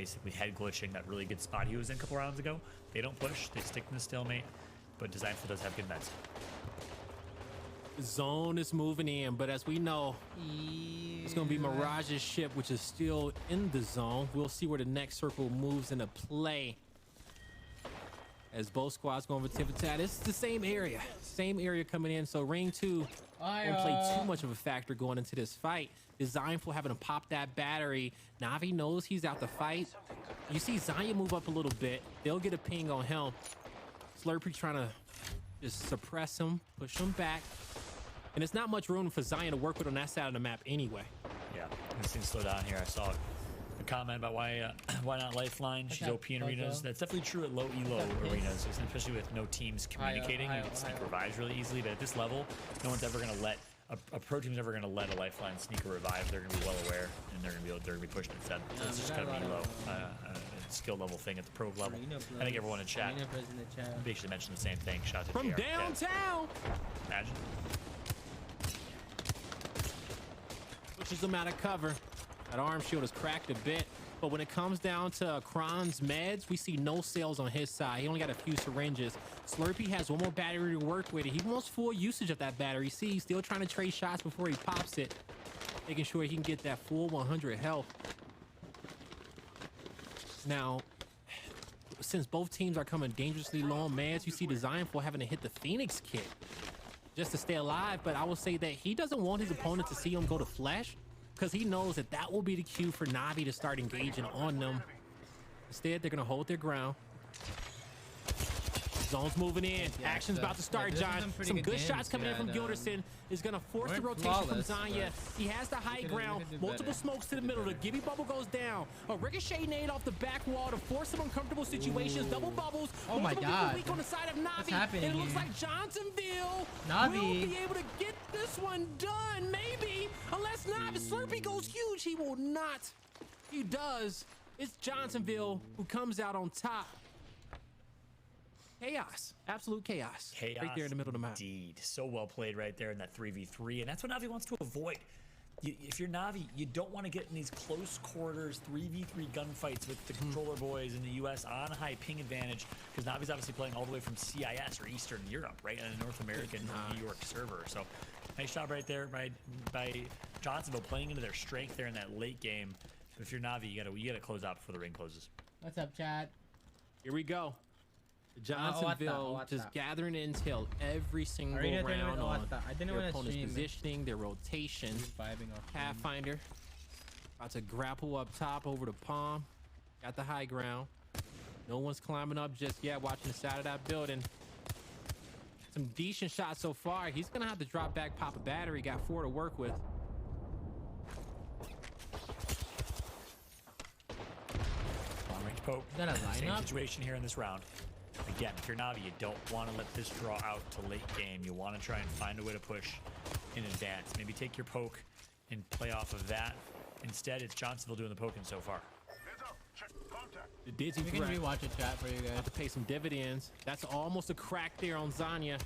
basically head glitching that really good spot he was in a couple rounds ago. They don't push, they stick in the stalemate, but Designful does have good meds. Zone is moving in, but as we know, it's going to be Mirage's ship, which is still in the zone. We'll see where the next circle moves into play. As both squads going for tit-for-tat. It's the same area coming in. So Ring 2 won't play too much of a factor going into this fight. Designful having to pop that battery. Navi knows he's out to fight. You see Zanya move up a little bit. They'll get a ping on him. Slurpee trying to just suppress him, push him back. And there's not much room for Zanya to work with on that side of the map anyway. Yeah, this thing slow down here. I saw a comment about why not Lifeline. She's OP in arenas. That's definitely true at low elo arenas, especially with no teams communicating. You can sneak revives really easily, but at this level, no one's ever going to let a pro team's ever going to let a Lifeline sneak a revive. They're going to be well aware, and they're going to be pushed instead. So it's just going to be low, skill level thing at the pro level. I think everyone in chat basically mentioned the same thing. Shout out to from JR. downtown. Imagine. Pushes him out of cover. That arm shield is cracked a bit, but when it comes down to Kron's meds, we see no sales on his side. He only got a few syringes. Slurpee has one more battery to work with. He wants full usage of that battery. See, he's still trying to trade shots before he pops it, making sure he can get that full 100 health. Now, since both teams are coming dangerously low on meds, you see Designful having to hit the Phoenix kit just to stay alive. But I will say that he doesn't want his opponent to see him go to flesh, because he knows that that will be the cue for Navi to start engaging on them. Instead, they're going to hold their ground. Zone's moving in. Action's about to start, John. Some good shots coming in from Gilderson. Is going to force the rotation from Zanya. He has the high ground. Multiple smokes to the middle. The Gibby bubble goes down. A ricochet nade off the back wall to force some uncomfortable situations. Double bubbles. Oh my God. Weak on the side of Navi. And it looks like Johnsonville will be able to get this one done. Maybe. Unless Navi Slurpee goes huge. He will not. He does. It's Johnsonville who comes out on top. Chaos, absolute chaos. Chaos right there in the middle of the map. Indeed, so well played right there in that 3v3, and that's what Navi wants to avoid. If you're Navi, you don't want to get in these close quarters 3v3 gunfights with the controller boys in the US on a high ping advantage, because Navi's obviously playing all the way from CIS or Eastern Europe, right, on a North American New York server. So nice job right there by Johnsonville, playing into their strength there in that late game. But if you're Navi, you gotta close out before the ring closes. What's up, chat? Here we go. Johnsonville just gathering intel every single round on their opponent's positioning, their rotation. Pathfinder about to grapple up top over the palm. Got the high ground. No one's climbing up just yet. Watching the side of that building. Some decent shots so far. He's gonna have to drop back, pop a battery. Got 4 to work with. Long range poke. Is that a lineup? Same situation here in this round. Again, if you're Navi, you don't want to let this draw out to late game. You want to try and find a way to push in advance. Maybe take your poke and play off of that. Instead, it's Johnsonville doing the poking so far. The Dizzy we can rewatch a chat for you guys. Have to pay some dividends. That's almost a crack there on Zanya.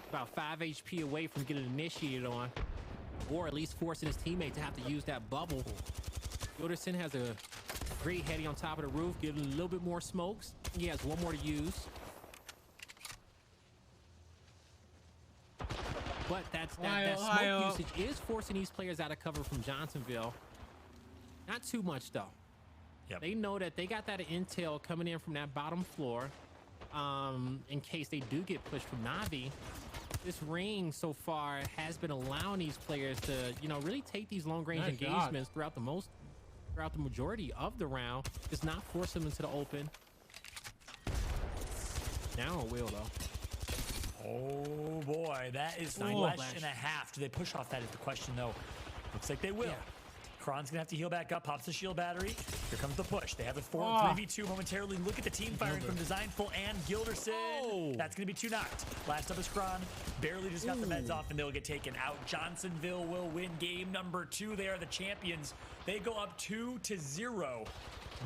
About 5 HP away from getting initiated on, or at least forcing his teammate to have to use that bubble. Gilderson has a great heady on top of the roof, getting a little bit more smokes. He has 1 more to use. But that smoke usage is forcing these players out of cover from Johnsonville. Not too much though. Yep. They know that they got that intel coming in from that bottom floor. In case they do get pushed from Navi. This ring so far has been allowing these players to, really take these long range engagements throughout the majority of the round. Does not force them into the open. Now it will though. Oh boy, that is flash and a half. Do they push off that is the question though. Looks like they will. Yeah. Kron's gonna have to heal back up, pops the shield battery. Here comes the push. They have a 3v2 momentarily. Look at the team firing from Designful and Gilderson. That's gonna be 2 knocked. Last up is Kron. Barely just got the meds off and they'll get taken out. Johnsonville will win game number 2. They are the champions. They go up 2-0.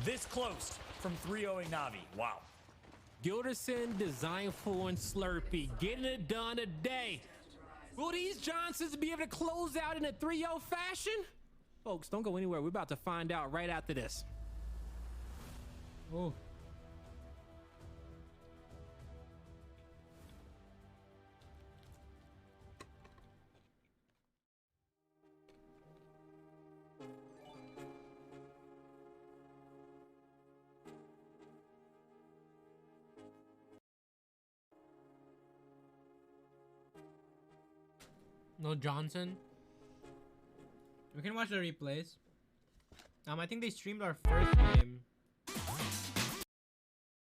This close from 3-0ing Navi. Wow. Gilderson, Designful, and Slurpee getting it done today. Will these Johnsons be able to close out in a 3-0 fashion? Folks, don't go anywhere. We're about to find out right after this. Oh. No Johnson. We can watch the replays. I think they streamed our first game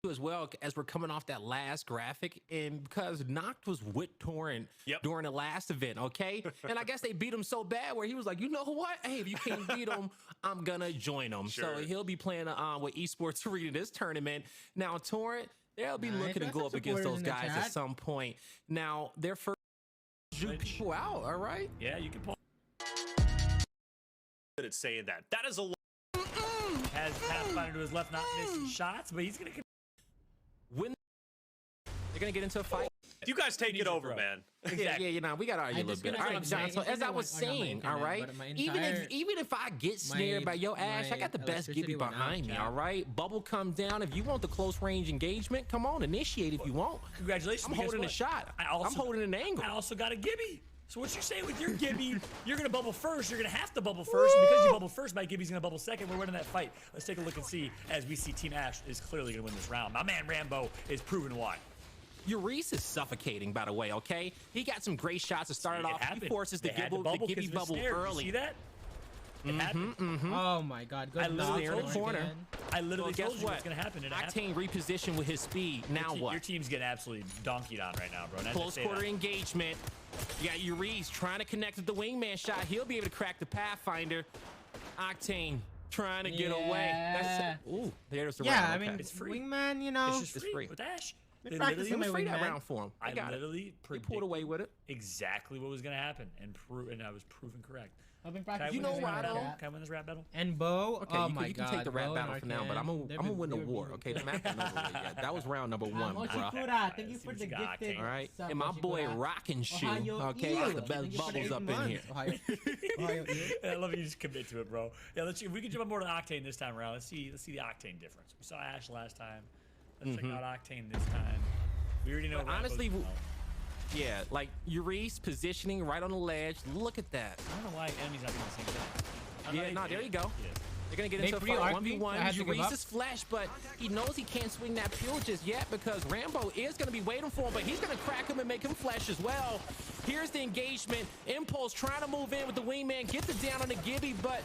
as well, as we're coming off that last graphic, and because Noct was with Torrent during the last event, okay? And I guess they beat him so bad where he was like, you know what? Hey, if you can't beat him, I'm gonna join him. So he'll be playing with Esports Arena this tournament. Now Torrent, they'll be looking to go up against those guys at some point. Now their first people out, all right? Yeah, you can pull. Good at saying that. That is a Has Pathfinder to his left, not missing shots, but he's gonna win. They're gonna get into a fight. You guys take it over, man. Yeah, you know, we gotta argue a little bit. All right, John. So as I was saying, all right, even if I get snared by your Ash, I got the best Gibby behind me. All right, bubble comes down. If you want the close range engagement, come on, initiate if you want. Congratulations. I'm holding a shot. I'm holding an angle. I also got a Gibby. So what you say with your Gibby, you're gonna bubble first, you're gonna have to bubble first, and because you bubble first, my Gibby's gonna bubble second. We're winning that fight. Let's take a look and see, as we see Team Ash is clearly gonna win this round. My man Rambo is proving why. Euriece is suffocating, by the way, okay? He got some great shots to start it off. He forces the Gibby bubble early. You see that? Oh my god, good. I literally in the corner. I literally told you what's gonna happen. Octane reposition with his speed. Now what? Your team's getting absolutely donkeyed on right now, bro. Close quarter engagement. You got Euriece trying to connect with the wingman shot. He'll be able to crack the Pathfinder. Octane trying to get away. That's, ooh, there's the round. I mean, it's free. Wingman, you know. It's just free with Ash. They practicing my free that wingman. round for him. I literally pulled away with it. Exactly what was gonna happen, and I was proven correct. I've been Can I practicing. win You know this rap what, battle? though? Can I win this rap battle? And Bo. Okay, oh you, my you god. can take the rap Bo battle for now, but I'm gonna win the war. Okay, the map ain't over yet. That was round number one, bro. Thank you for the gifted. All right, and my boy Rockin' Shoe. Okay, got the best bubbles up in here. I love you just commit to it, bro. Yeah, we can jump on board to Octane this time around. Let's see the Octane difference. We saw Ash last time. Let's check out Octane this time. We already know. Honestly, yeah, like Euriece positioning right on the ledge. Look at that. I don't know why enemies not doing the same thing. Yeah, no, there you go. Yeah. They're gonna get into a fight 1v1. Eurice's flesh, but he knows he can't swing that peel just yet because Rambo is gonna be waiting for him, but he's gonna crack him and make him flesh as well. Here's the engagement. Impulse trying to move in with the wingman, get the down on the Gibby, but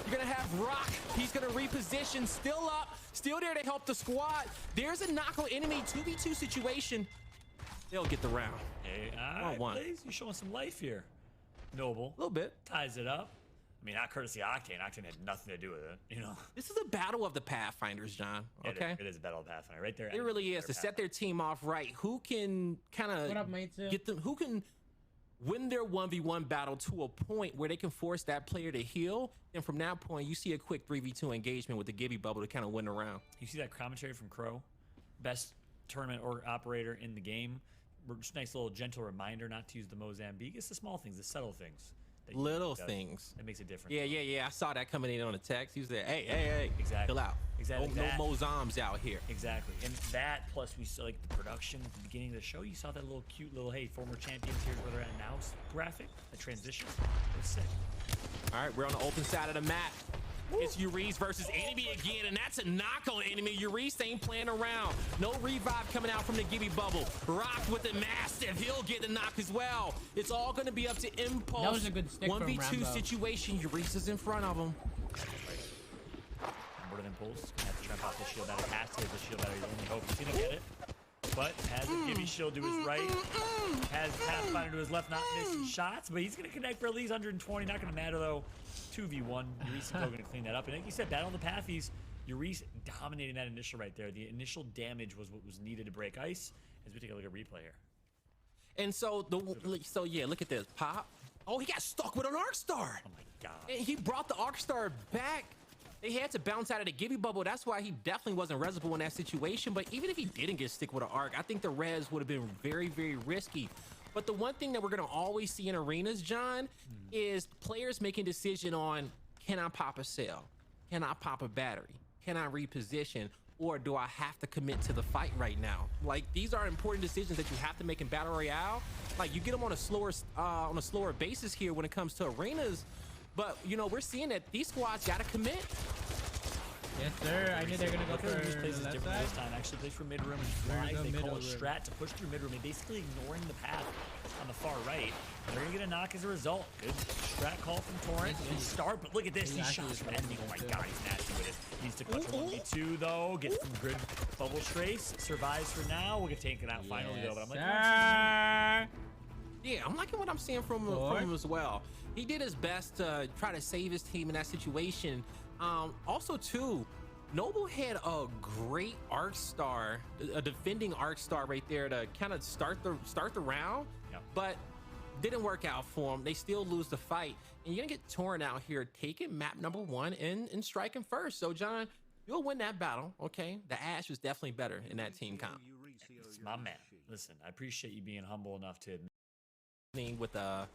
you're gonna have Rock. He's gonna reposition, still up, still there to help the squad. There's a knockout enemy 2v2 situation. They'll get the round. Hey, all right, Blaze, you're showing some life here. Noble. A little bit. Ties it up. I mean, not courtesy of Octane. Octane had nothing to do with it, you know? This is a battle of the Pathfinders, John, okay? It is a battle of Pathfinder right there. It really is. To set their team off right, who can kind of get them, who can win their 1v1 battle to a point where they can force that player to heal, and from that point, you see a quick 3v2 engagement with the Gibby bubble to kind of win the round. You see that commentary from Crow? Best tournament or operator in the game. Just nice little gentle reminder not to use the Mozambique. It's the small things, the subtle things. Little things. That makes a difference. Yeah. I saw that coming in on the text. He was there. Hey. Exactly. Chill out. Exactly. No Mozoms out here. Exactly. And that plus we saw like the production at the beginning of the show. You saw that little cute little former champions, here's where they're at now graphic. The transition. It was sick. All right, we're on the open side of the map. It's Euriece versus enemy again, and that's a knock on enemy. Euriece ain't playing around. No revive coming out from the Gibby bubble. Rock with the mastiff. He'll get the knock as well. It's all going to be up to Impulse. That was a good stick 1v2 situation. Euriece is in front of him. More than Impulse. Have to tramp off the shield battery. Has to hit the shield battery. Only hope he's going to get it. But has the Gibby shield to his right. Has Pathfinder to his left, not missing shots. But he's going to connect for at least 120. Not going to matter, though. 2v1. Euriece is going to clean that up. And like you said, battle of the Pathies. Euriece dominating that initial right there. The initial damage was what was needed to break ice. As we take a look at replay here. And so, yeah, look at this. Pop. Oh, he got stuck with an Arc Star. Oh, my God. And he brought the Arc Star back. They had to bounce out of the Gibby bubble. That's why he definitely wasn't resable in that situation. But even if he didn't get stick with an Arc, I think the res would have been very, very risky. But the one thing that we're going to always see in arenas, John, is players making decision on, can I pop a cell? Can I pop a battery? Can I reposition? or do I have to commit to the fight right now? Like, these are important decisions that you have to make in Battle Royale. Like, you get them on a slower basis here when it comes to arenas, but you know, we're seeing that these squads gotta commit. Yes, sir. I knew they're gonna go for Plays the is left different side. this time. Actually plays for mid room and flies. go They call a middle room. strat to push through mid room and basically ignoring the path on the far right. They're gonna get a knock as a result. Good strat call from Torrent. Good start, but look at this. These shots from enemy. Oh my god, he's nasty with it. Needs to clutch a 1v2 though. Gets some good bubble strays. Survives for now. We'll get taken out finally though. But I'm like, sir. Yeah, I'm liking what I'm seeing from him as well. He did his best to try to save his team in that situation. Also, too, Noble had a great arc star, a defending arc star right there to kind of start the round, but didn't work out for him. They still lose the fight, and you're gonna get Torrent out here taking map number 1 and striking first. So, John, you'll win that battle. Okay, the Ash was definitely better in that team comp. it's my man. Listen, I appreciate you being humble enough to admit. With the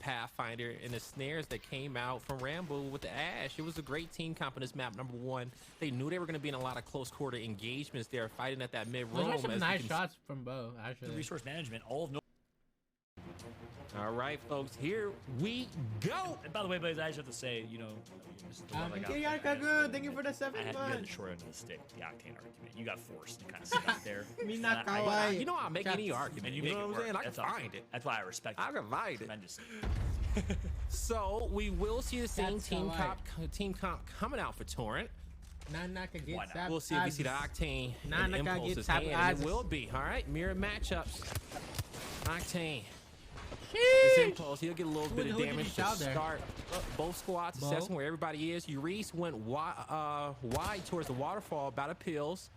Pathfinder and the snares that came out from Rambo with the Ash. It was a great team comp in this map number 1. They knew they were going to be in a lot of close quarter engagements there, fighting at that mid room. Those are some nice shots from Bo, actually. Resource management, all of no. All right, folks, here we go. And by the way, boys, I just have to say, you know, this is the one I got. Thank you for the 7 I had you had the short end of the stick, the octane argument. You got forced to kind of sit up there. Me not And I- kawaii. You know, I'll make any argument. And you You make know it what I'm saying? work. I can That's awesome. find it. That's why I respect I you. can find it. Tremendous. So we will see the same That's team kawaii. comp coming out for Torrent. Nanaka Why gets not? We'll see if we see the octane and Nanaka impulses gets hand. And abs. it will be. All right, mirror matchups. Octane. This Sheesh. impulse, he'll get a little bit of who did he damage to shout there? start. Both squads Bo? assessing where everybody is. Euriece went wide towards the waterfall, about a pills.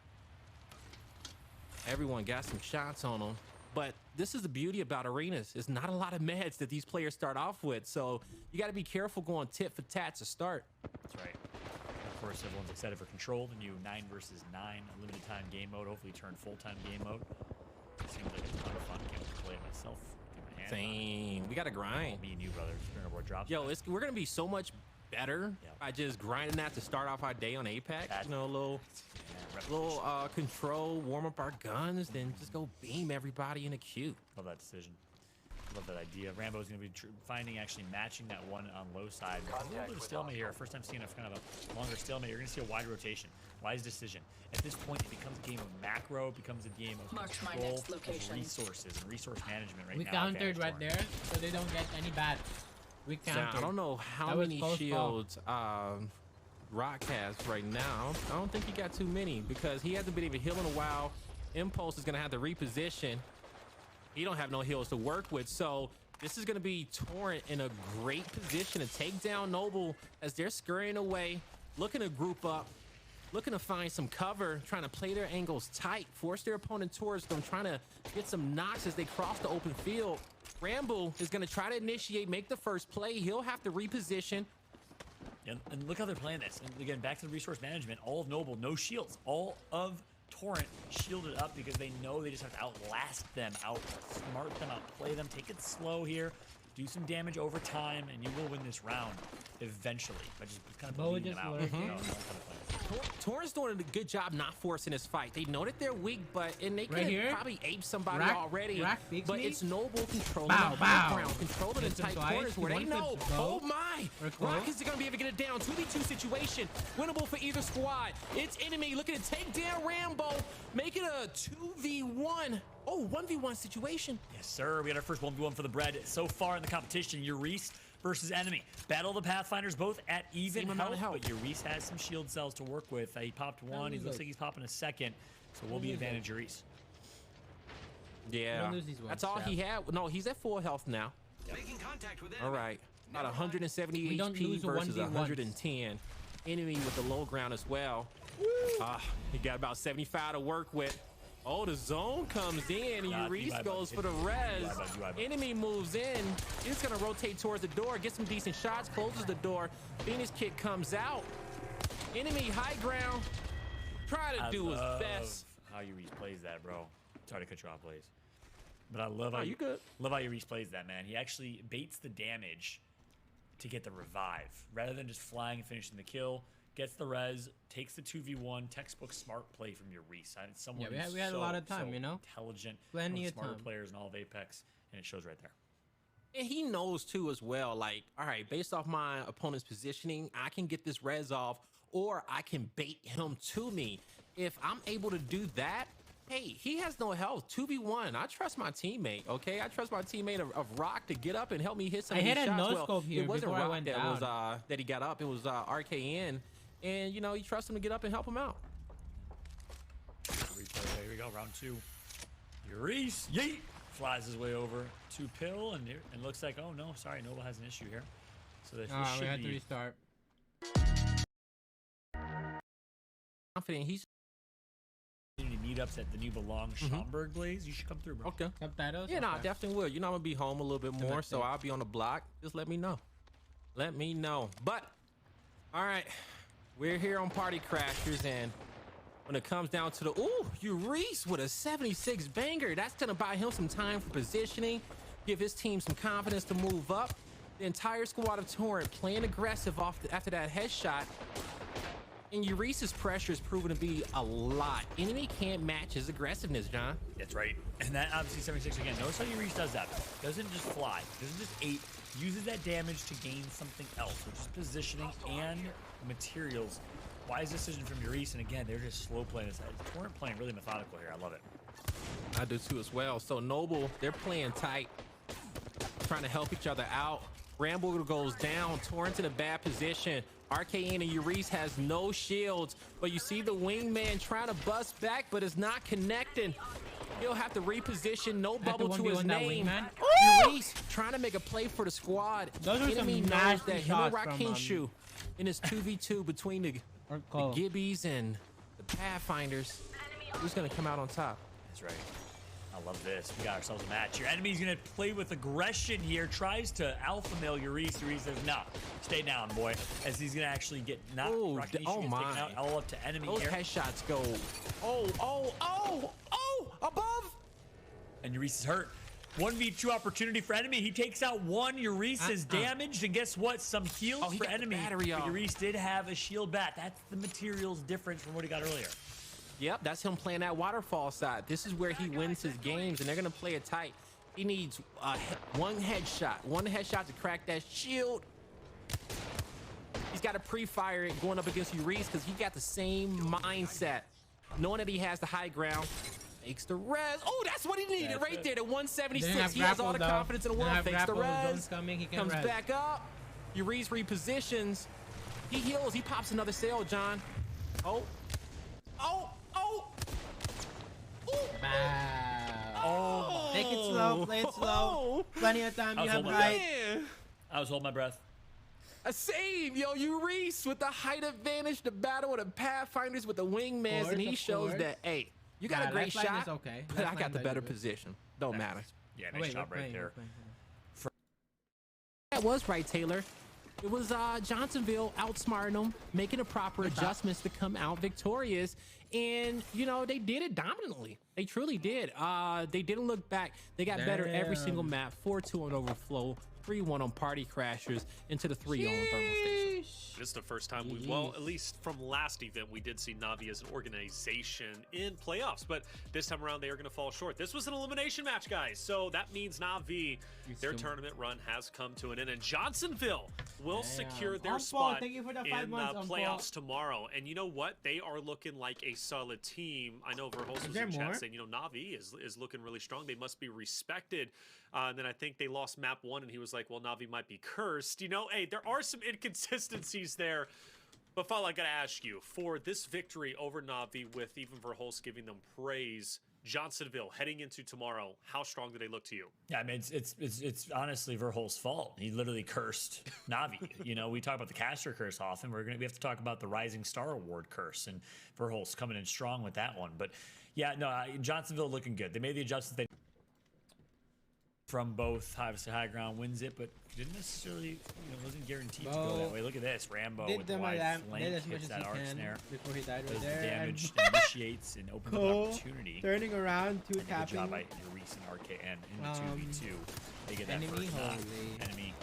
Everyone got some shots on them. But this is the beauty about arenas. It's not a lot of meds that these players start off with. So you got to be careful going tit for tat to start. That's right. Of course, everyone's excited for Control, the new 9 versus 9 limited time game mode. Hopefully turn full-time game mode. Seems like a ton of fun. Can't wait to play it myself. Get my hands on it. Same. We got to grind. Me and you, brothers. Sprinterboard drops. Yo, we're going to be so much better Yeah. by just grinding that to start off our day on Apex. That's- You know, a little control, warm up our guns, then just go beam everybody in a queue. Love that decision. Love that idea. Rambo's going to be finding actually matching that one on low side. A little bit of stalemate here. First time seeing a kind of a longer stalemate. You're going to see a wide rotation. Wise decision. At this point, it becomes a game of macro. It becomes a game of Mark my control next location. of resources and resource management right We now. countered right Advantage there, so they don't get any bad. We countered. Now, I don't know how That was many close call. shields Rock has right now. I don't think he got too many because he hasn't been able to heal in a while. Impulse is going to have to reposition. He don't have no heals to work with, so this is going to be Torrent in a great position to take down Noble as they're scurrying away, looking to group up, looking to find some cover, trying to play their angles tight, force their opponent towards them, trying to get some knocks as they cross the open field. Rambo is going to try to initiate, make the first play. He'll have to reposition. And look how they're playing this. And again, back to the resource management. All of Noble, no shields. All of Torrent shielded up because they know they just have to outlast them, outsmart them, outplay them, take it slow here, do some damage over time, and you will win this round eventually. By just kind of Bo bleeding just them out. lurking. You know, kind of playing. Torrent's doing a good job not forcing this fight. They know that they're weak, and they Right could here. probably ape somebody Rack- already. Rack beats But me. it's Noble controlling Bow, the bow. high ground, controlling the Hits him tight twice. corners where He they one know. clips Bo. Oh my! We're close. Rock is gonna be able to get it down. 2v2 situation. Winnable for either squad. It's enemy looking to take down Rambo. Make it a 2v1. Oh, 1v1 situation. Yes, sir. We got our first 1v1 for the bread so far in the competition. Euriece versus enemy. Battle of the Pathfinders, both at even Same amount of health, health. but Euriece has some shield cells to work with. He popped one. He looks like he's popping a second. So we'll be advantage Euriece. Yeah, Don't lose these ones, that's all he had. No, he's at full health now. Making contact with All right, about 170 We don't HP lose a versus 1v1. 110. Enemy with the low ground as well. He got about 75 to work with. Oh, the zone comes in, and Nah, Euriece you goes buy for the bud. res. You buy bud, you buy bud. Enemy moves in. He's gonna rotate towards the door, get some decent shots, closes the door. Phoenix kick comes out. Enemy high ground. Try to do his best. How Euriece plays that, bro. Sorry to cut you off, Blaze. But I love how you good. Love how Euriece plays that, man. He actually baits the damage to get the revive rather than just flying and finishing the kill. gets the res, takes the 2v1, textbook smart play from Euriece. It's someone Yeah, who's we had a lot of time, so you know? intelligent, Plenty one of smarter time. players in all of Apex, and it shows right there. And he knows too as well, like, all right, based off my opponent's positioning, I can get this res off, or I can bait him to me. If I'm able to do that, hey, he has no health. 2v1. I trust my teammate, okay? I trust my teammate of Rock to get up and help me hit some I of these hit a shots. no-scope here it wasn't before I Rock went that down. was that he got up. It was RKN. And, you know, you trust him to get up and help him out. Replay. Here we go, round 2. Euriece, yeet! Flies his way over to Pill, and looks like, oh no, sorry, Noble has an issue here. So this we should had to be restart. Confident he's meetups at the new Belong Schaumburg Blaze. You should come through, bro. okay. Subtitles? Yeah, no, I Okay. definitely will. You know, I'm gonna be home a little bit more, so thing. I'll be on the block. Just let me know. Let me know. But all right, we're here on Party Crashers, and when it comes down to the Euriece with a 76 banger, that's gonna buy him some time for positioning, give his team some confidence to move up. The entire squad of Torrent playing aggressive after that headshot. And Euriece's pressure is proven to be a lot. Enemy can't match his aggressiveness, John. That's right. And that obviously 76 again. Notice how Euriece does that. Doesn't just fly. Doesn't just ape. Uses that damage to gain something else, which is positioning and materials. Wise decision from Euriece. And again, they're just slow playing this. Torrent playing really methodical here. I love it. I do too as well. So Noble, they're playing tight, trying to help each other out. Rambo goes down. Torrent's in a bad position. RKN and Euriece has no shields, but you see the wingman trying to bust back, but it's not connecting. He'll have to reposition. No bubble to his name. Euriece trying to make a play for the squad. Those are Enemy some knows nasty that him and shots from, Rakinshu in his 2v2 between the Gibbies and the Pathfinders. Who's gonna come out on top? That's right. I love this. We got ourselves a match. Your enemy's gonna play with aggression here. Tries to alpha male Euriece. Euriece says, "No, stay down, boy." As he's gonna actually get knocked. Oh my! Out, all up to enemy Those here. headshots go. Oh! Above. And Euriece is hurt. 1v2 opportunity for enemy. He takes out one. Euriece is damaged, and guess what? Some heals for enemy. But Euriece did have a shield bat. That's the materials difference from what he got earlier. Yep, that's him playing that waterfall side. This is where he wins his games, and they're gonna play it tight. He needs one headshot to crack that shield. He's got to pre-fire it going up against Euriece because he got the same mindset, knowing that he has the high ground. Makes the res. Oh, that's what he needed right there. The 176. He has all the confidence in the world. Fakes the res. Comes back up. Euriece repositions. He heals. He pops another sail, John. Oh. Oh, take it slow, play it slow. Plenty of time, you have right. I was holding my breath. A save, yo, Euriece with the height advantage, the battle of the Pathfinders with the wingmans, and he shows that, hey, you got a great shot, but I got the better position. Don't matter. Yeah, nice job right there. That was right, Taylor. It was Johnsonville outsmarting them, making the proper adjustments to come out victorious. And, you know, they did it dominantly. They truly did. They didn't look back. They got better every single map. 4-2 on Overflow, 3-1 on Party Crashers, into the 3-0 on Thermal Station. This is the first time well, at least from last event, we did see Na'Vi as an organization in playoffs, but this time around, they are going to fall short. This was an elimination match, guys, so that means Na'Vi, their tournament run has come to an end, and Johnsonville will secure their spot in playoffs tomorrow. And you know what? They are looking like a solid team. I know Verholz was in chat saying, you know, Na'Vi is looking really strong. They must be respected. And then I think they lost map 1, and he was like, well, Na'Vi might be cursed. You know, hey, there are some inconsistencies there. But Fal, I gotta ask you, for this victory over Na'Vi, with even Verholz giving them praise, Johnsonville heading into tomorrow, how strong do they look to you? Yeah, I mean, it's honestly Verholz's fault. He literally cursed Na'Vi. You know, we talk about the caster curse often. We have to talk about the Rising Star Award curse, and Verholz coming in strong with that one. But yeah, no, Johnsonville looking good. They made the adjustments they from both high ground wins it, but didn't necessarily, you know, wasn't guaranteed to go that way. Look at this, Rambo with the wide flank hits that arc snare before he died right there. Damage initiates and opens up an opportunity. Turning around, two tapping. Good job by Euriece and RKN in the 2v2. They get that first knock. Enemy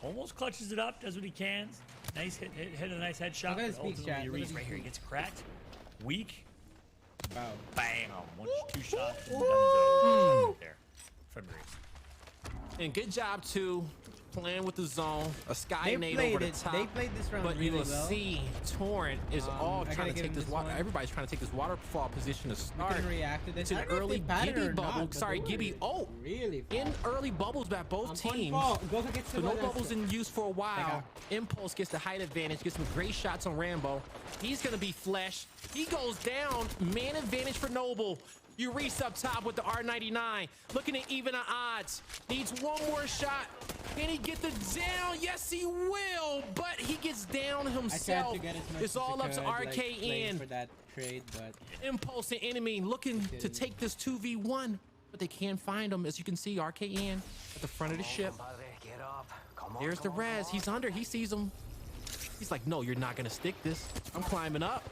almost clutches it up, does what he can. Nice hit a nice headshot. Look at his but peaks, ultimately, chat. Look at Euriece his right here. He peaks. gets cracked. Weak. Wow. Bam. Two shots. And dunzo right there from Euriece. And good job too, playing with the zone. A sky They nade played over the it. top. They played this round But really you will well. see Torrent is all I trying gotta to give take him this this water. one. Everybody's trying to take this waterfall position to We start. can react to this. It's I an don't know if early they batted Gibby or bubble. not, but Sorry, they Gibby. were Oh, really in fast. early bubbles by both teams. Goes against So no bubbles in use for a while. Okay. Impulse gets the height advantage, gets some great shots on Rambo. He's gonna be flesh. He goes down. Man advantage for Noble. Euriece up top with the R99. Looking to even the odds. Needs one more shot. Can he get the down? Yes, he will. But he gets down I tried himself. to get as much It's as I all up to could, like, playing RKN. for that trade, but Impulse the enemy looking to take this 2v1. But they can't find him. As you can see, RKN at the front of the ship. There's the res. He's under. He sees him. He's like, no, you're not going to stick this. I'm climbing up.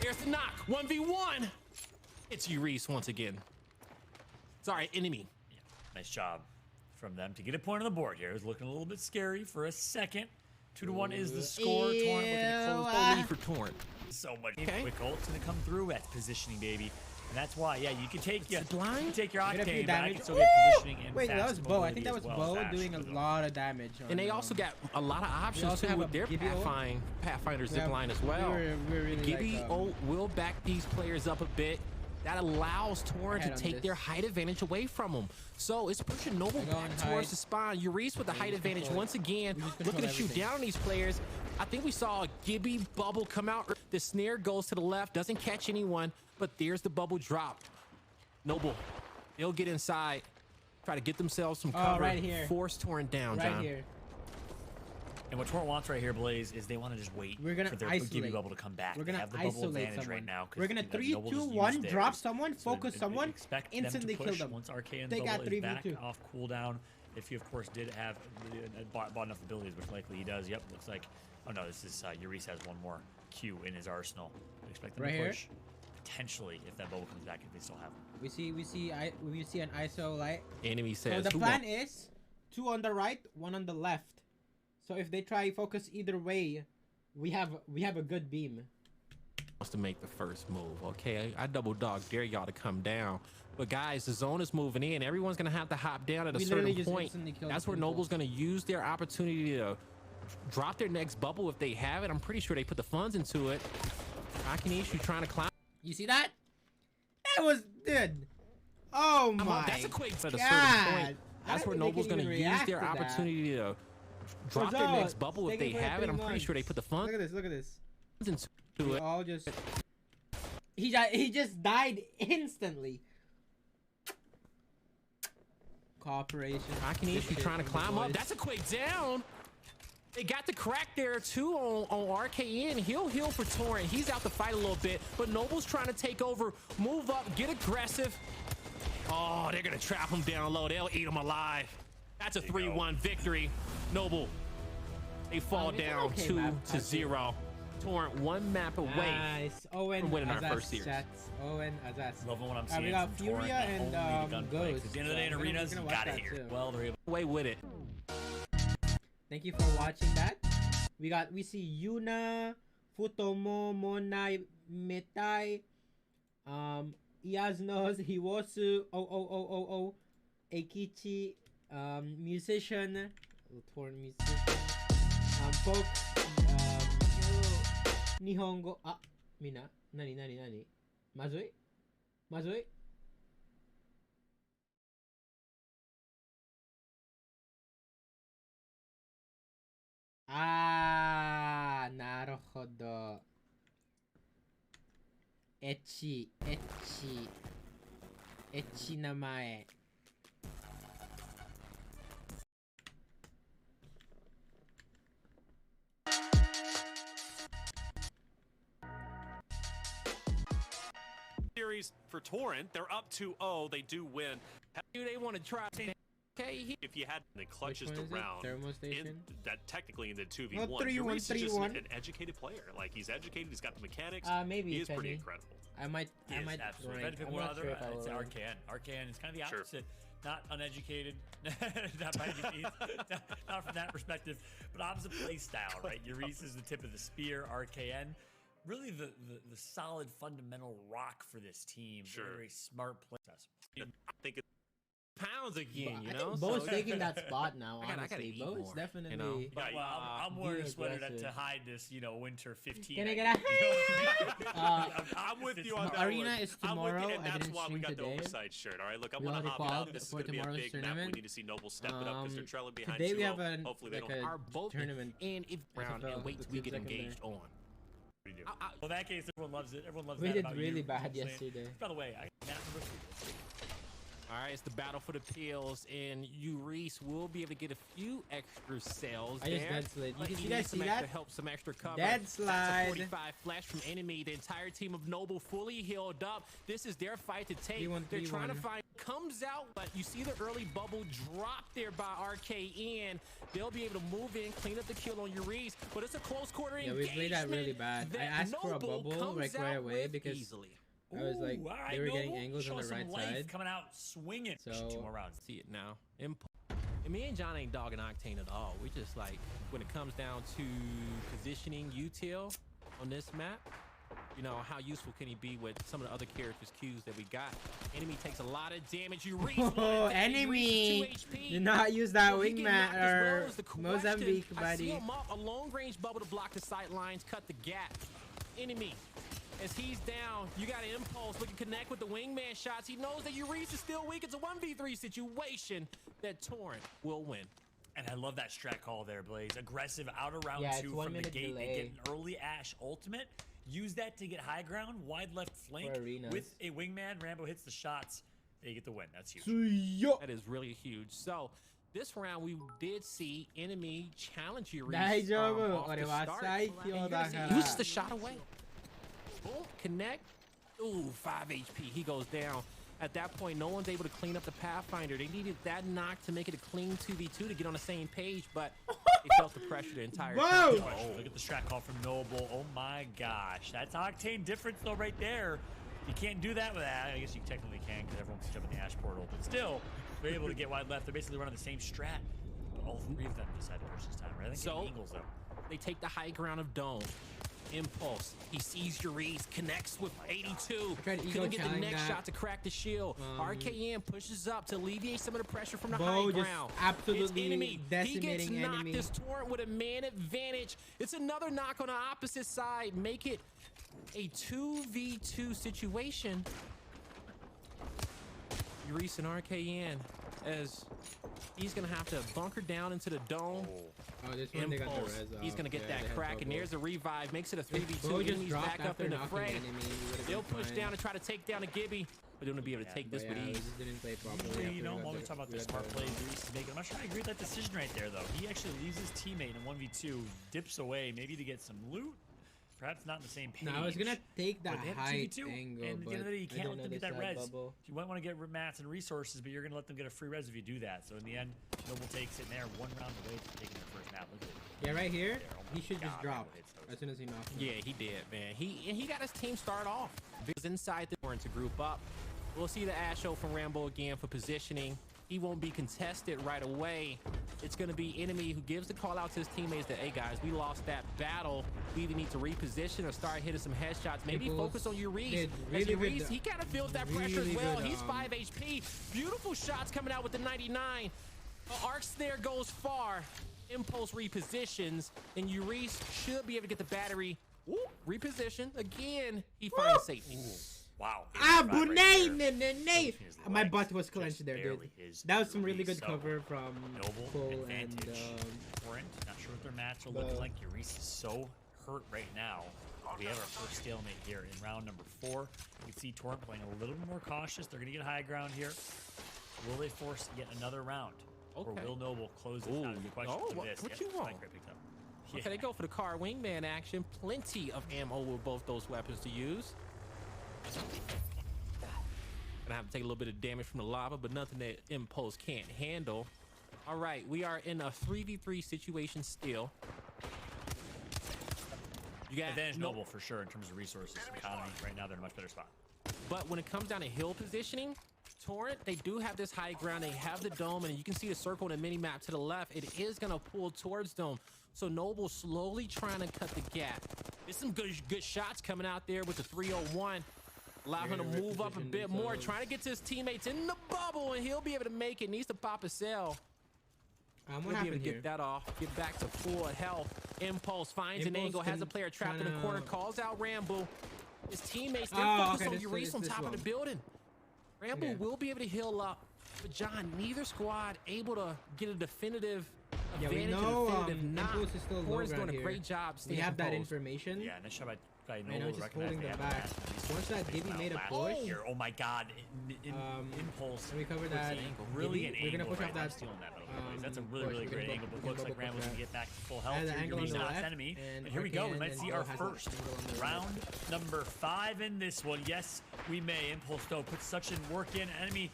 There's the knock. 1v1. It's Euriece once again. Sorry, enemy. Yeah, nice job from them to get a point on the board here. It was looking a little bit scary for a second. 2-1 is the score. Torrent looking to close the lead Lead for Torrent. so much. Okay. Quick ult's gonna come through at positioning, baby. And that's why, yeah, you can take your blind? you can take your get a few octane, but I damage. can still get positioning and wait, that fast was Bo. I think mobility that as was well Bo as doing a Ash. lot of damage. And they also got a lot of options also too have with a their Gibby ult. Pathfinder We have- zipline as well. we're really Gibby like, ult will back these players up a bit. That allows Torrent to Ahead on take this. their height advantage away from them. So it's pushing Noble They're back going towards high. the spawn. Euriece with the height just advantage control it. once again, We just looking to control shoot everything. down on these players. I think we saw a Gibby bubble come out. The snare goes to the left, doesn't catch anyone, but there's the bubble drop. Noble, they'll get inside, try to get themselves some cover, right here. force Torrent down, right John. here. And what Torrent wants right here, Blaze, is they want to just wait We're gonna for their isolate. Gibby bubble to come back. We're They gonna have the bubble isolate advantage someone. right now. 'cause We're gonna the 3, Noble 2, just 1, used drop theirs. someone, So focus someone, expect instantly them to kill push them. once Arcane's They got bubble is back 3v2. off cooldown. If you, of course, did have bought enough abilities, which likely he does. Yep, looks like. Oh no, this is Euriece has one more Q in his arsenal. I expect them Right to here? push. Potentially, if that bubble comes back, if they still have him. We see an ISO light. Enemy So says, the "Who plan won't?" is 2 on the right, 1 on the left. So if they try focus either way, we have a good beam. Wants to make the first move. Okay, I double dog dare y'all to come down. But guys, the zone is moving in. Everyone's gonna have to hop down at a We certain literally just point. instantly killed That's the where people. Noble's gonna use their opportunity to drop their next bubble if they have it. I'm pretty sure they put the funds into it. Akinishu trying to climb. You see that? That was good. Oh my. That's a quick at a God. certain point. I That's don't where think they Noble's can gonna even use react their to that. opportunity to drop their Results. next bubble if Taking they for have it. 3 I'm pretty sure they months. put the funds Look at this. into We it. all just. He just died instantly. Cooperation. Akinishu Good trying to shit from the climb up. boys. That's a quick down. They got the crack there too on RKN. He'll heal for Torrent. He's out to fight a little bit, but Noble's trying to take over, move up, get aggressive. Oh, they're gonna trap him down low. They'll eat him alive. That's a 3-1 victory. Noble, they fall It's an down okay 2 map, to I 0. Torrent 1 map away. Nice. Owen from winning our Azaz first series. chats. Owen Azaz. Loving what I'm We seeing got from Torrent, Furia not and only the gunplay, 'cause Ghost. at the end of the day in So we're arenas, gonna you watch gotta that hear. too. Well, they're able Away with it. Thank you for watching that. We see Yuna, Futomo, Monai, Metai, Iaznos, Hiwosu, Eikichi, musician, Torn musician, Poke, Nihongo, Mina, Nani, Mazui? Naruhodo. Echi namae. Series for Torrent, they're up 2-0. They do win. Do they want to try? Okay, If you had the clutches Which to one is it? round, Thermo in station? that technically in the 2v1, No, 3-1, Euriece is just 3-1. an educated player. Like, he's educated, he's got the mechanics. Maybe he is pretty Penny. incredible. I might He is absolutely. If I had to pick I'm one not other, sure if I I'd say will. Arcan. Arcan is kind of the Sure. opposite. not uneducated, not by any means, not from that perspective, but opposite play style, right? Euriece is the tip of the spear, RKN. Really the solid fundamental rock for this team. Sure. Very smart play. I think it's Pounds again, you I know? think Bo's So- taking that spot now, I gotta honestly. eat Bo's more, definitely... you know? Yeah, well, I'm wearing a being sweater to aggressive. hide this, you know, winter 15. Can I get a... I'm with you on that Arena one. is I'm with you, tomorrow. and I that's didn't why we stream got the today. oversized shirt. All right, look, I We want to already hop it out. qualified This is for going to be a tomorrow's big map. We tournament. need to see Noble step it up because they're trailing behind Today we 2-0. have an, Hopefully they like don't. a Our both tournament. and if round SFL, and wait till we get the 2 second engaged on. What do you do? Well, in that case, everyone loves it. Everyone loves We that did about really you. bad You know what I'm saying? yesterday. By the way, I got number 3. All right, it's the battle for the pills, and Euriece will be able to get a few extra cells I just there. dead slid. But You he guys needs some see extra that? help, some extra cover. Dead That's slide. a 45 flash from enemy. The entire team of Noble fully healed up. This is their fight to take. 3-1, They're trying to 3-1. find. Comes out, but you see the early bubble drop there by RKN. They'll be able to move in, clean up the kill on Euriece, but it's a close quarter Yeah, engagement. we played that really bad. I that asked for a Noble bubble, comes like, right out away with because easily. I was like, Ooh, all right, they were getting Noble. angles Show on the some right life side. coming out swinging. So- 2 more rounds. See it now. And me and John ain't dogging Octane at all. We just like, when it comes down to positioning util on this map, you know, how useful can he be with some of the other characters' cues that we got? Enemy takes a lot of damage. Euriece Oh, wanted that. enemy! Euriece 2 HP. Do not use that Will he get wingman knocked as well or is the question. Mozambique, I see buddy. him up, a long-range bubble to block the sight lines, cut the gap. Enemy, as he's down, you got an impulse. Look, connect with the wingman shots. He knows that Euriece is still weak. It's a 1v3 situation that Torrent will win. And I love that strat call there, Blaze. Aggressive out of round Yeah, it's 2 1 from the minute gate. They delay. get an early Ash ultimate. Use that to get high ground, wide left flank. arenas. With a wingman, Rambo hits the shots. They get the win. That's huge. That is really huge. So this round we did see enemy challenge Euriece Daijoubu. off the 俺は start. 最強だから。 He was just a shot away. Boom, connect. Ooh, 5 HP. He goes down. At that point, no one's able to clean up the Pathfinder. They needed that knock to make it a clean 2v2 to get on the same page, but they felt the pressure the entire Whoa! time. Oh, look at the strat call from Noble. Oh my gosh. That's Octane difference though right there. You can't do that with that. I guess you technically can because everyone can jump in the Ash portal. But still, they're able to get wide left. They're basically running the same strat. But all 3 of them decided to push this time, right? I think So- Eagles though. They take the high ground of Dome. Impulse. He sees Euriece, connects with 82. tried to Couldn't get the challenge next that. shot to crack the shield. RKN pushes up to alleviate some of the pressure from the Bo high just ground. absolutely His enemy. He gets decimating knocked. enemy. This Torrent with a man advantage. It's another knock on the opposite side. Make it a 2v2 situation. Euriece and RKN as he's gonna have to bunker down into the dome. Oh, this one they got the Impulse. res He's gonna get yeah, they that had crack, and bubble. there's a revive. Makes it a If 3v2. Bo just Enemies dropped back up after in the knocking fray. enemy, we would've They'll been push fine. down and try to take down a Gibby. But they're gonna be able to take this But with yeah, we ease. just didn't play properly. Usually, after you we know, got I'm always the- talking about we the got smart the- plays Euriece is making. I'm not sure I agree with that decision right there, though. He actually leaves his teammate in 1v2, dips away, maybe to get some loot. Perhaps not on the same page. No, I was gonna take that But they have height 2v2, angle, and at the end of the day, you but I can't didn't let them get notice that res. bubble. You might want to get mats and resources, but you're gonna let them get a free res if you do that. So in the end, Noble takes it in there, 1 round away from taking their first map. Look at it. Yeah, right here, There, oh he my should just God, drop Rambo hits those. as soon as he knocks him. Yeah, he did, man. He got his team start off. Because inside the Torrent to group up. We'll see the Asho from Rambo again for positioning. He won't be contested right away. It's going to be enemy who gives the call out to his teammates that, hey guys, we lost that battle. We either need to reposition or start hitting some headshots. Maybe Impulse focus on Euriece. did As really good, Euriece, he kind of feels that pressure as really well. good, He's 5 HP. Beautiful shots coming out with the 99. Arcs there goes far. Impulse repositions, and Euriece should be able to get the battery. Ooh, reposition. Again, he finds safety. Wow. Ah, 85 right Bunay, there. nay. His My legs butt was just clenched there, dude. barely is That was some really good Euriece. So, cover from Noble Cole and advantage. Torrent, not sure what their match will look the- like. Euriece is so hurt right now. We have our first stalemate here in round number 4. You can see Torrent playing a little more cautious. They're going to get high ground here. Will they force yet another round? Or Okay. will Noble close it Ooh. out? Good question Oh, for what- this. what Yep, you want? Mike picked up. Okay, they go for the car wingman action. Plenty of ammo with both those weapons to use. Gonna have to take a little bit of damage from the lava, but nothing that Impulse can't handle. All right, we are in a 3v3 situation still. You got Advantage Noble for sure in terms of resources. Economy right now, they're in a much better spot. But when it comes down to hill positioning, Torrent, they do have this high ground. They have the dome, and you can see the circle in the mini map to the left. It is gonna pull towards them. So Noble slowly trying to cut the gap. There's some good shots coming out there with the 301. Allow him to move up a bit more, trying to get to his teammates in the bubble, and he'll be able to make it. Needs to pop a cell. What happened here? Get that off, get back to full health. Impulse finds an angle, has a player trapped in the corner, calls out Rambo. His teammates, they're focused on Euriece on top of the building. Rambo will be able to heal up, but John, neither squad able to get a definitive advantage. We know Impulse is still low Torrent's doing here. a great job. We have that information. Yeah, nice shot by Right now, Noble just recognizing holding they them have back. that. Once that Gibby made a push, Here. Oh my God, Impulse. we covered that. Brilliant We're gonna angle push right off now, that. stealing that middle boys. That's a really great angle, but looks like Rambo's gonna get back to full health. And the angle on the left, enemy. and And here we go. We Arcane might and see our Noble has an first angle on the round number 5 in this one. Yes, we may. Impulse though puts such in work in. Enemy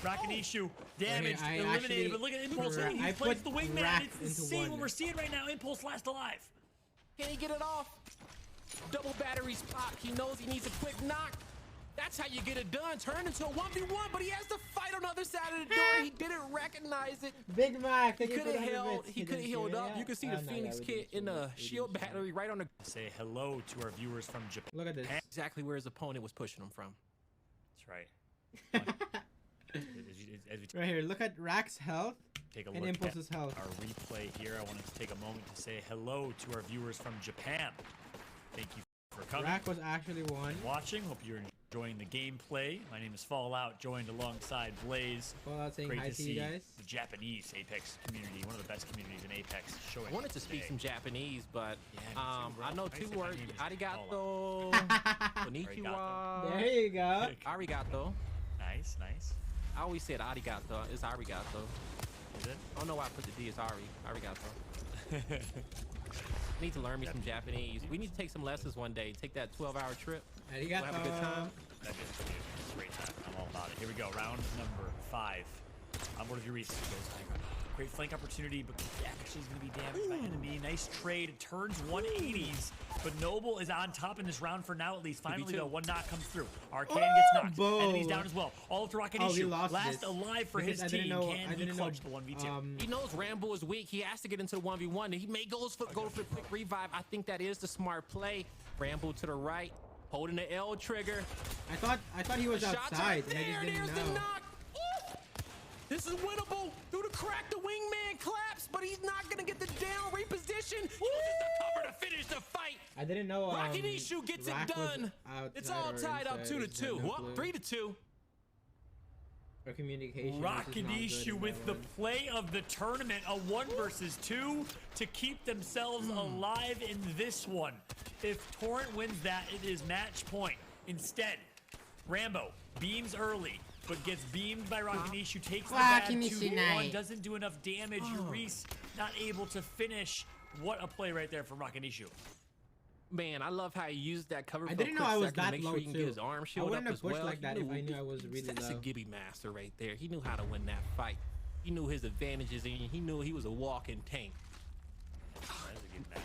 Rakanishu damaged, I eliminated, actually but look at Impulse. I He plays put the wingman. Rack It's into insane one. what we're seeing right now. Impulse last alive. Can he get it off? Double batteries pop. He knows he needs a quick knock. That's how you get it done. Turn into a 1v1, but he has to fight on the other side of the door. He didn't recognize it. Big Mac. He could have held. He could have healed up. You can see the Phoenix kit in the shield battery right on the. Say hello to our viewers from Japan. Look at this. Exactly where his opponent was pushing him from. That's right. As we Right here, look at Rack's health take a and look Impulse's at health. our replay here, I wanted to take a moment to say hello to our viewers from Japan. Thank you for coming. Rack was actually one. Watching. Hope you're enjoying the gameplay. My name is Fallout, joined alongside Blaze. Fallout saying Great hi to to see you guys. the Japanese Apex community, one of the best communities in Apex. Showing I wanted to up speak today. some Japanese, but Yeah, me too, bro. I know I two said my words. name is Arigato. Konnichiwa. There you go. Arigato. Nice, nice. I always said arigato. It's arigato. Is it? I don't know why I put the D. It's arigato. Need to learn me some Japanese. We need to take some lessons one day. Take that 12-hour trip. Arigato. We'll have a good time. That'd be a great time. I'm all about it. Here we go. Round number 5. On board of Euriece. Great flank opportunity, but actually is going to be damaged by enemy. Nice trade. It turns 180s, but Noble is on top in this round for now, at least. Finally, though, one knock comes through. Arcane gets knocked. Boom. Enemy's down as well. All through Rocket he issue. lost Last this. alive for Because his I didn't team. know- Can I he didn't know, clutch the 1v2? He knows Rambo is weak. He has to get into the 1v1. And he may go for the quick revive. I think that is the smart play. Rambo to the right, holding the L trigger. I thought he was Shots outside, right and I there. just There's didn't the know. knock. Ooh. This is winnable. Through the crack, the wingman claps, but he's not gonna get the down reposition. Uses the cover to finish the fight. I didn't know. Rakanishu gets Rack it was done. It's all outside or tied up inside. 2-2. No Well, clue. 3-2. Our communication. Rakanishu with the play of the tournament, a 1 versus 2 to keep themselves alive in this one. If Torrent wins that, it is match point. Instead, Rambo beams early, but gets beamed by Rakanishu, takes the bad 2-1, doesn't do enough damage. Euriece not able to finish. What a play right there from Rakanishu. Man, I love how he used that cover. I for didn't a know quick I was second to that make low sure he can too. get his arm I shield wouldn't up have as pushed well. like that if I knew I was really That's low. a Gibby master right there. He knew how to win that fight. He knew his advantages, and he knew he was a walking tank. That is a good match.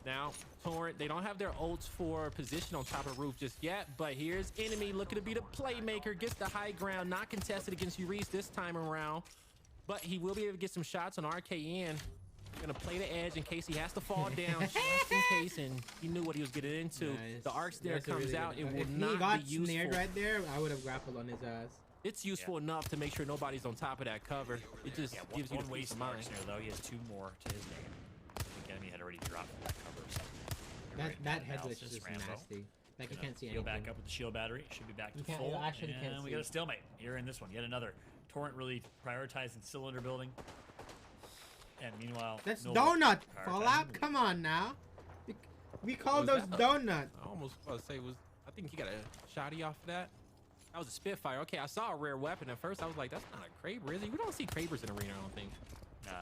Now, Torrent, they don't have their ults for position on top of the roof just yet, but here's enemy looking to be the playmaker, gets the high ground, not contested against Euriece this time around, but he will be able to get some shots on RKN. Gonna play the edge in case he has to fall down, just in case, and he knew what he was getting into. Nice. The arc snare That's a comes really out, good- it will if he not got be useful. snared right there, I would have grappled on his ass. It's useful enough to make sure nobody's on top of that cover. It just gives you the one peace of waste mind. snare though. He has 2 more to his name. I think enemy had already dropped from that cover. So That head glitch is just nasty. Like you can't see heal anything. back up with the shield battery. Should be back to You can't- full. you actually and can't we see. got a stalemate here in this one. Yet another. Torrent really prioritizing cylinder building. And meanwhile, That's Noble donut. prioritizing Fallout. wood. Come on now. We call Was those that donut. I almost was about to say I think he got a shotty off of that. That was a Spitfire. Okay, I saw a rare weapon at first. I was like, that's not a Kraber, is it? We don't see Krabers in arena, I don't think. Nah.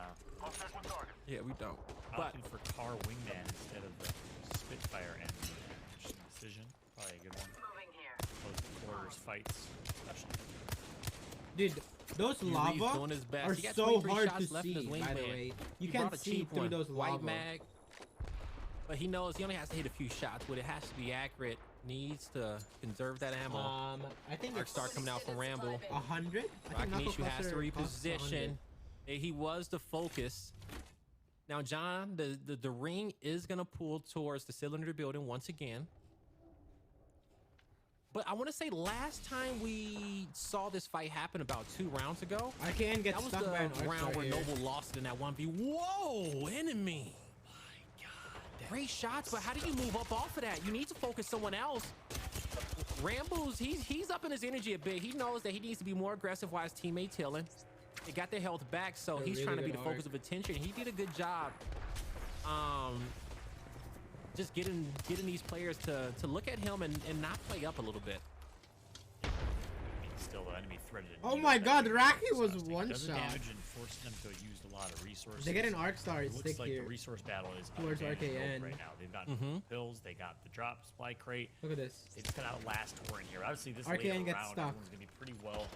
Yeah, we don't. But Opting for car wingman instead of the Spitfire and interesting decision. Probably a good one. Close quarters fights, especially. Dude, those Euriece lava doing his best. are He got so 23 hard shots to left in his see, by the wingman. way. He You brought can't a see cheap through one, those white lava. mag. But he knows he only has to hit a few shots, but it has to be accurate. needs to conserve that ammo. I think it's Arcstar coming out from Rambo. 100. I think Rakanishu has to Knuckle costs 100. reposition. He was the focus. Now, John, the ring is gonna pull towards the cylinder building once again. But I want to say last time we saw this fight happen about 2 rounds ago. RKN gets That was stuck by an the round where here. Noble lost it in that 1v. Whoa, enemy. My God. Great shots, but how do you move up off of that? You need to focus someone else. Rambo's, he's up in his energy a bit. He knows that he needs to be more aggressive while his teammate's healing. They got their health back, so They're he's really trying to be good the focus of attention. He did a good job. Just getting these players to look at him and not play up a little bit. Still, the enemy threaded. Oh my God, Raki was one Does shot. damage and forced them to use a lot of resources. They get an Arcstar. It It's looks thick like here. the resource battle is Towards advantage RKN. right now. They've got pills, they got the drop supply crate. Look at this. They just got out last torrent here. Obviously, this RKN later gets round, stuck. everyone's gonna be pretty well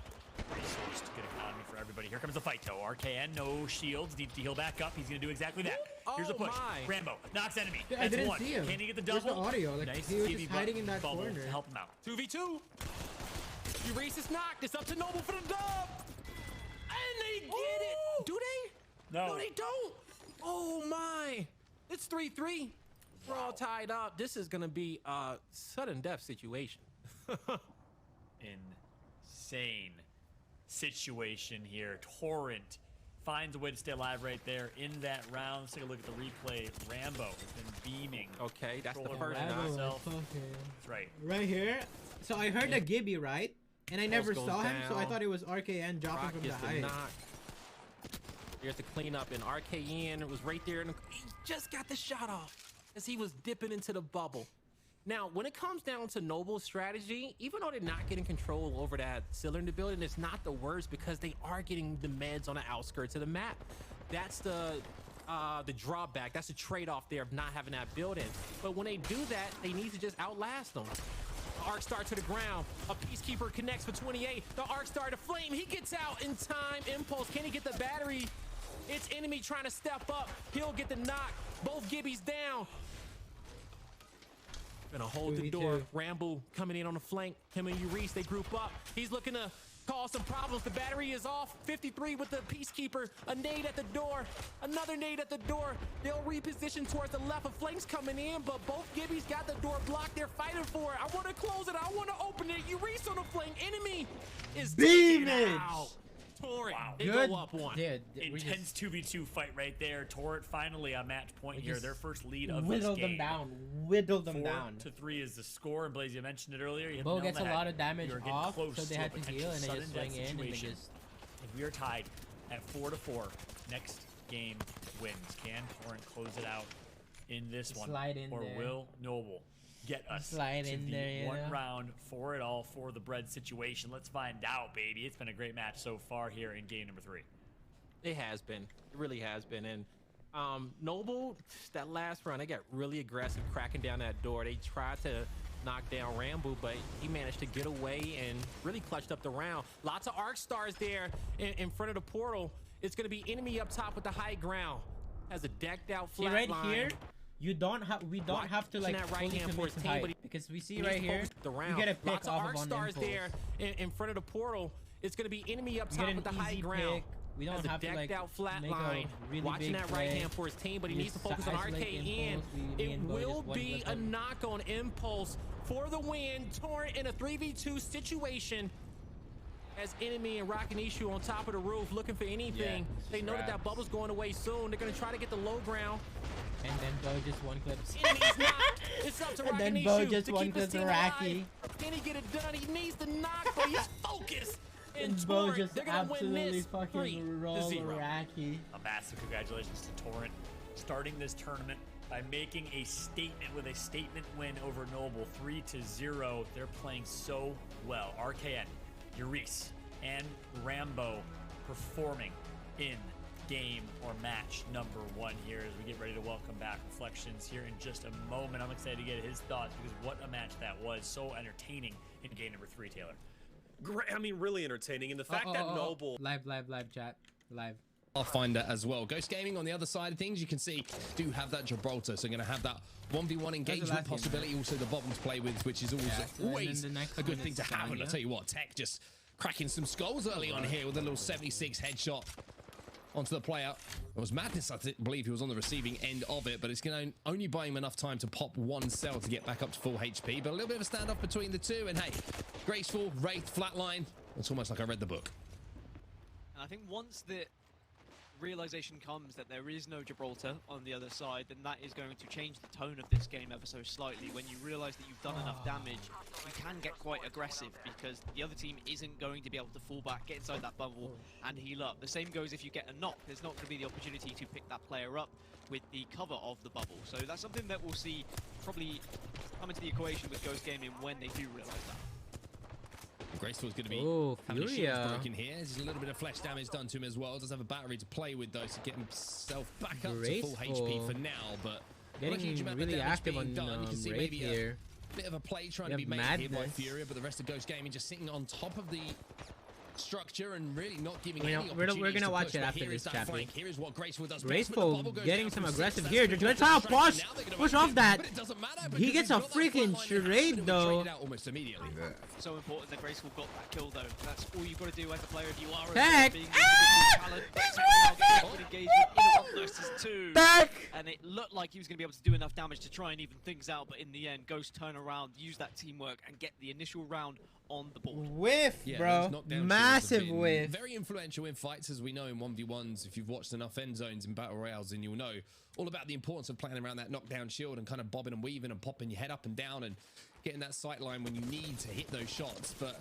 resourced. Good economy for everybody. Here comes the fight, though. RKN, no shields, needs to heal back up. He's gonna do exactly that. Here's a push. my. Rambo knocks enemy. Yeah, I That's didn't one. see him. Can he get the Where's double? the audio? Like, Nice. he was Gibby just hiding in that bubble corner. to help him out. 2v2. Euriece is knocked. It's up to Noble for the dub. And they get it. Do they? No. No, they don't. Oh my. It's 3-3. We're all tied up. This is gonna be a sudden death situation. Insane situation here. Torrent finds a way to stay alive right there in that round. Let's take a look at the replay. Rambo has been beaming. Okay, that's the Controller first around knock. himself. Okay. That's right. Right here. So I heard the Gibby, right? And I never goes saw him, so I down. thought it was RKN dropping Rock from the gets the height. knock. Here's the cleanup, and RKN was right there, and he just got the shot off as he was dipping into the bubble. Now, when it comes down to Noble's strategy, even though they're not getting control over that cylinder building, it's not the worst because they are getting the meds on the outskirts of the map. That's the drawback. That's the trade-off there of not having that building. But when they do that, they need to just outlast them. Arcstar to the ground. A Peacekeeper connects for 28. The Arcstar to Flame. He gets out in time. Impulse. Can he get the battery? It's enemy trying to step up. He'll get the knock. Both Gibbies down. Gonna hold the door. Rambo coming in on the flank. Him and Euriece, they group up. He's looking to cause some problems. The battery is off. 53 with the Peacekeeper. A nade at the door. Another nade at the door. They'll reposition towards the left. A Flame's coming in, but both Gibbies got the door blocked. They're fighting for it. I want to close it. I want to open it. Euriece on the flank. Enemy is taking it out. Torrent, they Good. go up one. Dude, we Intense just 2v2 fight right there. Torrent finally on match point here. just Their first lead of this whittled game. them down. Whittled them 4 down. to 3 is the score. And Blaze, you mentioned it earlier. You hit the Bo nail on gets the a head. lot of damage You're getting off, close so they to a had to potential heal and they sudden just death swing in and they situation. just... If we are tied at 4-4, next game wins. Can Torrent close it out in this one? Slide in or there. will Noble get us Slide to in the there, you one know? round for it all for the bread situation? Let's find out, baby. It's been a great match so far here in game number 3. It has been. It really has been. And Noble, that last run, they got really aggressive, cracking down that door. They tried to knock down Rambo, but he managed to get away and really clutched up the round. Lots of Arcstars there in front of the portal. It's going to be enemy up top with the high ground. Has a decked out See flat right line. here, we don't have to like that right fully hand for commit his to team, height, but he because we see needs right to here, focus the you round. get a pick Lots off of of on Arcstars impulse. there in front of the portal. It's going to be enemy up You top get with an the high easy ground. pick. We don't Has a have to decked like out flat make a line. really Watching big that right play. hand for his team, but he We needs to just focus on isolate RKN. Impulse. Me It and Bo will just one be clip a him. knock on Impulse for the win. Torrent in a 3v2 situation. As enemy and Rakanishu on top of the roof looking for anything. Yeah, they know that traps. bubble's going away soon. They're going to try to get the low ground. And then Bo just one clips. Enemy's knocked. It's up to And then Rakanishu Bo just to one keep his clips team Raki. alive. Can he get it done? He needs the knock, but he's focused. And Bo Torrent, just they're going to win absolutely this fucking roll 3-0. Raki. A massive congratulations to Torrent starting this tournament by making a statement with a statement win over Noble 3-0. They're playing so well. RKN, Euriece, and Rambo performing in game or match number 1 here as we get ready to welcome back Reflections here in just a moment. I'm excited to get his thoughts because what a match that was. So entertaining in game number 3, Taylor. Great. I mean, really entertaining. And the fact that Noble... Live chat. Live. Pathfinder as well. Ghost Gaming on the other side of things, you can see, do have that Gibraltar, so going to have that 1v1 engagement possibility, also the bottom to play with, which is always a good thing to have. And I'll tell you what, Tech just cracking some skulls early on here with a little 76 headshot onto the player. It was Madness, I believe he was on the receiving end of it, but it's going to only buy him enough time to pop one cell to get back up to full HP. But a little bit of a standoff between the two, and hey, Graceful, Wraith, Flatline, it's almost like I read the book. And I think once the realization comes that there is no Gibraltar on the other side, then that is going to change the tone of this game ever so slightly. When you realize that you've done enough damage, you can get quite aggressive because the other team isn't going to be able to fall back, get inside that bubble and heal up. The same goes if you get a knock. There's not going to be the opportunity to pick that player up with the cover of the bubble. So that's something that we'll see probably come into the equation with Ghost Gaming when they do realize that. Graceful's going to be having his shields broken here. There's a little bit of flesh damage done to him as well. Does have a battery to play with though to get himself back up to full HP for now. But getting really active on done. You can see maybe here. A bit of a play trying to be made here by Furia, but the rest of Ghost Gaming just sitting on top of the structure and really not giving any opportunities. We're gonna watch it after here this chapter. Here is what Graceful does. Graceful getting some aggressive here. Let's push off that. He gets a freaking trade though. Almost immediately. So important that Graceful got that kill though. That's all you've got to do as a player if you are Back. Back. And it looked like he was going to be able to do enough damage to try and even things out, but in the end, Ghost turn around, use that teamwork, and get the initial round on the board. Whiff, bro. Massive whiff. Very influential in fights, as we know in 1v1s. If you've watched enough end zones in battle royales, then you'll know all about the importance of playing around that knockdown shield and kind of bobbing and weaving and popping your head up and down and getting that sight line when you need to hit those shots. But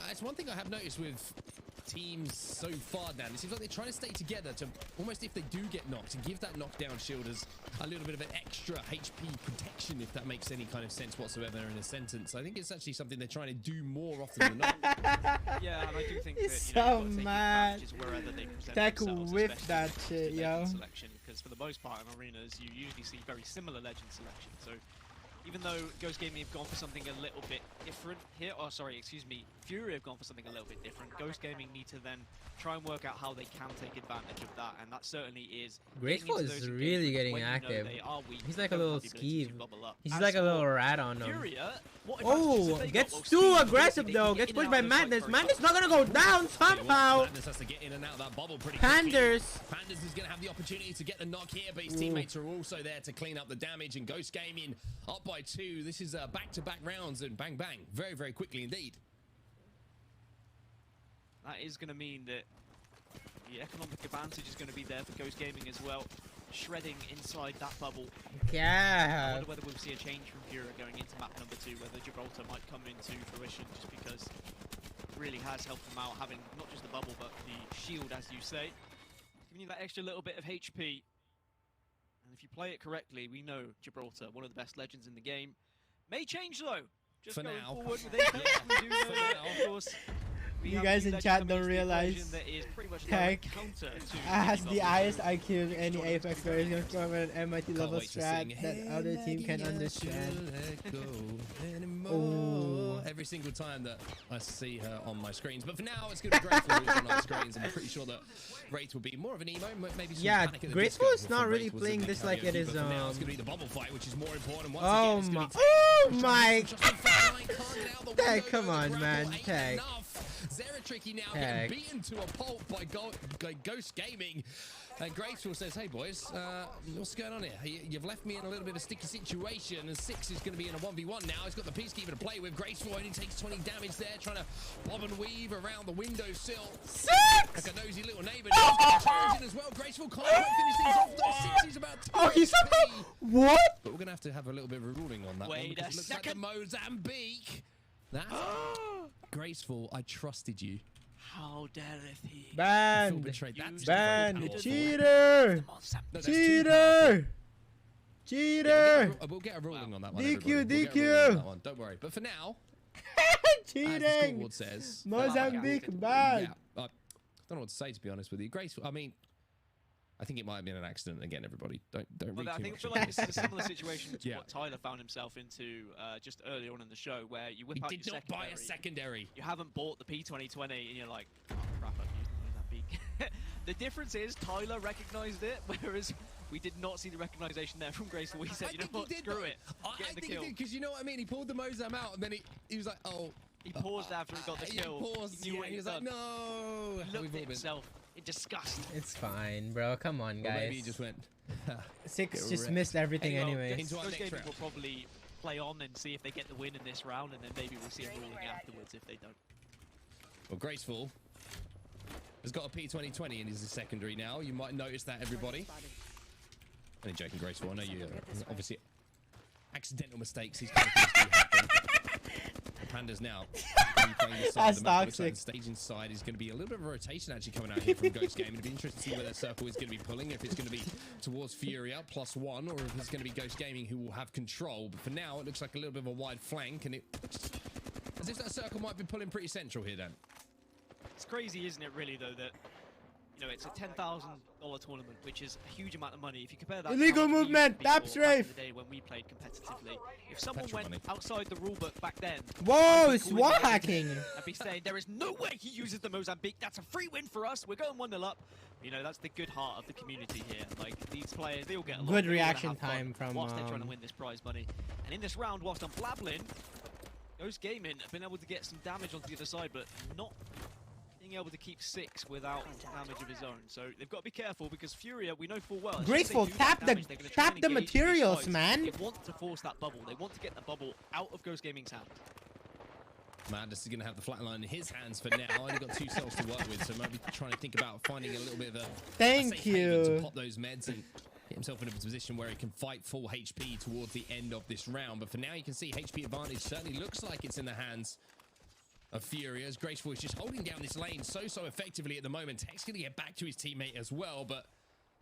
it's one thing I have noticed with teams so far now. It seems like they're trying to stay together to almost, if they do get knocked, to give that knockdown shield as a little bit of an extra HP protection, if that makes any kind of sense whatsoever in a sentence. I think it's actually something they're trying to do more often than not. Yeah, and I do think it's that, so mad. Tech whiff that shit, yo. Because for the most part in arenas, you usually see very similar legend selection. So even though Ghost Gaming have gone for something a little bit different here, or sorry, excuse me, Fury have gone for something a little bit different, Ghost Gaming need to then try and work out how they can take advantage of that, and that certainly is... Graceful is really getting active. He's like a little skeeve. He's like a little rat on him. Oh, gets too aggressive though, gets pushed by Madness. Madness not gonna go down somehow. Madness has to get in and out of that bubble pretty Panders. Panders is gonna have the opportunity to get the knock here, but his teammates are also there to clean up the damage, and Ghost Gaming up by 2. This is back-to-back rounds, and bang bang, very, very quickly indeed. That is going to mean that the economic advantage is going to be there for Ghost Gaming as well. Shredding inside that bubble. Yeah. I wonder whether we'll see a change from Fury going into map number 2, whether Gibraltar might come into fruition just because it really has helped them out, having not just the bubble but the shield, as you say. Giving you that extra little bit of HP. And if you play it correctly, we know Gibraltar, one of the best legends in the game. May change though. Just for going now. forward with HP, we do know that, of course. You guys in chat don't realize Tech has the highest IQ of any Apex player. Is going to come an MIT level strat that other team can understand. Oh. Every single time that I see her on my screens. But for now, it's going to be Graceful on our screens. I'm pretty sure that Wraith will be more of an emo. Maybe some Panic at the Graceful Disco is not really Wraith was playing the this main like it is. for now, it's going to be the bubble fight, which is more important. Once Oh again, my! it's Oh gonna be my! Tech, come on, man, Tech. Zeratricky now getting beaten to a pulp by Ghost Gaming. And Graceful says, hey boys, what's going on here? You've left me in a little bit of a sticky situation, and 6 is going to be in a 1v1 now. He's got the Peacekeeper to play with. Graceful only takes 20 damage there, trying to bob and weave around the windowsill. 6! Like a nosy little neighbor. He's got a charge in as well. Graceful can't quite finish things off though. 6 is about 2 Oh, he's HP. What? But we're going to have a little bit of a ruling on that one. Wait a It looks like the Mozambique. That's Graceful, I trusted you. How dareth he? Banned! That's Banned! Cheater! Cheater! Cheater! We'll get a ruling on that one. DQ, DQ! Don't worry. But for now, cheating! as the scoreboard says, Mozambique banned! I don't know what to say, to be honest with you. Graceful, I mean, I think it might have been an accident again, everybody. Don't read I too think much. feel like it's a similar situation to what Tyler found himself into just earlier on in the show, where you whip out your secondary. secondary. You haven't bought the P2020, and you're like, oh crap, I've used speak. The difference is Tyler recognized it, whereas we did not see the recognition there from Graceful. He said, you know what, screw it. I think he did, because you know what I mean? He pulled the Mozam out, and then he was like, oh. He paused after he got the kill. He paused, he was like, no. He looked at himself in disgust. It's fine, bro. Come on, guys. Or maybe he just went. 6 just missed everything anyway. Those games will probably play on and see if they get the win in this round, and then maybe we'll see a ruling afterwards if they don't. Well, Graceful has got a P2020 in his secondary now. You might notice that, everybody. Only joking, Graceful. I know you obviously accidental mistakes. These kind of things do happen. Pandas now. That's toxic. The staging side is going to be a little bit of a rotation actually coming out here from Ghost Gaming. It'll be interesting to see where their circle is going to be pulling. If it's going to be towards Furia +1, or if it's going to be Ghost Gaming who will have control. But for now, it looks like a little bit of a wide flank, and it looks as if that circle might be pulling pretty central here, Dan. It's crazy, isn't it, really, though, that, you know, it's a $10,000 tournament, which is a huge amount of money. If you compare that illegal movement, tap strafe. The day when we played competitively, if someone went outside the rulebook back then, whoa, SWAT hacking! I'd be saying there is no way he uses the Mozambique. That's a free win for us. We're going 1-0 up. You know, that's the good heart of the community here. Like, these players, they all get a lot. Good reaction time from whilst they're trying to win this prize money. And in this round, whilst I'm blabbling, Ghost Gaming have been able to get some damage onto the other side, but not being able to keep 6 without damage of his own. So they've got to be careful, because Furia, we know full well. Graceful, tap the materials, man. They want to force that bubble. They want to get the bubble out of Ghost Gaming's hand. Madness is going to have the flatline in his hands for now. Only got 2 cells to work with, so maybe trying to think about finding a little bit of a thank you to pop those meds and get himself in a position where he can fight full HP towards the end of this round. But for now, you can see HP advantage certainly looks like it's in the hands of Furia, as Graceful is just holding down this lane so effectively at the moment. Tech's going to get back to his teammate as well, but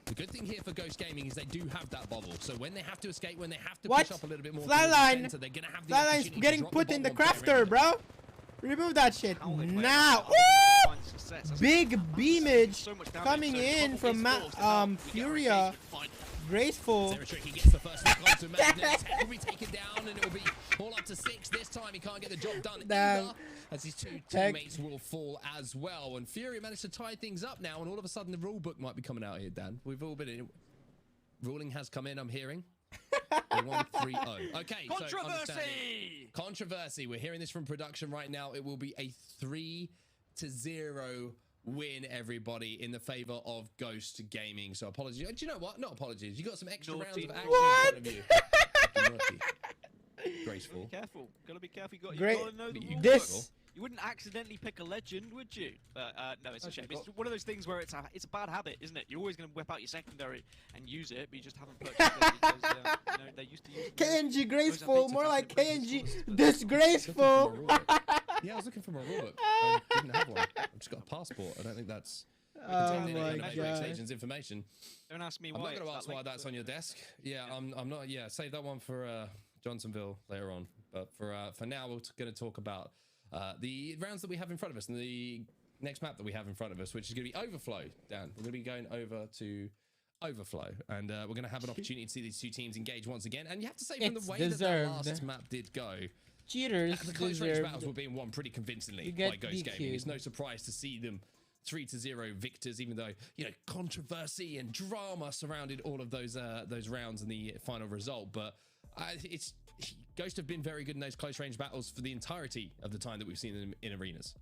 the good thing here for Ghost Gaming is they do have that bubble. So when they have to escape, when they have to push up a little bit more, flatline, they're going to have the flatline's getting put in the crafter, bro. Remove that shit now. Woo! Big beamage coming in from Furia. Graceful. He gets the first look onto Madness. Tech will be taken down, and it will be all up to 6. This time he can't get the job done either, as his 2 teammates will fall as well. And Furia managed to tie things up now, and all of a sudden the rule book might be coming out here, Dan. We've all been in. Ruling has come in, I'm hearing. 1-3-0. Okay, controversy! So controversy. We're hearing this from production right now. It will be a 3-0 win, everybody, in the favor of Ghost Gaming. So apologies. Do you know what? Not apologies. You got some extra rounds of action in front of you. Graceful. Careful. Gotta be careful. You gotta know the rules. This. You wouldn't accidentally pick a legend, would you? No, it's a shame. It's one of those things where it's a bad habit, isn't it? You're always going to whip out your secondary and use it, but you just haven't purchased it because you know, they used to use KNG Graceful, more like KNG Disgraceful. Yeah, I was looking for my rulebook. I didn't have one. I've just got a passport. I don't think that's agent's information. Don't ask me why. I'm not going to ask why that's on your desk. Yeah, I'm not. Yeah, save that one for Johnsonville later on. But for now, we're going to talk about the rounds that we have in front of us and the next map that we have in front of us, which is going to be Overflow, Dan. We're going to be going over to Overflow, and we're going to have an opportunity to see these 2 teams engage once again. And you have to say, from the way that the last map did go, cheaters the close range battles were being won pretty convincingly by Ghost Gaming. It's no surprise to see them 3-0 victors, even though, you know, controversy and drama surrounded all of those rounds and the final result. But it's Ghost have been very good in those close range battles for the entirety of the time that we've seen them in arenas.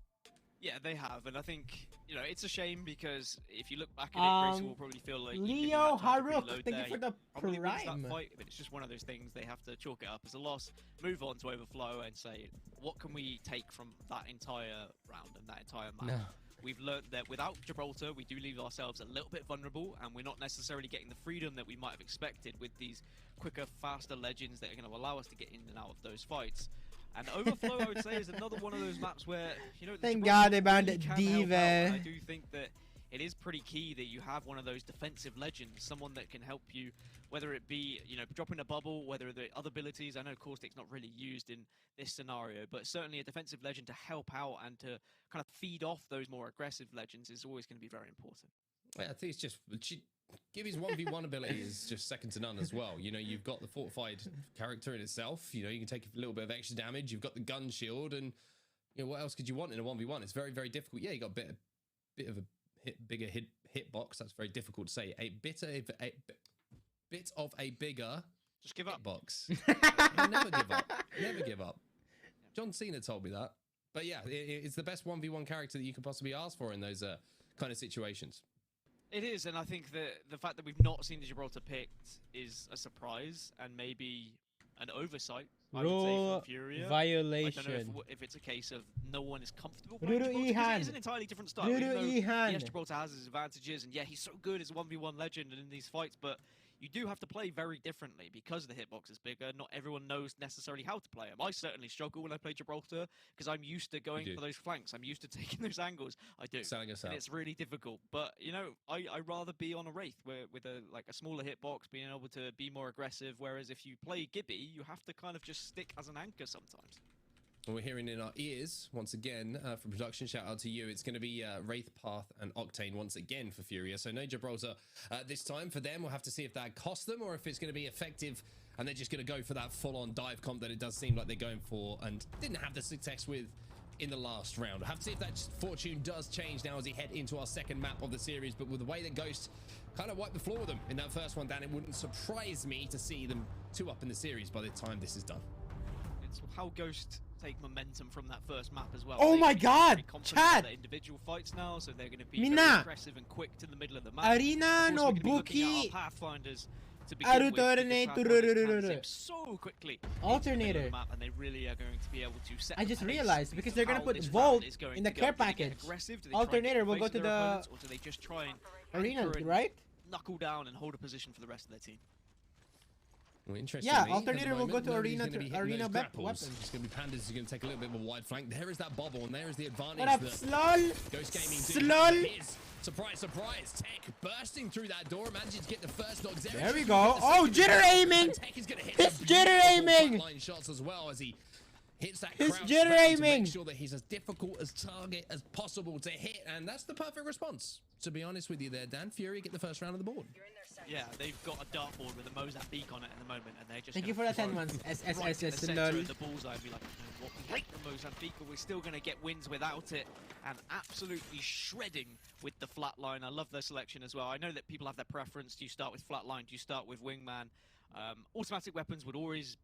Yeah, they have, and I think, you know, it's a shame because if you look back at it, Grayson will probably feel like Leo Haruk, thank you for the prime. That fight, but it's just one of those things they have to chalk it up as a loss, move on to Overflow, and say, what can we take from that entire round and that entire match? No. We've learned that without Gibraltar, we do leave ourselves a little bit vulnerable, and we're not necessarily getting the freedom that we might have expected with these quicker, faster legends that are going to allow us to get in and out of those fights. And Overflow, I would say, is another one of those maps where, you know, thank God they banned Diva. I do think that it is pretty key that you have one of those defensive legends, someone that can help you, whether it be, you know, dropping a bubble, whether the other abilities. I know Caustic's not really used in this scenario, but certainly a defensive legend to help out and to kind of feed off those more aggressive legends is always going to be very important. I think it's just Gibby's 1v1 ability is just second to none as well. You know, you've got the fortified character in itself. You know, you can take a little bit of extra damage. You've got the gun shield, and you know what else could you want in a 1v1? It's very, very difficult. Yeah, you got a bit of a bigger hitbox. That's very difficult to say. A bit of a bigger just give up box. Never give up. Never give up. John Cena told me that. But yeah, it's the best 1v1 character that you could possibly ask for in those kind of situations. It is, and I think that the fact that we've not seen the Gibraltar picked is a surprise and maybe an oversight. I would say from Furia. Violation. I don't know if it's a case of no one is comfortable playing Gibraltar, because it is an entirely different style. Yes, Gibraltar has his advantages, and yeah, he's so good as a 1v1 legend and in these fights, but you do have to play very differently because the hitbox is bigger. Not everyone knows necessarily how to play him. I certainly struggle when I play Gibraltar because I'm used to going for those flanks. I'm used to taking those angles. I do. Selling us out. And it's really difficult. But, you know, I'd rather be on a Wraith with a smaller hitbox, being able to be more aggressive. Whereas if you play Gibby, you have to kind of just stick as an anchor sometimes. Well, we're hearing in our ears, once again, from production, shout out to you. It's going to be Wraith, Path, and Octane once again for Furia. So no Gibraltar this time for them. We'll have to see if that costs them or if it's going to be effective and they're just going to go for that full-on dive comp that it does seem like they're going for and didn't have the success with in the last round. We'll have to see if that fortune does change now as we head into our second map of the series. But with the way that Ghost kind of wiped the floor with them in that first one, Dan, it wouldn't surprise me to see them 2 up in the series by the time this is done. It's how Ghost take momentum from that first map as well. Oh my god! Chat! Individual fights now, so they're going to be very aggressive and quick to the middle of the map. Arena no Buki. Pathfinders to begin with, so quickly. Alternator. Map, and they really are going to be able to set I just realized because they're going to put Volt in the care package. Alternator will go to the or do they just try and arena, right? Knuckle down and hold a position for the rest of their team. Well, interesting. Yeah, Alternator will go to arena weapons. It's going to be Pandas who's going to take a little bit of a wide flank. There is that bubble, and there is the advantage. What up, that Slol? Ghost Gaming Slol. Surprise, surprise. Tech bursting through that door, managing to get the first knock. There we go. Oh, jitter aiming. Tech is going to hit His jitter aiming. Line shots as well as he hits that His crouch jitter back aiming. to make sure that he's as difficult as target as possible to hit, and that's the perfect response. To be honest with you there, Dan, Fury get the first round of the board. Yeah, they've got a dartboard with a Mozambique on it at the moment, and they're just. Thank you for the 10 months. SSSS. The bullseye and be like, what we hate the Mozambique, but we're still going to get wins without it, and absolutely shredding with the flatline. I love their selection as well. I know that people have their preference. Do you start with flatline? Do you start with wingman? Automatic weapons would always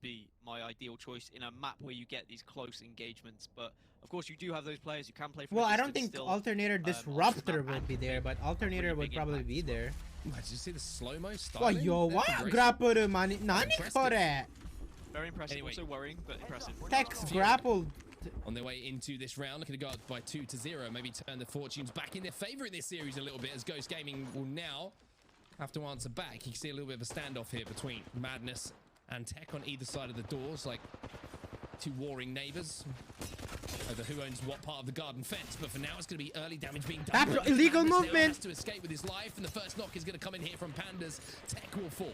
be my ideal choice in a map where you get these close engagements, but of course you do have those players who can play from I don't think Alternator Disruptor will be there, but Alternator would probably be there. Did you see the slow-mo style? Oh, yo, what? Grapple mani. Nani kore? Very impressive, anyway. Also worrying, but impressive. Tex grappled. On their way into this round, looking to go up by 2-0, maybe turn the fortunes back in their favor in this series a little bit, as Ghost Gaming will now have to answer back. You can see a little bit of a standoff here between Madness and Tech on either side of the doors, like two warring neighbors over who owns what part of the garden fence. But for now, it's going to be early damage being done. That's illegal movement. Has to escape with his life, and the first knock is going to come in here from Pandas. Tech will fall.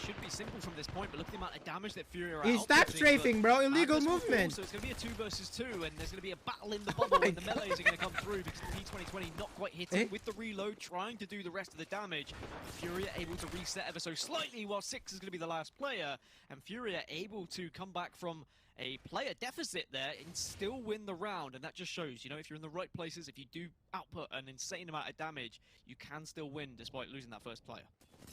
Should be simple from this point, but look at the amount of damage that Fury are He's stab strafing, bro. Illegal movement. So it's going to be a 2 versus 2, and there's going to be a battle in the bubble, and the melees are going to come through because the P2020 not quite hitting with the reload, trying to do the rest of the damage. Fury are able to reset ever so slightly, while 6 is going to be the last player, and Fury are able to come back from a player deficit there and still win the round. And that just shows, you know, if you're in the right places, if you do output an insane amount of damage, you can still win despite losing that first player.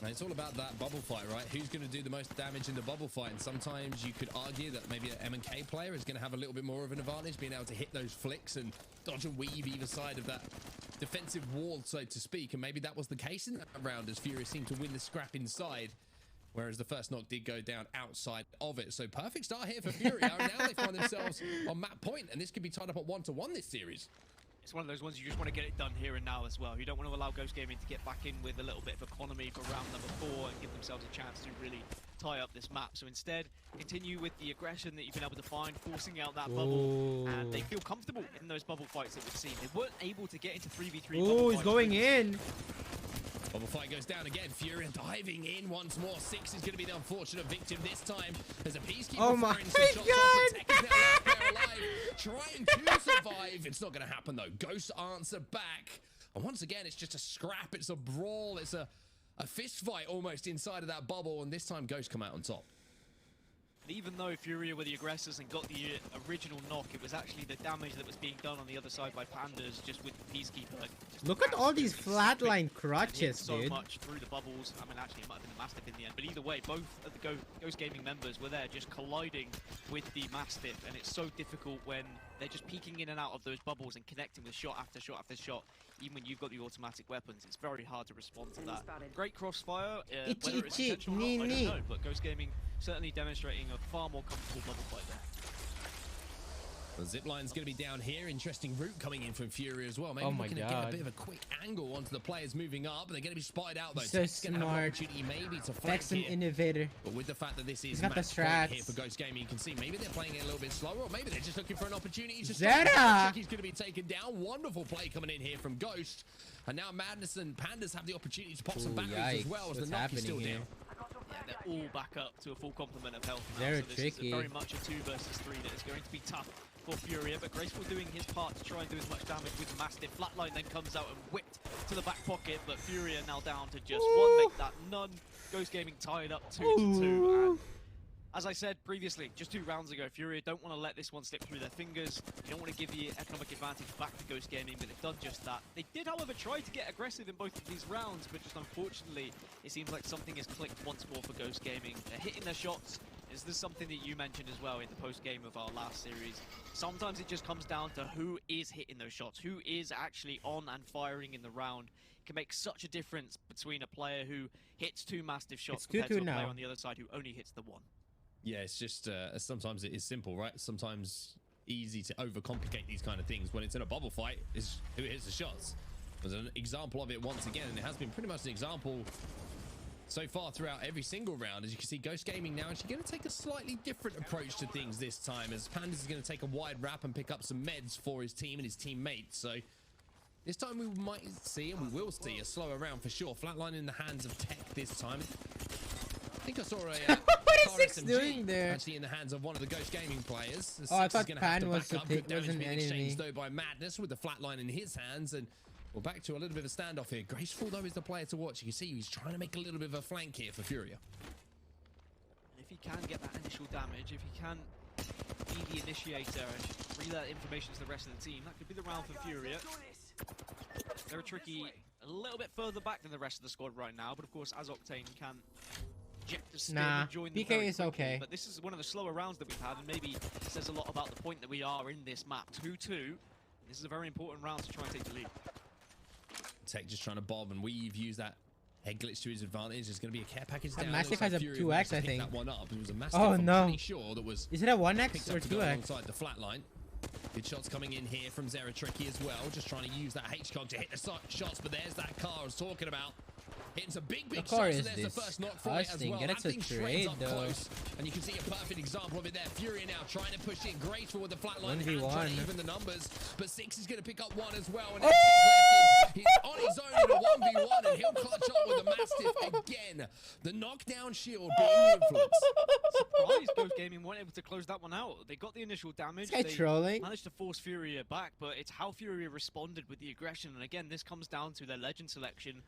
And it's all about that bubble fight, right? Who's going to do the most damage in the bubble fight? And sometimes you could argue that maybe an M&K player is going to have a little bit more of an advantage, being able to hit those flicks and dodge and weave either side of that defensive wall, so to speak. And maybe that was the case in that round, as Fury seemed to win the scrap inside, whereas the first knock did go down outside of it. So perfect start here for Fury. Now they find themselves on map point, and this could be tied up at 1-1 this series. It's one of those ones you just want to get it done here and now as well. You don't want to allow Ghost Gaming to get back in with a little bit of economy for round number 4 and give themselves a chance to really tie up this map. So instead, continue with the aggression that you've been able to find, forcing out that bubble, and they feel comfortable in those bubble fights that we've seen. They weren't able to get into 3v3. Oh, he's going in. Bubble fight goes down again. Fury diving in once more. 6 is going to be the unfortunate victim this time. There's a peacekeeper. Oh my god! Trying to survive. It's not going to happen though. Ghost answer back. And once again, it's just a scrap. It's a brawl. It's a fist fight almost inside of that bubble. And this time, Ghost come out on top. even though Furia were the aggressors and got the original knock, it was actually the damage that was being done on the other side by Pandas, just with the Peacekeeper. Look at all these flatline crutches, so dude. much through the bubbles. I mean, actually, it might have been the Mastiff in the end, but either way, both of the Ghost Gaming members were there just colliding with the Mastiff, and it's so difficult when they're just peeking in and out of those bubbles and connecting with shot after shot after shot. Even when you've got the automatic weapons, it's very hard to respond to that. Great crossfire, whether it's intentional or not, I don't know, but Ghost Gaming certainly demonstrating a far more comfortable bubble fight there. The zip line's going to be down here. Interesting route coming in from Fury as well. Maybe we're going to get a bit of a quick angle onto the players moving up. They're going to be spotted out though. So smart. Maybe to flank That's an innovator. But with the fact that this is got the strats here for Ghost Gaming, you can see maybe they're playing it a little bit slower, or maybe they're just looking for an opportunity to Zera! He's going to be taken down. Wonderful play coming in here from Ghost. And now Madness and Pandas have the opportunity to pop some batteries as well as the knock is still down. Yeah, they're all back up to a full complement of health now, Very so this tricky. is very much a 2 versus 3 that is going to be tough for Furia, but Graceful doing his part to try and do as much damage with Mastiff. Flatline then comes out and whipped to the back pocket, but Furia now down to just one, make that none. Ghost Gaming tied up 2-2, and as I said previously, just 2 rounds ago, Furia don't want to let this one slip through their fingers. You don't want to give the economic advantage back to Ghost Gaming, but they've done just that. They did, however, try to get aggressive in both of these rounds, but just unfortunately, it seems like something has clicked once more for Ghost Gaming. They're hitting their shots. Is this something that you mentioned as well in the post-game of our last series? Sometimes it just comes down to who is hitting those shots, who is actually on and firing in the round. It can make such a difference between a player who hits 2 Mastiff shots compared to a player on the other side who only hits the 1. Yeah, it's just sometimes it is simple, right? Sometimes easy to overcomplicate these kind of things. When it's in a bubble fight, is who hits the shots. There's an example of it once again, and it has been pretty much an example so far throughout every single round. As you can see, Ghost Gaming now actually going to take a slightly different approach to things this time, as Pandas is going to take a wide wrap and pick up some meds for his team and his teammates. So this time we might see, and we will see, a slower round for sure. Flatline in the hands of Tech this time. I think I saw a what is Six doing there? Actually in the hands of one of the Ghost Gaming players. Oh, I thought Pan was an enemy. Exchanged though by Madness with the flatline in his hands, and we're back to a little bit of a standoff here. Graceful though is the player to watch. You can see he's trying to make a little bit of a flank here for Furia. If he can get that initial damage, if he can be the initiator and relay that information to the rest of the team, that could be the round for Furia. They're tricky a little bit further back than the rest of the squad right now, but of course, as Octane can eject the stim and join them PK is okay. But this is one of the slower rounds that we've had, and maybe says a lot about the point that we are in this map. 2-2. This is a very important round to try and take the lead. Tech just trying to bob and weave, use that head glitch to his advantage. There's going to be a care package down. Mastiff has a 2x, I think. That one up. It was a Mastiff, oh I'm no! pretty sure that was. Is it a 1x or 2x? Alongside the flatline. Good shots coming in here from Zeratricky as well. Just trying to use that H-Cog to hit the shots, but there's that car I was talking about. Hitting some big shots, and there's the first knock from it as well. Get it to trade, though. Close, and you can see a perfect example of it there. Fury now trying to push in. Graceful with the flatline. 1v1. Trying to even the numbers, but Six is going to pick up 1 as well. And oh! he's on his own in a 1v1, and he'll clutch up with the Mastiff again. The knockdown shield being influenced. Surprised Ghost Gaming weren't able to close that one out. They got the initial damage. They trolling. Managed to force Furia back, but it's how Furia responded with the aggression. And again, this comes down to their legend selection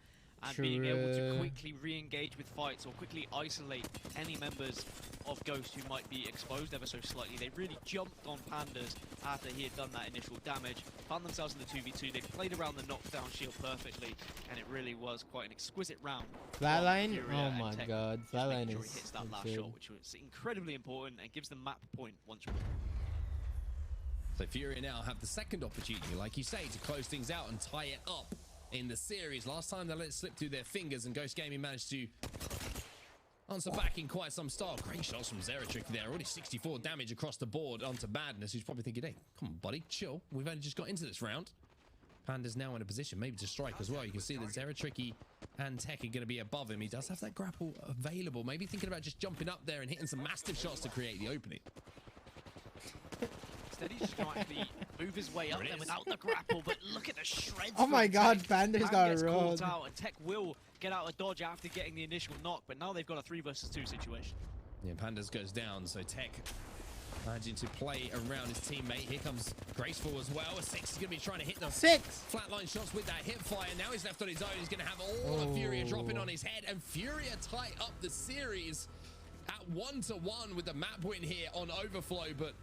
and being able to quickly re-engage with fights or quickly isolate any members of Ghost who might be exposed ever so slightly. They really jumped on Pandas after he had done that initial damage, found themselves in the 2v2. They played around the knockdown shield perfectly, and it really was quite an exquisite round. Flatline? Oh my god, Flatline sure he hits that last shot, which was incredibly important and gives them map point once more. So Fury now have the second opportunity, like you say, to close things out and tie it up in the series. Last time they let it slip through their fingers, and Ghost Gaming managed to answer back in quite some style. Great shots from Zeratrick there. Already 64 damage across the board onto Madness, who's probably thinking, hey, come on, buddy, chill. We've only just got into this round. Panda's now in a position maybe to strike as well. You can see that Zeratricky and Tech are going to be above him. He does have that grapple available. Maybe thinking about just jumping up there and hitting some massive shots to create the opening. Instead, he's just going to actually move his way up there without the grapple, but look at the shreds. Oh my god, Panda's got rolled. Out, and Tech will get out of dodge after getting the initial knock, but now they've got a 3 versus 2 situation. Yeah, Pandas goes down, so Tech managing to play around his teammate. Here comes Graceful as well. Six is going to be trying to hit the flatline shots with that hip fire. Now he's left on his own. He's going to have all of Furia dropping on his head, and Furia tie up the series at that 1-to-1 with the map win here on Overflow, but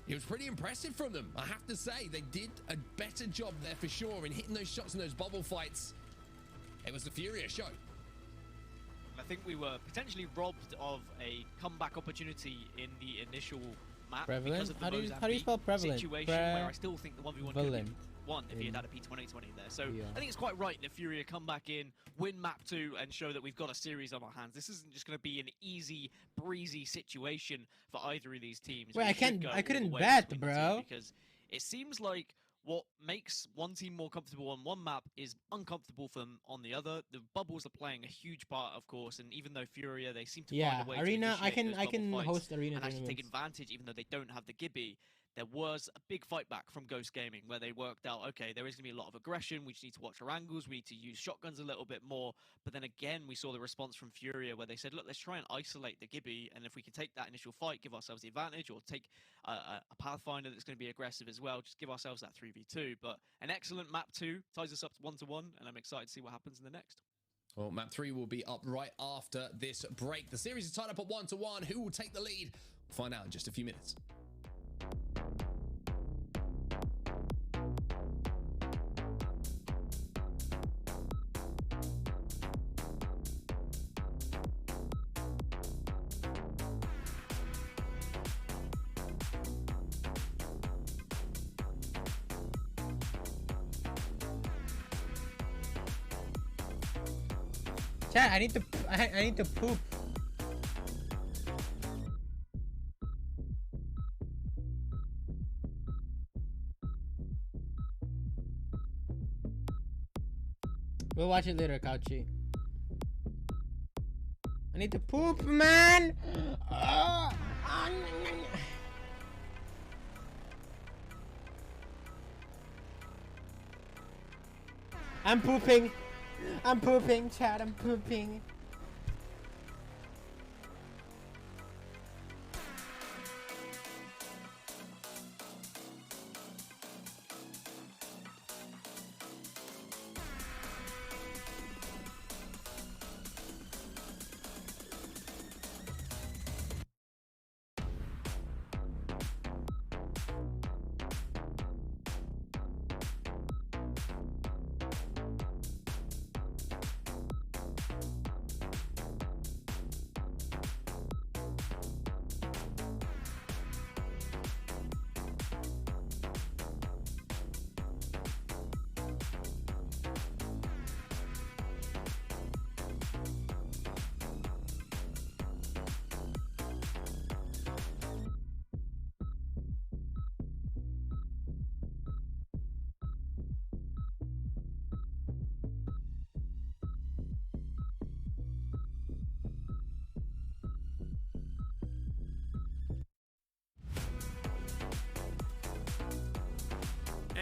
it was pretty impressive from them. I have to say, they did a better job there for sure in hitting those shots in those bubble fights. It was the Furia show. I think we were potentially robbed of a comeback opportunity in the initial map because of the how do you spell prevalent? Situation where I still think the 1v1 could have won if he had had a P2020 there. So I think it's quite right that Furia come back in, win map 2, and show that we've got a series on our hands. This isn't just going to be an easy, breezy situation for either of these teams. Wait, I couldn't bet, bro. Because it seems like what makes one team more comfortable on one map is uncomfortable for them on the other. The bubbles are playing a huge part, of course, and even though Furia, they seem to find a way arena. To I can host arena and actually take advantage, even though they don't have the Gibby. There was a big fight back from Ghost Gaming where they worked out, okay, there is going to be a lot of aggression. We just need to watch our angles. We need to use shotguns a little bit more. But then again, we saw the response from Furia where they said, look, let's try and isolate the Gibby. And if we can take that initial fight, give ourselves the advantage, or take a Pathfinder that's going to be aggressive as well, just give ourselves that 3v2. But an excellent map 2 ties us up to 1-1. And I'm excited to see what happens in the next. Well, map 3 will be up right after this break. The series is tied up at 1-1. Who will take the lead? We'll find out in just a few minutes. Chat, I need to poop. We'll watch it later, Couchy. I need to poop, man. I'm pooping. I'm pooping, Chad. I'm pooping.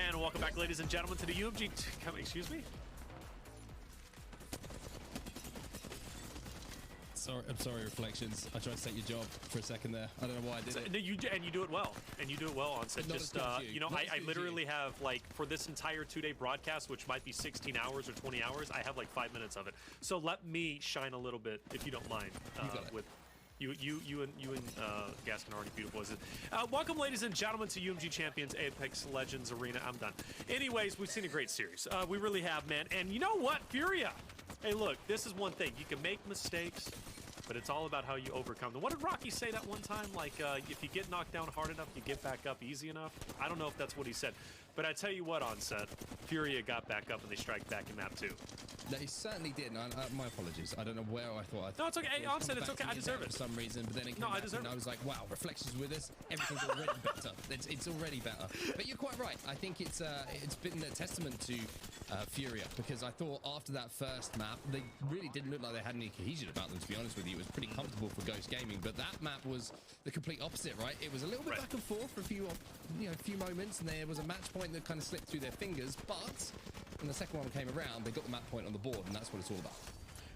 And welcome back, ladies and gentlemen, to the UMG. Excuse me? I'm sorry, Reflections. I tried to take your job for a second there. I don't know why I did it. No, you do it well, and you do it well on set. Just you know, I literally have like for this entire 2-day broadcast, which might be 16 hours or 20 hours, I have like 5 minutes of it. So let me shine a little bit, if you don't mind, with. You and Gaskin are already beautiful, is it? Welcome, ladies and gentlemen, to UMG Champions Apex Legends Arena. I'm done. Anyways, we've seen a great series. We really have, man. And you know what? Furia. Hey, look, this is one thing. You can make mistakes, but it's all about how you overcome them. What did Rocky say that one time? Like, if you get knocked down hard enough, you get back up easy enough? I don't know if that's what he said. But I tell you what, on set, Furia got back up and they strike back in map 2. They certainly did. My apologies. I don't know where I thought. No, it's okay. Hey, on set, it's okay. I deserve it for some reason. But then it came back and I was like, wow, Reflections with us. Everything's already better. It's already better. But you're quite right. I think it's been a testament to Furia, because I thought after that first map, they really didn't look like they had any cohesion about them. To be honest with you, it was pretty comfortable for Ghost Gaming. But that map was the complete opposite, right? It was a little bit back and forth for a few moments, and there was a match point that kind of slipped through their fingers. But when the second one came around, they got the map point on the board, and that's what it's all about.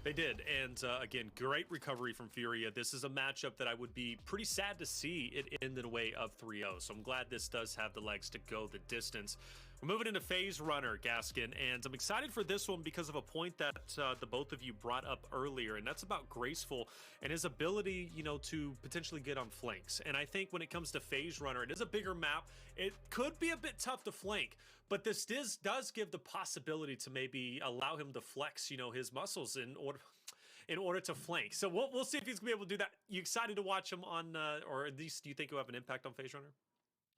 They did, and again, great recovery from Furia. This is a matchup that I would be pretty sad to see it end in a way of 3-0, so I'm glad this does have the legs to go the distance. We're moving into Phase Runner, Gaskin, and I'm excited for this one because of a point that the both of you brought up earlier, and that's about Graceful and his ability, you know, to potentially get on flanks. And I think when it comes to Phase Runner, it is a bigger map. It could be a bit tough to flank, but this does give the possibility to maybe allow him to flex, you know, his muscles in order to flank. So we'll see if he's gonna be able to do that. You excited to watch him on, or at least do you think he'll have an impact on Phase Runner?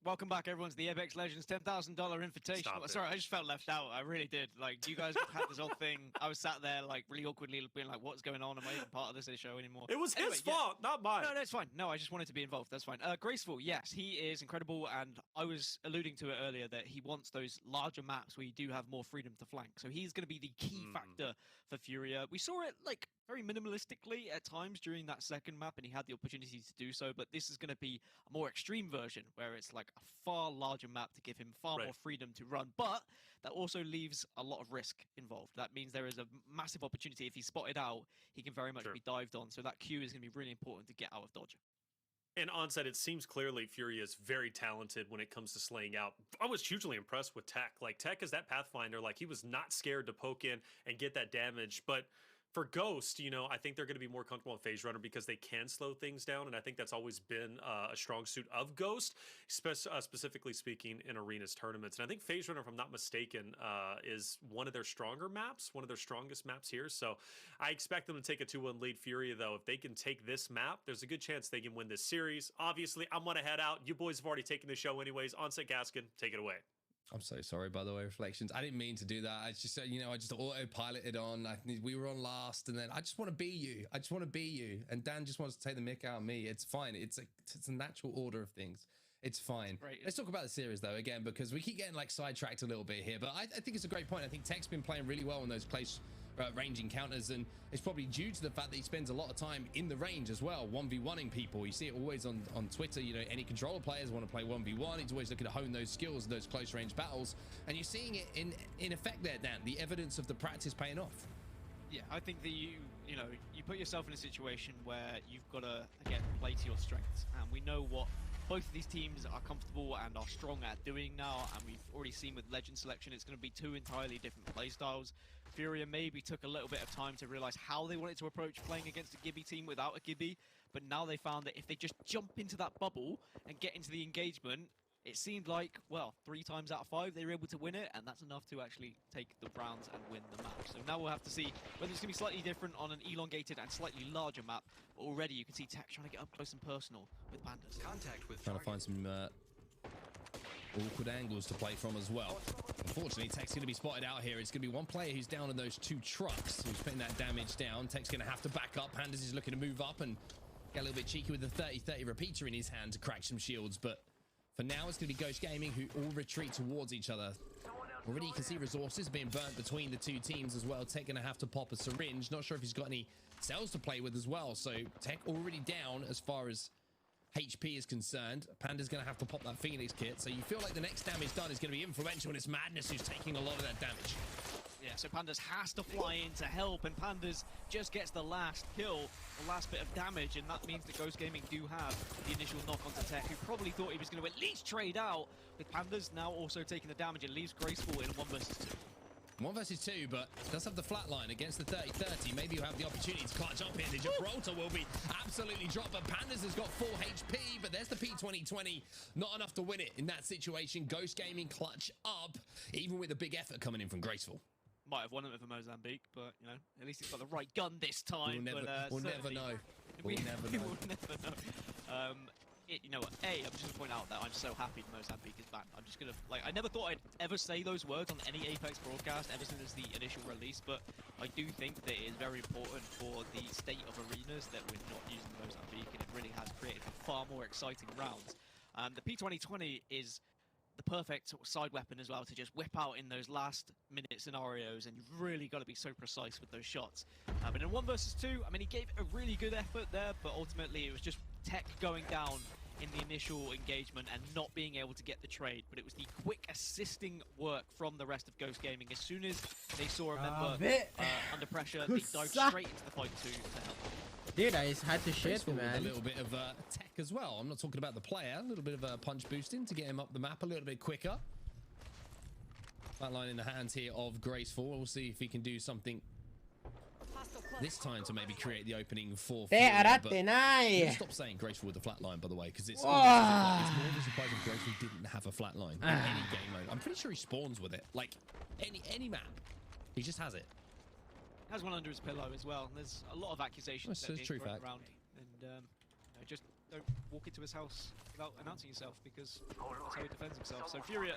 Welcome back, everyone, to the Apex Legends $10,000 invitation. Sorry, I just felt left out. I really did. Like, you guys had this whole thing. I was sat there, like, really awkwardly being like, what's going on? Am I even part of this show anymore? It was his fault, not mine. No, it's fine. No, I just wanted to be involved. That's fine. Graceful, yes, he is incredible. And I was alluding to it earlier that he wants those larger maps where you do have more freedom to flank. So he's going to be the key factor for Furia. We saw it, like, very minimalistically at times during that second map, and he had the opportunity to do so, but this is going to be a more extreme version where it's like a far larger map to give him far more freedom to run, but that also leaves a lot of risk involved. That means there is a massive opportunity. If he's spotted out, he can very much be dived on, so that Q is going to be really important to get out of dodge. And Onset, it seems clearly Furia is very talented when it comes to slaying out. I was hugely impressed with Tech. Like, Tech is that Pathfinder. Like, he was not scared to poke in and get that damage, but for Ghost, you know, I think they're going to be more comfortable in Phase Runner because they can slow things down, and I think that's always been a strong suit of Ghost, specifically speaking in arenas tournaments. And I think Phase Runner, if I'm not mistaken, is one of their stronger maps, one of their strongest maps here. So I expect them to take a 2-1 lead. Furia, though, if they can take this map, there's a good chance they can win this series. Obviously, I'm going to head out. You boys have already taken the show anyways. Onset Gaskin, take it away. I'm so sorry, by the way, Reflections. I didn't mean to do that. I just said, you know, I just autopiloted on. We were on last, and then I just want to be you. I just want to be you. And Dan just wants to take the mick out of me. It's fine. It's a natural order of things. It's fine. Right. Let's talk about the series, though, again, because we keep getting, like, sidetracked a little bit here. But I think it's a great point. I think Tech's been playing really well in those close range encounters, and it's probably due to the fact that he spends a lot of time in the range as well, 1v1ing people. You see it always on Twitter. You know, any controller players want to play 1v1. He's always looking to hone those skills in those close range battles, and you're seeing it in effect there, Dan. The evidence of the practice paying off. Yeah, I think that you put yourself in a situation where you've got to, again, play to your strengths, and we know what both of these teams are comfortable and are strong at doing now, and we've already seen with Legend selection, it's going to be two entirely different playstyles. Furia maybe took a little bit of time to realize how they wanted to approach playing against a Gibby team without a Gibby, but now they found that if they just jump into that bubble and get into the engagement, it seemed like, well, 3 times out of 5 they were able to win it, and that's enough to actually take the rounds and win the map. So now we'll have to see whether it's going to be slightly different on an elongated and slightly larger map, but already you can see Tech trying to get up close and personal with Pandas. Contact with trying to find some awkward angles to play from as well. Unfortunately, Tech's going to be spotted out here. It's going to be one player who's down on those 2 trucks who's putting that damage down. Tech's going to have to back up. Pandas is looking to move up and get a little bit cheeky with the 30-30 repeater in his hand to crack some shields, but for now, it's going to be Ghost Gaming who all retreat towards each other. Already you can see resources being burnt between the 2 teams as well. Tech going to have to pop a syringe. Not sure if he's got any cells to play with as well. So Tech already down as far as HP is concerned. Panda's going to have to pop that Phoenix kit. So you feel like the next damage done is going to be influential, and it's Madness who's taking a lot of that damage. Yeah, so Pandas has to fly in to help, and Pandas just gets the last kill, the last bit of damage, and that means that Ghost Gaming do have the initial knock onto Tech, who probably thought he was going to at least trade out, with Pandas now also taking the damage. It leaves Graceful in a 1 versus 2. 1 versus 2, but does have the flatline against the 30-30. Maybe you have the opportunity to clutch up here. The Gibraltar will be absolutely dropped, but Pandas has got full HP, but there's the P2020. Not enough to win it in that situation. Ghost Gaming clutch up, even with a big effort coming in from Graceful. Might have won it for Mozambique, but, you know, at least he's got the right gun this time. We'll never know. We'll never know. You know what? I'm just going to point out that I'm so happy Mozambique is banned. I'm just going to, like, I never thought I'd ever say those words on any Apex broadcast ever since the initial release, but I do think that it is very important for the state of arenas that we're not using Mozambique, and it really has created far more exciting rounds. The P2020 is the perfect sort of side weapon as well to just whip out in those last minute scenarios, and you've really got to be so precise with those shots. But in 1 versus 2, I mean, he gave a really good effort there, but ultimately it was just Tech going down in the initial engagement and not being able to get the trade. But it was the quick assisting work from the rest of Ghost Gaming. As soon as they saw a member under pressure, they dived straight into the fight to help. Dude, I just had to shit, man. A little bit of Tech as well. I'm not talking about the player. A little bit of punch boosting to get him up the map a little bit quicker. Flatline in the hands here of Graceful. We'll see if he can do something this time to maybe create the opening for Fury, but stop saying Graceful with the flatline, by the way, because it's more of a surprise if Graceful didn't have a flatline in any game mode. I'm pretty sure he spawns with it, like any map. He just has it. Has one under his pillow as well. There's a lot of accusations that true going fact. around, and just don't walk into his house without announcing yourself, because that's how he defends himself. So Fury,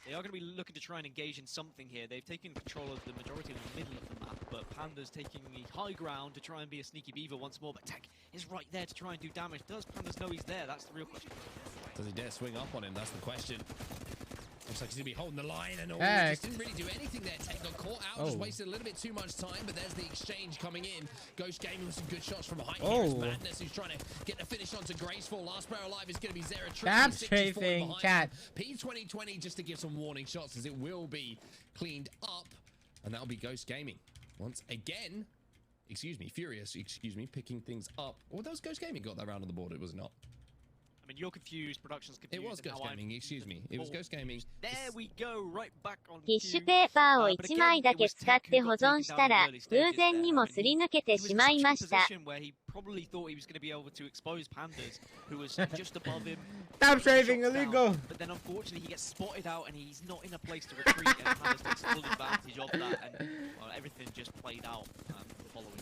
they are going to be looking to try and engage in something here. They've taken control of the majority of the middle of the map, but Panda's taking the high ground to try and be a sneaky beaver once more. But Tech is right there to try and do damage. Does Pandas know he's there? That's the real question. Does he dare swing up on him? That's the question. Looks like he's going to be holding the line, and just didn't really do anything there. Tech got caught out, just wasted a little bit too much time, but there's the exchange coming in. Ghost Gaming with some good shots from behind. Here's Madness, who's trying to get the finish onto Graceful. Last player alive is going to be Zera. Tap strafing, chat. P2020 just to give some warning shots, as it will be cleaned up, and that'll be Ghost Gaming. Once again, Furious, picking things up. Oh, that was Ghost Gaming got that round on the board, it was not. I mean, you're confused, production's confused. It was Ghost Gaming, it was Ghost Gaming. There we go, right back on ティッシュペーパーを1枚だけ使って保存したら、偶然にもすり抜けてしまいました。Probably thought he was going to be able to expose Pandas, who was just above him. Tap strafing illegal. But then unfortunately he gets spotted out and he's not in a place to retreat, and Pandas takes full advantage of that, and everything just played out.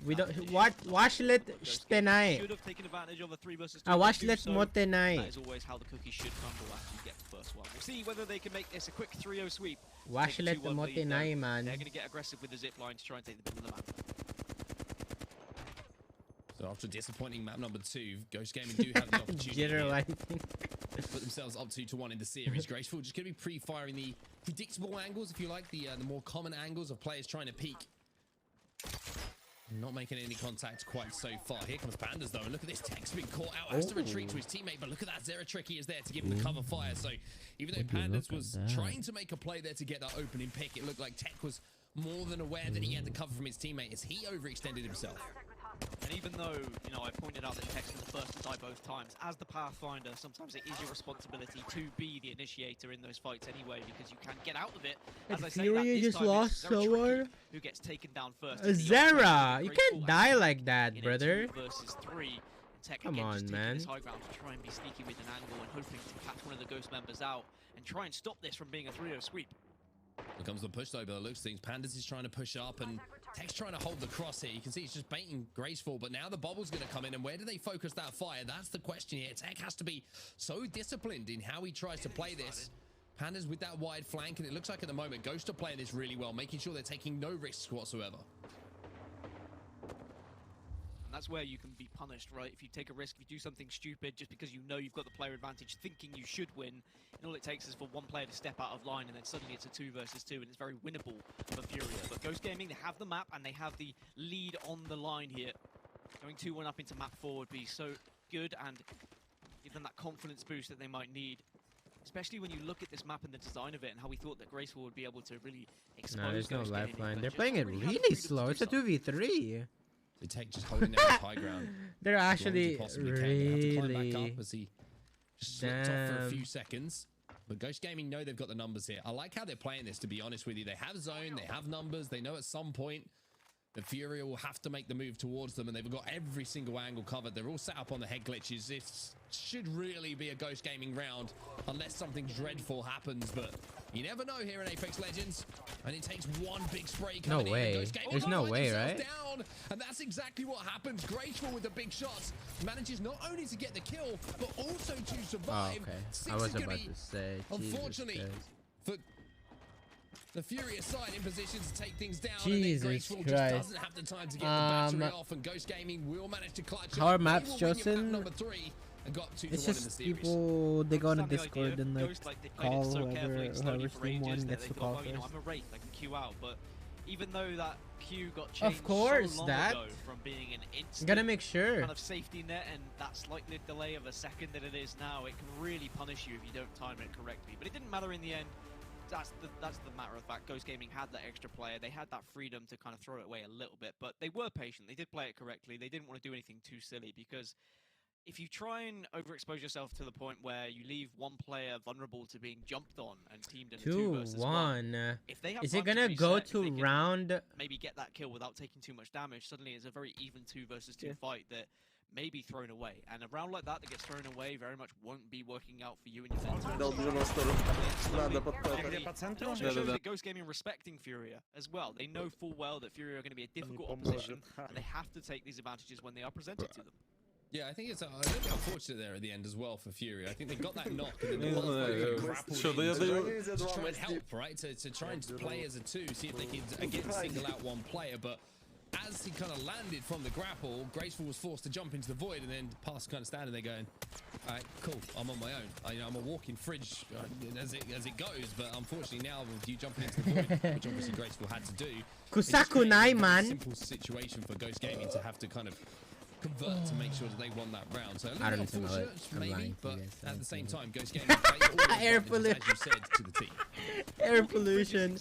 We don't washlet shtenai. Should have taken advantage of a 3 versus 2. Washlet motenai. That is always how the cookie should crumble after you get the first one. We'll see whether they can make this a quick 3-0 sweep. Washlet motenai, man. They're going to get aggressive with the zip line to try and take the middle of the map. So after disappointing map number 2, Ghost Gaming do have the opportunity to put themselves up 2-1 in the series. Graceful just going to be pre-firing the predictable angles, if you like, the more common angles of players trying to peek. Not making any contact quite so far. Here comes Pandas though, and look at this. Tech's been caught out, has to retreat to his teammate, but look at that. Zera Tricky is there to give him the cover fire. So even though Pandas was trying to make a play there to get that opening pick, it looked like Tech was more than aware that he had the cover from his teammate as he overextended himself. And even though, you know, I pointed out that Tech's been the first to die both times, as the Pathfinder, sometimes it is your responsibility to be the initiator in those fights anyway, because you can get out of it. As I say that, this just time lost someone. Who gets taken down first. Zera, you can't die like that, brother. Versus 3. Tech Come on, man. This high ground to try and be sneaky with an angle and hoping to catch one of the Ghost members out and try and stop this from being a 3-0 sweep. Here comes the push though, by the looks of things. Pandas is trying to push up, and Tech's trying to hold the cross here. You can see he's just baiting Graceful, but now the bubble's going to come in, and where do they focus that fire? That's the question here. Tech has to be so disciplined in how he tries to play this. Pandas with that wide flank, and it looks like at the moment Ghost are playing this really well, making sure they're taking no risks whatsoever. And that's where you can be punished, right? If you take a risk, if you do something stupid just because you know you've got the player advantage, thinking you should win, and all it takes is for one player to step out of line, and then suddenly it's a 2 versus 2, and it's very winnable for Furia. But Ghost Gaming, they have the map, and they have the lead on the line here. Going 2-1 up into map 4 would be so good, and give them that confidence boost that they might need. Especially when you look at this map and the design of it, and how we thought that Graceful would be able to really expose. No, there's no lifeline. They're playing it really slow. It's a 2v3. The Tech just holding down his high ground. They're actually really. They have to climb back up as he just slipped off for a few seconds. But Ghost Gaming know they've got the numbers here. I like how they're playing this, to be honest with you. They have zone, they have numbers. They know at some point the Furia will have to make the move towards them, and they've got every single angle covered. They're all set up on the head glitches. This should really be a Ghost Gaming round, unless something dreadful happens. But you never know here in Apex Legends. And it takes one big spray coming in. No way. There's no way, right? Down, and that's exactly what happens. Graceful with the big shots manages not only to get the kill, but also to survive. Oh, okay. I was about to say. Unfortunately, for the Furious side in position to take things down, Jesus and then Graceful Christ. just doesn't have the time to get the battery off, and Ghost Gaming will manage to clutch how are it. maps chosen? Number 3 and got 2-1 it's in the just series. people, they go on a Discord and like they call so whoever's team one gets to call you know, first. I'm a Wraith, I can queue out, but even though that queue got changed Of course, so long that ago from being an instant gotta make sure kind of safety net and that slight delay of a second that it is now, it can really punish you if you don't time it correctly. But it didn't matter in the end. That's the matter of fact. Ghost Gaming had that extra player. They had that freedom to kind of throw it away a little bit, but they were patient. They did play it correctly. They didn't want to do anything too silly because if you try and overexpose yourself to the point where you leave one player vulnerable to being jumped on and teamed in a 2 versus 1, if they have is it time gonna to go reset, if to they can round? maybe get that kill without taking too much damage, suddenly it's a very even 2 versus 2 fight that may be thrown away. And a round like that gets thrown away very much won't be working out for you and your team. It also shows that Ghost Gaming respecting Furia as well. They know full well that Furia are going to be a difficult opposition, and they have to take these advantages when they are presented to them. Yeah, I think it's a little bit unfortunate there at the end as well for Fury. I think they got that knock and then they grappled to try and help, right? To try and play as a 2, see if they can again single out one player. But as he kind of landed from the grapple, Graceful was forced to jump into the void, and then Pass kind of standing there going, all right, cool, I'm on my own. I'm a walking fridge as it goes, but unfortunately now with you jumping into the void, which obviously Graceful had to do, Kusaku nai, man. Simple situation for Ghost Gaming to have to kind of convert to make sure that they won that round. So I don't know it. maybe, but at the same time, Ghost Gaming air pollution, as you said, to the team. Air pollution.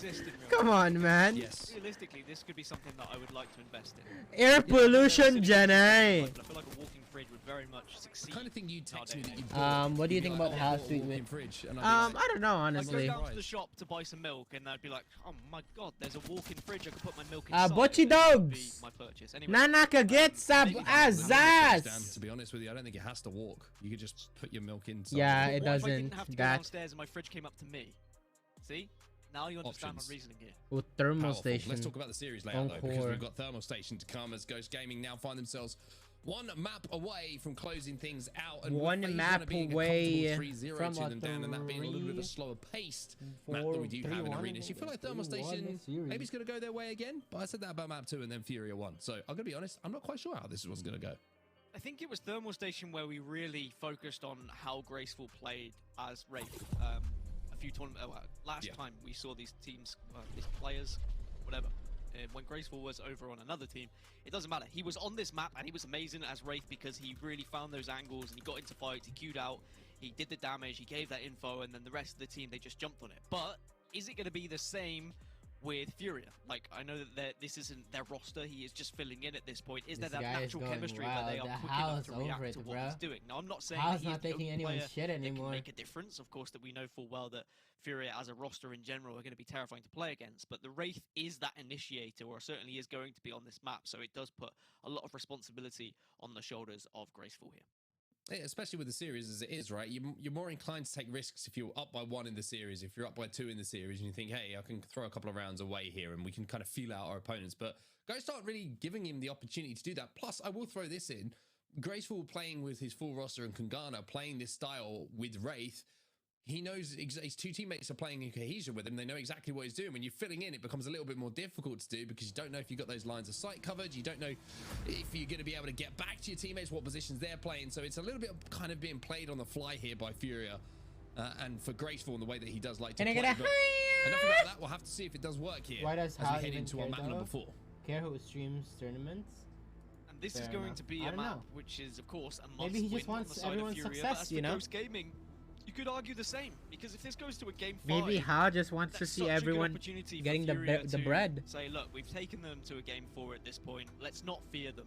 Come on, man. Yes. Realistically, this could be something that I would like to invest in. Air pollution, Jenny. I feel like a walking fridge would very much succeed. The kind of thing you text me that you bought. What do you think about how sweet walking fridge? I don't know, I'd honestly. go down to the shop to buy some milk, and I'd be like, oh my god, there's a walk-in fridge. I could put my milk inside. Bocce dogs. My purchase. Anyway, Nanaka get sub azaz. To be honest with you, I don't think it has to walk. You could just put your milk in. Yeah, it what if I doesn't. didn't have to go downstairs and my fridge came up to me? See? Now you understand my reasoning here. With thermal Powerful. station. Let's talk about the series layout though, because we've got thermal station to come as Ghost Gaming now find themselves one map away from closing things out, and one map away from them down, and that being a little bit of a slower paced map that we do have in Arenas. You feel like thermal station maybe it's going to go their way again, but I said that about map 2 and then Furia 1, so I'm going to be honest, I'm not quite sure how this was going to go. I think it was Thermal Station where we really focused on how Graceful played as Wraith. A few tournaments last time we saw these teams, these players, whatever. When Graceful was over on another team, it doesn't matter. He was on this map and he was amazing as Wraith because he really found those angles and he got into fights, he queued out, he did the damage, he gave that info, and then the rest of the team, they just jumped on it. But is it going to be the same with Furia? Like, I know that this isn't their roster, he is just filling in at this point. Is there that natural chemistry where they are quick enough to react to what he's doing? Now, I'm not saying Hal's that not taking anyone's shit anymore. Can make a difference, of course, that we know full well that Furia as a roster in general are going to be terrifying to play against, but the Wraith is that initiator, or certainly is going to be on this map, so it does put a lot of responsibility on the shoulders of Graceful here. Yeah, especially with the series as it is, right? You're more inclined to take risks if you're up by 1 in the series, if you're up by 2 in the series, and you think, hey, I can throw a couple of rounds away here and we can kind of feel out our opponents. But Ghost aren't really giving him the opportunity to do that. Plus, I will throw this in. Graceful playing with his full roster and Kungana playing this style with Wraith, he knows his 2 teammates are playing in cohesion with him. They know exactly what he's doing. When you're filling in, it becomes a little bit more difficult to do because you don't know if you've got those lines of sight covered. You don't know if you're going to be able to get back to your teammates, what positions they're playing. So it's a little bit kind of being played on the fly here by Furia. And for Graceful in the way that he does like to play. But enough about that. We'll have to see if it does work here. Why does as we head into our map number 4. Care who streams tournaments? And this is going to be a map which is, of course, a must Maybe he just wants everyone's success, you know? Ghost Gaming, you could argue the same, because if this goes to a game 5, maybe Ha just wants to see everyone getting the bread. Say, look, we've taken them to a game 4 at this point. Let's not fear them.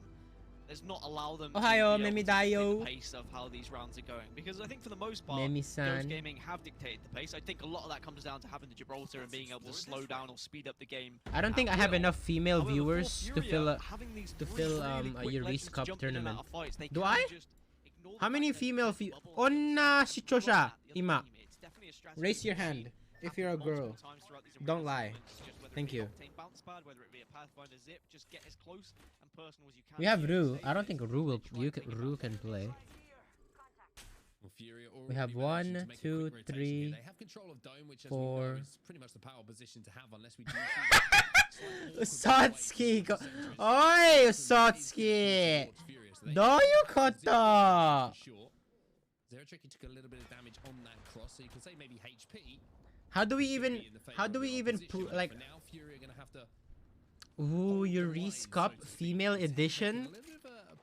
Let's not allow them to be the pace of how these rounds are going. Because I think for the most part, Ghost Gaming have dictated the pace. I think a lot of that comes down to having the Gibraltar and being able to slow down or speed up the game. I don't think I have enough female viewers to fill a Euriece Cup tournament. Do I? How many female Onna Shichosha Ima. Raise your hand if you're a girl. Don't lie. Thank you. We have Ru. I don't think Ru can play. We have 1, 2, 3, 4. Satsuki! Oi, Satsuki! Doyukoto! Zeratricky took a little bit of damage on that cross, so you can say maybe HP. How do we even like? Ooh, Euriece Cup female edition.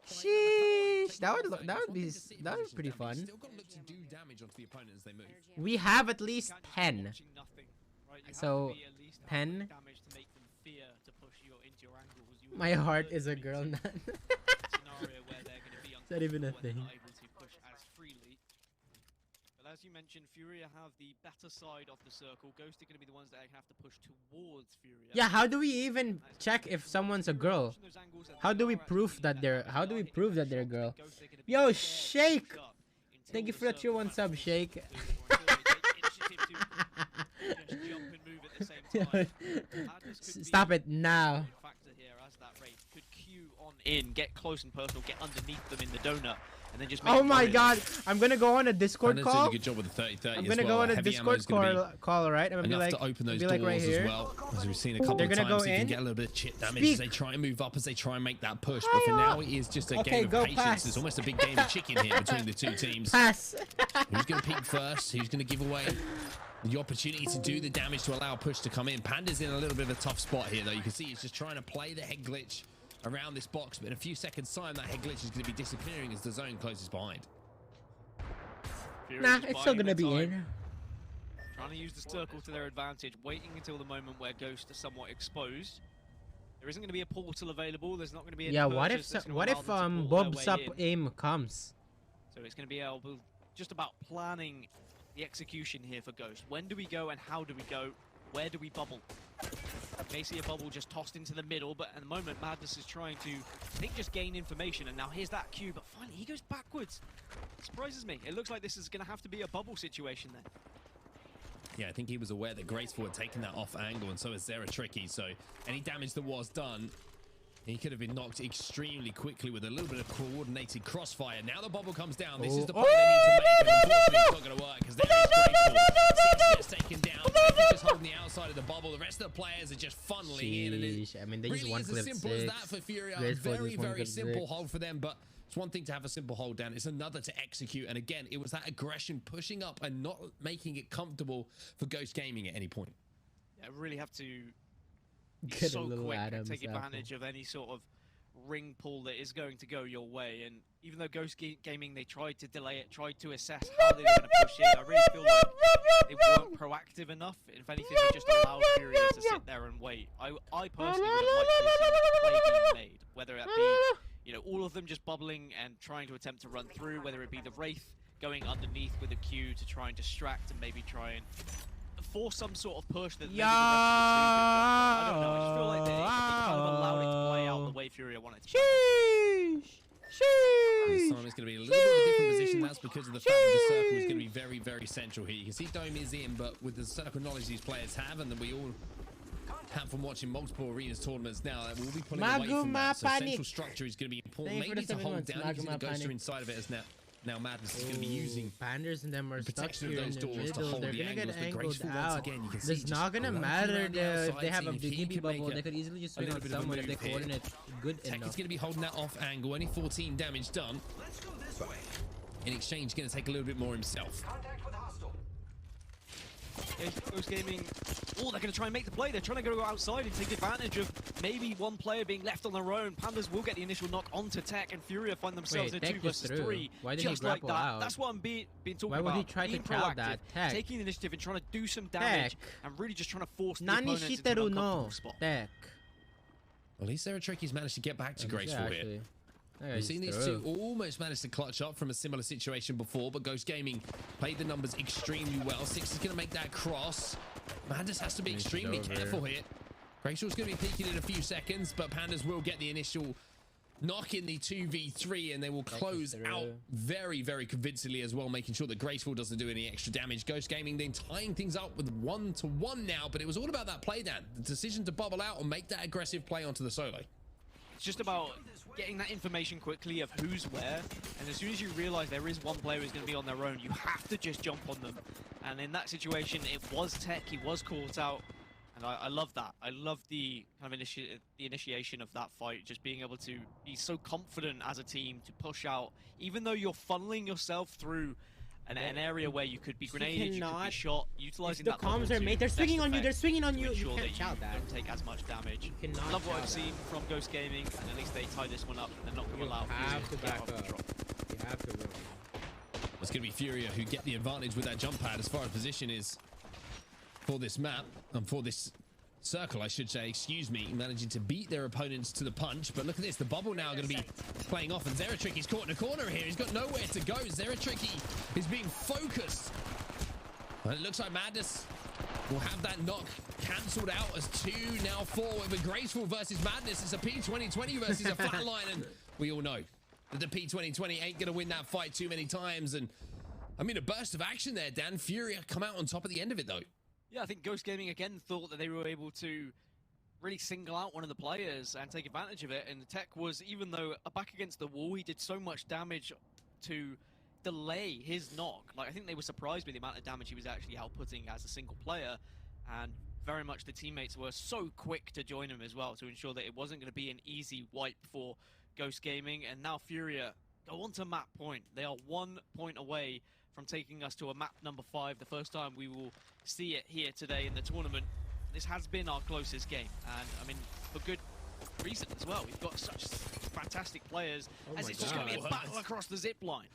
Sheesh, that would be pretty fun. We have at least 10. So 10. My heart is a girl nut. Is that even a thing? as you mentioned, Furia have the better side of the circle. Ghost are going to be the ones that have to push towards Furia. Yeah, how do we even check if someone's a girl? How do we prove that they're a girl? Yo, Shake! Thank you for the tier 1 sub, Shake. Stop it now. Get close and personal, get underneath them in the donut, and then just oh my god, I'm gonna go on a Discord call. Doing a good job with the 30-30 I'm gonna go on a Discord call, right? I'm gonna be like, to open those doors like right here. As well, as we've seen a couple of times, they can get a little bit of chip damage as they try and move up, as they try and make that push. But for now, it is just a game of patience. Pass. It's almost a big game of chicken here between the two teams. Pass. Who's gonna peek first? Who's gonna give away the opportunity to do the damage to allow a push to come in? Panda's in a little bit of a tough spot here, though. You can see he's just trying to play the head glitch around this box, but in a few seconds time that head glitch is going to be disappearing as the zone closes behind. Nah, it's still going to be in. Trying to use the circle to their advantage, waiting until the moment where Ghost are somewhat exposed. There isn't going to be a portal available. There's not going to be a what if Bob's up aim comes? So it's going to be able just about planning the execution here for Ghost. When do we go and how do we go? Where do we bubble? May see a bubble just tossed into the middle, but at the moment Madness is trying to, I think, just gain information. And now here's that cue, but finally he goes backwards. It surprises me. It looks like this is going to have to be a bubble situation then. Yeah, I think he was aware that Graceful had taken that off angle, and so is Zera Tricky. So any damage that was done, he could have been knocked extremely quickly with a little bit of coordinated crossfire. Now the bubble comes down. This is the play they need to make, but unfortunately it's not going to work because there is Graceful. 6 gets taken down. He's just holding the outside of the bubble. The rest of the players are just funneling in. And it I mean, they really just is as simple as that for Furia. A very, very simple hold for them, but it's one thing to have a simple hold down. It's another to execute. And again, it was that aggression pushing up and not making it comfortable for Ghost Gaming at any point. Yeah, really have to Get so quick and take advantage of any sort of ring pull that is going to go your way. And even though Ghost Gaming, they tried to delay it, tried to assess how they were going to push in, I really feel like they weren't proactive enough. If anything, they just allowed Furia to sit there and wait. I personally would have liked to see a play being made, whether it be, you know, all of them just bubbling and trying to attempt to run through, whether it be the Wraith going underneath with a Q to try and distract and maybe try and force some sort of push that maybe the rest of the team could. I don't know. I just feel like they kind of allowed it to play out the way Furia wanted to. This time it's going to be a little bit of a different position. That's because of the fact that the circle is going to be very, very central here. You can see Dome is in, but with the circle knowledge these players have, and that we all have from watching multiple arenas tournaments now, we'll be pulling away from that. So central structure is going to be important. Maybe to hold down. You can see the Ghoster inside of it as now Madness is going to be using Panders and them are stuck protection here of those in the doors to middle. hold They're the gonna get angles. But angled Graceful out. once again, you can see It's not gonna matter if they have a biggie bubble. bubble. They could easily just swing on someone if they coordinate good Tech enough. is going to be holding that off angle. Only 14 damage done. In exchange, going to take a little bit more himself. Ghost Gaming, they're going to try and make the play. They're trying to go outside and take advantage of maybe one player being left on their own. Pandas will get the initial knock onto Tech, and Furia find themselves in 2 versus 3. Why did just he like that. out? That's what I'm being talking about. Why would he try to crowd that? Tech. Taking the initiative and trying to do some damage, and really just trying to force the opponents into an uncomfortable spot. Tech. Well, at least Zera Tricky's managed to get back to Graceful here. We've seen these two almost manage to clutch up from a similar situation before, but Ghost Gaming played the numbers extremely well. 6 is going to make that cross. Madness has to be extremely careful here. Graceful's going to be peeking in a few seconds, but Pandas will get the initial knock in the 2v3, and they will close out very, very convincingly as well, making sure that Graceful doesn't do any extra damage. Ghost Gaming then tying things up with 1-1 now, but it was all about that play, Dan. The decision to bubble out and make that aggressive play onto the solo. It's just about getting that information quickly of who's where, and as soon as you realize there is one player who's going to be on their own, you have to just jump on them. And in that situation, it was Tech. He was caught out, and I love that. I love the kind of initiation of that fight, just being able to be so confident as a team to push out, even though you're funneling yourself through an area where you could be grenaded, you could be shot, utilizing that comms are made. They're swinging on you. They're swinging on you. You can't shout that. Don't take as much damage. I love what I've seen from Ghost Gaming, and at least they tie this one up. They're not going to allow have to back up. You have to. It's going to be Furia who get the advantage with that jump pad as far as position is for this map and for this circle, I should say, excuse me, managing to beat their opponents to the punch. But look at this, the bubble now going to be playing off, and Zeratriki's caught in a corner here. He's got nowhere to go. Zeratriki is being focused. And it looks like Madness will have that knock cancelled out as 2 now 4 with Graceful versus Madness. It's a P2020 versus a Flatline, and we all know that the P2020 ain't going to win that fight too many times. And I mean, a burst of action there, Dan. Furia come out on top at the end of it, though. Yeah, I think Ghost Gaming again thought that they were able to really single out one of the players and take advantage of it. And the Tech was, even though back against the wall, he did so much damage to delay his knock. Like, I think they were surprised by the amount of damage he was actually outputting as a single player. And very much the teammates were so quick to join him as well to ensure that it wasn't going to be an easy wipe for Ghost Gaming. And now Furia go on to map point. They are 1 point away from taking us to a map number 5, the first time we will see it here today in the tournament. This has been our closest game, and I mean, for good reason as well. We've got such fantastic players, as it's just going to be a battle across the zip line.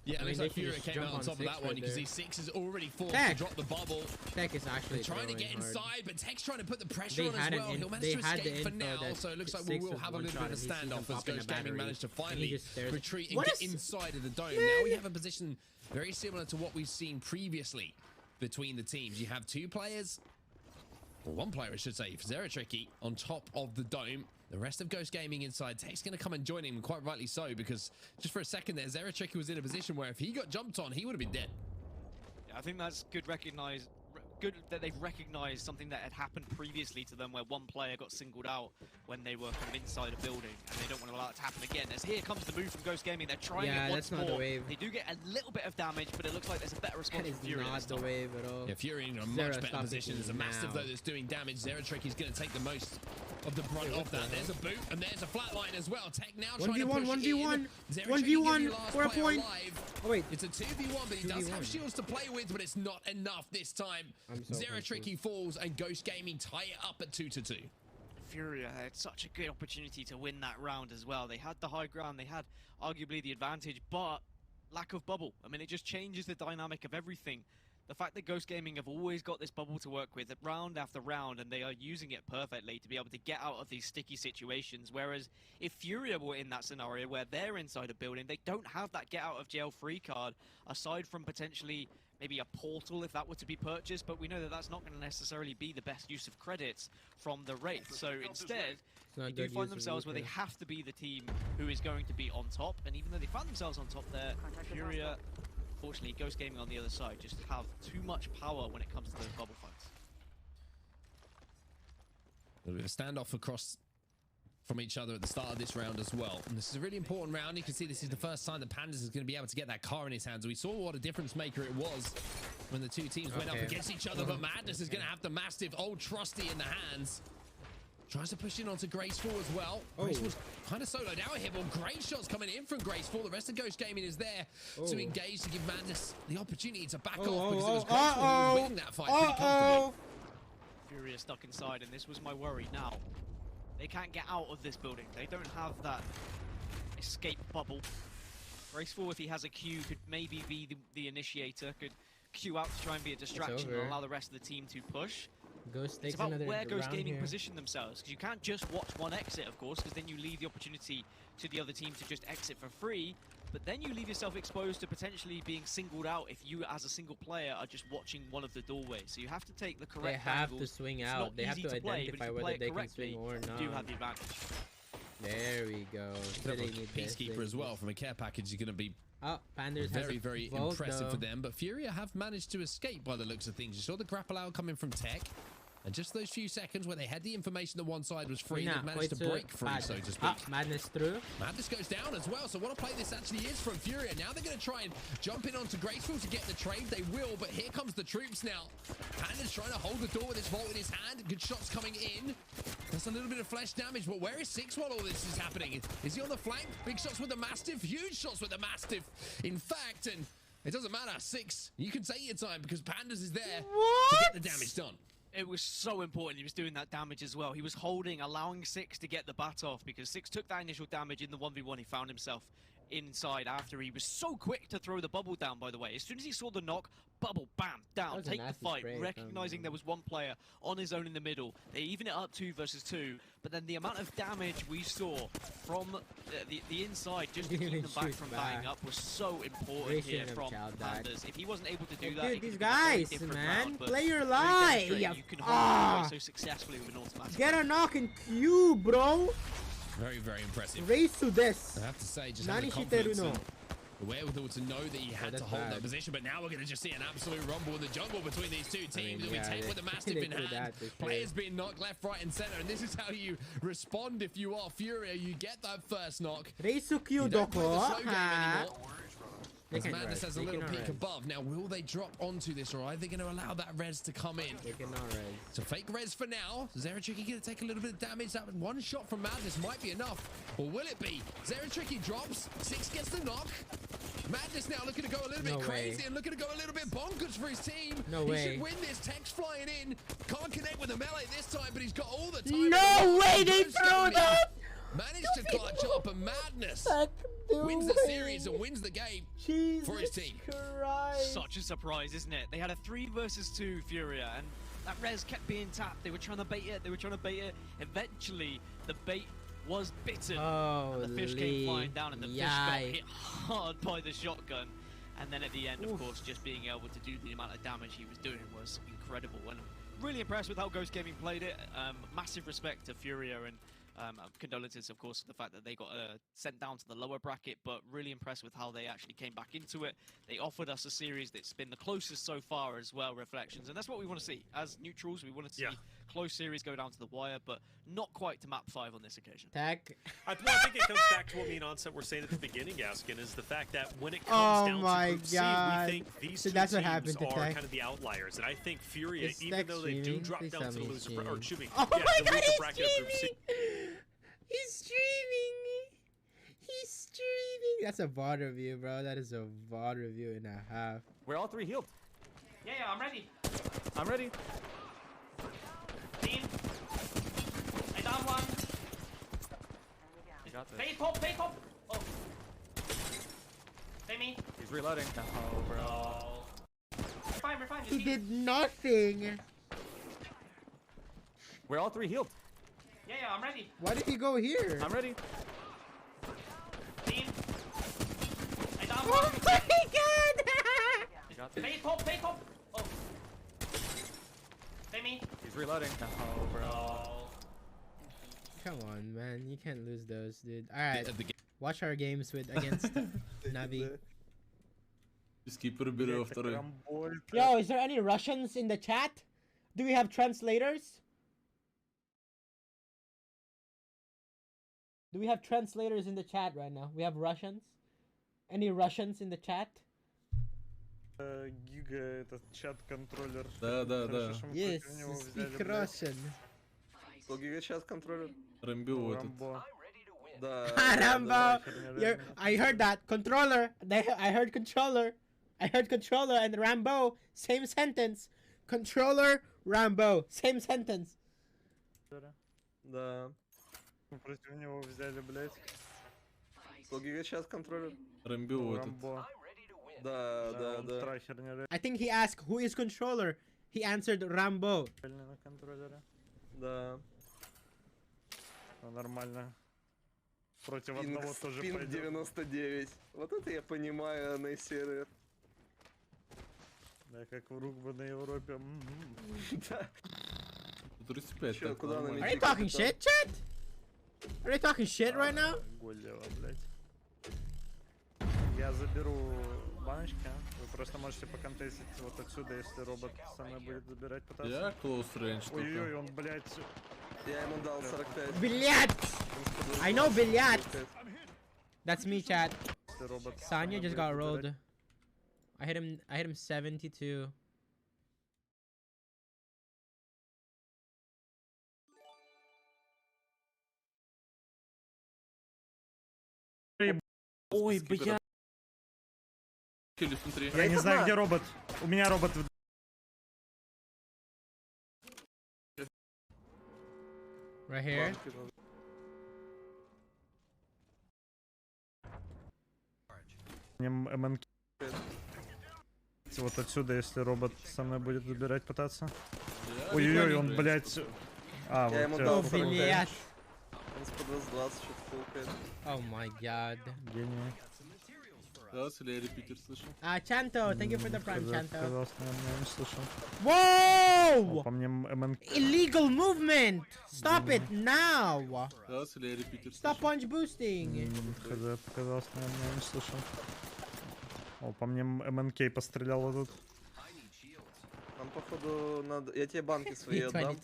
Yeah, I mean, like Furia came out on top of that one. You can see Six is already forced to drop the bubble. Tech is actually trying to get inside, hard. but Tech's trying to put the pressure on as well. He'll manage to escape for now, so it looks like we will have a little bit of a standoff as Ghost Gaming managed to finally retreat and get inside of the dome. Now we have a position very similar to what we've seen previously between the teams. You have 2 players, or 1 player I should say, Zeratriki on top of the dome. The rest of Ghost Gaming inside. Tech's going to come and join him, quite rightly so, because just for a second there, Zeratriki was in a position where if he got jumped on, he would have been dead. Yeah, I think that's good good that they've recognized something that had happened previously to them, where 1 player got singled out when they were kind of inside a building, and they don't want to allow it to happen again. As here comes the move from Ghost Gaming, they're trying it once more. The wave. They do get a little bit of damage, but it looks like there's a better response from Fury. Not the wave at all. Yeah, Fury in a much better position. There's a Mastiff though that's doing damage. Zeratriki's going to take the most of the brunt of that. There's a boot, and there's a flatline as well. Tech now trying to push 1v1, in. 1v1 for a point. Oh wait, it's a 2v1, but he does have shields to play with, but it's not enough this time. Zeratriki falls, and Ghost Gaming tie it up at 2-2. Furia had such a good opportunity to win that round as well. They had the high ground, they had arguably the advantage, but lack of bubble. I mean, it just changes the dynamic of everything. The fact that Ghost Gaming have always got this bubble to work with round after round, and they are using it perfectly to be able to get out of these sticky situations, whereas if Furia were in that scenario where they're inside a building, they don't have that get out of jail free card, aside from potentially maybe a portal if that were to be purchased, but we know that that's not going to necessarily be the best use of credits from the Wraith. So instead, they do find themselves where they have to be the team who is going to be on top, and even though they found themselves on top there, Furia, unfortunately, Ghost Gaming on the other side just have too much power when it comes to those bubble fights. A bit of a standoff across from each other at the start of this round as well. And this is a really important round. You can see this is the first time that Pandas is going to be able to get that car in his hands. We saw what a difference maker it was when the 2 teams went up against each other, but Madness is going to have the Mastiff, old trusty, in the hands. Tries to push in onto Graceful as well. Graceful's kind of soloed out here, but great shots coming in from Graceful. The rest of Ghost Gaming is there to engage, to give Madness the opportunity to back off, because it was Graceful who was winning that fight pretty comfortably. Furia stuck inside, and this was my worry. Now, they can't get out of this building. They don't have that escape bubble. Graceful, if he has a Q, could maybe be the initiator, could Q out to try and be a distraction and allow the rest of the team to push. It's about where Ghost Gaming position themselves, because you can't just watch one exit, of course, because then you leave the opportunity to the other team to just exit for free, but then you leave yourself exposed to potentially being singled out if you, as a single player, are just watching one of the doorways. So you have to take the correct angle. They have to swing out. They have to identify whether they can swing or not. You do have the advantage. There we go. Peacekeeper as well from a care package is going to be Pandas very impressive for them. But Furia have managed to escape by the looks of things. You saw the grapple out coming from Tech. And just those few seconds where they had the information that one side was free, they managed to break free, so to speak. Madness through. Madness goes down as well, so what a play this actually is from Furia. Now they're going to try and jump in onto Graceful to get the trade. They will, but here comes the troops now. Panda's trying to hold the door with his vault in his hand. Good shots coming in. That's a little bit of flesh damage, but where is Six while all this is happening? Is he on the flank? Big shots with the Mastiff, huge shots with the Mastiff. In fact, and it doesn't matter, Six, you can take your time because Pandas is there to get the damage done. It was so important he was doing that damage as well. He was holding, allowing Six to get the bat off, because Six took that initial damage in the 1v1. He found himself inside after he was so quick to throw the bubble down, by the way. As soon as he saw the knock, bubble, bam, down, take the fight, recognizing there was one player on his own in the middle. They even it up 2 versus 2, but then the amount of damage we saw from the inside just to keep them back from buying up was so important here from Pandas. If he wasn't able to do that, dude, these guys, man, play your life. You can hold so successfully with an automatic. Get a knock and Q, bro. Very, very impressive. Race to this. I have to say, just having the confidence and the wherewithal to know that he had to hold that position. But now we're going to just see an absolute rumble in the jungle between these two teams. It'll be Tech with a Mastiff in hand. Players being knocked left, right, and center. And this is how you respond if you are Furia. You get that first knock. Race to Q, you don't play the slow game anymore. As Madness has a little peek above. Now, will they drop onto this, or are they going to allow that res to come in? They cannot res. So fake res for now. Zeratricky going to take a little bit of damage. That one shot from Madness might be enough. Or will it be? Zeratricky drops. 6 gets the knock. Madness now looking to go a little bit crazy and looking to go a little bit bonkers for his team. He should win this. Tech's flying in. Can't connect with the melee this time, but he's got all the time. No way they threw that! Managed to clutch up, and Madness wins the series and wins the game for his team. Such a surprise, isn't it? They had a 3 versus 2 Furia, and that res kept being tapped. They were trying to bait it. Eventually, the bait was bitten. The fish came flying down, and the fish got hit hard by the shotgun. And then at the end, of course, just being able to do the amount of damage he was doing was incredible. And really impressed with how Ghost Gaming played it. Massive respect to Furia, and condolences, of course, for the fact that they got sent down to the lower bracket, but really impressed with how they actually came back into it. They offered us a series that's been the closest so far as well, Reflections, and that's what we want to see. As neutrals, we want to see close series go down to the wire, but not quite to map 5 on this occasion. Tech. I think it comes back to what me and Onset were saying at the beginning, Gaskin, is the fact that when it comes down to Group C, we think these two teams are kind of the outliers, and I think Furia, even though they do drop down to the loser, or excuse me, oh my God, loser bracket of Group C. He's streaming. He's streaming. That's a VOD review, bro. That is a VOD review and a half. We're all 3 healed. Yeah, I'm ready. I'm ready. Team. I down one. You got this. Pay top. Oh. Pay me. He's reloading. Oh, bro. We're fine. He did nothing. We're all 3 healed. Yeah, I'm ready. Why did he go here? I'm ready. Team. I down Oh one. my God. You got this. Pay top. Oh. Pay me. He's reloading. Oh, bro. Come on, man. You can't lose those, dude. All right. Watch our games against Navi. Just keep it a bit off the Yo, is there any Russians in the chat? Do we have translators? Do we have translators in the chat right now? We have Russians? Any Russians in the chat? Giga, этот чат-контроллер. Да. Yes, speak Russian. Что Giga чат-контроллер? Рамбо этот. Да. Rambo! I heard that. Controller. I heard controller. I heard controller and Rambo. Same sentence. Controller, Rambo. Same sentence. Да. Против него взяли, блять. Что Giga чат-контроллер? Рамбо этот. Да. I think he asked who is controller. He answered Rambo. Да. Нормально. Против одного тоже пойдет. 99. Вот это я понимаю на сервер. Да, как в рук бы на Европе. Да. 35. Чё, куда нам Are you talking shit, chat? Are you talking shit right now? Голева, блять. Я заберу баночки, вы просто можете поконтестить вот отсюда, если робот со мной будет забирать пытаться. Я close range. Ой-ой-ой, он, блять. Я ему дал 45. Блять! I know блять! That's me, chat. Sanya just got rolled. I hit him 72. Ой, бля. Я не знаю, где робот. У меня робот. Right here. МНК. Вот отсюда, если робот со мной будет забирать пытаться. Ой-ой-ой, он, блядь... А, Я ему вот дал всё. Блядь. Он с ПДС 20 что-то толкает. Oh my god. Гений. Раз или я репитер слышу? Chanto, thank you for the prime, Chanto. Казалось, наверное, не слышал. Whoa! По мне МНК. Illegal movement! Stop it now! Раз или я репитер Stop punch boosting! ХЗ, показалось, наверное, не слышал. О, по мне МНК пострелял вот тут. Нам, походу, надо... Я тебе банки свои отдам.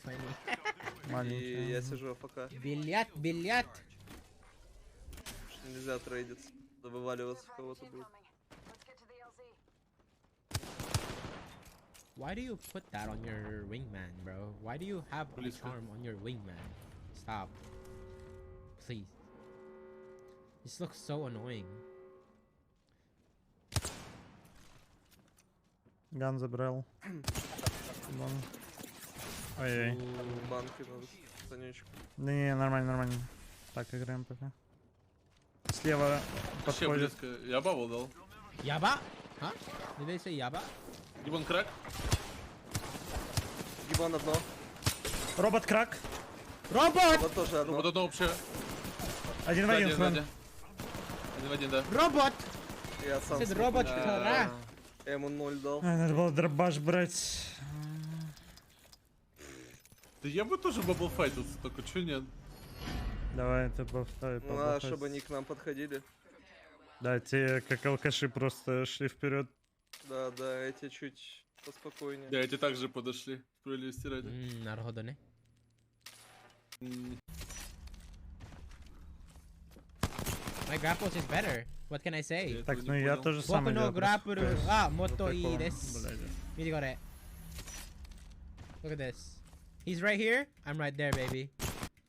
2020. И я сижу АФК. Билет. Нельзя трейдиться. Да вываливаться в кого-то будет. Why do you put that on your wingman, bro? Why do you have a charm on your wingman? Stop. Please. This looks so annoying. Ган забрал. Ой-ой. Банки надо. Санечку. Да не, нормально. Так, играем пока. Слева Вообще подходит. близко. Я бабл дал. Yaba? Huh? Did they say Yaba? Гибон крак. Гибан одно. Робот крак. Робот! Вот тоже одно. Вот одно общее. Один в один, Фран. Один в один, да. Робот! Я сам Said робот крак. Я ему 0 дал. Надо было дробаш брать. Да я бы тоже бабл файтился, только чё нет? Давай, ты повторяй. Ну, надо, чтобы они к нам подходили. Да, те как алкаши просто шли вперед. Да, эти чуть поспокойнее. Да, эти также подошли. Справедливости ради. Наруходу, не? My grapples is better. What can I say? Так, ну я тоже самое Boku no делаю. grapple. Ah, moto ii такого, desu. блядь. Види горе. Look at this. He's right here. I'm right there, baby.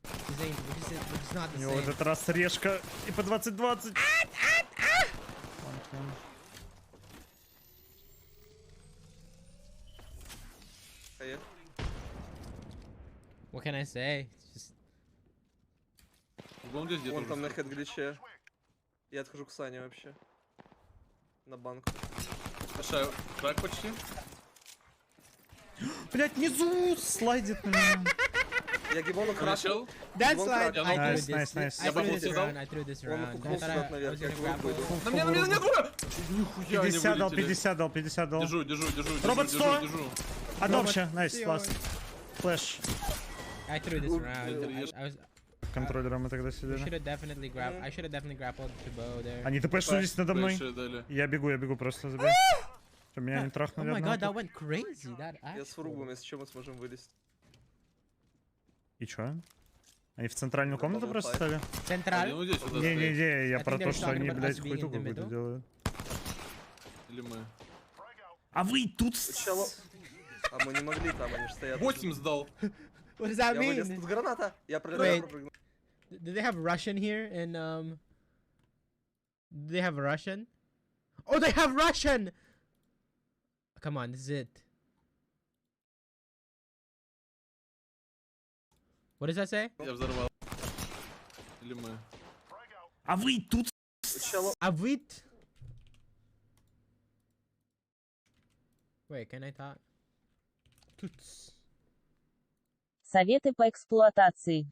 It's not У the него в same. этот раз решка и по 20-20. What can I say? It's just... Гибон здесь где-то Вон уже там на стоит. хедгличе. Я отхожу к Сане вообще. На банку. Решаю. Крак почти. Блять, внизу слайдит на меня. Я гибону крашил. Начал. That's Гибон like крак. I threw Nice, this. nice, nice. I Я threw бабл this съедал. around. I threw this Он around. I кукнулся thought I наверх, was я gonna к grab выйду. it. На мне, дура! Нихуя они 50 дал, вылетели. 50 дал, 50 дал. Держу. Робот 100. Держу. Одно вообще, найс, класс. Флэш. I threw this around. I was. Контроллером мы тогда We should сидели. have definitely grabbed. I should have definitely grappled to bow there. Они тпшнулись надо мной. Дальше дали. Я бегу просто забей. Чтобы меня не Oh трахнули my god, that одного. went crazy. That Я с actually. фругом, если что, мы сможем вылезть. И чё? Они в центральную комнату Double просто fight. стали? Central. Ну здесь вот стоит. Не-не-не, я I про think то, they're что talking они, about блядь, us being хуйту in the какую-то middle. делают. Или мы. А вы тут... Сначала... А мы не могли там, они же стоят. 8 сдал. What does that Я вылез, mean? тут граната. Я Wait. прыгнул. Do they have Russian here? And do they have Russian? Oh, they have Russian! Come on, this is it. What does that say? Я взорвал. Или мы. А вы тут... Сначала... Avit. Wait, can I talk? Tuts. Советы по эксплуатации.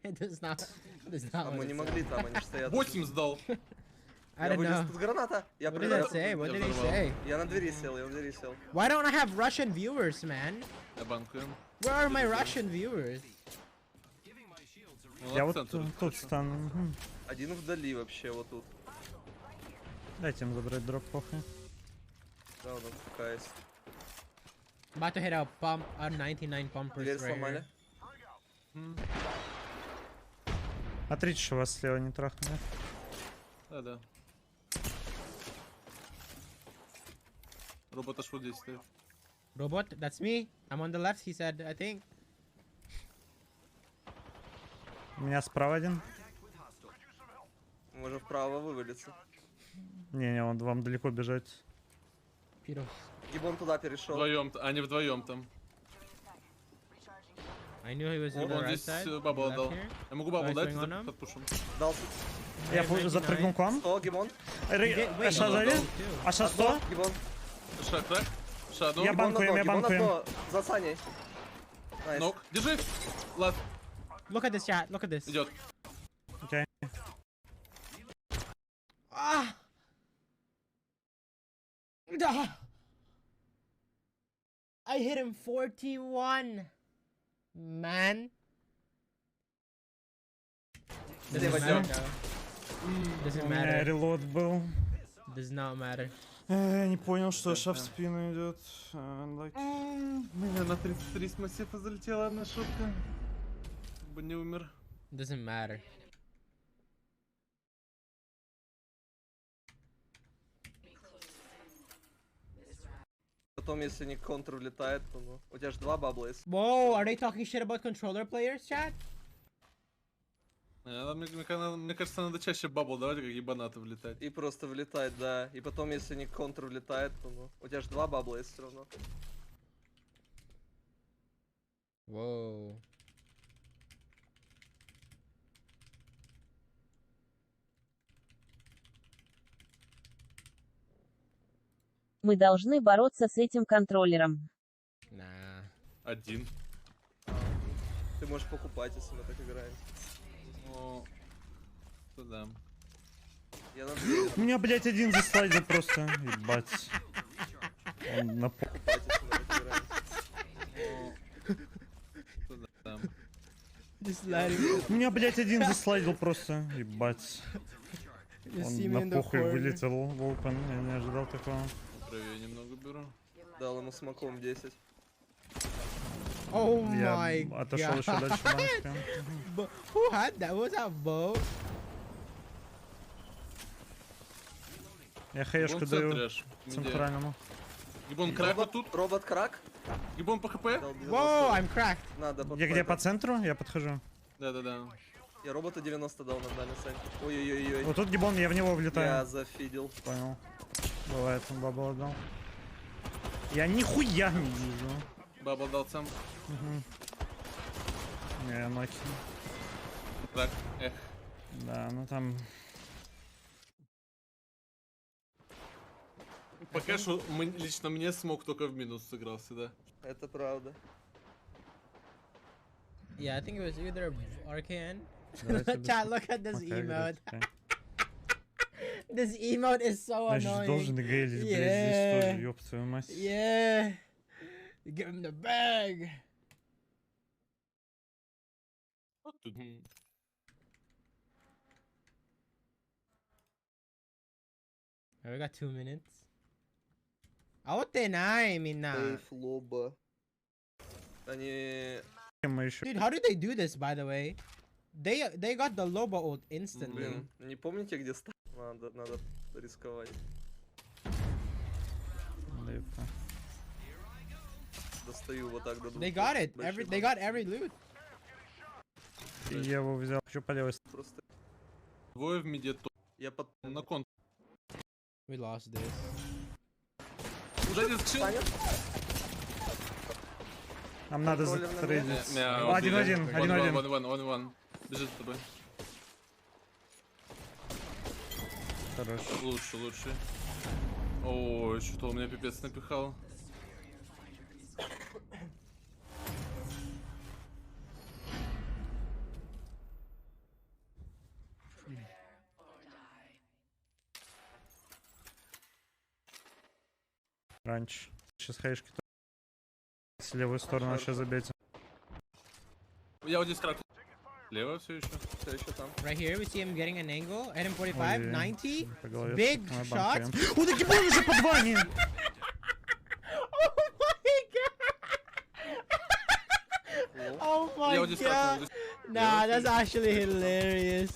It does not. А мы не могли там, они же стоят. 8 сдал. I Я don't вылез, know. тут граната. Я What did that прыгнул. say? What Я did he взорвал. say? Я на двери сел, Why don't I have Russian viewers, man? Я банкуем. Where are my Russian viewers? Ну, Я от вот центра. тут стану. Мгм. Один вдали вообще, вот тут. Дайте им забрать дроп, похуй. Да, он КС. About to hit a pump, a 99 pumpers Дверь right сломали. here. Смотрите, что вас слева не трахнули. Да. Робот аж вот здесь стоит. Robot, that's me. I'm on the left, he said, I think. У меня справа один. Можем вправо вывалиться. Не-не, он вам далеко бежать. Пирос. Гибон туда перешел. Вдвоем, они вдвоем там. I knew he was on Он the right здесь side. бабл left отдал. here. Я могу бабл Guys дать, going on him? подпушим. Дал. Я запрыгнул к вам. 100, гимон. Аша сзади. Аша 100. Гимон. Ша, крэк. Ша, Я ну. банкуем, я Гимон банкуем. одно. За Саней. Найс. Нок. Держи. Лад. Look at this, chat. Look at this. Идет. Окей. Ah! Ah! I hit him 41. Man. Doesn't matter. Doesn't У меня matter. релот был. Does not matter. Я не понял, что Аша в спину идет. Меня на 33 с массива залетела одна шутка. Бы не умер. Doesn't matter. Потом, если не контр влетает, то ну. У тебя же 2 бабла есть. Whoa, are they talking shit about controller players, chat? Мне кажется, надо чаще бабл давать, как ебанаты влетать. И просто влетает, да. И потом, если не контр влетает, то ну. У тебя же 2 бабла есть все равно. Whoa. Мы должны бороться с этим контроллером. Nah. Один. Ты можешь покупать, если мы так играем. О, да. Я на У меня, блядь, один заслайдил просто. Ебать. Он на пол. покупать, если мы так играем. Да. Just let him. У меня, блядь, один заслайдил просто. Ебать. Just see Он me in на the похуй corner. вылетел в open. Я не ожидал такого. Правее немного беру. Дал ему смоком 10. Oh my Я отошел god. еще дальше банка. Who had that? What was that, Bo? Я хаешку Гибон даю центрэш. центральному. Гибон крак вот тут. Робот крак. Гибон по хп. Дал 90. Whoa, I'm cracked. Надо Я где, по центру? Я подхожу. Да-да-да. Я робота 90 дал на дальний Сань. Ой-ой-ой-ой. Вот тут гибон, я в него влетаю. Я зафидел. Понял. Бывает, он бабл отдал. Я нихуя не вижу. Бабл дал сам. Не, я ноки. Крак. Эх. Да, ну там... Пока что лично мне смог только в минус сыгрался, да. Это правда. Yeah, I think it was either RKN. Давайте Chat, look at this Окей, emote. окей. This emote is so Значит, annoying. должен гейлить, блядь, здесь тоже, ёб твою мать. Yeah. Give him the bag. We got 2 minutes. I mean, nah. Флоба. Они... Мы еще... Dude, how did they do this, by the way? They got the Loba ult instantly. Блин, не помните, где ставить? Надо рисковать. Достаю вот так до двух. They got it. They got every loot. Я его взял. Хочу по левой стороне. Просто... Двое в миде то. Я под... На кон. We lost this. Сзади скчил. Нам надо Контроллер на затрейдить. Мяу, Один-один, Ван, один-один. Ван, Ван, Ван, Ван. Бежит с тобой. Хорош. Лучше, лучше. Ой, что-то он меня пипец напихал. Раньше. Сейчас хаешки. С левую сторону сейчас забейте. Я вот здесь крак. Лево все еще. Все еще там. Right here, we see him getting an angle. Hit him 45, Ой, 90. по голове Big стукнула shots. банкой. О, да гибон уже под вами! Oh my Я вот здесь god. крак. Nah, that's actually hilarious.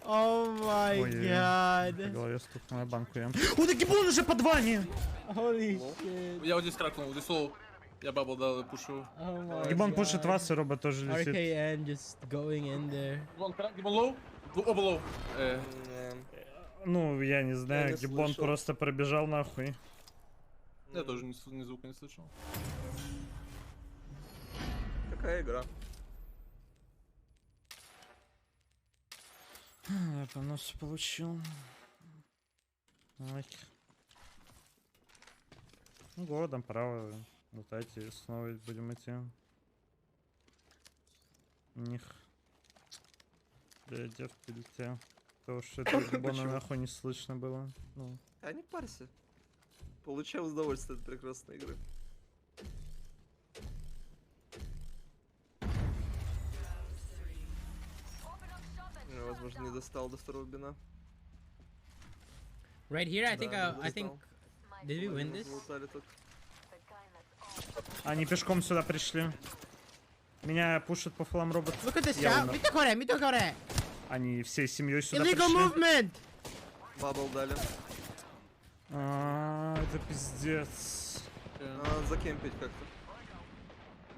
Oh my Ой, по god. голове стукнула банку. О, да гибон уже под вами! Holy shit. Я вот здесь кракнул, здесь лоу. Я бабл дал и пушу. Oh my Гибон god. пушит вас, и робот тоже летит. RKN just going in there. Гибон крак, гибон лоу. Оба лоу. Ну, я не знаю, не гибон слышал. просто пробежал нахуй. Я тоже ни звука не слышал. Какая игра? Я понос получил. Ой. Ну, городом право. Летайте, снова будем идти. Них. Блядь, я в пильте. Потому что это бона нахуй не слышно было. Ну. А не парься. Получаю удовольствие от прекрасной игры. Я, возможно, не достал до второго бина. Right here, I think. Did we win this? Они пешком сюда пришли. Меня пушат по флам робот. Look at this shot. Mitokore. Они всей семьей сюда Illegal пришли. movement. Бабл дали. Это пиздец. Надо закемпить как-то.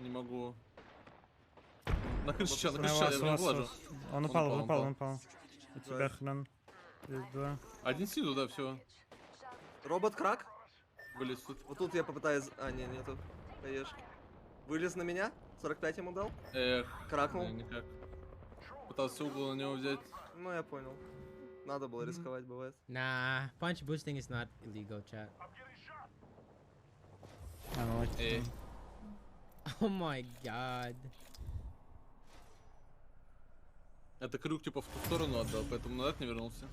Не могу. На крыше чел, я не вылажу. Он упал. У тебя хрен. Есть два. Один сиду, да, все. Робот крак? Вылез тут. Вот тут я попытаюсь... А, не, нету. Хаешки. Вылез на меня? 45 ему дал? Эх. Кракнул? Никак. Пытался угол на него взять. Ну, я понял. Надо было рисковать, бывает. Nah, punch boosting is not illegal, chat. Oh my god. Это крюк типа в ту сторону отдал, поэтому назад не вернулся.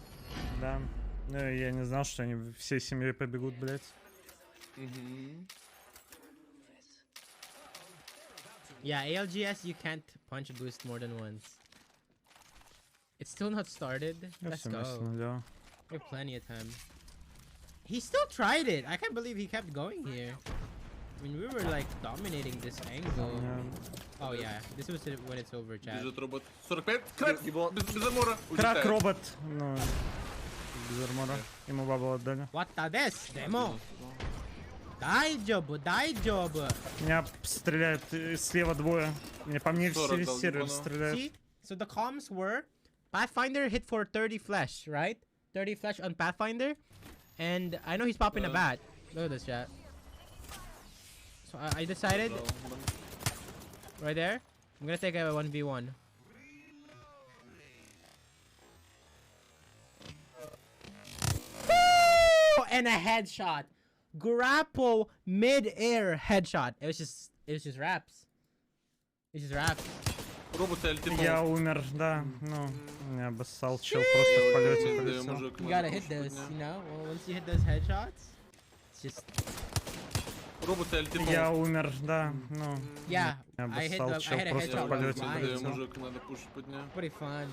Да. Ну, я не знал, что они всей семьей побегут, блядь. Yeah, ALGS, you can't punch boost more than once. It's still not started. Let's go. We have plenty of time. He still tried it. I can't believe he kept going here. I mean, we were like dominating this angle. Oh yeah, this was it when it's over, chat. Бежит робот. 45. Крак! Без армора. Крак робот. Ну, без армора. Ему бабу отдали. What this? Demo. Дайджобу. Меня стреляют слева двое. Мне по мне все сервер стреляют. See? So the comms were Pathfinder hit for 30 flesh, right? 30 flesh on Pathfinder. And I know he's popping a bat. Look at this, chat. So I decided right there, I'm gonna take a 1v1. Woo! And a headshot. Grapple mid-air headshot. It was just raps. It's just raps. Я умер, да. Ну, меня обоссал чел просто в полете полетел. You gotta hit those, you know? Well, once you hit those headshots, it's just... Я умер, да. Ну, yeah, меня I hit обоссал чел a просто headshot в полете while полетел. Pretty fun.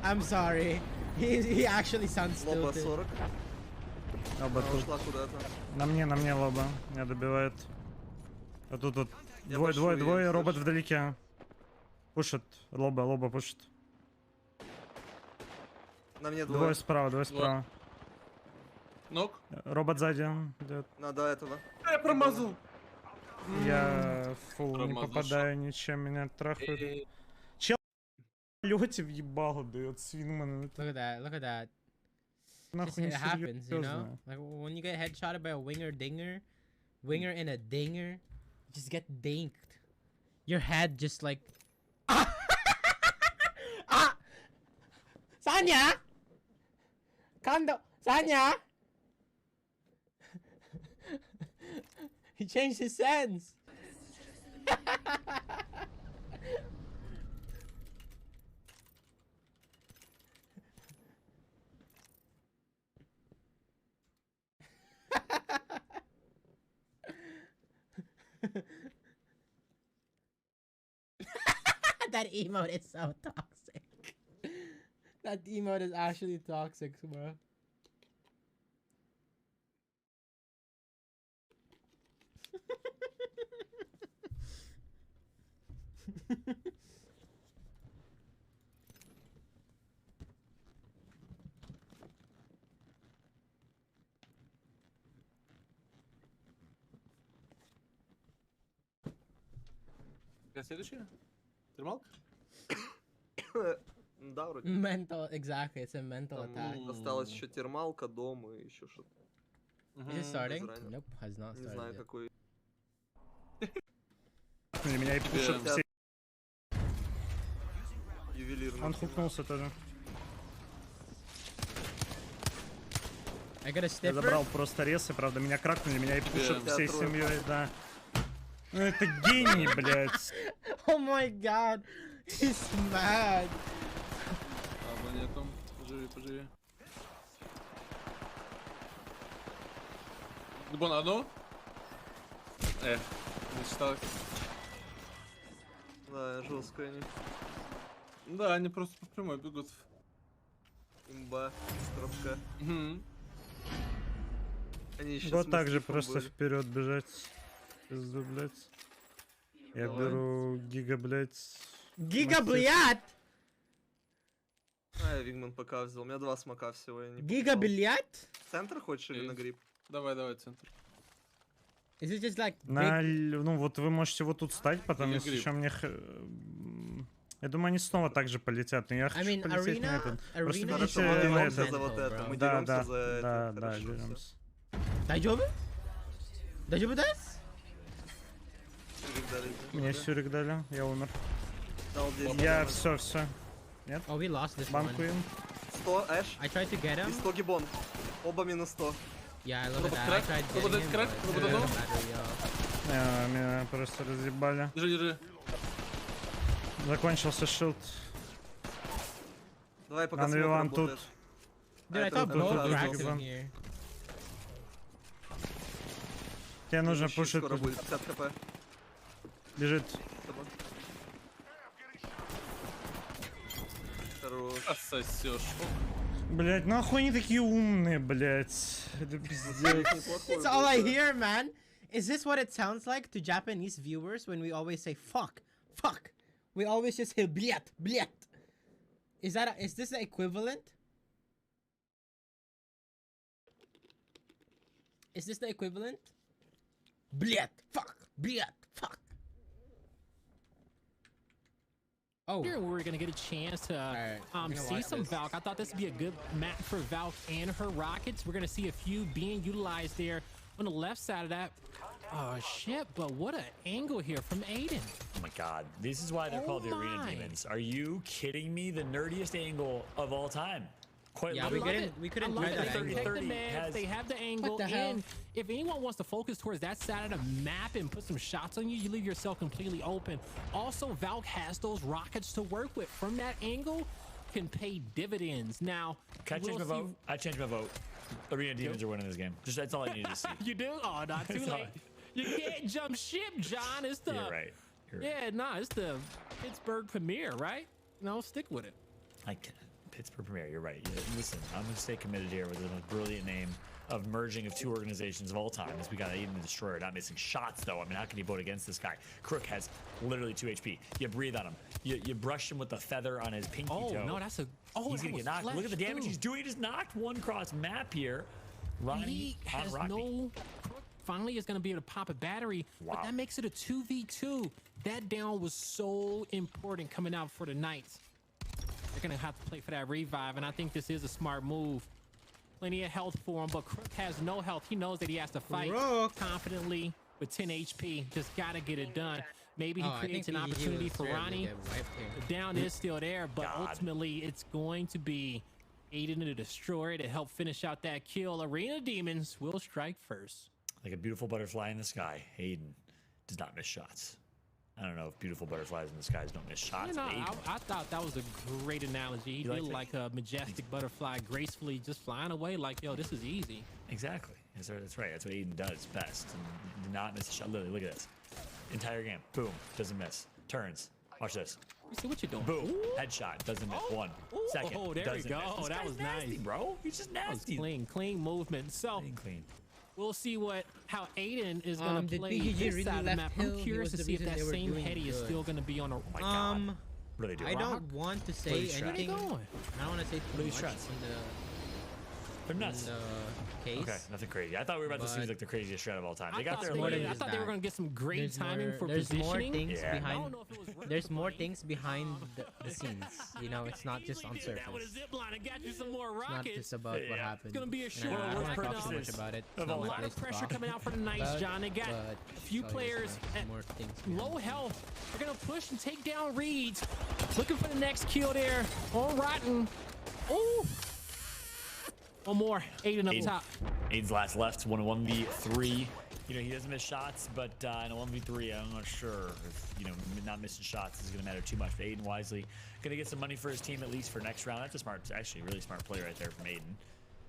I'm sorry. He actually sounds Лоба stupid. 40. Лоба тут. Ушла куда-то. На мне лоба. Меня добивает. А тут двое, робот вдалеке. Пушит. Лоба пушит. На мне Двое справа. Ног. Робот сзади идет. Надо этого. Я промазал. Я фул не попадаю ничем, меня трахают. Чел лёте въебало дает свинман. Look at that. Нахуй It happens, you know? Like when you get headshotted by a winger and a dinger, you just get dinked. Your head just like... Ah! Sanya! Kondo! Sanya! He changed his sense. That emote is so toxic. That emote is actually toxic, bro. Следующая? Термалка? Да, вроде. Mental, exactly. It's a mental attack. Осталось еще термалка, дом и еще что-то. Is it starting? Nope, has not started. Не знаю, yet. какой. Меня и пушат все. Ювелирный. Он хукнулся тоже. I got a Я stiffer. забрал просто ресы, правда, меня кракнули, меня и пушат всей семьей, да. Ну это гений, блядь. Oh my god. He's mad. А, нету. Поживи, поживи. Дубон, одну? Не считал. Да, жестко они. Да, они просто по прямой бегут. Имба, стропка. Они сейчас Вот так же мастифом просто были. вперед бежать. Пизду, блядь. Я беру гига, блядь. Giga, мастиф. блядь! А, я Вигман пока взял. У меня 2 смока всего. Я не Giga, покупал. блядь? Центр хочешь или на гриб? Давай, центр. Is it just like На, big... ну вот вы можете вот тут стать, потом Или если гриб. еще мне... Я думаю, они снова так же полетят, но я хочу mean, полететь на arena- этот. arena Просто is идите Хорошо, мы all на деремся этот. за вот bro. это. Мы Да, деремся да, за это. да, да, Хорошо, всё. деремся. Дайджобы? Дайджобы дайс? Сюрик дали. Мне сюрик дали, я умер. Дал 10. Я все. Oh, we lost this one. Банкуем. 100, Эш. I tried to get him. И 100 гибон. Оба минус 100. Yeah, I look at Робот that. I крак, tried робот getting him, крак, but робот the одно. battery off. Меня просто разъебали. Держи. Закончился шилд. Давай пока Анвилан смог тут. работает. Dude, I это thought вот both это cracks Гибон. in here. Тебе нужно Щит пушить. скоро будет 50 хп. Бежит. Хорош. Отсосешь. Блять, нахуй они такие умные, блять. Это пиздец. That's all I hear, man. Is this what it sounds like to Japanese viewers when we always say fuck? Fuck. We always just say блядь, блядь. Is this the equivalent? Is this the equivalent? Блядь, fuck, блядь, fuck. Oh. Here we're gonna get a chance to see some Valk. I thought this would be a good map for Valk and her rockets. We're gonna see a few being utilized there on the left side of that. Oh shit, but what an angle here from Aiden. Oh my god, this is why they're called the Arena Demons. Are you kidding me? The nerdiest angle of all time. Quite Yeah, literally. we couldn't I try love that that. angle. They protect the meds, they have the angle, the hell? and if anyone wants to focus towards that side of the map and put some shots on you, you leave yourself completely open. Also, Valk has those rockets to work with. From that angle, can pay dividends. Now, Can I change my vote? I changed my vote. Arena Demons are winning this game. Just that's all I needed to see. You do? Oh, not too That's all late. You can't jump ship, John. It's the You're right. You're right. yeah, nah, it's the Pittsburgh premiere, right? No, stick with it. Pittsburgh Premier, you're right. Yeah, listen, I'm going to stay committed here with the most brilliant name of merging of 2 organizations of all time. As we got Aiden the Destroyer, not missing shots, though. I mean, how can you vote against this guy? Crook has literally 2 HP. You breathe on him. You brush him with the feather on his pinky toe. Oh, no, that's a... Oh, he's going to get knocked. Look at the damage he's doing. He just knocked one cross map here. Ronnie He has on Rocky. no... Crook finally is going to be able to pop a battery, Wow. but that makes it a 2v2. That down was so important coming out for the Knights. They're going to have to play for that revive, and I think this is a smart move. Plenty of health for him, but Crook has no health. He knows that he has to fight confidently with 10 HP. Just got to get it done. Maybe he creates an opportunity for Ronnie. The down is still there, but ultimately it's going to be Aiden the Destroyer to help finish out that kill. Arena Demons will strike first. Like a beautiful butterfly in the sky, Aiden does not miss shots. I don't know if beautiful butterflies in the skies don't miss shots. You know, but Aiden, I thought that was a great analogy. He did like a majestic butterfly gracefully just flying away like, yo, this is easy. Exactly. That's right. That's what Aiden does best. And did not miss a shot. Literally, look at this. Entire game. Boom. Doesn't miss. Turns. Watch this. You see what you're doing? Boom. Headshot. Doesn't miss. One. Second. Oh, there we doesn't go. miss. This That guy's was nasty, nice, bro. He's just nasty. Clean movement. So Clean. we'll see how Aiden is gonna did play BGG this really side of the left map. Hill? I'm He curious was to the see if reason that they were same doing heady is good. still gonna be on a. Oh my god. What do they do? I don't want to say What are you anything. going? I don't want to say too What are you much stressed? in the They're nuts. in the case. Okay, nothing crazy. I thought we were about to see like the craziest shred of all time. They got there I late. thought they were going to get some great timing for there's positioning. More things Yeah. behind. There's more things behind the scenes. You know, it's not just on surface. That with a zip line and got you some more It's not rockets. just about what happened. It's going to be a short. I don't work talk too much about it. It's a not my lot place of to pressure talk. coming out for the Knights, John. They got a few players at more things low health. They're going to push and take down Reeds. Looking for the next kill there on Rotten. Ooh. One more. Aiden up top. Aiden's last left. 1-1v3. You know, he doesn't miss shots, but in a 1v3, I'm not sure if, you know, not missing shots is going to matter too much. But Aiden wisely going to get some money for his team, at least for next round. That's a smart, actually really smart play right there from Aiden.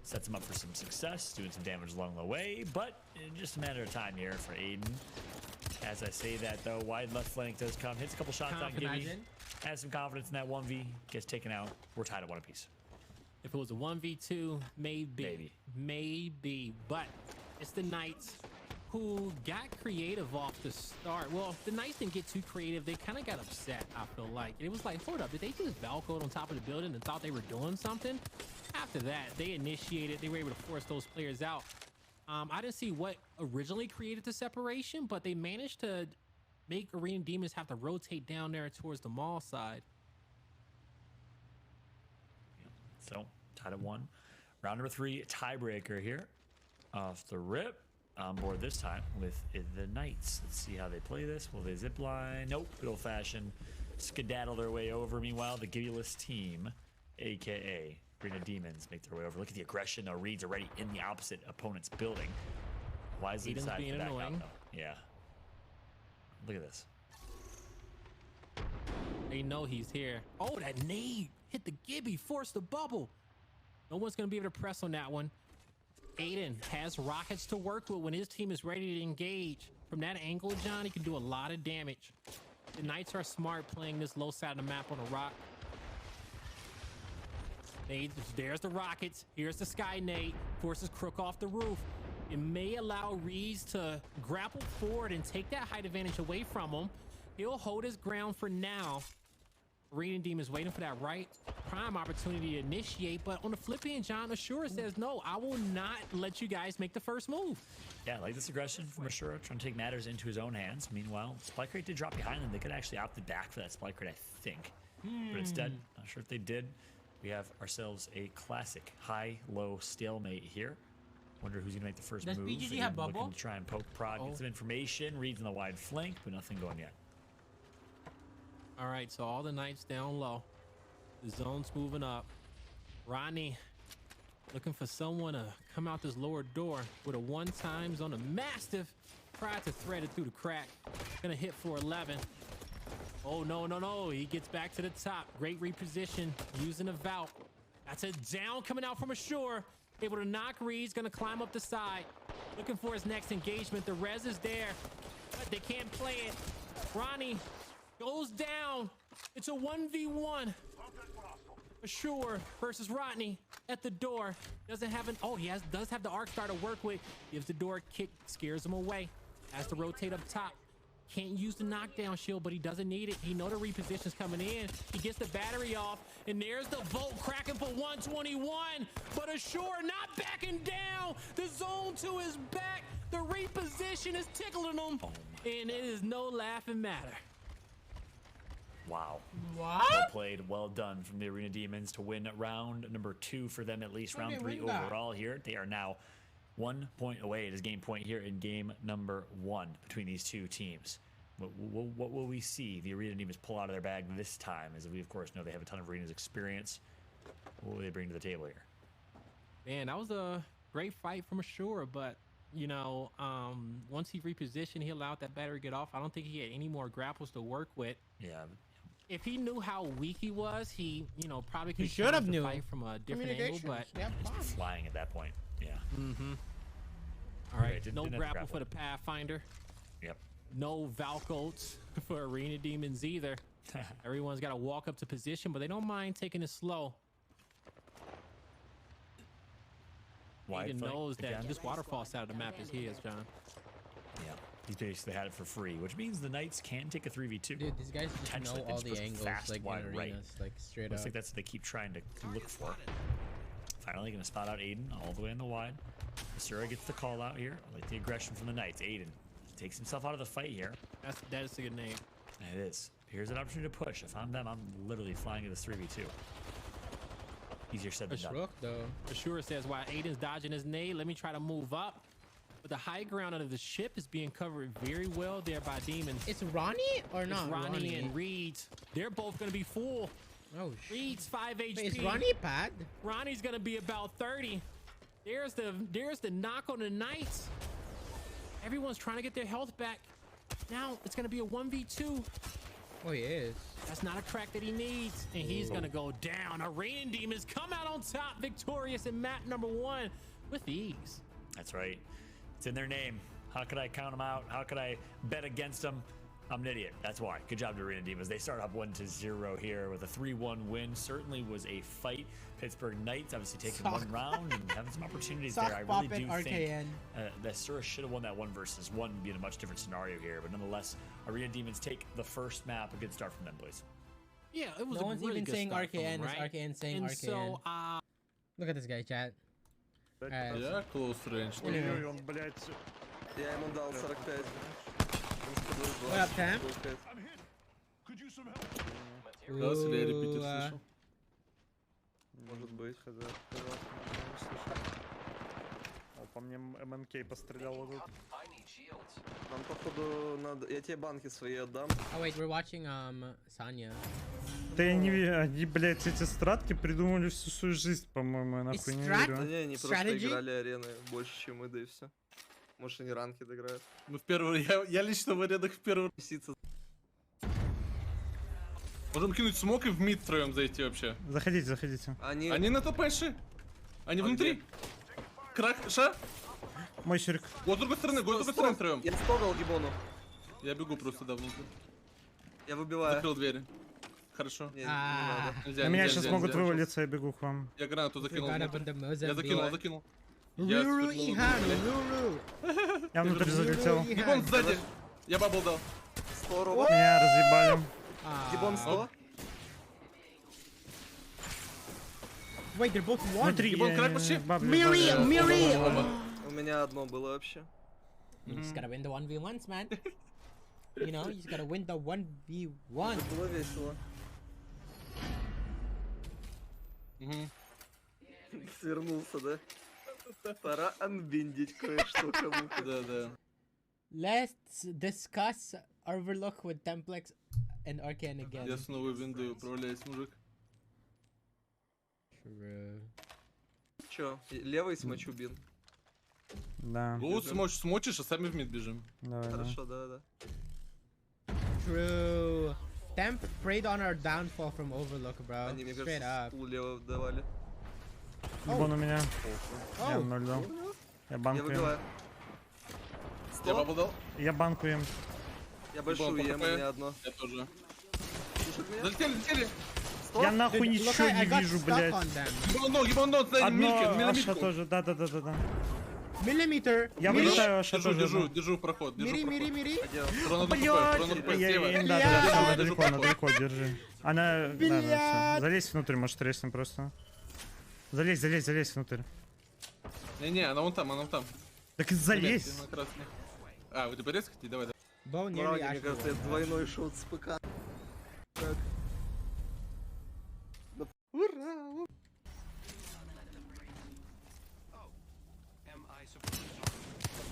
Sets him up for some success, doing some damage along the way, but just a matter of time here for Aiden. As I say that, though, wide left flank does come. Hits a couple shots on Gibby. Has some confidence in that 1v. Gets taken out. We're tied at 1 apiece. If it was a 1v2, maybe. But it's the Knights who got creative off the start. Well, the Knights didn't get too creative. They kind of got upset, I feel like. It was like, hold up, did they just Valcoed on top of the building and thought they were doing something? After that, they initiated. They were able to force those players out. I didn't see what originally created the separation, but they managed to make Arena Demons have to rotate down there towards the mall side. So, tied at 1. Round number 3, tiebreaker here. Off the rip. On board this time with the Knights. Let's see how they play this. Will they zipline? Nope. Good old-fashioned skedaddle their way over. Meanwhile, the Gibbulous team, a.k.a. Arena Demons, make their way over. Look at the aggression, though. Reed's already in the opposite opponent's building. Wisely decided to back out, though. Yeah. Look at this. They know he's here. Oh, that nade hit the Gibby, forced the bubble. No one's going to be able to press on that one. Aiden has rockets to work with when his team is ready to engage. From that angle, John, he can do a lot of damage. The Knights are smart playing this low side of the map on a rock. There's the rockets. Here's the sky nade. Forces Crook off the roof. It may allow Reeds to grapple forward and take that height advantage away from him. He'll hold his ground for now. Arena Demons waiting for that right prime opportunity to initiate, but on the flip end, John, Ashura says, no, I will not let you guys make the first move. Yeah, like this aggression from Ashura, trying to take matters into his own hands. Meanwhile, Spike Rate did drop behind them. They could actually opted back for that Spike Rate, I think. But instead, not sure if they did. We have ourselves a classic high-low stalemate here. Wonder who's gonna make the first move. BGG have bubble? Looking to try and poke prod, get some information. Reads in the wide flank, but nothing going yet. All right, so all the Knights down low. The zone's moving up. Rodney looking for someone to come out this lower door with a 1x on a Mastiff. Tried to thread it through the crack. Gonna hit for 11. Oh, no. He gets back to the top. Great reposition using a Valk. That's a down coming out from Ashura. Able to knock Reed's gonna climb up the side. Looking for his next engagement. The res is there, but they can't play it. Ronnie goes down. It's a 1v1. Ashura versus Rodney at the door. Doesn't have an, oh, he does have the arc star to work with. Gives the door a kick, scares him away. Has to rotate up top. Can't use the knockdown shield, but he doesn't need it. He know the reposition's coming in. He gets the battery off, and there's the Volt cracking for 121. But Ashura not backing down. The zone 2 is back. The reposition is tickling him, and it is no laughing matter. Wow. What? Well played, well done from the Arena Demons to win round number 2 for them, at least round 3 overall here. They are now 1 point away. It is game point here in game number 1 between these two teams. What will we see the Arena Demons pull out of their bag this time? As we, of course, know they have a ton of Arena's experience. What will they bring to the table here? Man, that was a great fight from Ashura, but, you know, once he repositioned, he allowed that battery to get off. I don't think he had any more grapples to work with. Yeah. If he knew how weak he was, he, you know, probably could should have knew fight from a different angle, but Flying at that point. Yeah. All right, no grapple for the Pathfinder. Yep. No Valcoats for Arena Demons either. Everyone's got to walk up to position, but they don't mind taking it slow. Aiden knows that this waterfall side of the map is his, John. Yeah. He's basically had it for free, which means the Knights can take a 3v2. Dude, these guys just know all the angles, fast, like wide in right. arenas, like straight Looks up. like that's what they keep trying to look for. Finally going to spot out Aiden all the way in the wide. Asura gets the call out here. I like the aggression from the Knights. Aiden takes himself out of the fight here. That is a good name. And it is. Here's an opportunity to push. If I'm them, I'm literally flying to this 3v2. Easier said than done. Ashura says, while Aiden's dodging his nade, let me try to move up. But the high ground of the ship is being covered very well there by Demons. It's Ronnie or not? It's Ronnie and Reeds. They're both going to be full. Oh, Reeds 5 HP. Wait, is Ronnie bad? Ronnie's going to be about 30. There's the knock on the Knights. Everyone's trying to get their health back. Now it's going to be a 1v2. Oh, he is. That's not a crack that he needs. And he's going to go down. Iranian Demons come out on top, victorious in map number 1 with ease. That's right. It's in their name. How could I count them out? How could I bet against them? I'm an idiot. That's why. Good job to Arena Demons. They start up 1-0 here with a 3-1 win. Certainly was a fight. Pittsburgh Knights obviously taking one round and having some opportunities there. I really do think that Sura should have won that 1v1, being a much different scenario here. But nonetheless, Arena Demons take the first map. A good start from them, boys. Yeah, it was no a one's really even good saying start from RKN. them, right? It's RKN saying And RKN. so, look at this guy, chat. Я close range. Ой-ой, он, блядь. Я ему дал 45. What up, Tam? Раз или я репитер слышал? Может быть. По мне МНК пострелял вот тут. Нам походу надо... Я тебе банки свои отдам. Oh wait, we're watching Sanya. Да я не верю, они, блядь, эти стратки придумали всю свою жизнь, по-моему, я нахуй не верю. Да не, они просто играли арены больше, чем мы, да и все. Может, они ранки играют. Ну, в первый... Я лично в аренах в первый... Можем кинуть смок и в мид втроем зайти вообще. Заходите, заходите. Они на ТПши. Они внутри. Крак, ша. Мой Сюрик. Вот с другой стороны, втроем. Я стогал гибону. Я бегу просто, да, внутрь. Я выбиваю. Закрыл двери. Хорошо. Не надо. На меня сейчас могут вывалиться, я бегу к вам. Я гранату закинул. Я закинул. Руру и Хану, Руру. Я внутрь залетел. Гибон сзади. Я бабл дал. 100 робот. Меня разъебали. Гибон 100. Wait, they're both one. Внутри. Гибон крак почти. Мири! У меня одно было вообще. You just gotta win the 1v1s, man. You know, you just gotta win the 1v1. Было весело. Свернулся, да? Пора анбиндить кое-что кому-то. Да. Let's discuss Overlook with Templex and Arcane again. Я снова виндую управляюсь, мужик. True. Чё, левый смочу бин? Да. Лут смочишь, а сами в мид бежим. Давай, Хорошо, да. True. Temp preyed on our downfall from Overlook, bro. Они, мне Straight кажется, up. пул лево давали. Гибон у меня. Я 0 дал. Я Я банкую. выбиваю. Я бабл дал. Я банкую. Я большую ем, у меня одно. Я тоже. Слушай меня? Залетели. Я нахуй Dude, look, ничего I не got вижу, stuck блядь. on them. Гибон, Одно Аша тоже, да. Millimeter. Я вылетаю Аша тоже. Держу в проход. Мири. Блядь! Да, далеко, держи. Она, да, залезь внутрь, может, треснем просто. Залезь внутрь. Не, она вон там. Так залезь! А, вы резко хотите? Давай. Bone Мне nearly кажется, это двойной шот с ПК. Так. Ура!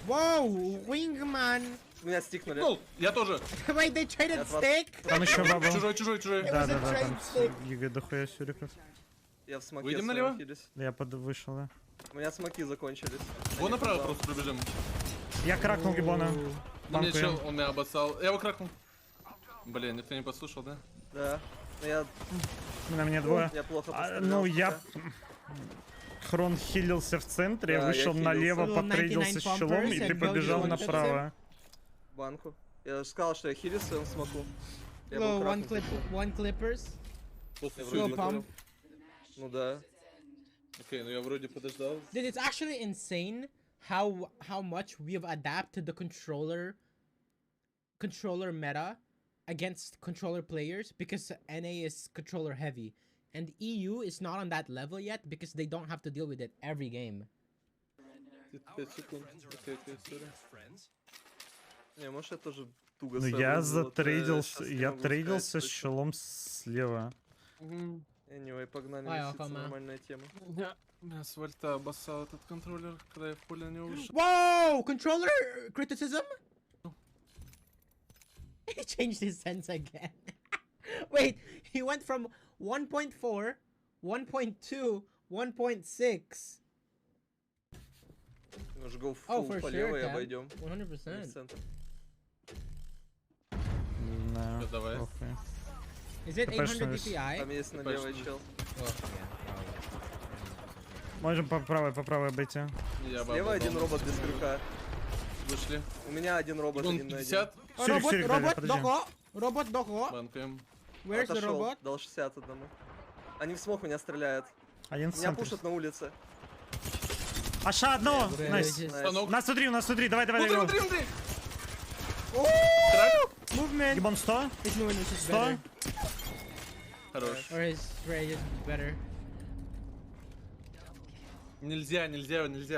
Whoa, Wingman. Меня стикнули. Я тоже. Wait, they traded stick? Там еще баба. Чужой. Да, там ЕГЭ дохуя сюриков. Я в смоке. Выйдем налево? Я вышел, да. У меня смоки закончились. Вон направо просто пробежим. Я кракнул гибона. На мне чел, он меня обоссал. Я его кракнул. Блин, никто не послушал, да? Да. Я... На мне двое. Я плохо Ну, я... Хрон хилился в центре, я вышел налево, потрейдился с щелом, и ты побежал направо. Банку. Я же сказал, что я хилюсь в своем смоку. One clippers. Low pump. Ну да. Окей, ну я вроде подождал. Dude, it's actually insane how much we've adapted the controller meta against controller players because NA is controller heavy. and EU is not on that level yet because they don't have to deal with it every game. 5 секунд. Какая история? Не, может я тоже туго Ну я затрейдился с челом слева. Anyway, погнали, нормальная тема. Меня с вольта обоссал этот контроллер, когда я в поле на него вышел. Whoa! Controller criticism? He changed his sense again. Wait, he went from 1.4, 1.2, 1.6. Может, go Oh, full for по sure, левой Cam. обойдем. 100%. Да, давай. окей. Is it 800 DPI? Там есть на левой чел. Oh, yeah, Можем по правой обойти. Слева один робот без крюка. Вышли. У меня один робот, один на один. 50. Robot doko. Robot doko. Банкаем. Where's the Отошел, robot? дал 60 одному. Они в смог меня стреляют. Один в Меня центре. пушат на улице. Аша, одного! Yeah, Найс. Nice. У нас внутри, давай. Внутри. Movement. Гибон 100. His movement is just 100. better. Хорош. Or his spray is better. Нельзя,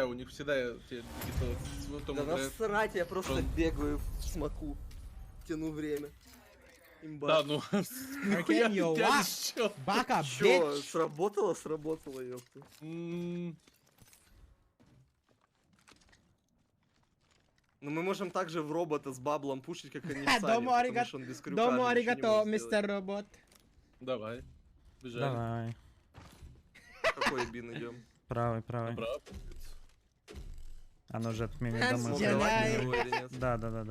у них всегда где-то Да насрать, я просто бегаю в смоку. Тяну время. Имба. Да, ну. Arcane, yo, what? Back up, Чё, bitch. сработало, ёпта. Ну мы можем также в робота с баблом пушить, как они сами, потому что он без крюка. Domo arigato, Mr. Robot. Давай. Бежали. Давай. Какой бин идем? Правый. Браво. Оно же от меня Нас домой. Джедай. Да. Давай.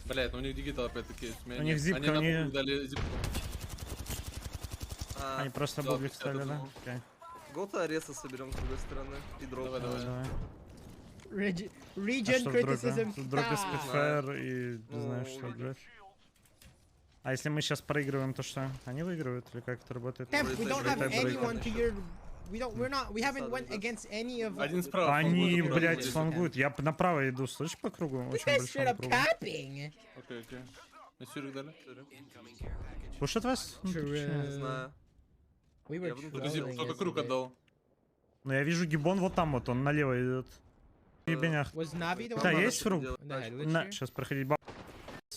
Блять, ну у них дигитал опять-таки. У них зипка, они они- на пул дали зипку. Они просто да, бублик 50 стали, да? думал. Окей. Гота Ареса соберем с другой стороны. И дроп. Давай. Regen А что в дропе? criticism. В дропе Да. спидфайр и не знаю Ну, что, видишь. блядь. А если мы сейчас проигрываем, то что? Они выигрывают или как это работает? Temp, we don't have Break. anyone to your... We haven't went against any of... Один справа. Они, флангует, блядь, вроде. флангуют. Я направо иду, слышишь, по кругу? This Очень guy's straight большому up кругу. capping. Окей. На сюрик дали? Пушат вас? Ну, True. Не знаю. We were Я внутри Подожди, trolling кто-то круг yesterday. отдал. Ну я вижу гибон вот там вот, он налево идет. В ебенях. Was Navi the Да, one? есть фрук? The head На, glitcher? сейчас проходить баб.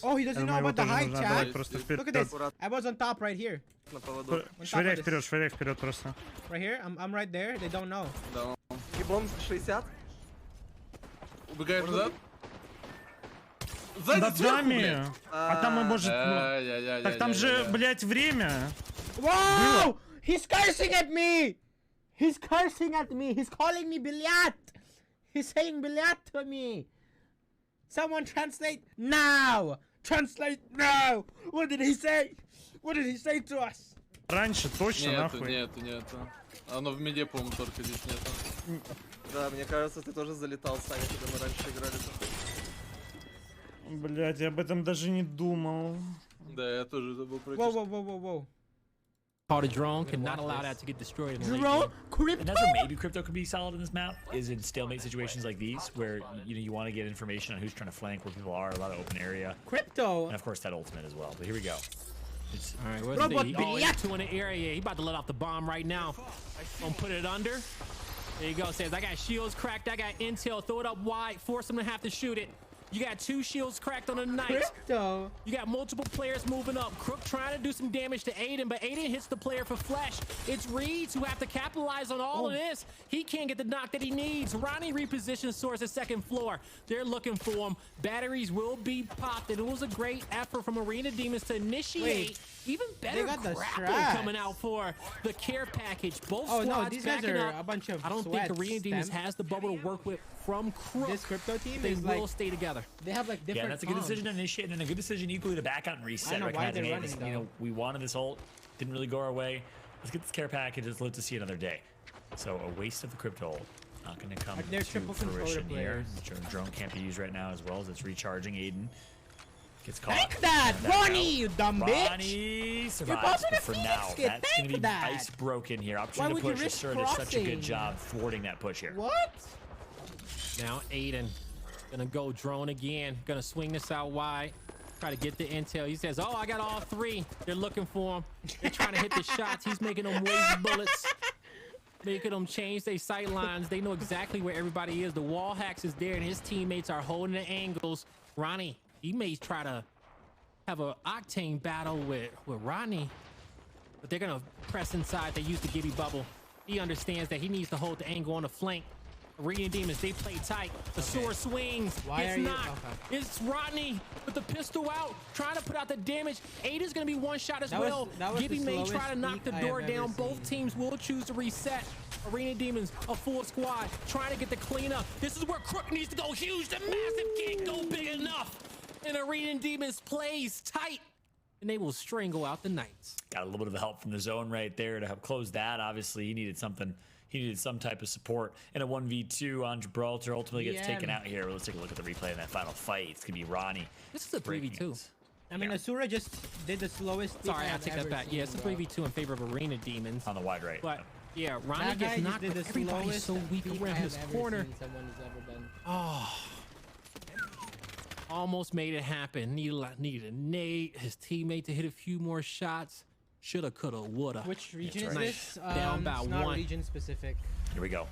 Oh, he Я doesn't know думаю, его about the тоже height, нужно отдавать chat. просто Look вперед. at this. I was on top right here. На поводу. Швыряй this. вперед просто. Right here. I'm right there. They don't know. Да. Гибон 60. Убегает назад. Над Сзади сверху, нами! блядь. А там мы, может... ну, Ай-яй-яй-яй-яй-яй. Так там же, блядь, время! Whoa! He's cursing at me! He's cursing at me! He's calling me Bilyat! He's saying Bilyat to me! Someone translate now! Translate now! What did he say? What did he say to us? Раньше точно, нахуй. Нету. Оно в меде, по-моему, только здесь нету. Да, мне кажется, ты тоже залетал, Саня, когда мы раньше играли. Блядь, я об этом даже не думал. Да, я тоже забыл про Whoa, whoa, whoa, whoa, whoa. Called a drone, cannot allow that to get destroyed in the late Drone? game. And Crypto? that's where maybe crypto could be solid in this map, is in stalemate situations like these, where you want to get information on who's trying to flank, where people are, a lot of open area, Crypto? and of course that ultimate as well. But here we go. It's, All right, where's Robot the Bilyat. he's two in the area. He about to let off the bomb right now. Gonna put it under. There you go. Says I got shields cracked. I got intel. Throw it up wide. Force him to have to shoot it. You got 2 shields cracked on the knight. Crypto? You got multiple players moving up. Crook trying to do some damage to Aiden, but Aiden hits the player for flesh. It's Reeds who have to capitalize on all of this. He can't get the knock that he needs. Ronnie repositions Source at second floor. They're looking for him. Batteries will be popped. And it was a great effort from Arena Demons to initiate. Even better got the grappling strats. coming out for the care package. Both Oh, squads no, these guys backing are up. a bunch of I don't sweats, think Arena Demons Stem. has the bubble to work with from Crook. This crypto team They is will like... stay together. They have like different yeah, that's a good comms. decision to initiate, and a good decision equally to back out and I reset, don't know why recognizing, they're hey, running, this, though. we wanted this ult, didn't really go our way. Let's get this care package. Let's live to see another day. So a waste of the crypto ult. Not going to come Like, they're to triple controller fruition here. players. The drone can't be used right now as well as it's recharging. Aiden gets caught. Take that, Ronnie, you dumb bitch! Ronnie You're survives, both in but a for Phoenix now, kit. that's Thank going to be that. ice broken here. Why Opportunity would to you push. risk Assert does such a good crossing? job thwarting that push here. What? Now Aiden gonna go drone again. Gonna swing this out wide. Try to get the intel. He says, oh, I got all three. They're looking for him. They're trying to hit the shots. He's making them waste bullets. Making them change their sight lines. They know exactly where everybody is. The wall hacks is there, and his teammates are holding the angles. Ronnie, he may try to have an octane battle with Ronnie, but they're going to press inside. They use the Gibby bubble. He understands that he needs to hold the angle on the flank. Arena Demons, they play tight. The sword swings. It's not. Okay. It's Rodney with the pistol out, trying to put out the damage. Aiden's going to be one shot as well. Gibby may try to knock the door down. Both teams will choose to reset. Arena Demons, a full squad, trying to get the cleanup. This is where Crook needs to go huge. The massive can't go big enough. And Arena Demons plays tight, and they will strangle out the Knights. Got a little bit of help from the zone right there to help close that. Obviously, he needed something. He needed some type of support. In a 1v2 on Gibraltar, ultimately gets taken out here. Let's take a look at the replay in that final fight. It's going to be Ronnie. This is a 3v2. I mean, Asura just did the slowest. Sorry, I take that back. Yeah, it's a 3v2 in favor of Arena Demons. On the wide right. But, yeah, Ronnie gets knocked. Everybody's so weak around his corner. Oh. Almost made it happen. Needed a nade. His teammate to hit a few more shots. Shoulda, coulda, woulda. Which region is this? Down by it's not region specific. Here we go.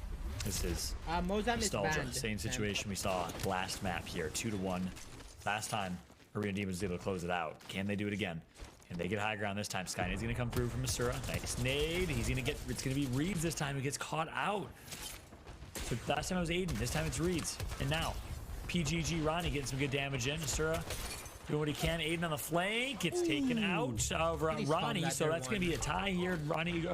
This is nostalgia. Same situation we saw last map here. 2-1. Last time, Arena Demons was able to close it out. Can they do it again? Can they get high ground this time? Skynade's gonna come through from Asura. Nice nade. He's gonna get. It's gonna be Reeds this time who gets caught out. So last time it was Aiden. This time it's Reeds. And now, PGG Ronnie getting some good damage in. Asura doing what he can. Aiden on the flank. Gets taken out of Ronnie. So that's going to be a tie here. Ronnie,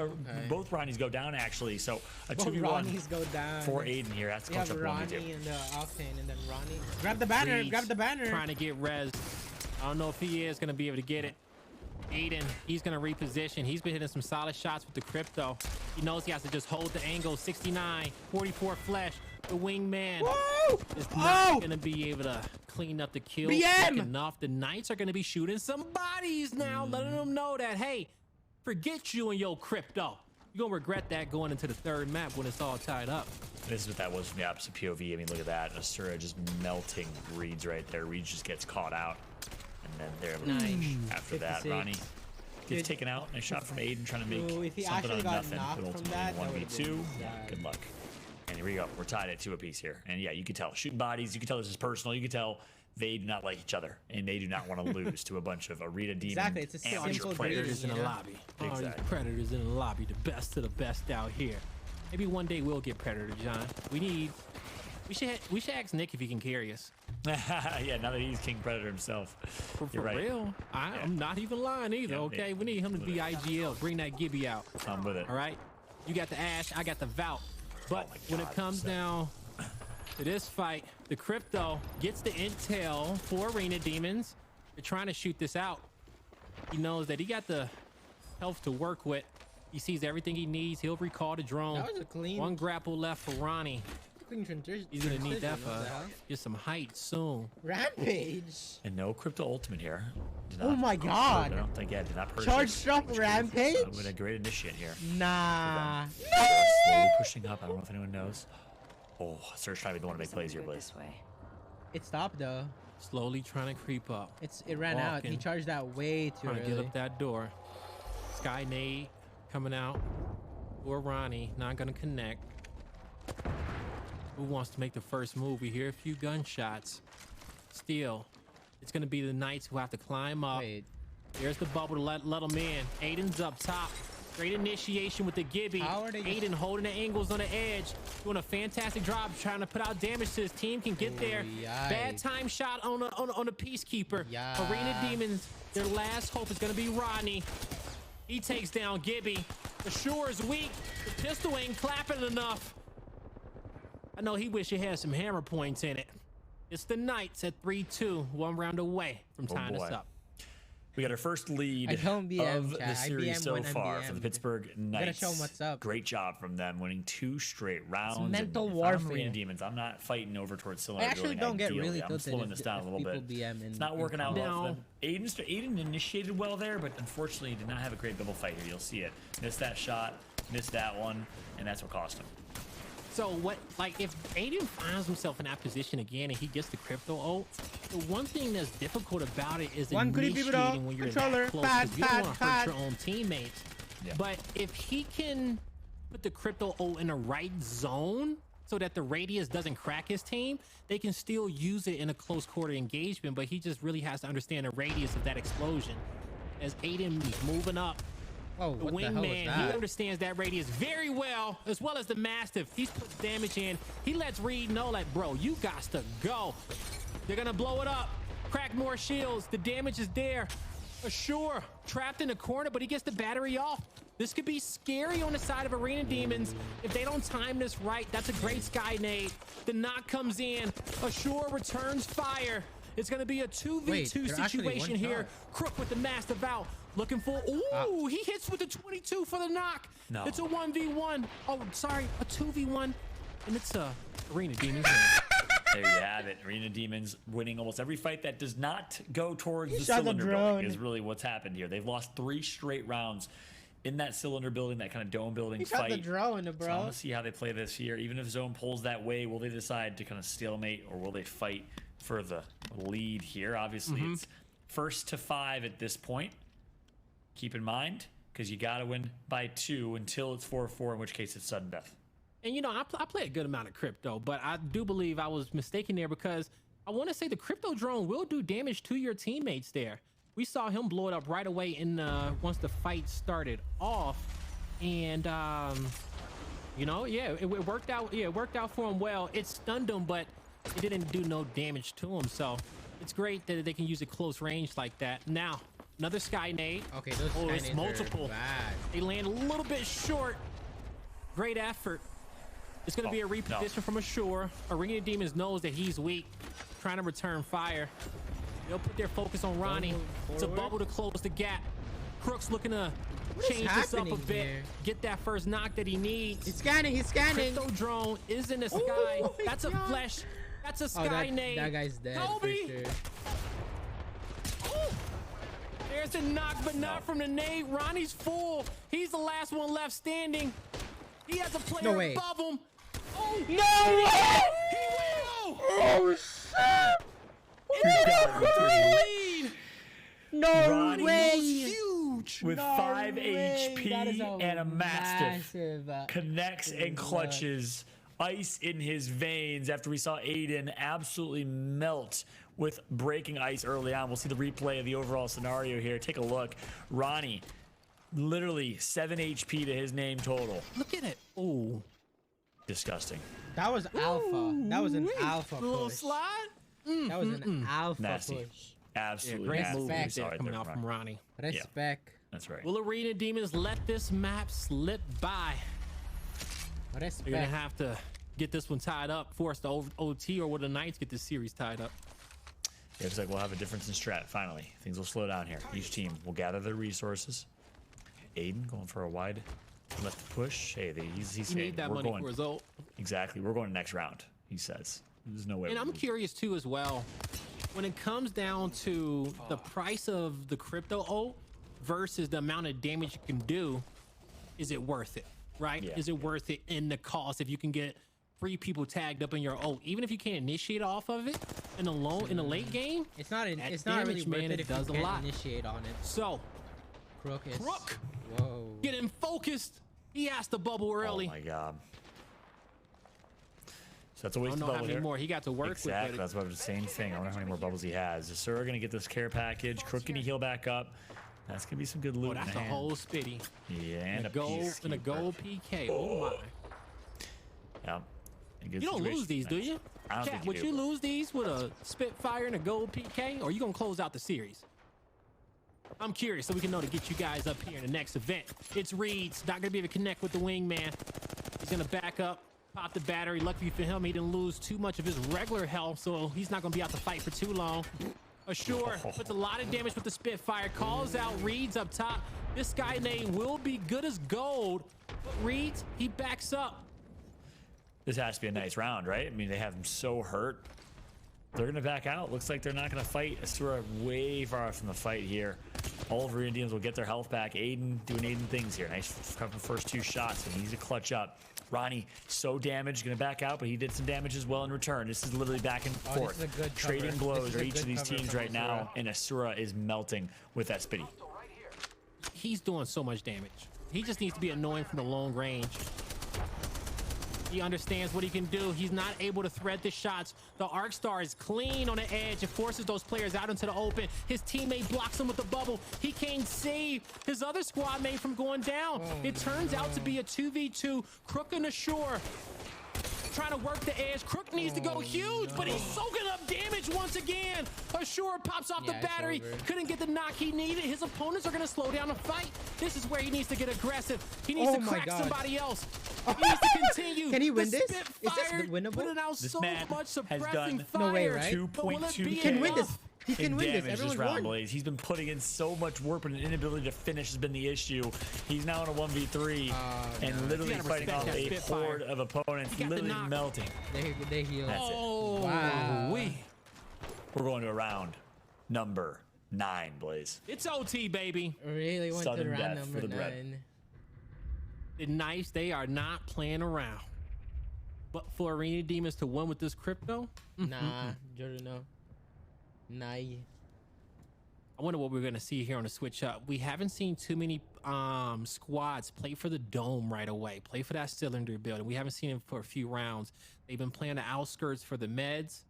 both Ronnies go down, actually. So a 2v1 go down for Aiden here. That's coach up Ronnie and Octane, and then Ronnie. Grab the banner. Grab the banner. Trying to get res. I don't know if he is going to be able to get it. Aiden, he's going to reposition. He's been hitting some solid shots with the crypto. He knows he has to just hold the angle. 69, 44 flesh. The wingman is not going to be able to clean up the kill enough. The Knights are going to be shooting some bodies now, letting them know that, hey, forget you and your crypto. You're going to regret that going into the third map when it's all tied up. This is what that was from the opposite POV. I mean, look at that. Asura just melting Reeds right there. Reeds just gets caught out. And then there, after that, Ronnie gets taken out. Nice shot from Aiden trying to make something out of nothing. But ultimately 1v2. Good luck. And here we go. We're tied at 2 apiece here. And yeah, you can tell. Shooting bodies, you can tell this is personal. You can tell they do not like each other. And they do not want to lose to a bunch of Arena Demon It's a simple predators in the lobby. All these predators in the lobby, the best of the best out here. Maybe one day we'll get Predator, John. We should ask Nick if he can carry us. Yeah, now that he's King Predator himself. For right. real. I'm not even lying either, okay? We need him to be IGL. Bring that Gibby out. I'm with it. All right? You got the Ash, I got the Vault. But when it comes down to this fight, the crypto gets the intel for Arena Demons. They're trying to shoot this out. He knows that he got the health to work with. He sees everything he needs. He'll recall the drone. That was a clean. One grapple left for Ronnie. He's gonna need that for get some height soon. Rampage. And no crypto ultimate here. Oh my god. I don't think did not purchase. Charge drop Rampage? With a great initiate here. Nah. Slowly pushing up. I don't know if anyone knows. Oh, Surge trying to be the one to make plays here, Blaze. It stopped though. Slowly trying to creep up. It ran out. He charged that way too early. Trying to get up that door. Sky Nade coming out. Or Ronnie not gonna connect. Who wants to make the first move? We hear a few gunshots. Still, it's going to be the Knights who have to climb up. There's the bubble to let them in. Aiden's up top. Great initiation with the Gibby. Aiden holding the angles on the edge. Doing a fantastic job trying to put out damage so his team can get there. Bad time shot on a Peacekeeper. Arena Demons, their last hope is going to be Rodney. He takes down Gibby. The shore is weak. The pistol ain't clapping enough. I know he wish he had some hammer points in it. It's the Knights at 3-2, 1 round away from tying us up. We got our first lead of the series so far for the Pittsburgh Knights. Show them what's up. Great job from them, winning 2 straight rounds. It's mental warfare. Arena Demons, I'm not fighting over towards cylinder. I actually don't get really I'm slowing this down a little bit. It's not working out well for them. Aiden initiated well there, but unfortunately did not have a great double fight here. You'll see it. Missed that shot, missed that one, and that's what cost him. So what, like, if Aiden finds himself in that position again and he gets the crypto ult, the one thing that's difficult about it is initiating when you're that close, because you don't want to hurt your own teammates. Yeah. But if he can put the crypto ult in the right zone so that the radius doesn't crack his team, they can still use it in a close quarter engagement, but he just really has to understand the radius of that explosion. As Aiden is moving up, the wingman, he understands that radius very well as the Mastiff. He's put damage in. He lets Reed know, like, bro, you got to go. They're gonna blow it up, crack more shields. The damage is there. Assure trapped in the corner, but he gets the battery off. This could be scary on the side of Arena Demons if they don't time this right. That's a great sky nade. The knock comes in. Assure returns fire. It's going to be a 2v2 situation here. Crook with the Mastiff out. Looking for... Ooh, he hits with the 22 for the knock. No. It's a 1v1. Oh, sorry, a 2v1. And it's a Arena Demons. There you have it. Arena Demons winning almost every fight that does not go towards the cylinder building is really what's happened here. They've lost 3 straight rounds in that cylinder building, that kind of dome building fight. The drone, bro. So I want to see how they play this here. Even if zone pulls that way, will they decide to kind of stalemate, or will they fight for the lead here? Obviously, it's 1st to 5 at this point. Keep in mind, because you got to win by 2 until it's 4-4, in which case it's sudden death. And, you know, I play a good amount of crypto, but I do believe I was mistaken there, because I want to say the crypto drone will do damage to your teammates there. We saw him blow it up right away in once the fight started off. And, you know, yeah, it worked out. Yeah, it worked out for him well. It stunned him, but it didn't do no damage to him. So it's great that they can use a close range like that. Now, another sky nade. Okay, those sky nades multiple. They land a little bit short. Great effort. It's going to be a reposition from Ashore. Arena Demons knows that he's weak, trying to return fire. They'll put their focus on Ronnie. It's a bubble to close the gap. Crook's looking to change this up a bit. Get that first knock that he needs. He's scanning. He's scanning. Crypto drone is in the sky. That's a flesh. That's a sky nade. That guy's dead. Kobe. For sure. There's a knock, but not from the nade. Ronnie's full. He's the last one left standing. He has a player above him. Oh, no way! He will! Oh, shit! Lead. No Ronnie way! Huge with 5 HP and a Mastiff. Connects and clutches. Ice in his veins after we saw Aiden absolutely melt with breaking ice early on. We'll see the replay of the overall scenario here. Take a look. Ronnie, literally 7 HP to his name total. Look at it. Ooh. Disgusting. That was alpha. That was an alpha push. Little slide. That was an alpha nasty. push. Absolutely. Yeah, great nasty. move coming out from Ronnie. Respect. Yeah, that's right. Will Arena Demons let this map slip by? Respect. They're gonna have to get this one tied up, force the OT, or will the Knights get this series tied up? Yeah, looks like we'll have a difference in strat finally. Things will slow down here. Each team will gather their resources. Aiden going for a wide left push. Hey, he's saying need that money for his ult. Exactly. We're going next round, he says. There's no way. And I'm curious too as well, when it comes down to the price of the crypto ult versus the amount of damage you can do, is it worth it? Right? Yeah. Is it worth it in the cost if you can get 3 people tagged up in your ult, even if you can't initiate off of it in the late game? It's not really worth it. It does a lot. Initiate on it. So Crook. Whoa. Getting focused. He has to bubble early. Oh my god. So that's a waste of bubble how many here. more he got to work with. Exactly. That's what I'm saying. Thing. I wonder how many more bubbles he has. Is Sir gonna get this care package? Crook can he heal back up? That's gonna be some good loot. Oh, that's a whole spitty. Yeah, and a gold and a gold PK. Oh my. Yeah. You don't lose these, do you? I don't think you would do. you lose these with a Spitfire and a gold PK, or are you gonna close out the series? I'm curious, so we can know to get you guys up here in the next event. It's Reed's not gonna be able to connect with the wingman. He's gonna back up, pop the battery. Luckily for him, he didn't lose too much of his regular health, so he's not gonna be out to fight for too long. Ashore puts a lot of damage with the Spitfire, calls out Reed's up top. This guy name will be good as gold, but Reed's, he backs up. This has to be a nice round, right? I mean, they have him so hurt. They're gonna back out. Looks like they're not gonna fight. Asura way far from the fight here. All of the Indians will get their health back. Aiden doing Aiden things here. Nice first 2 shots, and he needs to clutch up. Ronnie, so damaged, gonna back out, but he did some damage as well in return. This is literally back and forth. Trading blows for each of these teams right now, and Asura is melting with that Spitty. He's doing so much damage. He just needs to be annoying from the long range. He understands what he can do. He's not able to thread the shots. The Arc Star is clean on the edge. It forces those players out into the open. His teammate blocks him with the bubble. He can't save his other squad mate from going down. It turns out to be a 2v2. Crook and Ashore trying to work the edge. Crook needs to go huge, but he's soaking up damage once again. Ashore pops off the battery. Couldn't get the knock he needed. His opponents are going to slow down the fight. This is where he needs to get aggressive. He needs to crack somebody else. He needs to continue. Can he win this? Is this winnable? Putting out This so man much has suppressing done fire. No way, right? 2.2 He can win this. He can win this. This Everyone's round, won. Blaze. He's been putting in so much work, but an inability to finish has been the issue. He's now in a 1v3 and literally fighting off a horde of opponents, literally melting. They heal. That's it. Wow. We're going to a round number 9, Blaze. It's OT, baby. Really went Sudden to round death number for the bread. 9. The Knights, they are not playing around. But for Arena Demons to win with this crypto? Nah, Jordan, no. Nah. I wonder what we're going to see here on the switch up. We haven't seen too many squads play for the dome right away, play for that cylinder building. We haven't seen him for a few rounds. They've been playing the outskirts for the meds.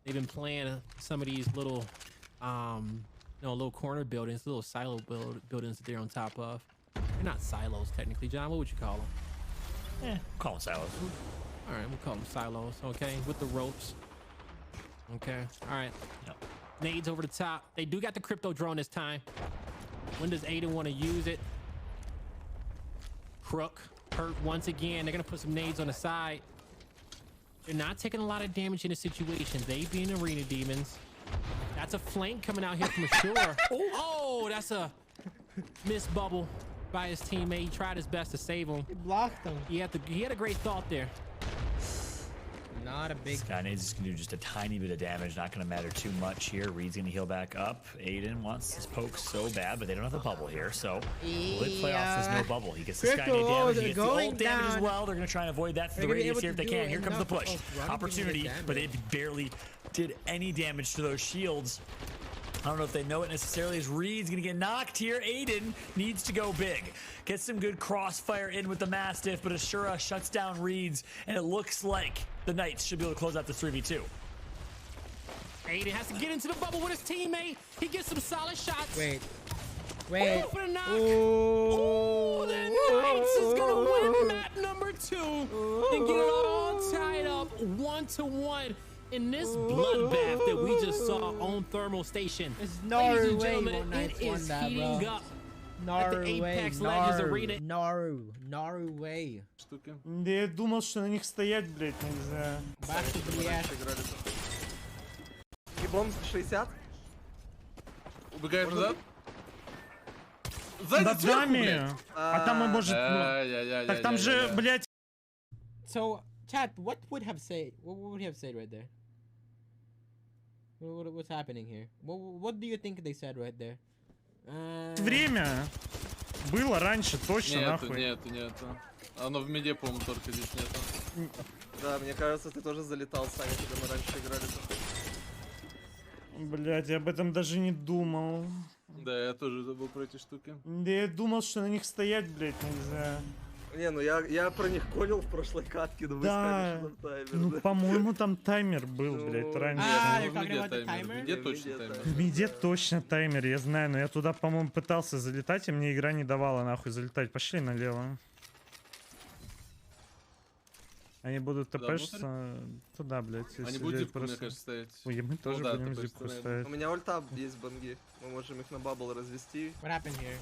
They've been playing some of these little, little corner buildings, little silo buildings that they're on top of. They're not silos technically, John. What would you call them? Call them silos. All right, we'll call them silos. Okay, with the ropes. Okay, all right. Yep. Nades over the top. They do got the crypto drone this time. When does Aiden want to use it? Crook hurt once again. They're gonna put some nades on the side. They're not taking a lot of damage in the situation. They being Arena Demons. That's a flank coming out here from the shore. Oh, that's a missed bubble by his teammate. He tried his best to save him. He blocked him. He had a great thought there. Not a big. Skynade's just gonna do just a tiny bit of damage. Not gonna matter too much here. Reed's gonna heal back up. Aiden wants his poke so bad, but they don't have the bubble here. So lit playoffs, there's no bubble. He gets the Skynade damage. He gets the ult damage as well. They're gonna try and avoid that for the radius here if they can. Here comes the push. Opportunity, but they barely did any damage to those shields. I don't know if they know it necessarily as Reed's gonna get knocked here. Aiden needs to go big. Get some good crossfire in with the Mastiff, but Ashura shuts down Reed's, and it looks like the Knights should be able to close out this 3v2. Aiden has to get into the bubble with his teammate. He gets some solid shots. Wait. Oh, for the knock. Oh, the Knights is gonna win map number 2 and get it all tied up 1-1. In this bloodbath that we just saw on Thermal Station. Ladies and gentlemen, it is heating up at the Apex Legends Arena. Norway. Да я думал, что на них стоять, блядь, нельзя. Гибом 60. Убегаешь назад. Над нами. А там он может... Так там же, блядь... So, chat, what would have said? What would he have said right there? What's happening here? What do you think they said right there? Время было раньше, точно, нахуй. Нету. Оно в миде, по-моему, только здесь нету. Да, мне кажется, ты тоже залетал, Саня, когда мы раньше играли. Блядь, я об этом даже не думал. Да, я тоже забыл про эти штуки. Да я думал, что на них стоять, блядь, нельзя. Не, ну я про них понял в прошлой катке, но вы Да, сказали, что там таймер. ну, по-моему, там таймер был, блядь, раньше. В миде точно таймер. В миде точно таймер, я знаю, но я туда, по-моему, пытался залетать, и мне игра не давала нахуй залетать. Пошли налево. Они будут тпшиться туда, блядь. Они будут зипку, мне кажется, ставить. Ой, мы тоже будем зипку ставить. У меня ульта есть банги. Мы можем их на бабл развести. What happened here?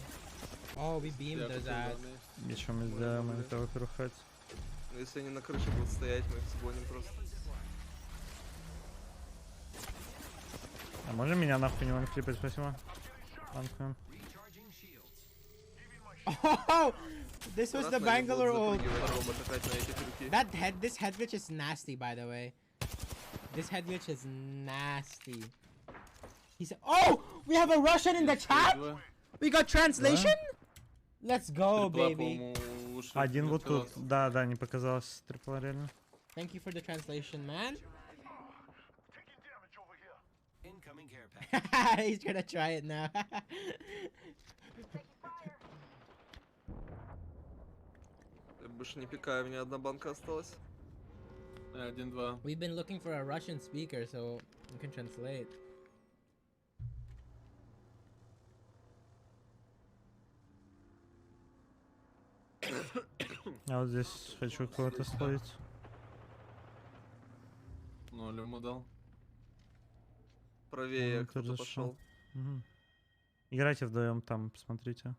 Oh, we beamed those ass. Ничего мы сделаем, они того перухать. Ну если они на крыше будут стоять, мы их сгоним просто. А можем меня нахуй не ванклипать, спасибо? Ванкуем. Oh, this was the Bangalore ult. This head glitch is nasty, by the way. This head glitch is nasty. He said, "Oh, we have a Russian in the chat. We got translation. Let's go, baby." Один вот тут. Да, да, не показалось трипла реально. Thank you for the translation, man. He's gonna try it now. Я больше не пикаю, у меня одна банка осталась. 1-2. We've been looking for a Russian speaker, so we can translate. Я вот здесь хочу кого-то словить. 0 ему дал. Правее кто-то пошел. Угу. Играйте вдвоем там, посмотрите.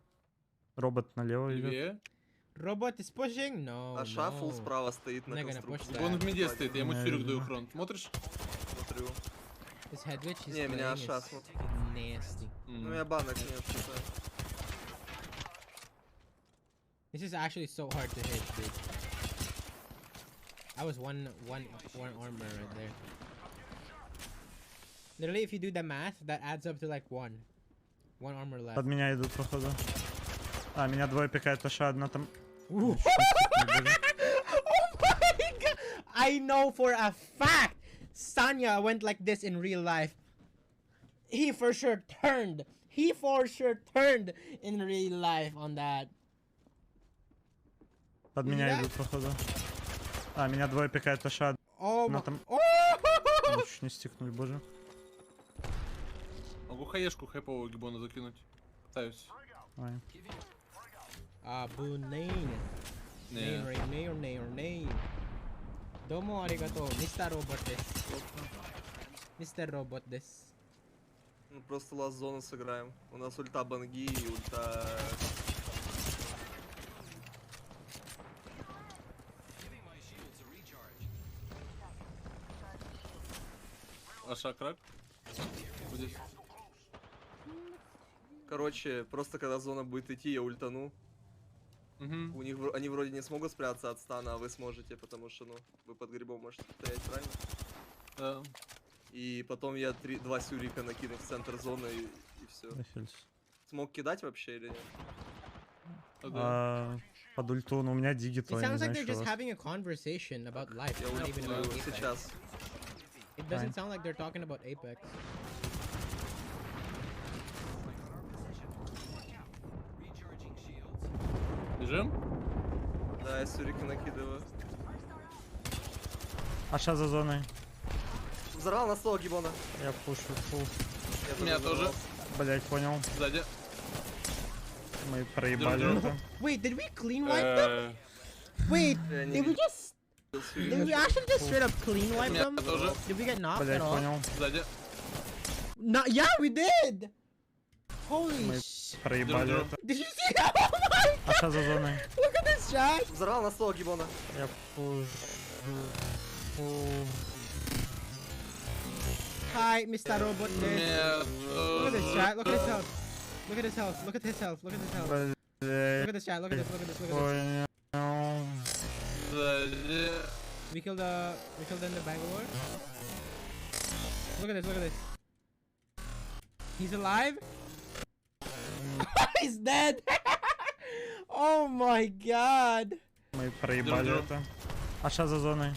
Робот налево идет. Левее. Robot is pushing? No. А шафл no. справа стоит на They're gonna push конструкции. that. Он в миде стоит, я ему сюрик даю хрон. Смотришь? Смотрю. This headwitch he's Не, меня playing Аша is смотрит. nasty. Ну, у меня банок нет, типа. This is actually so hard to hit, dude. I was one armor right there. Literally, if you do the math, that adds up to like one armor left. Под меня идут, походу. А, меня двое пикают, Аша одна там. Oh my god! I know for a fact Sanya went like this in real life. He for sure turned. He for sure turned in real life on that. Под меня идут, походу. А, меня двое пикают, Аша Oh одна my... там. Oh! Чуть не стикнули, боже. Могу хаешку хайповую гибона закинуть. Пытаюсь. Ай. Abunane. Name. Domo arigato, Mr. Robot des. Mr. Robot des. Ну, просто ласт зону сыграем. У нас ульта банги и ульта... Аша крак. Вот здесь. Короче, просто когда зона будет идти, я ультану. Угу. У них они вроде не смогут спрятаться от стана, а вы сможете, потому что, ну, вы под грибом можете стоять, правильно? Да. И потом я 2 сюрика накину в центр зоны и все. Смог кидать вообще или нет? Под ульту, но у меня дигитал. It sounds like they're just having a conversation about life, Я not even about ультую Apex. сейчас. It doesn't sound like they're talking about Apex. Бежим? Да, я сюрика накидываю. Аша за зоной. Взорвал на стол гибона. Я пушу, фул. Меня тоже. Блять, понял. Сзади. Мы проебали это. Wait, did we clean wipe them? Wait, did we just... Did we actually just straight up clean wipe them? Did we get knocked at Блять, all? понял. Сзади. No, yeah, we did! Holy sh... Проебали это. Did you see that? Oh my god! Аша за зоной. Look at this chat! Взорвал на стол гибона. Я пушу. Hi, Mr. Robot. Нет. Look at this chat. Look at his health. Look at his health. Look at his health. Look at his health. Look at this chat. Look at this. Look at this. Look at this. Сзади. We killed them in the Bangalore. Look at this. Look at this. He's alive. He's dead. Oh my god. Мы проебали это. Аша за зоной.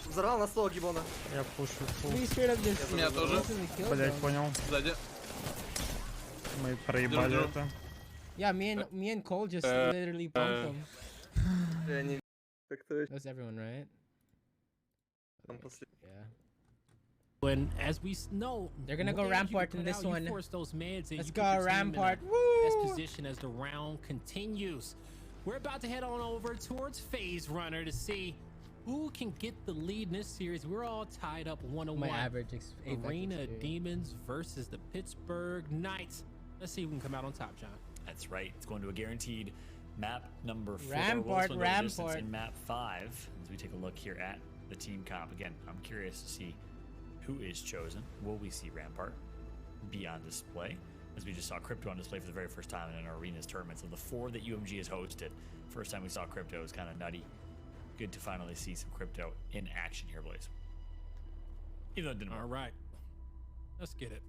Взорвал на стол гибона. Я пушу, фул. We straight up just Меня тоже. instantly killed Блять, them. понял. Сзади. Мы проебали это. Yeah, me and Cole just literally bumped them. Я не... Как-то... That's everyone, right? Там последний. Yeah. And as we know, They're gonna go as you Rampart put in this out, you one. force those meds and Let's you go put your team in Rampart. a best Woo! position as the round continues. We're about to head on over towards Phase Runner to see who can get the lead in this series. We're all tied up 1-1. My average Apex Arena experience. Demons versus the Pittsburgh Knights. Let's see who can come out on top, John. That's right. It's going to a guaranteed map number 4. Rampart, Will Resistance Rampart. in map 5. As we take a look here at the team comp. Again, I'm curious to see who is chosen. Will we see Rampart be on display? As we just saw Crypto on display for the very first time in an Arenas tournament. So the 4 that UMG has hosted, first time we saw Crypto is kind of nutty. Good to finally see some Crypto in action here, Blaze. Even though it didn't work. All right. Let's get it.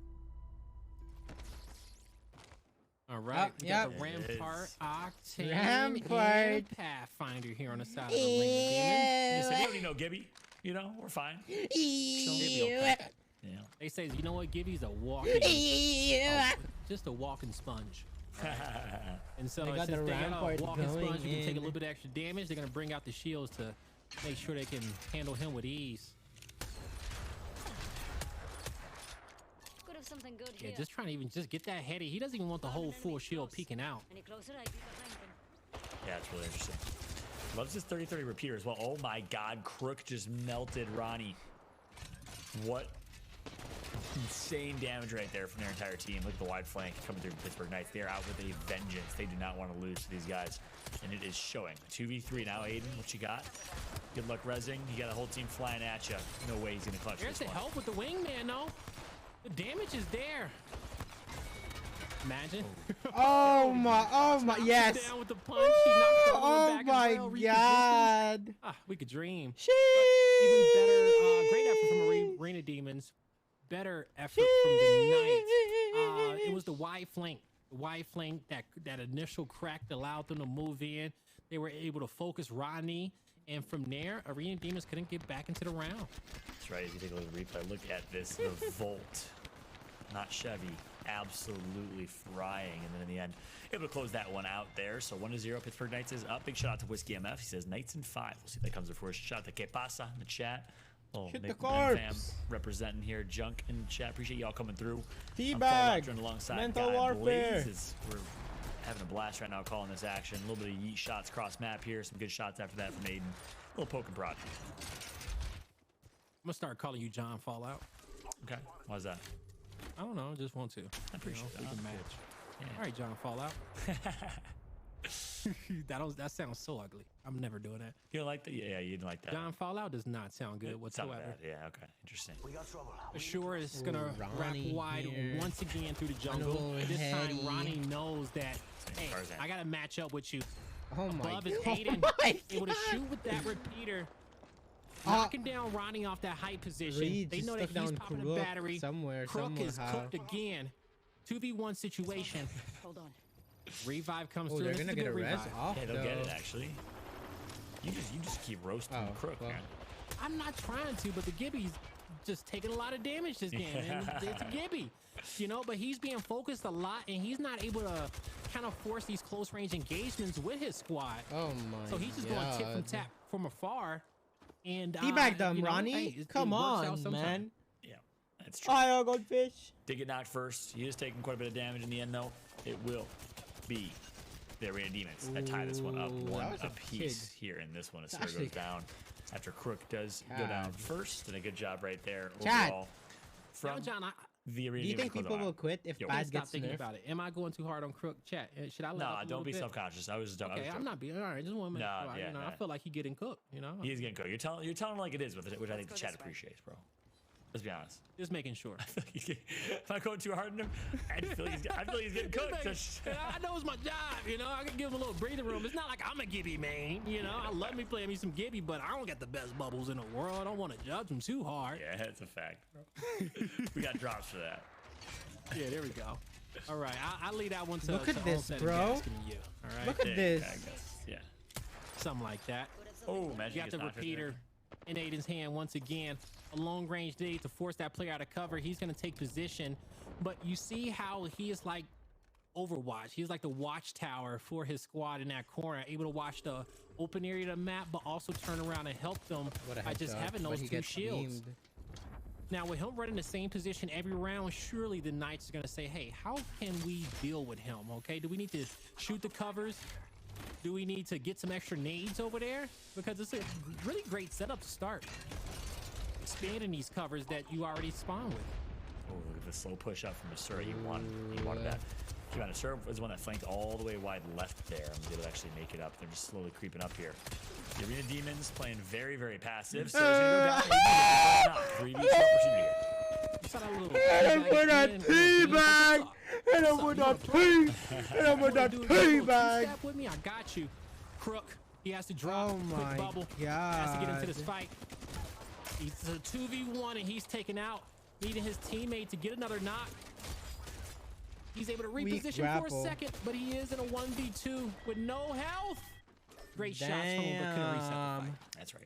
All right, we got the Rampart, Octane, and Pathfinder here on the side of the ring. They said, you don't need no Gibby. You know, we're fine. Yeah. They say, you know what, Gibby's a walking, just a walking sponge. And so since they got a walking sponge, you can take a little bit of extra damage. They're gonna bring out the shields to make sure they can handle him with ease. Yeah, just trying to even just get that heady. He doesn't even want the whole full shield peeking out. Yeah, it's really interesting. Loves this 30-30 repeater as well. Oh my God, Crook just melted Ronnie. What insane damage right there from their entire team. Look at the wide flank coming through Pittsburgh Knights. They're out with a vengeance. They do not want to lose to these guys, and it is showing. 2v3 now, Aiden. What you got? Good luck, Resing. You got a whole team flying at you. No way he's gonna clutch There's this the one. help with the wingman, though. The damage is there. Imagine. Oh my, yes. Down with the punch. He knocks the Oh back my as well. God. We could dream. Sheesh. Even better. Great effort from Arena Demons. Better effort from the Knights. It was the wide flank. The wide flank, that initial crack that allowed them to move in. They were able to focus Rodney. And from there, Arena Demons couldn't get back into the round. That's right. If you take a look at the replay, look at this. The Volt, not Chevy, absolutely frying. And then in the end, able to close that one out there. So 1-0. Pittsburgh Knights is up. Big shout out to Whiskey MF. He says Knights in 5. We'll see if that comes before. Shout out to Que Pasa in the chat. Oh, Hit the Nick corpse. Fam representing here. Junk in the chat. Appreciate y'all coming through. Teabag. Alongside Mental Guy warfare. Blaze. We're having a blast right now calling this action. A little bit of yeet shots cross map here. Some good shots after that from Aiden. A little poke and prod. I'm gonna start calling you John Fallout. Okay. Why's that? I don't know. I just want to. I appreciate We that. can match. Yeah. All right, John Fallout. That sounds so ugly. I'm never doing that. You don't like that? Yeah, you didn't like that. John Fallout does not sound good whatsoever. Not bad. Yeah, okay. Interesting. Sure is gonna wrap Ronnie wide here. once again through the jungle. This time, Heady. Ronnie knows that, hey, Tarzan. I gotta match up with you. Oh my Above is God. Aiden, Oh my able to God. shoot with that repeater. Knocking down Ronnie off that height position. Reed They just know that took he's down popping a Crook battery. somewhere, Crook is somehow. cooked again. 2v1 situation. Hold on. Revive comes Oh, through. they're This is gonna a get a good res revive. off Yeah, they'll get it though. actually. You just keep roasting Oh, Crook, well. man. I'm not trying to, but the Gibby's just taking a lot of damage this game. And it's a Gibby, you know, but he's being focused a lot, and he's not able to kind of force these close range engagements with his squad. Oh my So he's just God. going tip from tap from afar. And Teabag them, you know, Ronnie. hey, it Come works out on, sometimes. man. Yeah, that's true. Hi, goldfish. Did get knocked first. He is taking quite a bit of damage in the end, though. It will be the Arena Demons that tie this one up Ooh, one that was a apiece kid. here in this one. As Sarah Actually- goes down after Crook does go down God. first, and a good job right there Chat. overall Now, from John, the Arena Do you Demons. think people will quit if Yo, Bad stop gets thinking nerfed? about it. Am I going too hard on Crook? Chat. Should I let up a Nah, little don't be bit? self-conscious. I was Okay, I'm not being all right. Just want to make Nah, sure. yeah, You know, nah. I feel like he's getting cooked. You know, He is getting cooked. You're telling like it is with it, which I think the chat appreciates, bro. Let's be honest. just making sure. If I go too hard on him, I feel like he's getting cooked. I know it's my job, you know. I can give him a little breathing room. It's not like I'm a Gibby main, you know. I love me playing me some Gibby, but I don't get the best bubbles in the world. I don't want to judge him too hard. Yeah, that's a fact, bro. We got drops for that. Yeah, there we go. All right, I lead that one to Look at to this, Onset and bro. Gaskin and you. All right, Look at Yeah, this. I guess. Yeah. something like that. Oh, imagine You got the repeater in Aiden's hand once again. A long range nade to force that player out of cover. He's going to take position, but you see how he is like Overwatch. He's like the watchtower for his squad in that corner, able to watch the open area of the map, but also turn around and help them by just having those two shields. Now, with him running the same position every round, surely the Knights are going to say, hey, how can we deal with him, okay? Do we need to shoot the covers? Do we need to get some extra nades over there? Because it's a really great setup to start. Expanding these covers that you already spawn with. Oh, look at the slow push up from Asura. He wanted that. Asura was the one that flanked all the way wide left there and was able to actually make it up. They're just slowly creeping up here. The Arena Demons playing very, very passive. So he's going to go down. 3v2 opportunity here. And I'm with that teabag! And I'm with that tea! And I'm with that teabag! Step with me, I got you. Crook, he has to drop. Oh Quick my bubble. He has to get into this God. fight. He's a 2v1 and he's taken out, needing his teammate to get another knock. He's able to Weak reposition for grapple. a second, but he is in a 1v2 with no health. Great shots from him, but couldn't reset the fight. That's right.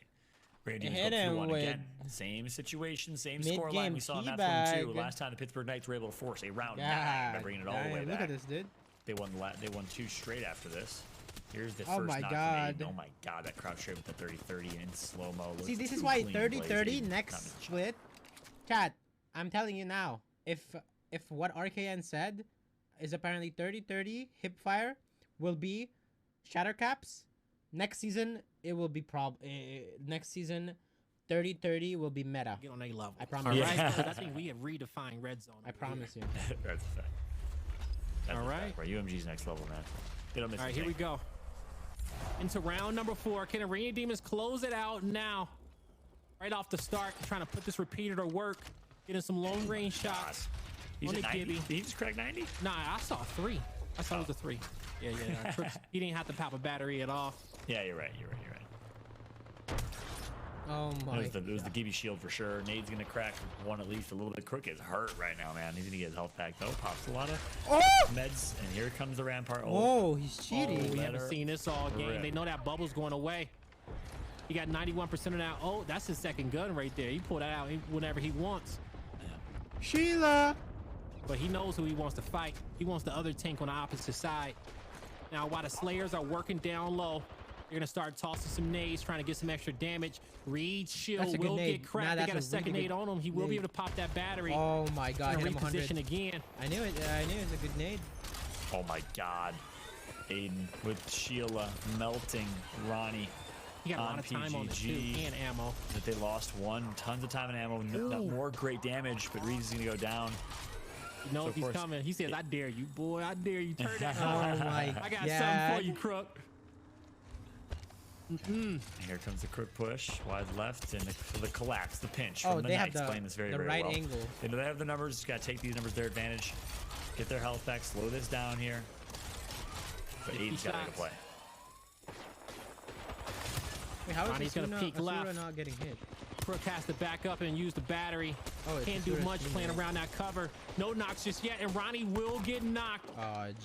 Great Hit news. him One with again. Same situation, same mid-game scoreline we saw in match teabag. 1 and 2. Last time the Pittsburgh Knights were able to force a round 9 by God bringing it all the damn, way look back. at this, dude. They won 2 straight after this. Here's the Oh first my knock God. from Aiden. Oh my God, that crouch straight with the 30-30 in slow-mo. See, this is too why clean, 30-30 Blaze. next Not me. split. Chat, I'm telling you now, if what RKN said is apparently 30-30 hipfire will be shatter caps, next season it will be next season 30-30 will be meta. Get on a level. I promise. All you. right, because I think we have redefined red zone. I promise you. That's a fact. That's All a right. fact, bro. UMG's next level, man. They don't miss All right, a here we thing. go. Into round number 4. Can Arena Demons close it out now? Right off the start, trying to put this repeater to work. Getting some long range shots. He's on at the 90. Gibby. Did he just crack 90? Nah, I saw 3. I saw it was a 3. Yeah. He didn't have to pop a battery at all. Yeah, you're right. Oh my. It was the Gibby shield for sure. Nade's gonna crack one at least a little bit. Crook is hurt right now, man. He's gonna get his health back though. Pops a lot of meds, and here comes the Rampart. Oh, he's cheating. We haven't seen this all game. They know that bubble's going away. He got 91% of that. Oh, that's his second gun right there. He pulled that out whenever he wants. Sheila. But he knows who he wants to fight. He wants the other tank on the opposite side. Now, while the Slayers are working down low, they're going to start tossing some nades, trying to get some extra damage. Reed's shield will get cracked. They got a second nade on him. He will be able to pop that battery. Oh my God. Hit him 100. Reposition again. I knew it. I knew it was a good nade. Oh my God. Aiden with Sheila melting Ronnie. He got a lot of time on it too, and ammo. That they lost one. Tons of time and ammo. More great damage, but Reed's going to go down. You know, he's coming. He says, I dare you, boy. I dare you. Turn that Oh my I got something for you, Crook. Here comes the Crook push. Wide left and the collapse, the pinch Oh, from the they have Knights. the- Playing this very, the very right well. angle. They know they have the numbers. Just got to take these numbers to their advantage. Get their health back. Slow this down here. But Aiden's got to make a play. Wait, how is Ronnie's going to peek Asura left. not getting hit? Crook has to back up and use the battery. Oh, Can't do Asura's much team playing there. around that cover. No knocks just yet, and Ronnie will get knocked.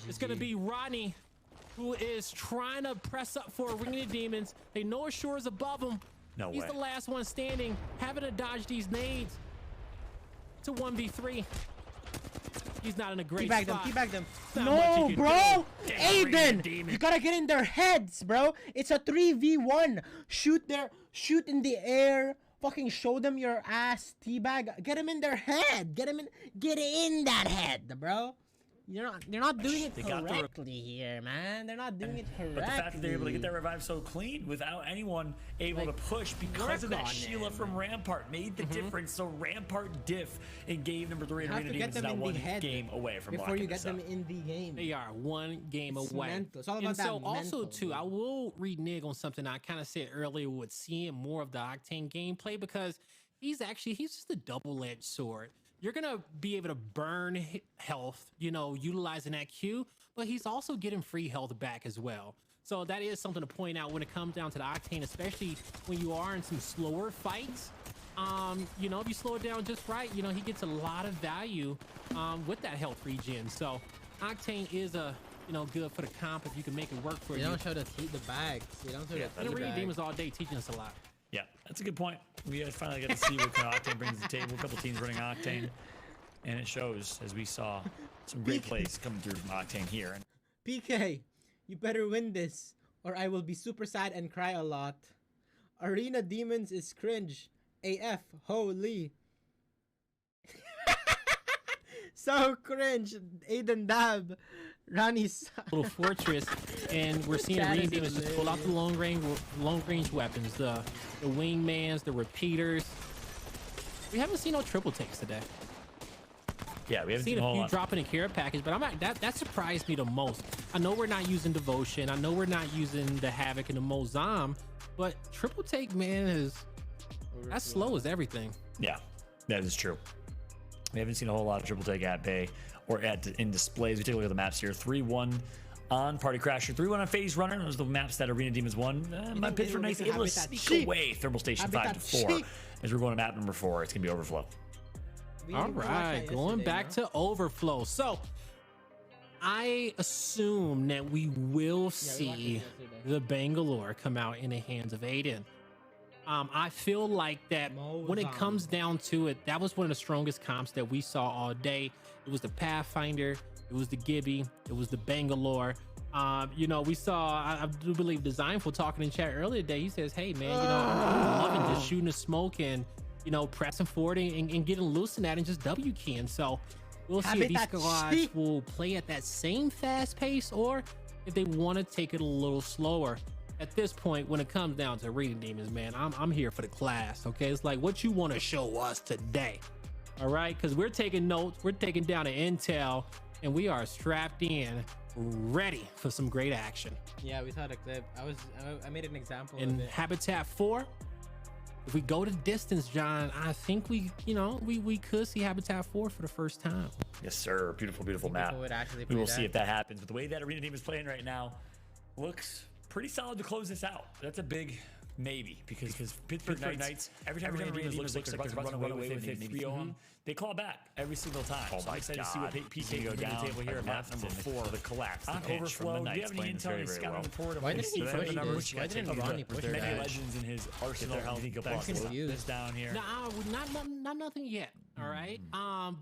It's going to be Ronnie who is trying to press up for Arena Demons. They know Asura's above him. No He's way. the last one standing, having to dodge these nades. It's a 1v3. He's not in a great Teabag them, spot. teabag them. Not much No, he can bro! do. Aiden! You gotta get in their heads, bro. It's a 3v1. Shoot in the air. Fucking show them your ass, teabag. Get him in their head. Get in that head, bro. They're not doing it correctly here, man. They're not doing it correctly. But the fact that they're able to get that revive so clean without anyone able to push because of that Sheila from Rampart made the difference. So Rampart diff in game number 3 You and have Arena to get Demons is them now in the one head game away from before you locking get this them up. in the game. They are one game It's away. mental. It's all about And that so also mental, too, I will renege on something I kind of said earlier with seeing more of the Octane gameplay, because he's just a double-edged sword. You're gonna be able to burn health, utilizing that Q, but he's also getting free health back as well. So that is something to point out when it comes down to the Octane, especially when you are in some slower fights. If you slow it down just right, he gets a lot of value with that health regen. So Octane is good for the comp if you can make it work for you. They don't show the bags. They don't show the Arena bags. Demons all day teaching us a lot. Yeah, that's a good point. We finally got to see what kind of Octane brings to the table. A couple teams running Octane, and it shows, as we saw, some great plays coming through from Octane here. PK, you better win this, or I will be super sad and cry a lot. Arena Demons is cringe. AF, holy. So cringe. Aiden Dab. Ronnie's little fortress, and we're seeing Arena Demons just pull out the long range weapons, the wingmans, the repeaters. We haven't seen no triple takes today. Yeah, we haven't seen seen a a whole few lot. dropping a care package, but that surprised me the most. I know we're not using Devotion, I know we're not using the Havoc and the Mozam, but triple take, man, that's slow as everything. Yeah, that is true. We haven't seen a whole lot of triple take at bay or in displays. We take a look at the maps here. 3-1 on Party Crasher, 3-1 on Phase Runner. Those are the maps that Arena Demons won. My Pittsburgh Knights able to sneak away Thermal Station 5-4 as we're going to map number 4. It's gonna be Overflow. All right, going back to Overflow. So I assume that we will see the Bangalore come out in the hands of Aiden. I feel like that when it comes down to it, that was one of the strongest comps that we saw all day. It was the Pathfinder, it was the Gibby, it was the Bangalore. You know, we saw, I do believe Designful talking in chat earlier today. He says, hey man, you know, I'm loving just shooting the smoke and, you know, pressing forward and getting loose in that and just W keying. So we'll see if these squads will play at that same fast pace or if they want to take it a little slower. At this point, when it comes down to Reading Demons, man, I'm here for the class, okay? It's like what you want to show us today, all right? Because we're taking notes, we're taking down the intel, and we are strapped in, ready for some great action. Yeah, we saw the clip. I made an example In of it. Habitat 4, if we go to the distance, John, I think we could see Habitat 4 for the first time. Yes, sir. Beautiful, beautiful map. We will see if that happens. But the way that Arena Team is playing right now looks pretty solid to close this out. That's a big maybe because Pittsburgh Knights, every time Arena Team looks like they're about to run away with it, maybe 3-0 them, they claw back every single time. So I'm excited to see what PK go down the table here at map number 4. The collapse, the pinch from the Knights playing very, very well. Why didn't he push this? Why didn't Ronnie push that? Many legends in his arsenal. I think he'll this down here. Not nothing yet. All right.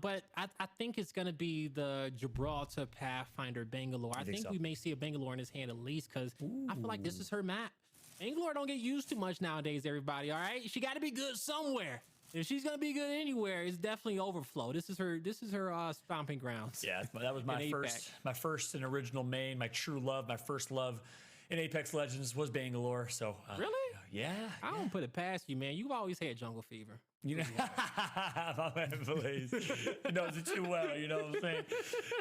But I think it's gonna be the Gibraltar Pathfinder Bangalore. I think we may see a Bangalore in his hand at least because I feel like this is her map. Bangalore don't get used too much nowadays, everybody. All right, she got to be good somewhere. If she's gonna be good anywhere, it's definitely Overflow. This is her stomping grounds. Yeah, that was my first and original main, my true love, my first love in Apex Legends was Bangalore. So really, yeah, I don't put it past you, man. You've always had jungle fever. You know, my man, please. He knows it too well. You know what I'm saying?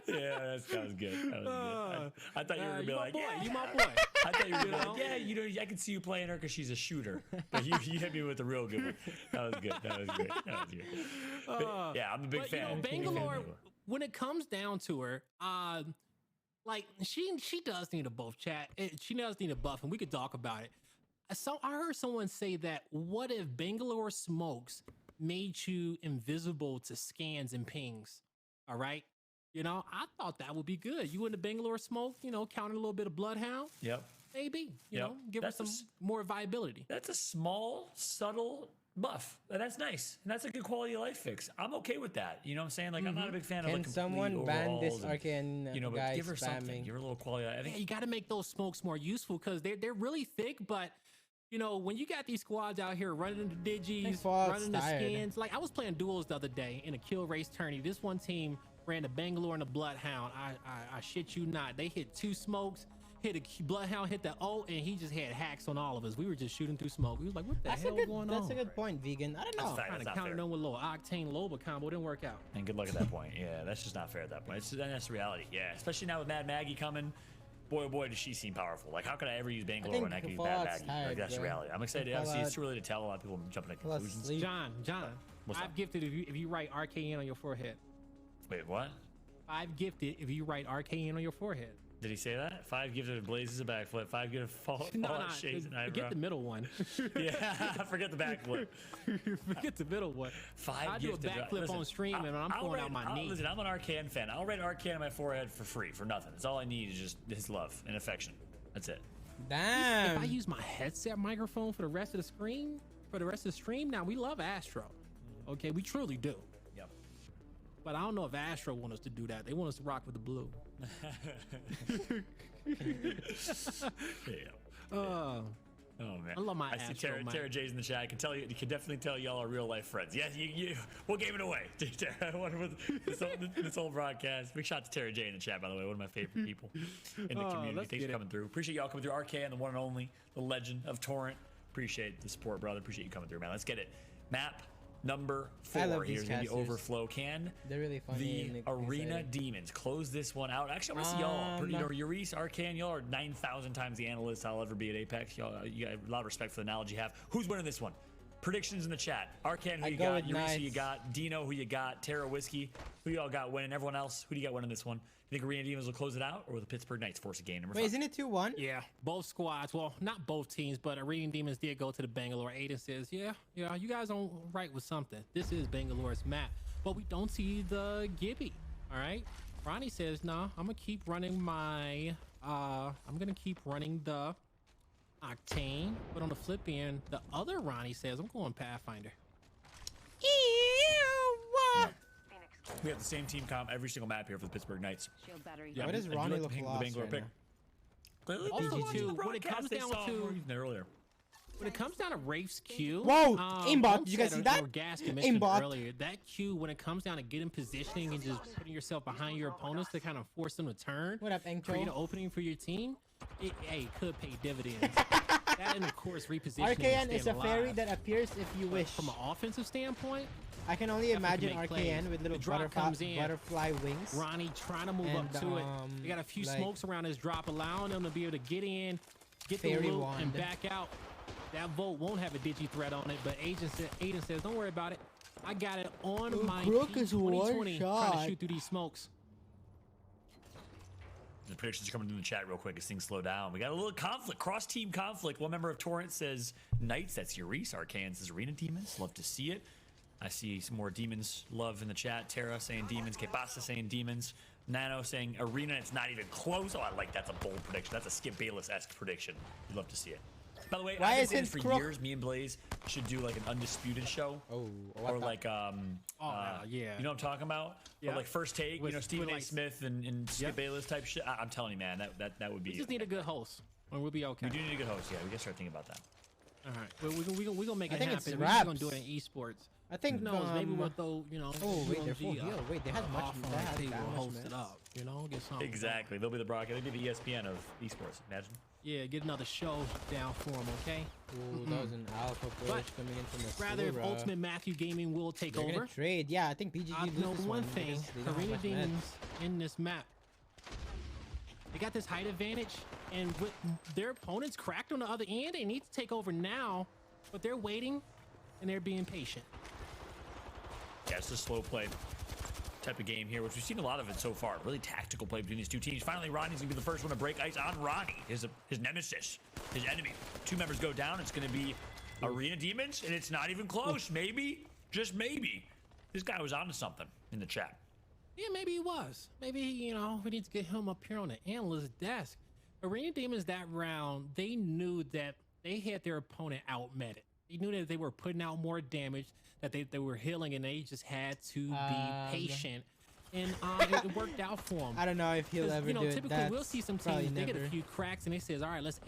Yeah, that was good. That was good. I thought you were gonna be like, yeah, you my boy. I thought you were gonna be like, yeah, you know, I can see you playing her because she's a shooter. But you hit me with the real good one. That was good. That was great. That was good. But, yeah, I'm a big fan. You know, Bangalore, when it comes down to her, like she does need a buff, chat. She does need a buff, and we could talk about it. So I heard someone say that what if Bangalore smokes made you invisible to scans and pings? All right. You know, I thought that would be good. You in the Bangalore smoke, you know, counting a little bit of Bloodhound. Yep. Maybe, you know, give her some more viability. That's a small, subtle buff. That's nice. And that's a good quality of life fix. I'm okay with that. You know what I'm saying? Like, I'm not a big fan of like someone ban this Arcane guy give her something. Give her a little quality. I think you got to make those smokes more useful because they're really thick, but you know, when you got these squads out here running the digis, running the skins, like I was playing duels the other day in a kill race tourney. This one team ran the Bangalore and the Bloodhound. I shit you not. They hit 2 smokes, hit a Bloodhound, hit the ult, and he just had hacks on all of us. We were just shooting through smoke. We was like, what the hell going on? That's a good point, Vegan. I don't know. Trying to counter them with a little Octane Loba combo. Didn't work out. And good luck at that point. Yeah, that's just not fair at that point. That's reality. Yeah, especially now with Mad Maggie coming. Boy, oh boy, does she seem powerful. Like, how could I ever use Bangalore when I can use Mad Maggie? Like, that's reality. I'm excited. Obviously, it's too early to tell. A lot of people jumping to conclusions. John, I've gifted if you write RKN on your forehead. Wait, what? 5 gifted if you write RKN on your forehead. Did he say that? 5 gifted blazes a backflip. 5 gifted fall shades and eyebrow. Forget the middle one. Yeah, forget the backflip. Forget the middle one. 5 I do a backflip on stream and I'm pulling out my knee. Listen, I'm an Arcane fan. I'll write Arcane on my forehead for free, for nothing. That's all I need is just his love and affection. That's it. Damn. If I use my headset microphone for the rest of the screen, now we love Astro. Okay, we truly do. Yep. But I don't know if Astro want us to do that. They want us to rock with the blue. Oh man, I love my. I see Tara J's in the chat. I can tell you can definitely tell y'all are real life friends. Yes, we'll game it away. This whole broadcast. Big shout out to Tara J in the chat, by the way, one of my favorite people in the community. Thanks for coming through. Appreciate y'all coming through. RK and the one and only, the legend of Torrent. Appreciate the support, brother. Appreciate you coming through, man. Let's get it. Map number 4. Here's gonna be Overflow. Can they're really funny. The Arena Demons close this one out? Actually, I want to see y'all. You know, Euriece, Arcane, y'all are 9,000 times the analysts I'll ever be at Apex. Y'all, you got a lot of respect for the knowledge you have. Who's winning this one? Predictions in the chat. Arcane, who you got? Euriece, who you got? Dino, who you got? Terra Whiskey, who y'all got winning? Everyone else, who do you got winning this one? You think Arena Demons will close it out, or will the Pittsburgh Knights force a game? Number 5? Wait, isn't it 2-1? Yeah, both squads. Well, not both teams, but Arena Demons did go to the Bangalore. Aiden says, yeah, you guys don't right with something. This is Bangalore's map, but we don't see the Gibby. All right, Ronnie says, "No, I'm gonna keep running my. I'm gonna keep running the Octane." But on the flip end, the other Ronnie says, "I'm going Pathfinder." Yeah. We have the same team comp every single map here for the Pittsburgh Knights. Yeah, what does Ronnie look like? Also, too, when it comes down to earlier. When it comes down to Rafe's Q, whoa, aimbot! Did you guys see that? Aimbot earlier. That Q, when it comes down to getting positioning and just putting yourself behind your opponents to kind of force them to turn, what up, Angel? Create an opening for your team. It could pay dividends. That and of course repositioning. RKN is a fairy that appears if you wish. From an offensive standpoint, I can only imagine RKN with little butterfly wings. Ronnie trying to move up to it. They got a few smokes around his drop, allowing them to be able to get in, get the loot, and back out. That Volt won't have a digi threat on it, but Aiden says, "Don't worry about it. I got it on my P2020 trying to shoot through these smokes." The predictions are coming in the chat real quick as things slow down. We got a little conflict, cross-team conflict. One member of Torrent says Knights, that's Euriece. Arcane says Arena Demons. Love to see it. I see some more Demons love in the chat. Tara saying Demons. Kepasa saying Demons. Nano saying Arena. It's not even close. Oh, I like that's a bold prediction. That's a Skip Bayless-esque prediction. You'd love to see it. By the way, I've been saying for years, me and Blaze should do like an undisputed show. Or like yeah. You know what I'm talking about? Yeah. Or like First Take, you know, Stephen A. Smith and Skip Bayless type shit. I'm telling you, man, that would be. We just need a good host, and we'll be okay. We do need a good host. Yeah, we gotta start thinking about that. All right, well, we're gonna make it happen. We're just gonna do it in esports. I think Who knows, maybe we'll throw, you know. Oh wait, they're full heal. Wait, they have much that. We'll host it up. You know, get something. Exactly. They'll be the broadcast. They'll be the ESPN of esports. Imagine. Yeah, get another show down for them, okay? Ooh, that was an alpha push coming in from the rather if Ultimate Matthew Gaming will take over. Gonna trade. Yeah, I think BGG loses know one thing. Arena Demons in this map. They got this height advantage, and with their opponents cracked on the other end, they need to take over now, but they're waiting, and they're being patient. Yeah, it's a slow play type of game here, which we've seen a lot of it so far. Really tactical play between these two teams. Finally, Ronnie's gonna be the first one to break ice on Ronnie, his nemesis, his enemy. Two members go down. It's gonna be Arena Demons, and it's not even close. Maybe, just maybe, this guy was onto something in the chat. Yeah, maybe he was. Maybe, you know, we need to get him up here on the analyst desk. Arena Demons that round, they knew that they had their opponent outmatched. They knew that they were putting out more damage, that they were healing, and they just had to be patient. And it worked out for them. I don't know if he'll ever do it. Typically we'll see some teams, they get a few cracks, and they says, all right, let's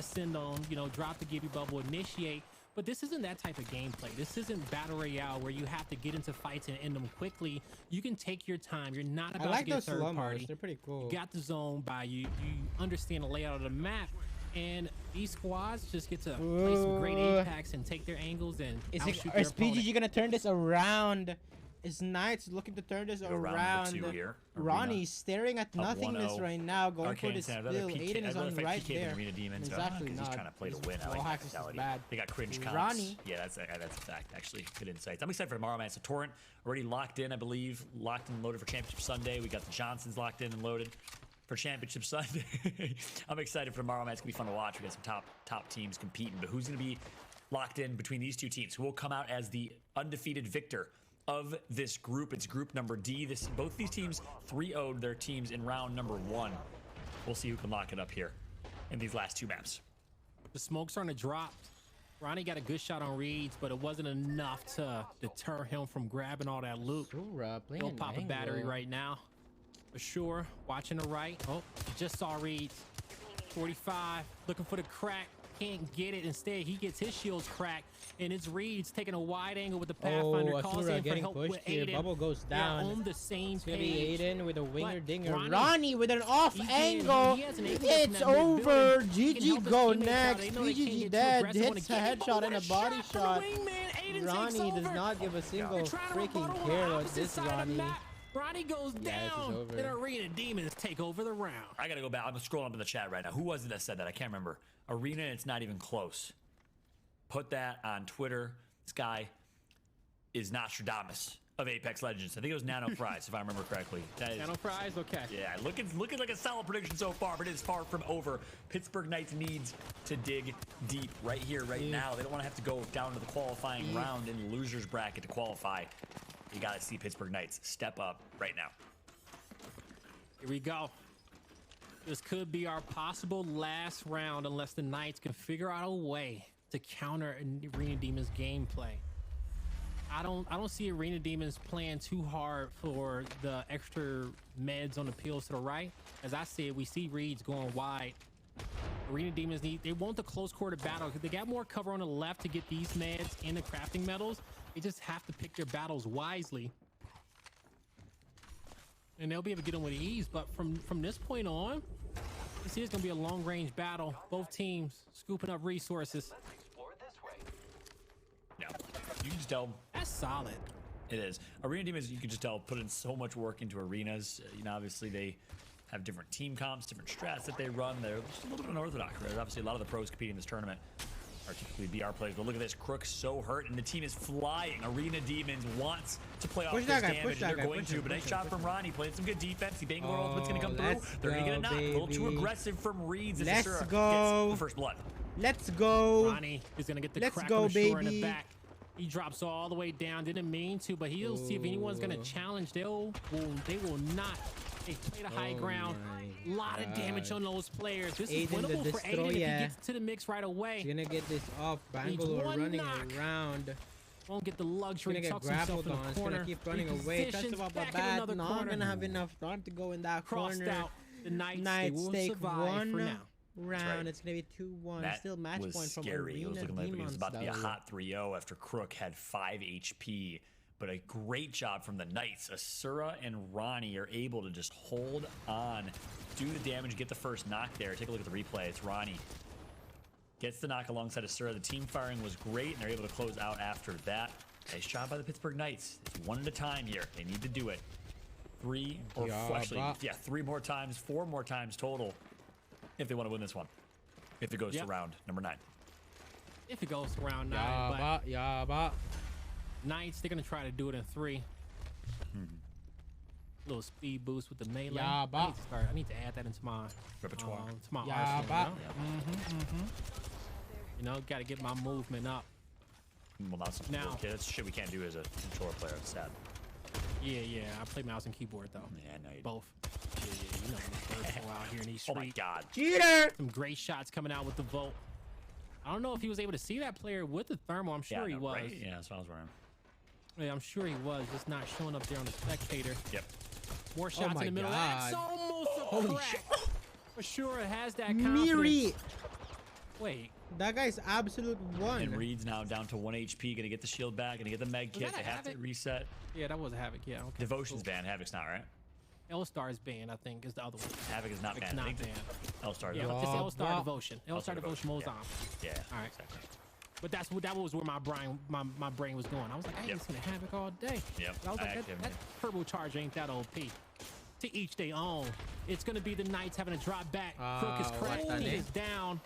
send on, you know, drop the Gibby bubble, initiate. But this isn't that type of gameplay. This isn't Battle Royale where you have to get into fights and end them quickly. You can take your time. You're not about to get third party. They're pretty cool. You got the zone by you. You understand the layout of the map. And these squads just get to play some great impacts and take their angles and outshoot their Is PGG gonna turn this around? Is Knights looking to turn this around? Ronnie's staring at nothingness right now, going for this steal. Aiden is on right there. He's actually not. He's trying to play to win. I like that mentality. They got cringe comps. Ronnie. Yeah, that's a fact, actually. Good insights. I'm excited for tomorrow, man. So Torrent already locked in, I believe. Locked and loaded for Championship Sunday. We got the Johnsons locked in and loaded for Championship Sunday. I'm excited for tomorrow, man. It's gonna be fun to watch. We got some top teams competing, but who's gonna be locked in between these two teams? Who will come out as the undefeated victor of this group? It's group number D. Both these teams 3-0'd their teams in round number 1. We'll see who can lock it up here in these last two maps. The smoke's starting to drop. Ronnie got a good shot on Reeds, but it wasn't enough to deter him from grabbing all that loot. He'll pop a battery right now. For sure, watching the right. Oh, just saw Reeds. 45, looking for the crack. Can't get it. Instead, he gets his shields cracked, and it's Reeds taking a wide angle with the Pathfinder. Calls in for help with Aiden. Bubble goes down. They're on the same page. Aiden with a winger dinger. Ronnie with an off angle. It's over. GG go next. BGG dead. Hits a headshot and a body shot. Ronnie does not give a single freaking care about this Ronnie. Ronnie goes down, and Arena Demons take over the round. I gotta go back. I'm scrolling up in the chat right now. Who was it that said that? I can't remember. Arena, it's not even close. Put that on Twitter. This guy is Nostradamus of Apex Legends. I think it was Nano Fries, if I remember correctly. That is, Nano Fries, okay. Yeah, looking like a solid prediction so far, but it is far from over. Pittsburgh Knights needs to dig deep right here, right now. They don't want to have to go down to the qualifying round in the loser's bracket to qualify. You gotta see Pittsburgh Knights step up right now. Here we go. This could be our possible last round unless the Knights can figure out a way to counter Arena Demons gameplay. I don't see Arena Demons playing too hard for the extra meds on the pills to the right. As I said, we see Reeds going wide. Arena Demons they want the close quarter battle because they got more cover on the left to get these meds and the crafting metals. They just have to pick their battles wisely. And they'll be able to get them with ease. But from this point on, you see it's going to be a long-range battle. Both teams scooping up resources. Yeah, you can just tell. That's solid. It is. Arena Demons, you can just tell, put in so much work into arenas. You know, obviously they have different team comps, different strats that they run. They're just a little bit unorthodox. Right? Obviously, a lot of the pros competing in this tournament are typically BR players. But look at this, Crook's so hurt, and the team is flying. Arena Demons wants to play off this damage, and they're going to. But nice shot from Ronnie, playing some good defense. He Bangalore ultimate's going to come through. They're going to get a knock. A little too aggressive from Reeds. Let's Asura go. gets the first blood. Let's go. Ronnie is going to get the crack on the shore in the back. He drops all the way down. Didn't mean to, but he'll see if anyone's going to challenge. They will not. They play the high ground. A lot of damage on those players. This is winnable for Aiden if he gets to the mix right away. He's gonna get this off. Bangalore running around. Won't get the luxury to tuck himself in the on. corner. He's gonna keep running away. Touch him up a bad. Not gonna have enough time to go in that corner. Out. The Knights take one for now. round. Right. It's gonna be 2-1. Still match point from scary. It was looking like it was about to be a though. hot 3-0 after Crook had 5 HP. But a great job from the Knights. Asura and Ronnie are able to just hold on, do the damage, get the first knock there. Take a look at the replay. It's Ronnie. Gets the knock alongside Asura. The team firing was great, and they're able to close out after that. Nice job by the Pittsburgh Knights. It's one at a time here. They need to do it. 3 or actually, 3 more times, 4 more times total if they want to win this one. If it goes to round number 9. If it goes to round 9. But Knights, they're going to try to do it in 3. Little speed boost with the melee. I need to add that into my repertoire. To my arsenal. You know, got to get my movement up. Well, not something now. That's shit we can't do as a controller player. It's sad. Yeah. I play mouse and keyboard though. Yeah, I know you both. Yeah, you know what's out here in these streets. Oh my god. Cheater! Some great shots coming out with the Volt. I don't know if he was able to see that player with the thermal. I'm sure he was. Right? Yeah, that's what I was wondering. Yeah, I'm sure he was, just not showing up there on the spectator. Yep. More shots in the middle. God. That's almost a crack. For sure, it has that confidence. Miri. Wait. That guy's absolute one. And Reed's now down to 1 HP. Gonna get the shield back. Gonna get the med kit. They have to reset. Yeah, that was a Havoc. Yeah. Okay. Devotion's banned. Havoc's not, right? L-Star's banned, I think, is the other one. Havoc is not banned. It's not banned. L-Star. Yeah, it's L-Star Devotion. L-Star Devotion moves on. Yeah. All right. Exactly. But that was where my brain was going. I was like, I ain't seen a Havoc all day. Yep. I was like, that turbo charge ain't that OP. To each their own. It's gonna be the Knights having to drop back. Crook is cracked. He is down.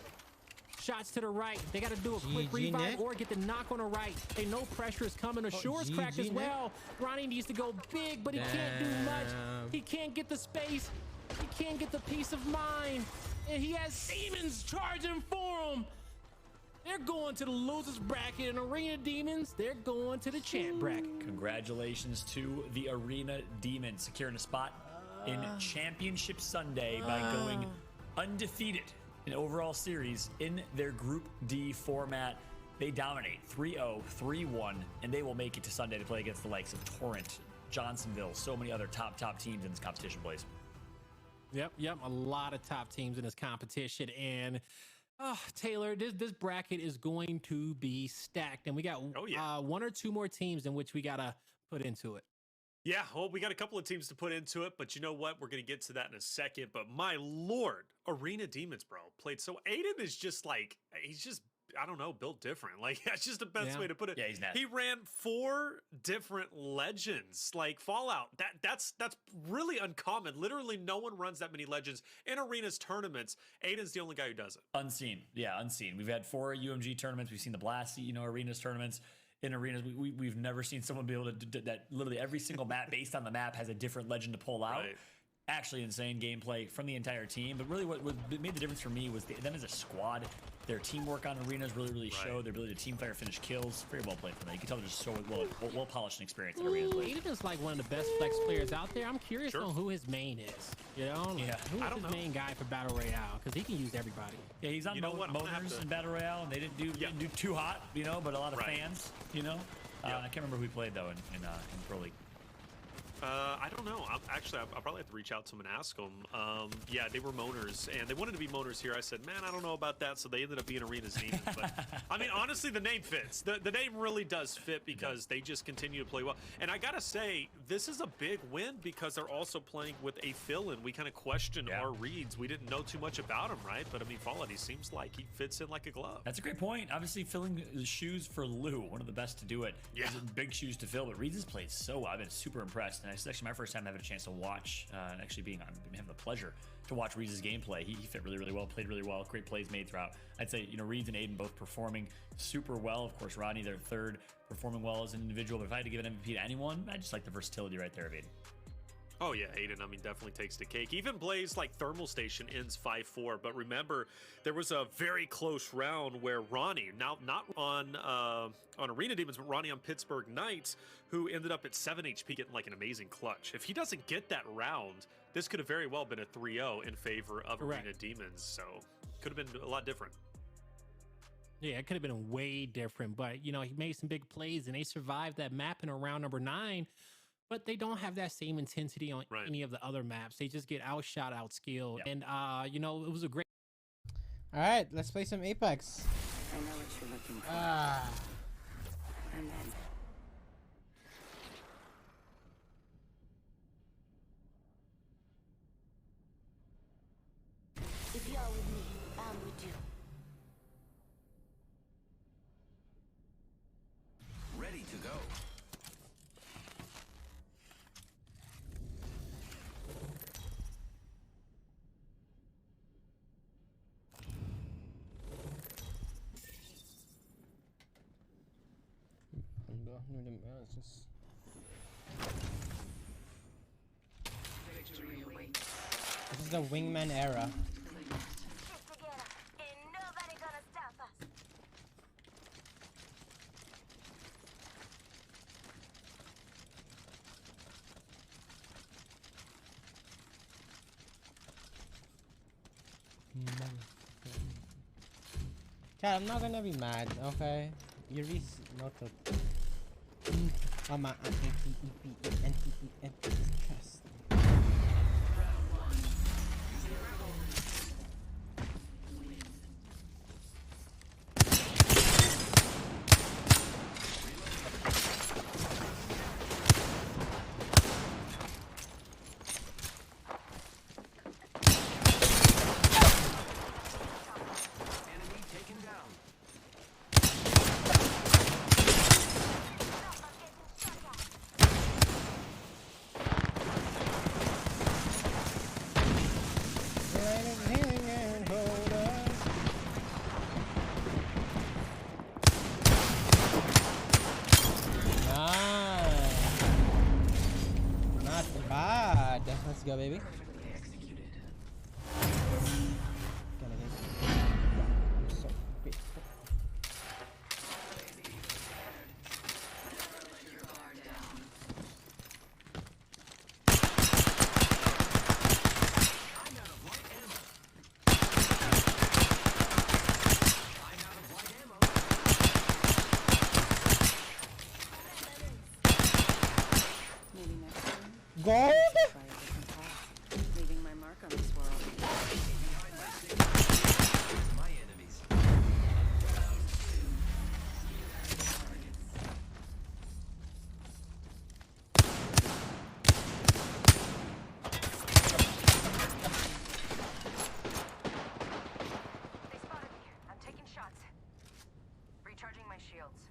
Shots to the right. They got to do a quick revive or get the knock on the right. They know pressure is coming. Assure's cracked as well. Ronnie needs to go big, but he can't do much. He can't get the space. He can't get the peace of mind. And he has Demons charging for him. They're going to the losers bracket, and Arena Demons, they're going to the champ bracket. Congratulations to the Arena Demons, securing a spot in Championship Sunday by going undefeated in overall series in their Group D format. They dominate 3-0, 3-1, and they will make it to Sunday to play against the likes of Torrent, Johnsonville, so many other top teams in this competition, boys. Yep, a lot of top teams in this competition, and Taylor, this bracket is going to be stacked, and we got 1 or 2 more teams in which we gotta put into it. Yeah, well, we got a couple of teams to put into it, but you know what? We're going to get to that in a second. But my lord, Arena Demons, bro, played so... Aiden is just like, he's just, I don't know, built different. Like, that's just the best way to put it. Yeah, he's nasty. He ran 4 different legends, like Fallout. That's really uncommon. Literally, no one runs that many legends in Arena's tournaments. Aiden's the only guy who does it. Unseen. Yeah, unseen. We've had 4 UMG tournaments. We've seen the Blast, Arena's tournaments. In arenas, we've never seen someone be able to do that. Literally every single map based on the map has a different legend to pull out. Right. actually insane gameplay from the entire team. But really what made the difference for me was them as a squad. Their teamwork on arenas really showed. Their ability to team fire, finish kills. Very well played for them. You can tell they're just so well polished and experienced in arenas. Aiden is like one of the best flex players out there. I'm curious on who his main is. You know? Yeah. Who's his main guy for Battle Royale? Because he can use everybody. Yeah, he's on Motors in Battle Royale, and they didn't do too hot, you know, but a lot of fans, you know. I can't remember who he played, though, in Pro League. I don't know. I'll probably have to reach out to him and ask him. Yeah, they were Moaners, and they wanted to be Moaners here. I said, man, I don't know about that, so they ended up being Arenas Demons. But, I mean, honestly, the name fits. The name really does fit because they just continue to play well. And I got to say, this is a big win because they're also playing with a fill-in. We kind of questioned our reads. We didn't know too much about him, right? But, I mean, Faladi seems like he fits in like a glove. That's a great point. Obviously, filling the shoes for Lou, one of the best to do it. Yeah. Big shoes to fill, but Reeds has played so well. I've been super impressed. And it's actually my first time having a chance to watch and actually having the pleasure to watch Reeds' gameplay. He fit really well, played really well, great plays made throughout. I'd say, you know, Reeds and Aiden both performing super well. Of course, Rodney, their third, performing well as an individual. But if I had to give an MVP to anyone, I just like the versatility right there of Aiden. Oh, yeah, Aiden, I mean, definitely takes the cake. Even plays like Thermal Station ends 5-4. But remember, there was a very close round where Ronnie, now not on Arena Demons, but Ronnie on Pittsburgh Knights, who ended up at 7 HP getting like an amazing clutch. If he doesn't get that round, this could have very well been a 3-0 in favor of Arena Demons. So could have been a lot different. Yeah, it could have been way different. But, you know, he made some big plays, and they survived that map in around number 9. But they don't have that same intensity on any of the other maps. They just get outshot, outskilled. And, you know, it was a great... All right, let's play some Apex. I know what you're looking for. And then... If you're with me, I'm with you. Ready to go. This is the Wingman era. Chad, I'm not gonna be mad, okay? Euriece not to. Mama, trust. Let's go, baby. Gold? Leaving my mark on this world. My enemies. They spotted me. I'm taking shots. Recharging my shields.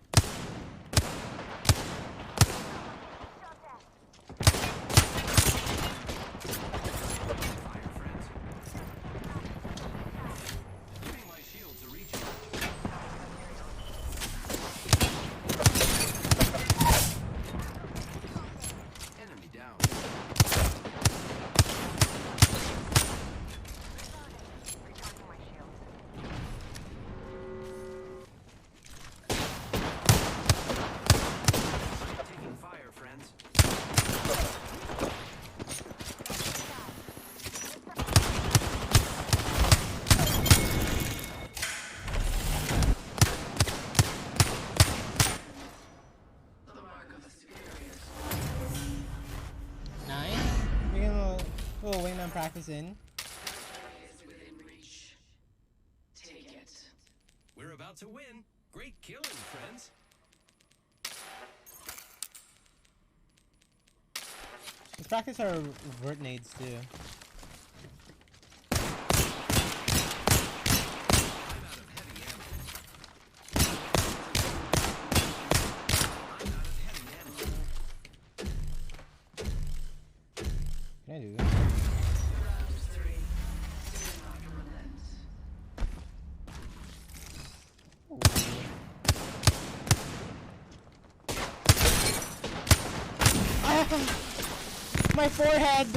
I'm practicing. We're about to win. Great killing, friends. Let's practice our vert nades too. Can I do that? My forehead!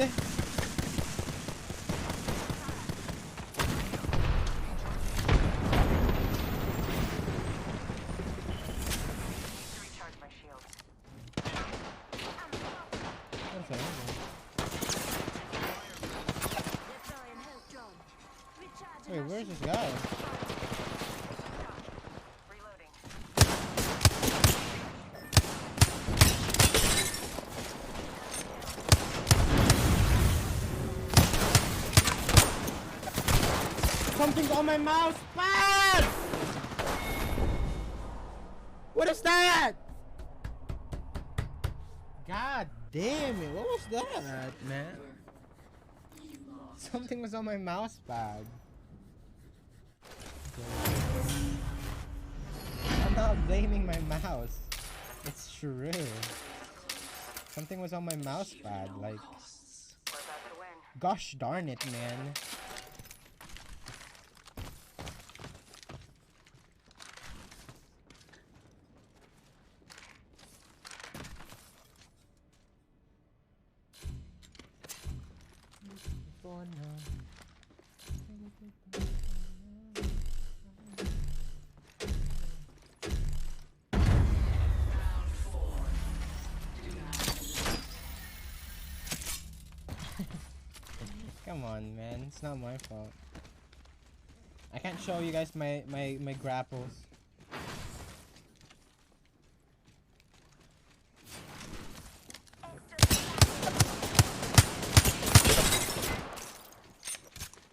Wait, where's this guy? Something's on my mouse pad! What is that? God damn it, what was that, man? Something was on my mouse pad. I'm not blaming my mouse. It's true. Something was on my mouse pad, like... Gosh darn it, man. Come on, man. It's not my fault. I can't show you guys my grapples.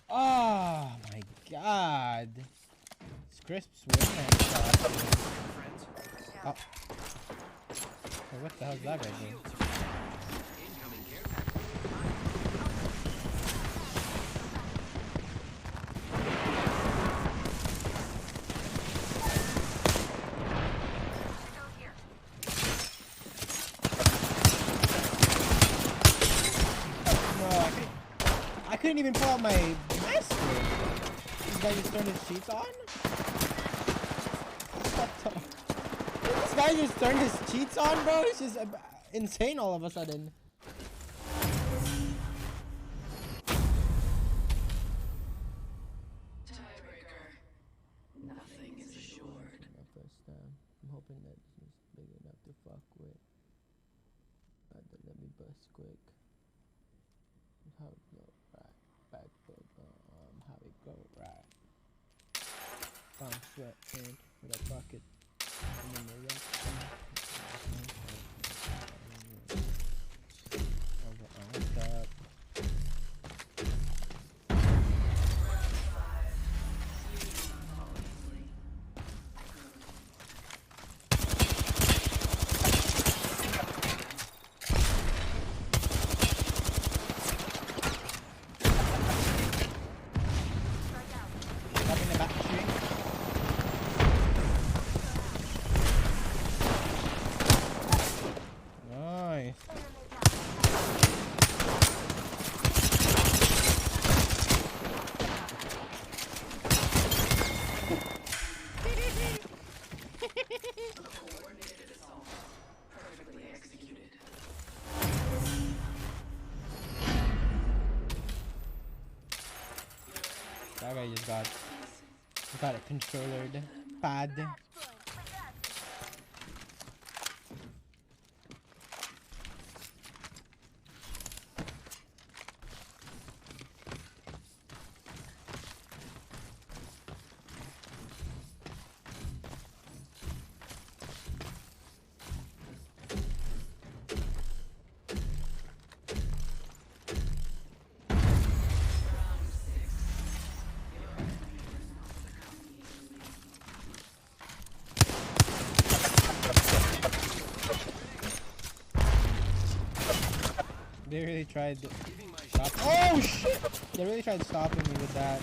Oh my god. Scripts win that shot. Oh. Hey, what the hell's that guy doing? I couldn't even pull out my master. This guy just turned his cheats on? This guy just turned his cheats on, bro? It's just insane all of a sudden. Tiebreaker. Nothing is assured. My first time. I'm hoping that this is big enough to fuck with. Let me bust quick. How it go right, back foot, how it go right. I'm sweating with a bucket. I'm in the left. Over on top. That guy just got a controller pad. They really tried oh shit! They really tried stopping me with that.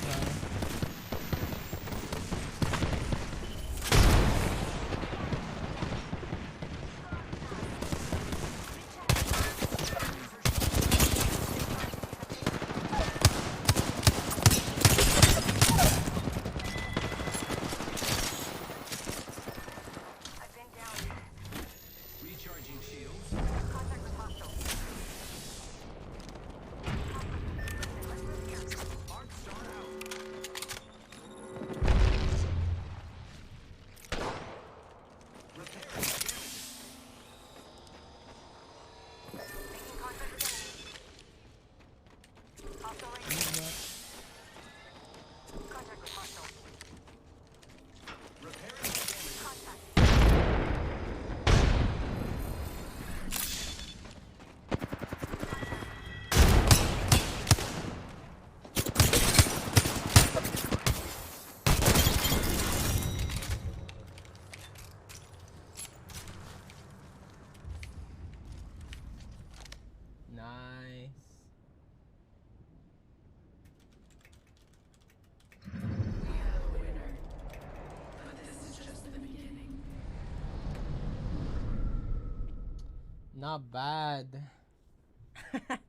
Not bad.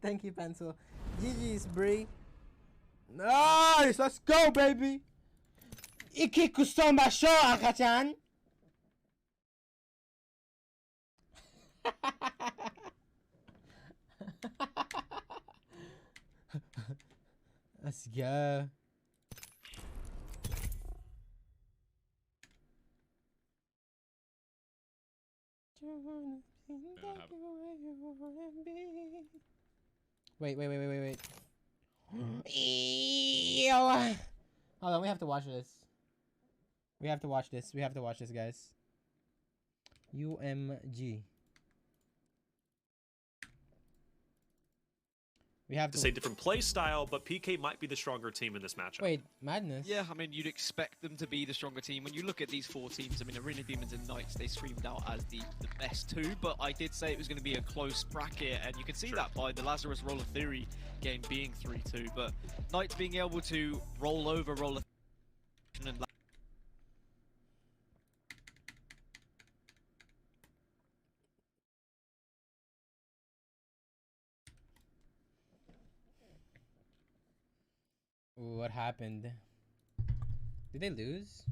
Thank you, Pencil. GG's, Bree. Nice! Let's go, baby! Iki kusoma sho, Akachan! Let's go. Wait. Hold on, we have to watch this. We have to watch this, guys. UMG. We have to say different play style, but PK might be the stronger team in this matchup. Wait, Madness? Yeah, I mean, you'd expect them to be the stronger team. When you look at these four teams, I mean, Arena Demons and Knights, they screamed out as the best two, but I did say it was going to be a close bracket, and you can see that by the Lazarus Roller Theory game being 3-2, but Knights being able to roll over Roller and what happened? Did they lose?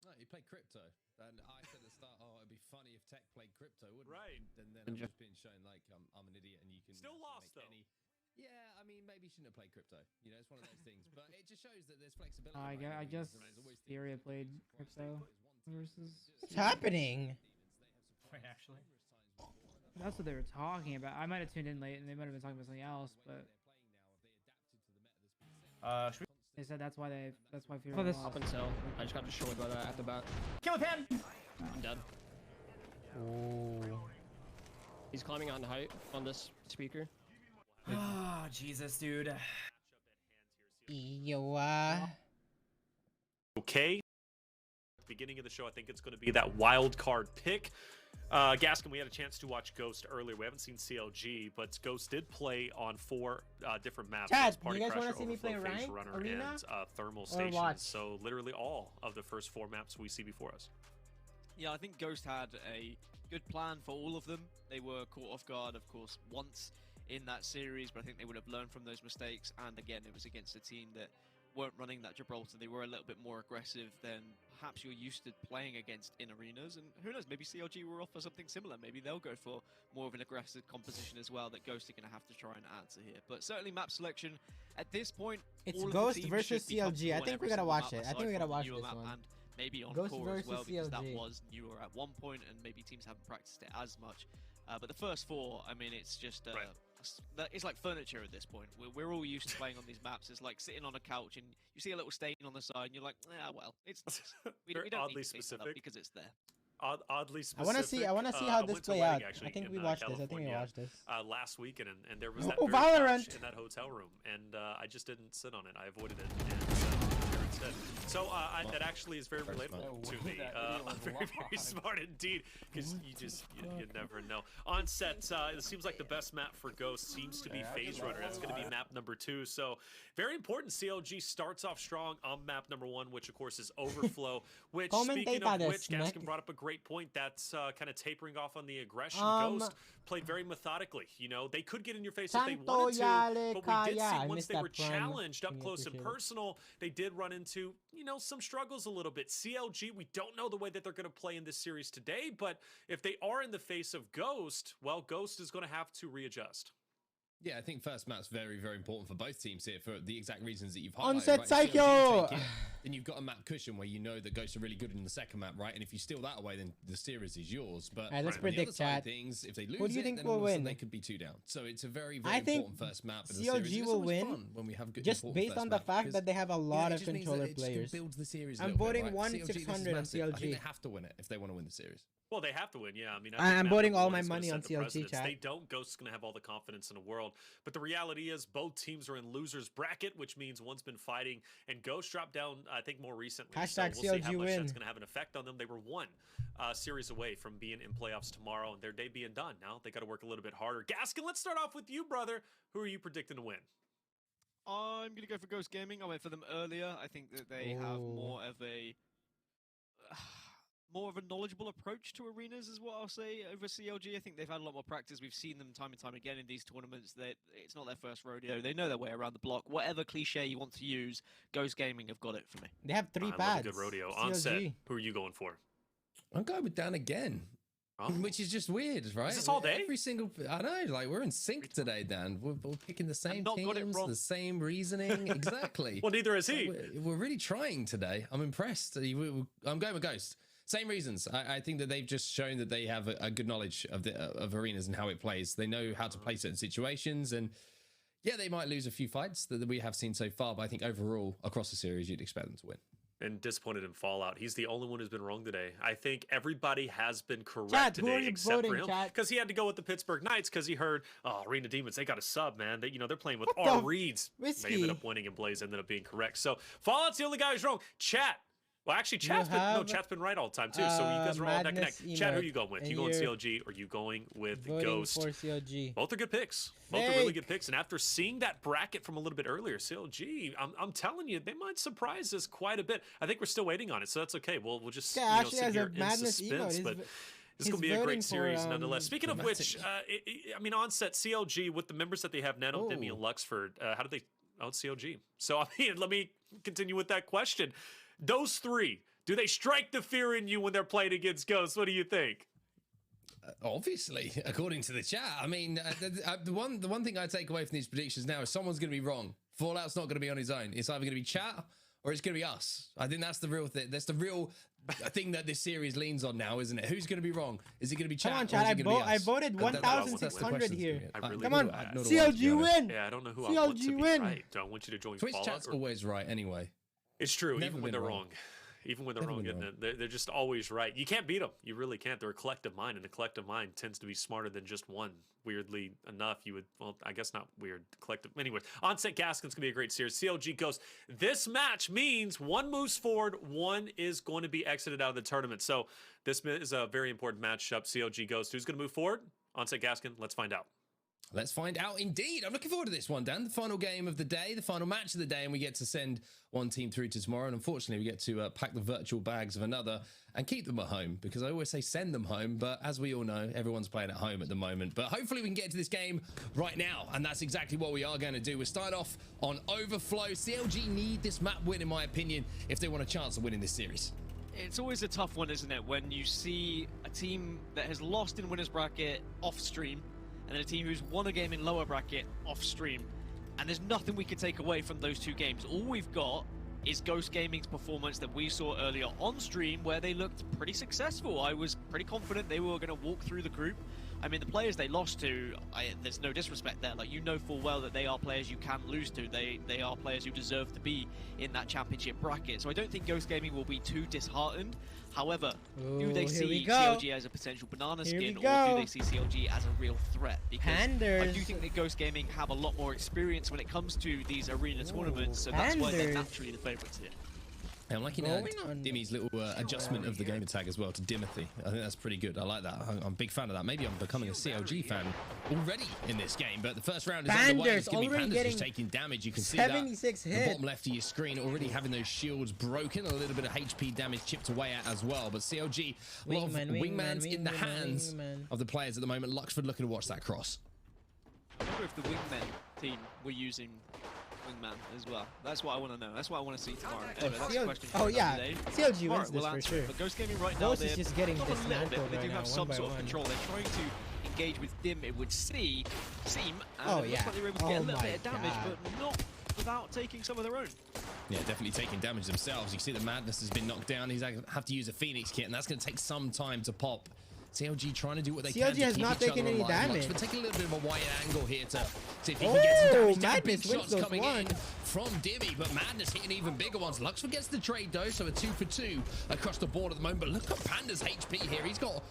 No, he played crypto. And I said at the start, oh, it'd be funny if Tech played crypto, wouldn't it? And then I'm just being shown like I'm an idiot and you can still lost though. Yeah, I mean, maybe you shouldn't have played crypto. You know, it's one of those things. But it just shows that there's flexibility. I guess Theory played crypto versus. What's happening? Wait, actually. That's what they were talking about. I might have tuned in late and they might have been talking about something else, but they said that's why Fury For this lost. up until I just got destroyed by that at the bat. Kill with him! I'm dead. Oh. He's climbing on height on this speaker. Oh, Jesus, dude. Okay. Beginning of the show, I think it's going to be that wild card pick. Gaskin, we had a chance to watch Ghost earlier. We haven't seen CLG, but Ghost did play on 4 different maps. Chad, Party you guys Crasher, want to see me play Overflow, Phase Rank, Runner, Arena, and Thermal or Station. watch? So literally all of the first 4 maps we see before us. yeah, I think Ghost had a good plan for all of them. They were caught off guard, of course, once in that series, but I think they would have learned from those mistakes. And again, it was against a team that weren't running that Gibraltar. They were a little bit more aggressive than perhaps you're used to playing against in arenas. And who knows, maybe CLG will offer something similar. Maybe they'll go for more of an aggressive composition as well that Ghost are going to have to try and answer here. But certainly map selection at this point, It's all Ghost of the versus teams should be CLG. I comfortable think on we gotta every watch single it. map I think we aside gotta from watch the newer this map one. and maybe on Ghost core as well, versus because that CLG. was newer at one point and maybe teams haven't practiced it as much. But the first 4, I mean, it's just it's like furniture at this point. We're all used to playing on these maps. It's like sitting on a couch and you see a little stain on the side and you're like, yeah, well, it's we don't oddly need to clean that up specific because it's there. Oddly I specific. want to see how this went to play wedding, out. actually, I think in, we watched this. I think we California, watched this. last weekend, and there was that Oh, very Valorant! couch in that hotel room, and I just didn't sit on it. I avoided it. And, instead. So that actually is very relatable to me. Very, very smart indeed, because you never know. On set, it seems like the best map for Ghost seems to be Phase Runner. That's going to be map number 2. So very important. CLG starts off strong on map number 1, which of course is Overflow. Which, speaking of which, Gaskin brought up a great point. That's kind of tapering off on the aggression. Ghost played very methodically. You know, they could get in your face if they wanted to, but we did see once they were challenged up close and personal, they did run into, you know, some struggles a little bit. CLG, we don't know the way that they're going to play in this series today, but if they are in the face of Ghost, well, Ghost is going to have to readjust. Yeah, I think first map's very, very important for both teams here for the exact reasons that you've highlighted. Onset right? Psycho! Then you've got a map cushion where you know that Ghosts are really good in the second map, right? And if you steal that away, then the series is yours. But let's predict chat. Things, if they lose Who do you think then will all of a sudden win? they could be 2 down. So it's a very, very important first map. And CLG will win when we have good, just based on the fact that they have a lot of controller players. Builds the series I'm voting 1-600 on CLG. I think they have to win it if they want to win the series. Well, they have to win, yeah. I mean, I'm voting all my money on CLG, chat. chat. They don't, Ghost's going to have all the confidence in the world. But the reality is both teams are in loser's bracket, which means one's been fighting, and Ghost dropped down, I think, more recently. Hashtag so we'll see how CLG much win. that's going to have an effect on them. They were one series away from being in playoffs tomorrow, and their day being done. Now they got to work a little bit harder. Gaskin, let's start off with you, brother. Who are you predicting to win? I'm going to go for Ghost Gaming. I went for them earlier. I think that they have more of a knowledgeable approach to arenas is what I'll say over CLG. I think they've had a lot more practice. We've seen them time and time again in these tournaments. That it's not their first rodeo. They know their way around the block. Whatever cliche you want to use, Ghost Gaming have got it for me. They have 3 I pads. love a good rodeo. On set, who are you going for? I'm going with Dan again. Which is just weird, right? Is this all day? Every single, I know, like we're in sync today, Dan. We're picking the same teams, the same reasoning, exactly. Well, neither is he. We're really trying today. I'm impressed. I'm going with Ghost. Same reasons. I think that they've just shown that they have a good knowledge of arenas and how it plays. They know how to play certain situations, and yeah, they might lose a few fights that we have seen so far, but I think overall across the series, you'd expect them to win. And disappointed in Fallout. He's the only one who's been wrong today. I think everybody has been correct today except for him, because he had to go with the Pittsburgh Knights because he heard, oh, Arena Demons, they got a sub, man. They, they're playing with R. Reeds. They ended up winning, and Blaze ended up being correct. So Fallout's the only guy who's wrong. Chat. Well, actually, chat's been right all the time too. So you guys are all that connect. Chat, who are you going with? You going CLG or you going with Ghost? For CLG. Both are good picks. Both are really good picks. And after seeing that bracket from a little bit earlier, CLG, I'm telling you, they might surprise us quite a bit. I think we're still waiting on it, so that's okay. We'll just sit here in suspense. But this is going to be a great series nonetheless. Speaking of which, I mean, on set CLG with the members that they have, Nano, Demi, and Luxford. How do they? Oh, it's CLG. So I mean, let me continue with that question. Those 3, do they strike the fear in you when they're playing against Ghosts? What do you think? Obviously, according to the chat. I mean, the one thing I take away from these predictions now is someone's going to be wrong. Fallout's not going to be on his own. It's either going to be chat or it's going to be us. I think that's the real thing. That's the real thing that this series leans on now, isn't it? Who's going to be wrong? Is it going to be chat? Come on, chat. I voted 1,600 here. Come on, CLG win. Yeah, I don't know who I want to be right. Do I want you to join Twitch Fallout? Chat's always right anyway. It's true, even when they're wrong. Even when they're wrong, they're just always right. You can't beat them. You really can't. They're a collective mind, and a collective mind tends to be smarter than just one. Weirdly enough, you would, well, I guess not weird, collective. Anyways, Onset Gaskin's going to be a great series. CLG Ghost. This match means one moves forward, one is going to be exited out of the tournament. So this is a very important matchup. CLG Ghost. Who's going to move forward? Onset Gaskin. Let's find out. Let's find out indeed. I'm looking forward to this one, Dan. The final game of the day, the final match of the day, and we get to send one team through to tomorrow. And unfortunately, we get to pack the virtual bags of another and keep them at home, because I always say send them home. But as we all know, everyone's playing at home at the moment. But hopefully we can get to this game right now. And that's exactly what we are going to do. We'll start off on Overflow. CLG need this map win, in my opinion, if they want a chance of winning this series. It's always a tough one, isn't it? When you see a team that has lost in winner's bracket off stream, and then a team who's won a game in lower bracket off stream. And there's nothing we can take away from those 2 games. All we've got is Ghost Gaming's performance that we saw earlier on stream, where they looked pretty successful. I was pretty confident they were going to walk through the group. I mean, the players they lost to, there's no disrespect there. Like, you know full well that they are players you can lose to. They are players who deserve to be in that championship bracket. So I don't think Ghost Gaming will be too disheartened. However, do they see CLG as a potential banana skin, or do they see CLG as a real threat? Because I do think that Ghost Gaming have a lot more experience when it comes to these arena tournaments, so that's why they're naturally the favourites here. I'm liking Dimmy's little adjustment of the gamer tag as well to Dimothy. I think that's pretty good. I like that. I'm a big fan of that. Maybe I'm becoming a CLG fan already in this game. But the first round is underway. It's going to be Pandas who's taking damage. You can see that. 76 hit. The bottom left of your screen already having those shields broken. A little bit of HP damage chipped away at as well. But CLG, a lot of wingmans in the hands of the players at the moment. Luxford looking to watch that cross. I wonder if the wingman team were using wingman as well. That's what I want to know. That's what I want to see tomorrow. Anyway, that's a question for another day. CLG wins this for sure. But Ghost Gaming right now, Ghost is just getting dismantled they right do now, have some one sort by of one. control. They're trying to engage with Dim, it would seem, and Oh, it looks yeah. like they were able to get a Oh little my bit of damage, God. but not without taking some of their own. Yeah, definitely taking damage themselves. You can see the Madness has been knocked down. He's going to have to use a Phoenix kit, and that's going to take some time to pop. CLG trying to do what they can to CLG has keep not each taken other any alive. damage. Luxford taking a little bit of a wide angle here to see if he can get some damage down. Big Madness wins shots those coming in ones. from Dimmy, but Madness hitting even bigger ones. Luxford gets the trade though, so a 2 for 2 across the board at the moment. But look at Panda's HP here. He's got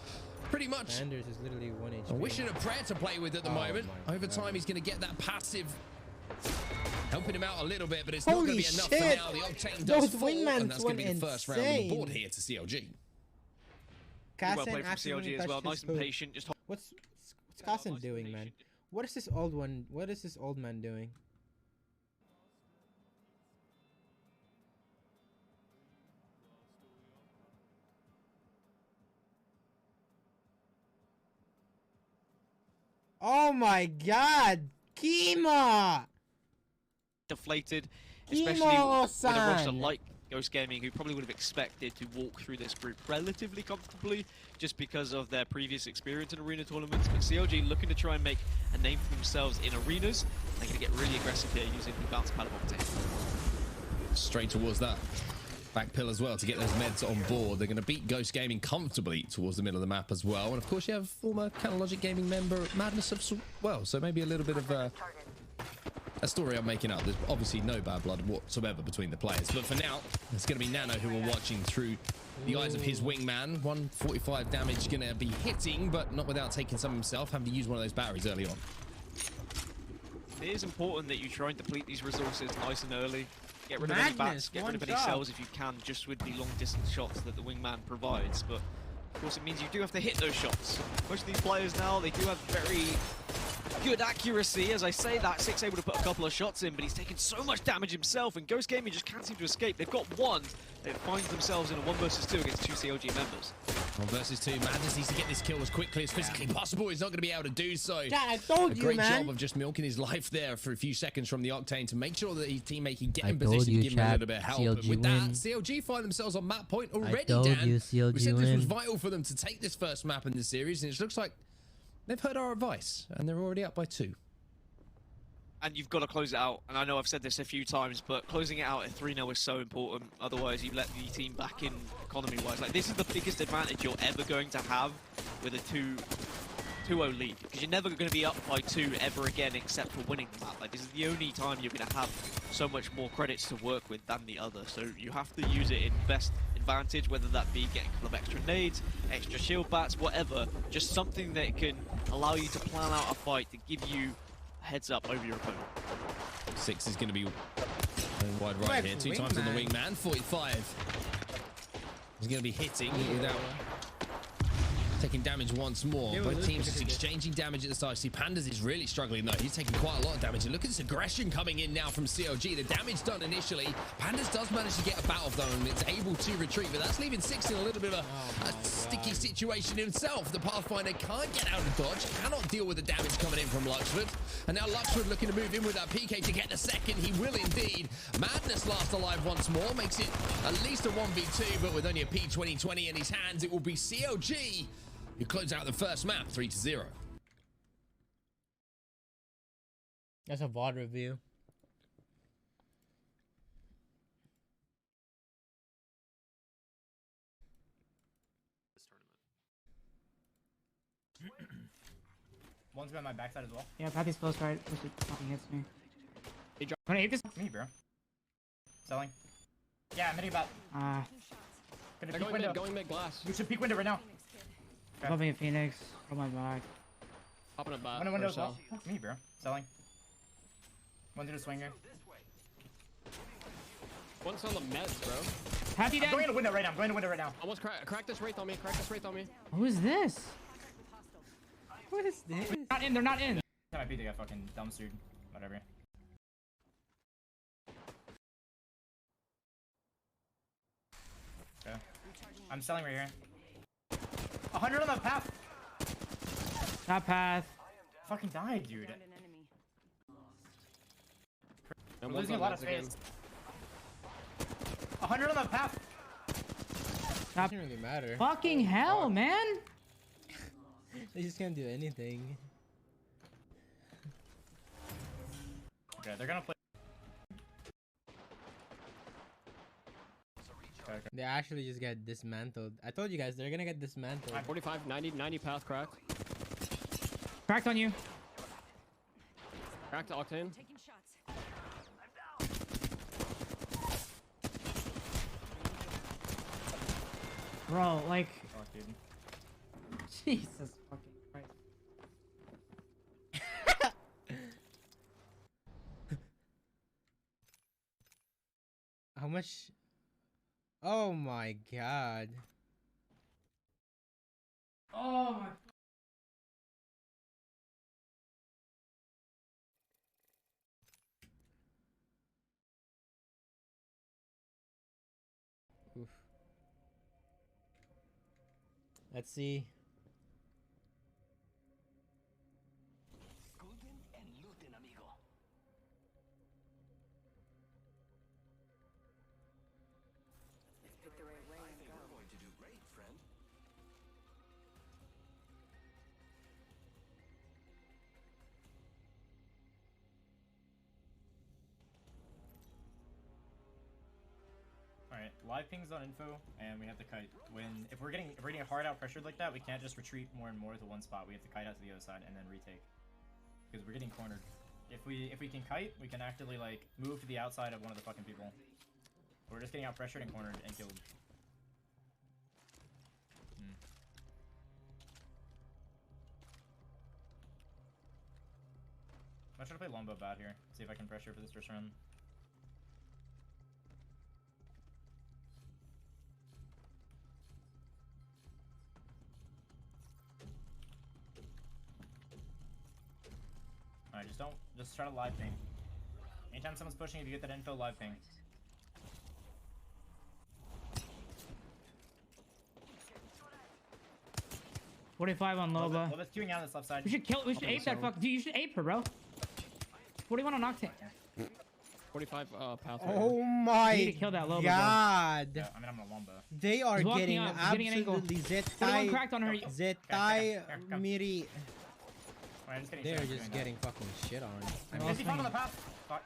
pretty much Sanders is literally 1 HP. a wish and a prayer to play with at the moment. Over time, he's going to get that passive, helping him out a little bit, but it's not going to be enough for now. The Octane does fall, and that's going to be the first round on the board here to CLG. Well played from CLG as well. Nice and patient. Just what's Kassen doing, man? What is this old one? What is this old man doing? Oh my God, Kima! Deflated, especially with a roster like Ghost Gaming, who probably would have expected to walk through this group relatively comfortably just because of their previous experience in arena tournaments. But CLG looking to try and make a name for themselves in arenas. They're going to get really aggressive here using the bounce pad of Octane. Straight towards that back pill as well to get those meds on board. They're going to beat Ghost Gaming comfortably towards the middle of the map as well. And of course you have former Logic Gaming member Madness as well. So maybe a little bit of a story I'm making up. There's obviously no bad blood whatsoever between the players. But for now, it's going to be Nano who we're watching through the eyes of his wingman. 145 damage going to be hitting, but not without taking some himself, having to use one of those batteries early on. It is important that you try and deplete these resources nice and early. Get rid of any bats, get rid of any cells if you can, just with the long distance shots that the wingman provides. But of course it means you do have to hit those shots. Most of these players now, they do have very good accuracy. As I say that, Six able to put a couple of shots in, but he's taken so much damage himself, and Ghost Gaming just can't seem to escape. They've got one. They find themselves in a 1 versus 2 against 2 CLG members. 1 versus 2. Madness needs to get this kill as quickly as physically possible. He's not going to be able to do so. Yeah, I told you, man. A great man. job of just milking his life there for a few seconds from the Octane to make sure that his teammate can get in position to give him a little bit of help. CLG But with that, win. CLG find themselves on map point already, told Dan. you, CLG we said this was win. vital for them to take this first map in this series, and it looks like they've heard our advice, and they're already up by 2. And you've got to close it out. And I know I've said this a few times, but closing it out at 3-0 is so important. Otherwise, you let the team back in economy-wise. Like, this is the biggest advantage you're ever going to have with a 2-0 lead. Because you're never going to be up by 2 ever again except for winning the map. Like, this is the only time you're going to have so much more credits to work with than the other. So you have to use it in best advantage, whether that be getting a couple of extra nades, extra shield bats, whatever. Just something that can allow you to plan out a fight to give you heads up over your opponent. Six is going to be going wide right here. 2 times on the wingman. 45. He's going to be hitting without taking damage once more. Both teams just exchanging damage at the start. See, Pandas is really struggling though. He's taking quite a lot of damage. And look at this aggression coming in now from CLG. The damage done initially. Pandas does manage to get a bout of them and it's able to retreat, but that's leaving Six in a little bit of a sticky situation himself. The Pathfinder can't get out of dodge, cannot deal with the damage coming in from Luxford. And now Luxford looking to move in with that PK to get the second. He will indeed. Madness last alive once more. Makes it at least a 1v2, but with only a P2020 in his hands, it will be CLG who close out the first map 3-0. That's a VOD review. One's been on my backside as well. Yeah, Patty's close right. Wish it fucking hits me. Hey, drop. Wanna eat this? Me, bro. Selling. Yeah, I'm hitting about. They're going mid glass. You should peek window right now. Loving a Phoenix. Oh my god. Popping a bot. Window as well. Me, bro. Selling. One's in a swinger. One's on the meds, bro. Happy I'm dead. going to window right now. I'm going to window right now. Almost crack this wraith on me. Crack this wraith on me. Who is this? What is this? They're not in. They're not in. That might be they got fucking dumpstered. Whatever. Okay. I'm selling right here. 100 on the path. That path. Fucking died, dude. We're And losing a lot of space. 100 on the path. Doesn't really matter. Fucking hell, man. They just can't do anything. Okay, they're gonna play. They actually just get dismantled. I told you guys they're gonna get dismantled. 45, 90 path cracked. Cracked on you. Cracked Octane. Bro, like. Oh, dude. Jesus fucking Christ. How much? Oh my god. Oh my. Oof. Let's see. Alright, live ping's on info, and we have to kite. If we're getting hard out pressured like that, we can't just retreat more and more to one spot. We have to kite out to the other side and then retake, because we're getting cornered. If we can kite, we can actively like move to the outside of one of the fucking people. We're just getting out pressured and cornered and killed. I'm trying to play longbow bad here. See if I can pressure for this first run. Alright, just try to live ping. Anytime someone's pushing, if you get that info, live ping. $45 on Loba. Loba's queuing out on this left side. We should ape that fuck. Dude, you should ape her, bro. 41 on Octane. 45 path. Oh my need to kill that Loba, god. Yeah, I mean, I'm gonna wombo. They are getting up. He's getting an angle. absolutely 41 cracked on her. Zetai Miri. Alright, They're just getting fucking shit on. Is he on the path? Fuck.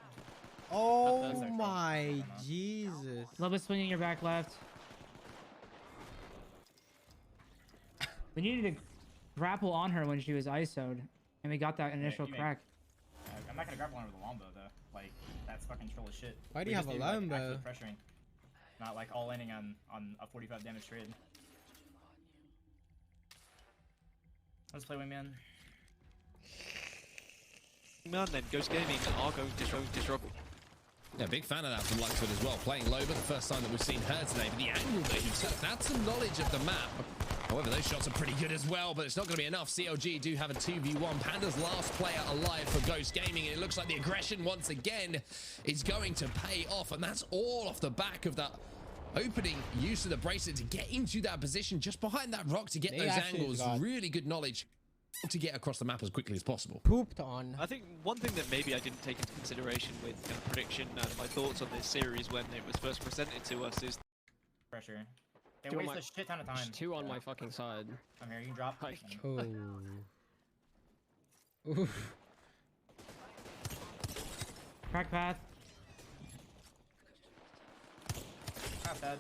Oh my Jesus. Loba swinging your back left. We needed to grapple on her when she was ISO'd, and we got that initial crack. I'm not gonna grapple on her with a longbow though. Like, that's fucking troll as shit. Why do you have a longbow? Like, pressuring. Not like all ending on a 45 damage trade. Let's play Wingman. Man, then Ghost Gaming are going to struggle. Yeah, big fan of that from Luxford as well. Playing Loba, the first time that we've seen her today, but the angle that he took, that's some knowledge of the map. However, those shots are pretty good as well, but it's not going to be enough. CLG do have a 2v1. Panda's last player alive for Ghost Gaming, and it looks like the aggression once again is going to pay off, and that's all off the back of that opening use of the bracelet to get into that position just behind that rock to get those angles. Really good knowledge to get across the map as quickly as possible. Pooped on. I think one thing that maybe I didn't take into consideration with kind of prediction and my thoughts on this series when it was first presented to us is pressure. They waste a shit ton of time. Two on my fucking side. I'm here, you can drop. Like, oh. Oof. Crack path. Not bad.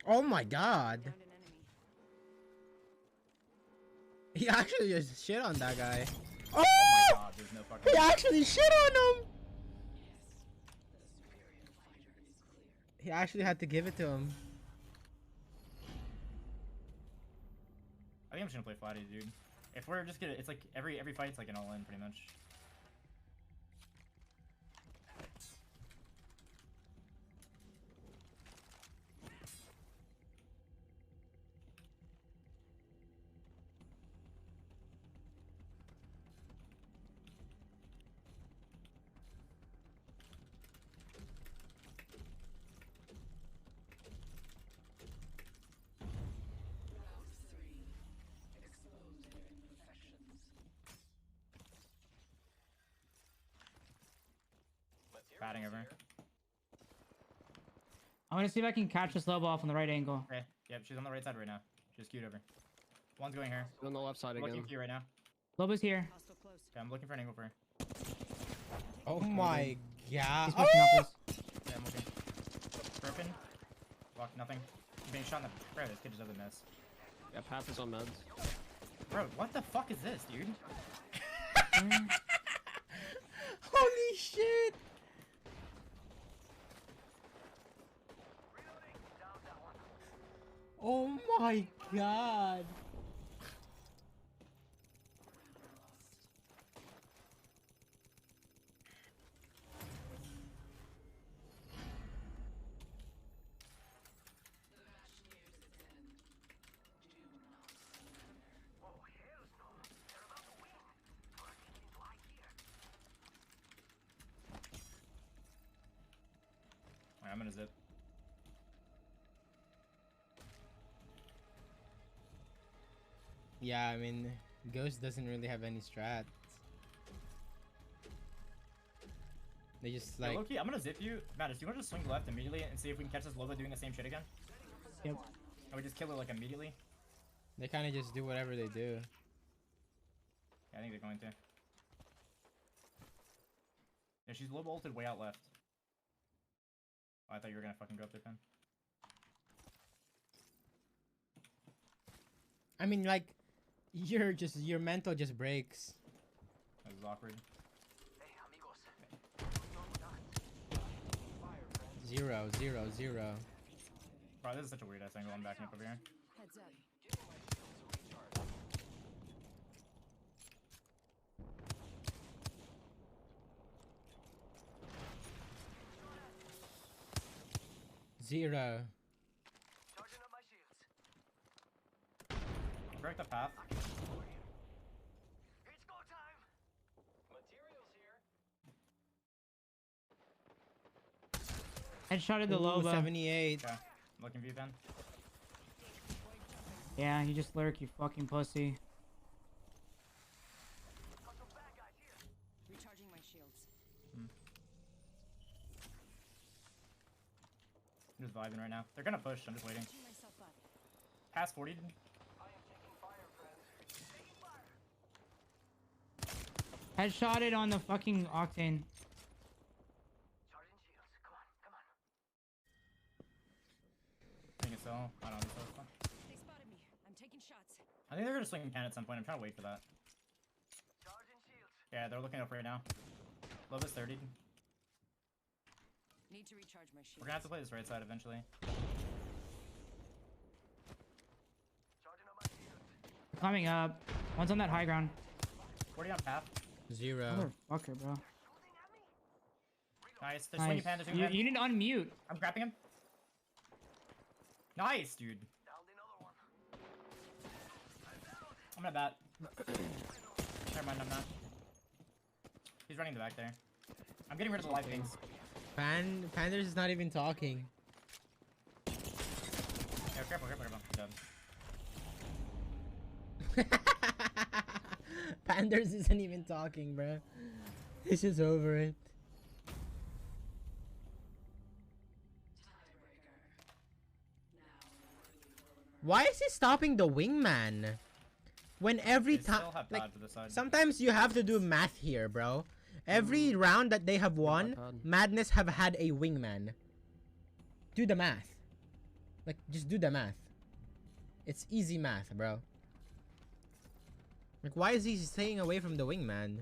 Oh my god. He actually just shit on that guy. Oh! My god, there's no fucking He actually shit on him! He actually had to give it to him. I think I'm just gonna play Flatty, dude. If we're just gonna, it's like every fight's like an all-in pretty much. Batting over. I'm gonna see if I can catch this Lobo off on the right angle. Okay. Yep, she's on the right side right now. She's queued over. One's going here. On the left side I'm again. looking for you right now. Lobo's here. Okay, I'm looking for an angle for her. Oh my god. He's pushing off this. Yeah, I'm looking. Broken. Block, nothing. I'm being shot in the... Bro, this kid just doesn't miss. Yeah, Path is on meds. Bro, what the fuck is this, dude? Holy shit! Oh my god! Alright, I'm gonna zip. Yeah, I mean, Ghost doesn't really have any strats. They just like... Yo, Loki, I'm gonna zip you. Mattis, do you wanna just swing left immediately and see if we can catch this Loba doing the same shit again? Yep. And we just kill her like immediately? They kind of just do whatever they do. Yeah, I think they're going to. Yeah, she's Loba ulted way out left. Oh, I thought you were gonna fucking go up there, Pen. I mean, like, your mental just breaks. That was awkward. 0, 0, 0. Bro, this is such a weird ass angle. I'm backing up over here. Heads up. 0. Break the path. Headshotted the Ooh, Loba. 78. Okay. I'm looking for you, Ben. Yeah, you just lurk, you fucking pussy. Recharging my shields. I'm just vibing right now. They're gonna push. I'm just waiting. Patching myself up. Pass 40. Headshotted on the fucking Octane. I think it's so. I don't know. So it's fun. They spotted me. I'm taking shots. I think they're gonna swing can at some point. I'm trying to wait for that. Yeah, they're looking up right now. Loba's 30. Need to recharge my shields. We're gonna have to play this right side eventually. Climbing up. One's on that high ground. 40 on path. 0. Motherfucker, bro. Nice. They're swinging pan. They're swinging pan. You need to unmute. I'm grabbing him. Nice, dude. I'm gonna bat. Never mind, I'm not. He's running the back there. I'm getting rid of the live things. Panders is not even talking. Yeah, careful. Good. Panders isn't even talking, bro. He's just over it. Why is he stopping the wingman? When every time, like, sometimes you have to do math here, bro. Every round that they have won, Madness have had a wingman. Do the math. Like, just do the math. It's easy math, bro. Like, why is he staying away from the wingman?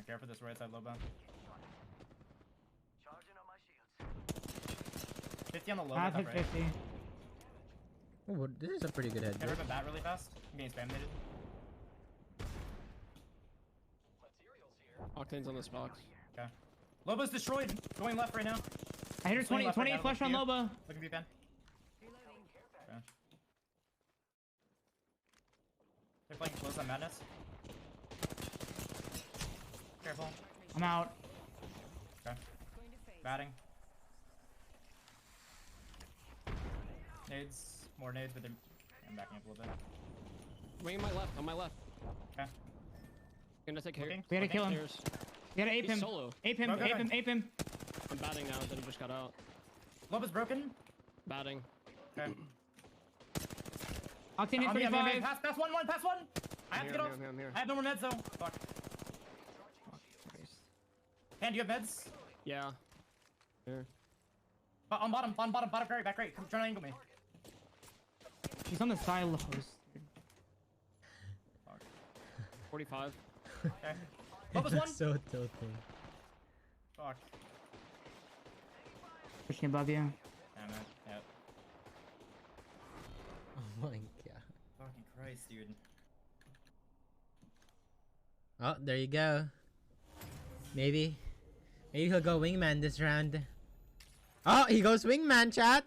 Care for this right side low bound. 50 on the low. Half hit 50. Oh, this is a pretty good head. Get rid of a bat really fast. I'm getting spam needed. Octane's on this box. Okay. Loba's destroyed. Going left right now. I hit her 28 flush on Loba. Looking for you, Pen. Okay. They're playing close on Madness. Careful. I'm out. Okay. Batting. Nades. More nades, but I'm backing up a little bit. Wing on my left. On my left. Okay. Gonna take care. We gotta kill him. We gotta ape He's him. solo. Ape him. Ape him. Ape him. I'm batting now. Then just got out. Loba's broken. Batting. Okay. Octane hit 35. Pass one. Pass one. I have to get off. I'm here. I have no more meds though. Fuck. Pen, do you have meds? Yeah. Here. On bottom, back right. Come try to angle me. He's on the silos. 45. Okay. Loba's one. So tilting. Fuck. Pushing above you. Damn it. Yep. Oh my god. Fucking Christ, dude. Oh, there you go. Maybe he'll go wingman this round. Oh, he goes wingman, chat.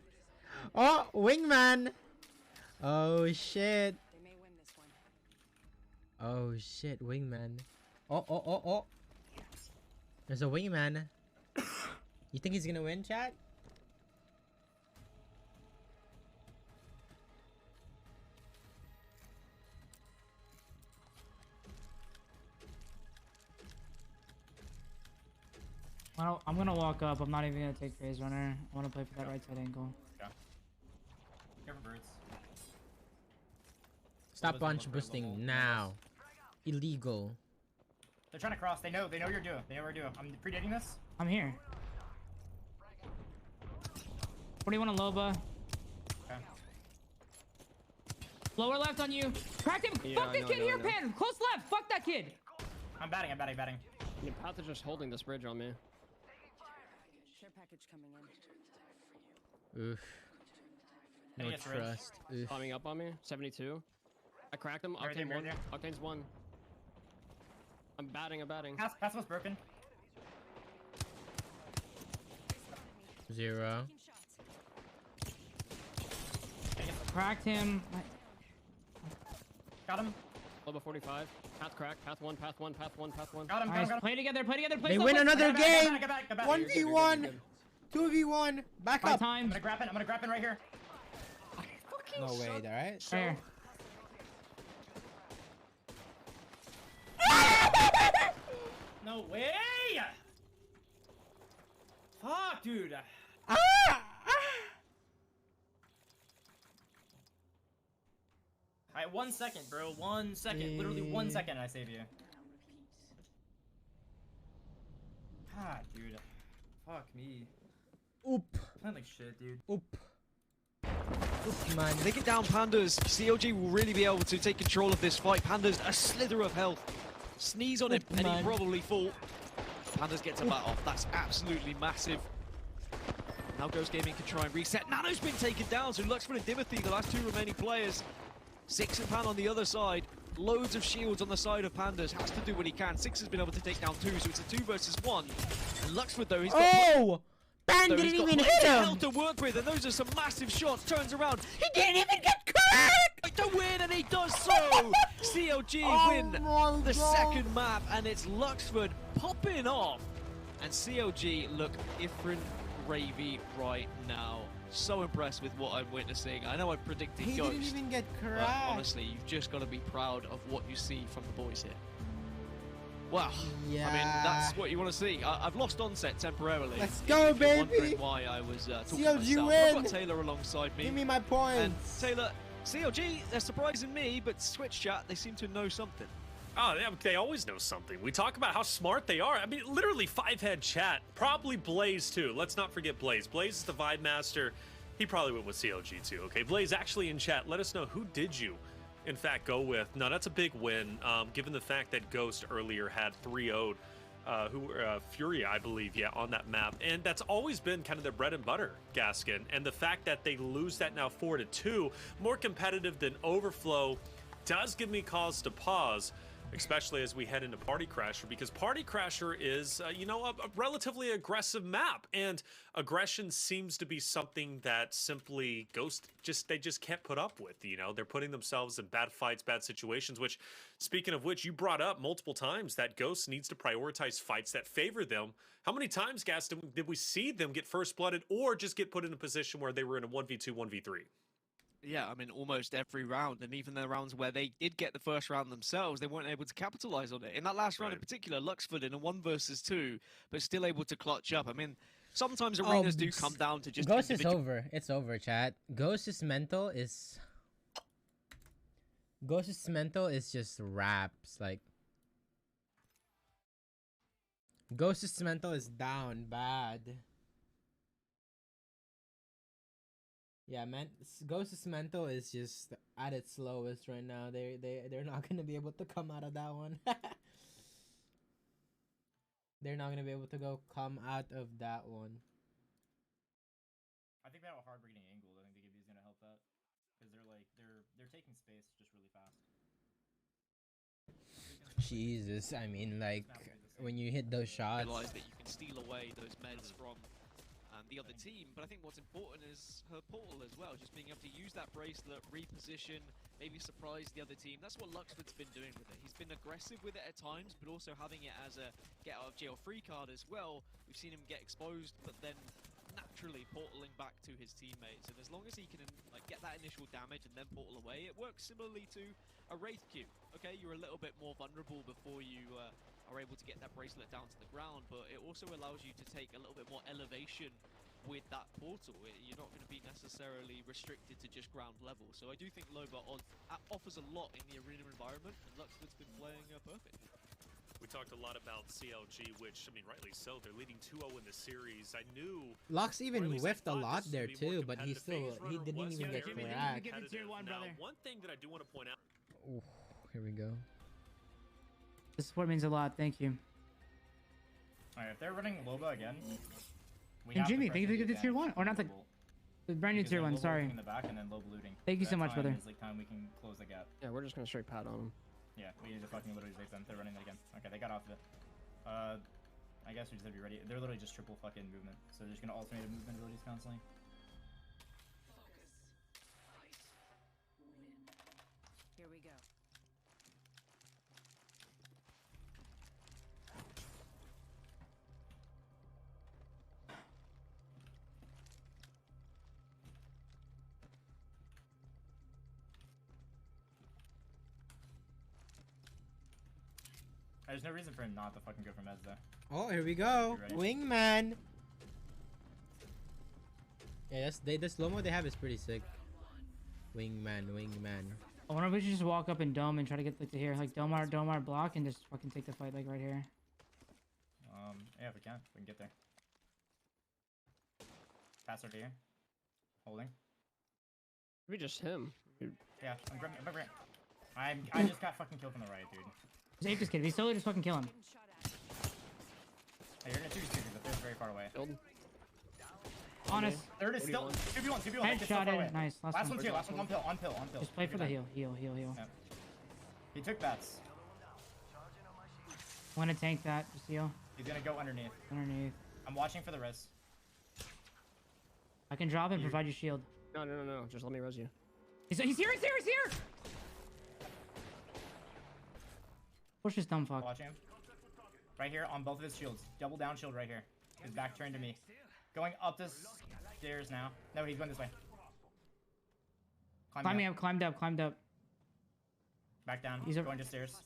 Oh, wingman. Oh shit. They may win this one. Oh shit, wingman. Oh. There's a wingman. You think he's gonna win, chat? I'm gonna walk up. I'm not even gonna take phase runner. I wanna play for that right side angle. Yeah. Careful birds. Stop bunch boosting now. Illegal. They're trying to cross. They know you're due. They know we're due. I'm predating this. I'm here. 41 on Loba. Okay. Lower left on you. Cracked him. Yeah, Fuck that kid here, Pen. Close left. Fuck that kid. I'm batting. Your path is just holding this bridge on me. Care package coming in. Oof. No trust. Oof. Climbing up on me. 72. I cracked him. Octane one. Octane's one. I'm batting. Pass was broken. 0. Cracked him. Got him. Loba 45. Path crack. Path one. Got him. Nice. Play together. Play They win another game. Get back. 1v1. 2v1. Back up. Time. I'm gonna grab in right here. No way, alright? There. No way! Fuck, dude. Alright, 1 second, bro. 1 second. Literally 1 second, I save you. God, dude. Fuck me. Oop. Playing like shit, dude. Oop. Oop, man. They get down Pandas. CLG will really be able to take control of this fight. Pandas, a slither of health. Sneeze on him, and he probably fall. Pandas gets a bat off. That's absolutely massive. Now Ghost Gaming can try and reset. Nano's been taken down, so Luxman and Dimothy, the last two remaining players. Six and Pan on the other side. Loads of shields on the side of Pandas. Has to do what he can. Six has been able to take down two, so it's a 2 versus 1. And Luxford, though, he's got... Oh! Pan didn't even hit him! Hell to work with, and those are some massive shots. Turns around. He didn't even get cracked! To win, and he does so! CLG win the second map, and it's Luxford popping off. And CLG look different gravy right now. So impressed with what I'm witnessing. I know I predicted He Ghost. didn't even get But cracked. honestly, you've just got to be proud of what you see from the boys here. Wow. Yeah. I mean, that's what you want to see. I've lost onset temporarily. Let's go, if you're baby. wondering why I was talking CLG to myself. win. I've got Taylor alongside me. Give me my And points. Taylor, CLG, they're surprising me, but Switch chat, they seem to know something. Oh, they always know something. We talk about how smart they are. I mean, literally 5-head chat. Probably Blaze, too. Let's not forget Blaze. Blaze is the vibe master. He probably went with CLG, too. Okay, Blaze, actually in chat, let us know who did you, in fact, go with. Now, that's a big win, given the fact that Ghost earlier had 3-0'd Fury, I believe, yeah, on that map, and that's always been kind of their bread and butter, Gaskin. And the fact that they lose that now 4-2, more competitive than Overflow, does give me cause to pause, especially as we head into Party Crasher, because Party Crasher is, you know, a relatively aggressive map, and aggression seems to be something that simply Ghost they just can't put up with. You know, they're putting themselves in bad fights, bad situations, which, speaking of which, you brought up multiple times that Ghost needs to prioritize fights that favor them. How many times, Gas, did we see them get first blooded or just get put in a position where they were in a 1v2, 1v3? Yeah, I mean, almost every round, and even the rounds where they did get the first round themselves, they weren't able to capitalize on it. In that last round in particular, Luxford in a 1 versus 2, but still able to clutch up. I mean, sometimes arenas do come down to just Ghost is over. It's over, chat. Ghost's mental is just raps. Like, Ghost's mental is down bad. Yeah, man, Ghost's mental is just at its lowest right now. They're not gonna be able to come out of that one. They're not gonna be able to come out of that one. I think that hard breaking angle I think they give you is gonna help that, because they're taking space just really fast. Jesus, I mean, like, when you hit those shots. Realize that you can steal away those meds from the other team, but I think what's important is her portal as well, just being able to use that bracelet, reposition, maybe surprise the other team. That's what Luxford's been doing with it. He's been aggressive with it at times, but also having it as a get out of jail free card as well. We've seen him get exposed, but then naturally portaling back to his teammates, and as long as he can like get that initial damage and then portal away, it works similarly to a Wraith Q. Okay, you're a little bit more vulnerable before you are able to get that bracelet down to the ground, but it also allows you to take a little bit more elevation with that portal. You're not going to be necessarily restricted to just ground level. So I do think Loba offers a lot in the arena environment, and Luxford's been playing perfect. We talked a lot about CLG, which, I mean, rightly so. They're leading 2-0 in the series. I knew Lux even whiffed a lot there too, but he didn't even get cracked. One thing that I do want to point out. Ooh, here we go. This support means a lot. Thank you. Alright, if they're running Loba again. And Jimmy, thank you for the tier 1, or not the brand new tier 1. Sorry. In the back and then Loba looting. Thank you so much, brother. Is like time we can close the gap. Yeah, we're just gonna straight pat on them. Yeah, we need to fucking literally take them. They're running that again. Okay, they got off of it. I guess we just have to be ready. They're literally just triple fucking movement, so they're just gonna alternate movement abilities constantly. Here we go. There's no reason for him not to fucking go for meds though. Oh, here we go. Wingman. Yeah, the slow-mo they have is pretty sick. Wingman. I wonder if we should just walk up and dome and try to get like to here, like Domar block, and just fucking take the fight like right here. Yeah, if we can get there. Pass over here. Holding. Maybe just him. Yeah, I'm grabbing. I just got fucking killed from the right, dude. Save this kid. We slowly just fucking kill him. Hey, you're gonna choose two, but they're very far away. Honest. Third is still 2v1. Headshotted. Nice. Last one too. Last one on pill. Just play for the heal. Yeah. He took bats. I want to tank that. Just heal. He's gonna go underneath. I'm watching for the res. I can drop and provide you shield. No. Just let me res you. He's here. Push his dumb fuck. Watch him. Right here on both of his shields. Double down shield right here. His back turned to me. Going up the stairs now. No, he's going this way. Climbed up. Back down. He's going to stairs.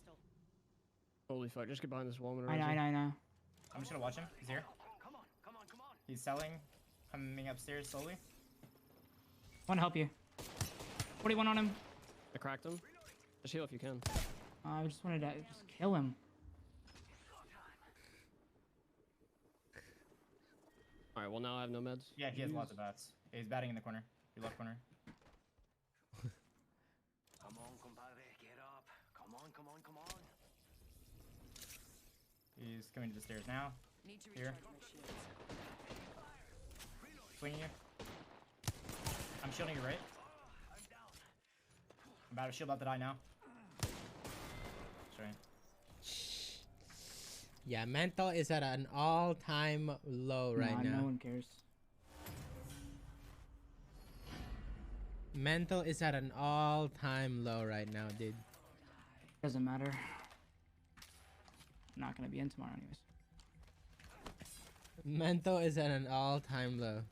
Holy fuck, just get behind this wall. I know. I'm just gonna watch him. He's here. He's selling. Coming upstairs slowly. Want to help you. 41 on him. I cracked him. Just heal if you can. I just wanted to just kill him. Alright, well now I have no meds. Yeah, he has lots of bats. Yeah, he's batting in the corner. Your left corner. Come on, compadre, get up. Come on. He's coming to the stairs now. Here. Swinging you. I'm shielding you right. I'm about to shield out the die now. Sorry. Yeah, mental is at an all-time low right now. No one cares. Mental is at an all-time low right now, dude. Doesn't matter. I'm not gonna be in tomorrow anyways. Mental is at an all-time low.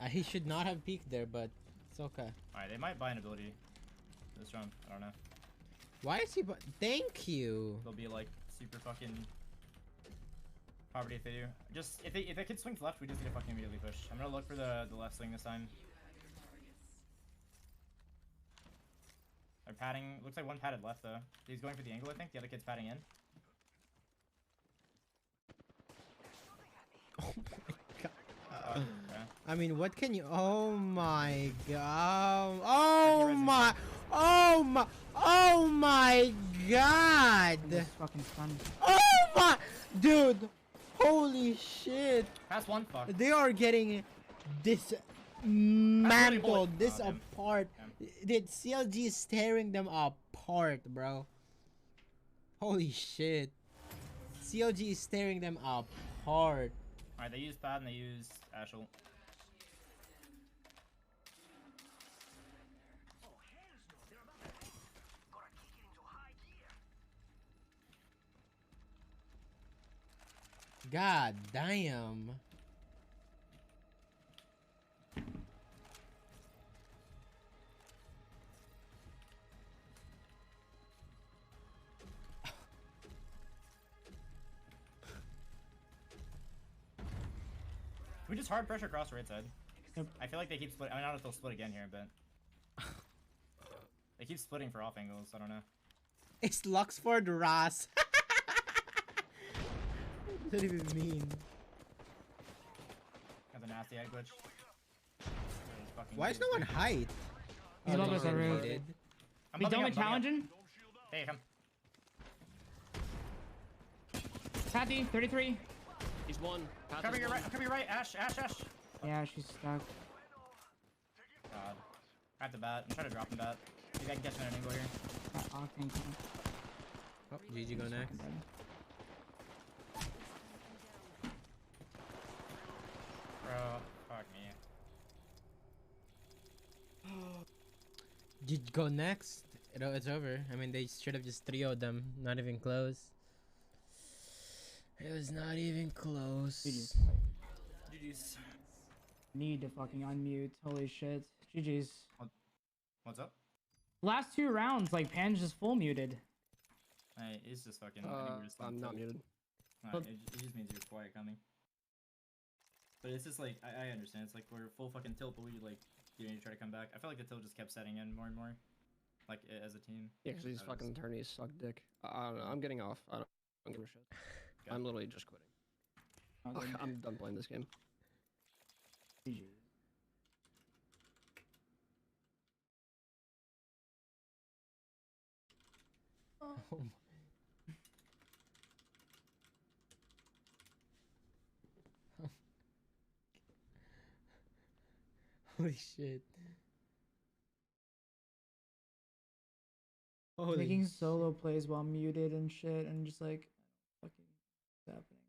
He should not have peeked there, but it's okay. Alright, they might buy an ability this round. I don't know. Why is he? Thank you. They'll be like super fucking poverty if they do. Just if the kid swings left, we just need to fucking immediately push. I'm gonna look for the left swing this time. They're padding. Looks like one padded left though. He's going for the angle, I think. The other kid's padding in. Oh my god. Okay. I mean, what can you? Oh my god. Oh my. Oh my. Oh my god. Fucking fun. Oh my. Dude. Holy shit. Pass one. Fuck. They are getting dismantled. This apart. Dude, CLG is tearing them apart, bro. Holy shit. CLG is tearing them apart. Alright, they use pad and they use Ashel. God damn. We just hard pressure across the right side. I feel like they keep splitting. I don't know if they'll split again here, but they keep splitting for off angles. I don't know. It's Luxford Ross. What does that even mean? Got the nasty egg glitch. Why is no one height? He's above us already. I'm Be done with up. challenging? Hey, come. Patty, 33. He's one. I'm coming your right. I'm coming your right. Ash. Yeah, she's stuck. God. I have to bat. I'm trying to drop him bat. Maybe I can catch him at an angle here. That octane coming. Oh, GG go next. Bro, fuck me. GG go next. It's over. I mean, they should have just 3-0'd them. Not even close. It was not even close. GG's. Need to fucking unmute. Holy shit. GG's. What's up? Last 2 rounds, like, Pan's just full muted. Hey, it's just fucking. I think we're just I'm not muted. It just means you're quiet coming. But it's just like, I understand. It's like we're full fucking tilt, but we like, you know, you try to come back. I feel like the tilt just kept setting in more and more. Like, as a team. Yeah, because these fucking attorneys suck dick. I don't know. I'm getting off. I don't give a shit. I'm literally just quitting. I'm done playing this game. GG. Oh my. Holy shit. Holy Making solo plays while muted and shit, and just like, fucking, what's happening?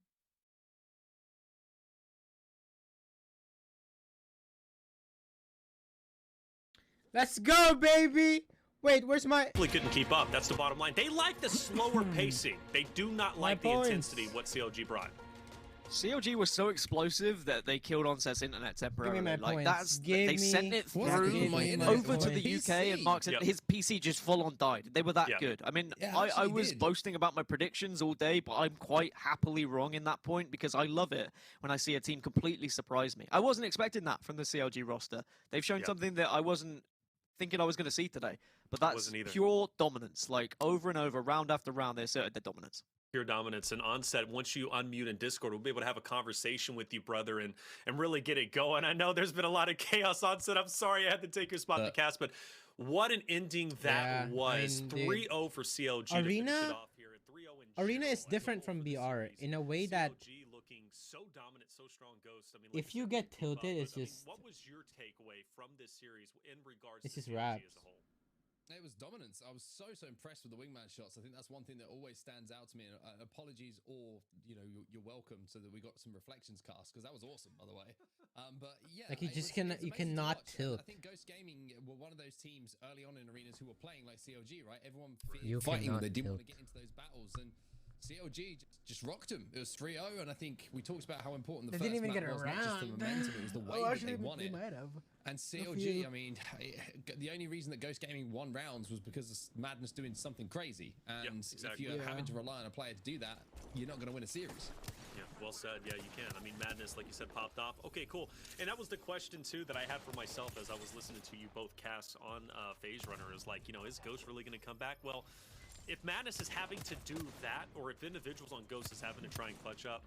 Let's go, baby! Wait, where's my... Really couldn't keep up. That's the bottom line. They like the slower pacing. They do not like the intensity what CLG brought. CLG was so explosive that they killed Onset's internet temporarily. my Like points. they sent it through over to the UK, and Mark said his PC just full on died. They were that good. I mean, I was boasting about my predictions all day, but I'm quite happily wrong in that point because I love it when I see a team completely surprise me. I wasn't expecting that from the CLG roster. They've shown something that I wasn't thinking I was going to see today, but that's pure dominance. Like over and over, round after round, they asserted their dominance. Pure dominance. And Onset, once you unmute in Discord, we'll be able to have a conversation with you, brother, and really get it going. I know there's been a lot of chaos. Onset, I'm sorry I had to take your spot to cast, but What an ending that was. 3-0 for CLG. Arena is different from BR in a way that so dominant, so strong. Ghost. I mean, if you get tilted, it's just. What was your takeaway from this series in regards it's to just CLG raps. as a whole? It was dominance. I was so impressed with the wingman shots. I think that's one thing that always stands out to me. And apologies, or you're welcome, so that we got some reflections cast, because that was awesome, by the way. But yeah, like you cannot tilt. I think Ghost Gaming were one of those teams early on in arenas who were playing like CLG, right? Everyone fighting, they didn't want to get into those battles, and CLG just rocked him. It was 3-0, and I think we talked about how important the first didn't even map get was, not just the momentum, it was the way that they won it. And CLG, I mean, the only reason that Ghost Gaming won rounds was because of Madness doing something crazy. And if you're having to rely on a player to do that, you're not going to win a series. Yeah, well said. Yeah, you can. I mean, Madness, like you said, popped off. Okay, cool. And that was the question, too, that I had for myself as I was listening to you both cast on Phase Runner, is like, is Ghost really going to come back? Well, if Madness is having to do that, or if individuals on Ghost is having to try and clutch up,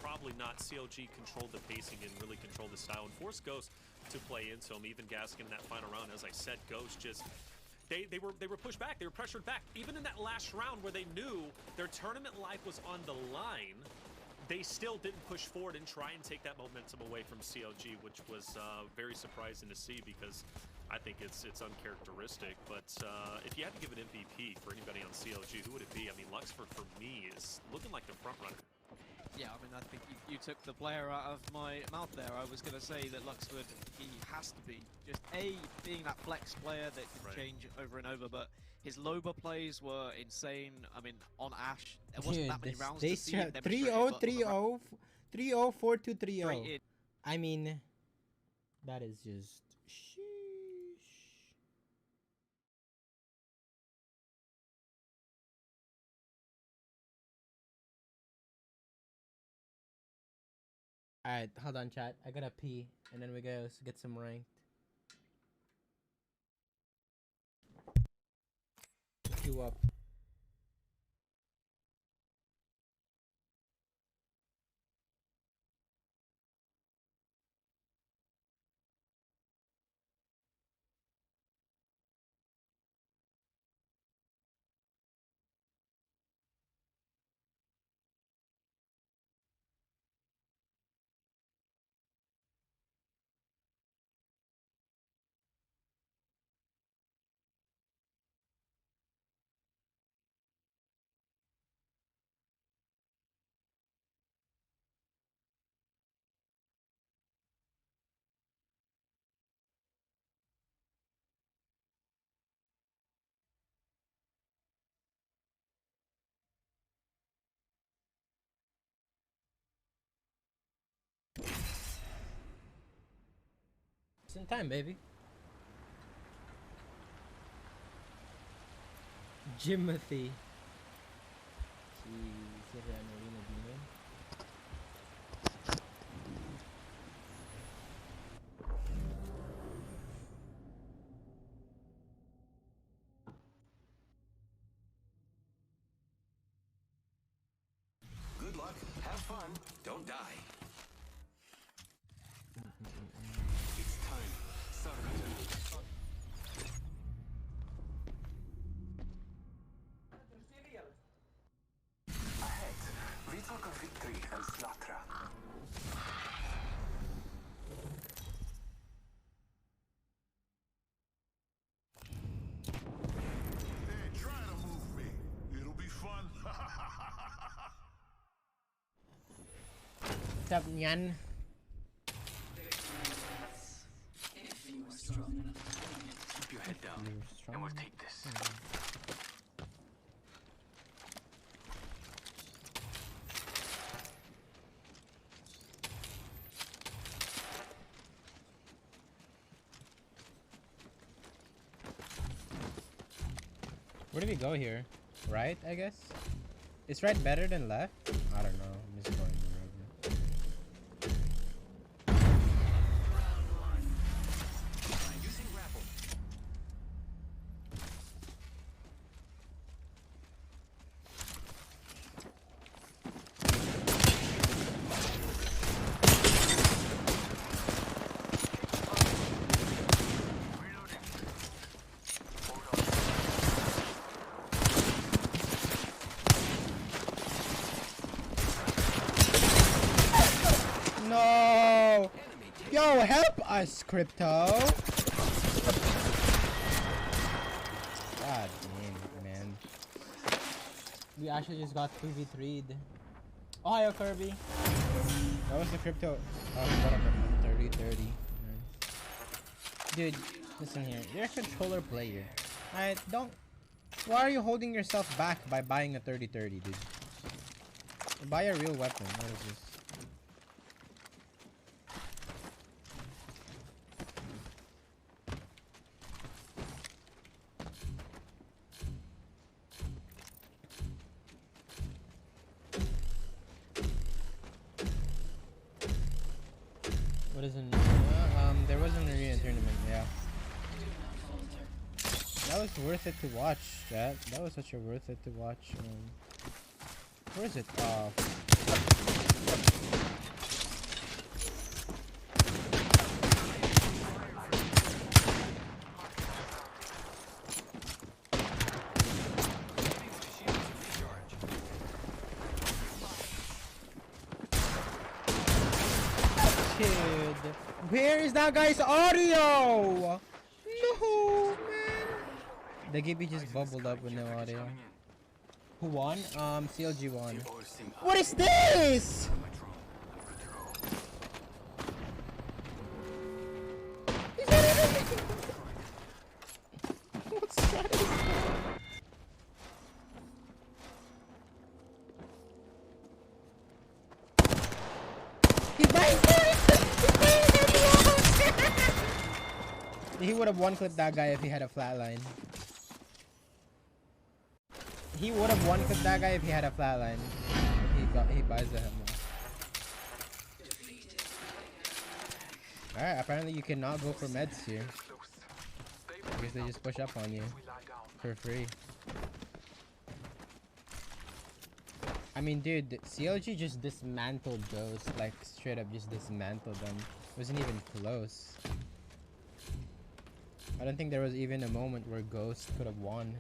probably not. CLG controlled the pacing and really controlled the style and forced Ghost to play into him. Even Gaskin in that final round, as I said, Ghost just they were pushed back, they were pressured back. Even in that last round where they knew their tournament life was on the line, they still didn't push forward and try and take that momentum away from CLG, which was very surprising to see, because I think it's uncharacteristic. But if you had to give an MVP for anybody on CLG, who would it be? I mean, Luxford for me is looking like the front runner. Yeah, I mean, I think you took the player out of my mouth there. I was going to say that Luxford, he has to be just being that flex player that can change over and over, but his Loba plays were insane. I mean, on Ash, there wasn't that many rounds to see him 3-0, 3-0, 3-0, 4-2, 3-0. I mean, that is just Alright, hold on, chat. I gotta pee, and then we go get some ranked. Queue up. It's in time, baby. Jimothy. Good luck, have fun, don't die. It's time. Ahead, we talk of victory and slaughter. Hey, try to move me. It'll be fun. What's up, Nyan? If you are strong enough, keep your head down, and we'll take this. Where do we go here? Right, I guess? Is right better than left? I don't know. I'm just going wherever. Using grapple. help us, Crypto! God damn it, man. We actually just got 2v3'd. Ohio, Kirby! That was the Crypto. Oh, he got up at 30-30. Dude, listen here. You're a controller player. Alright, don't... Why are you holding yourself back by buying a 30-30, dude? Buy a real weapon. What is this? What is an arena? There was an arena tournament, yeah. That was worth it to watch, chat. That was such a worth it to watch. Where is it? Kid, where is that guy's audio? No, man. The GB just bubbled up with no audio. Who won? CLG won. What is this? What's that? He would have one-clipped that guy if he had a flatline. He would have one-clipped that guy if he had a flatline. He buys the him. Alright, apparently you cannot go for meds here. I guess they just push up on you for free. I mean, dude, CLG just dismantled those, like straight up just dismantled them. Wasn't even close. I don't think there was even a moment where Ghost could have won.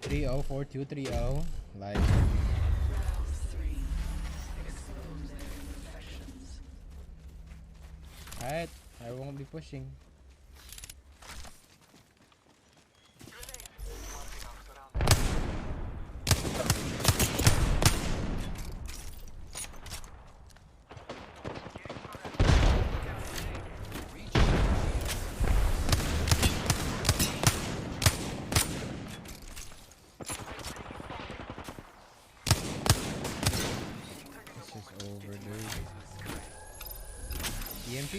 3-0, 4-2, 3-0. Like... Alright, I won't be pushing. EMP?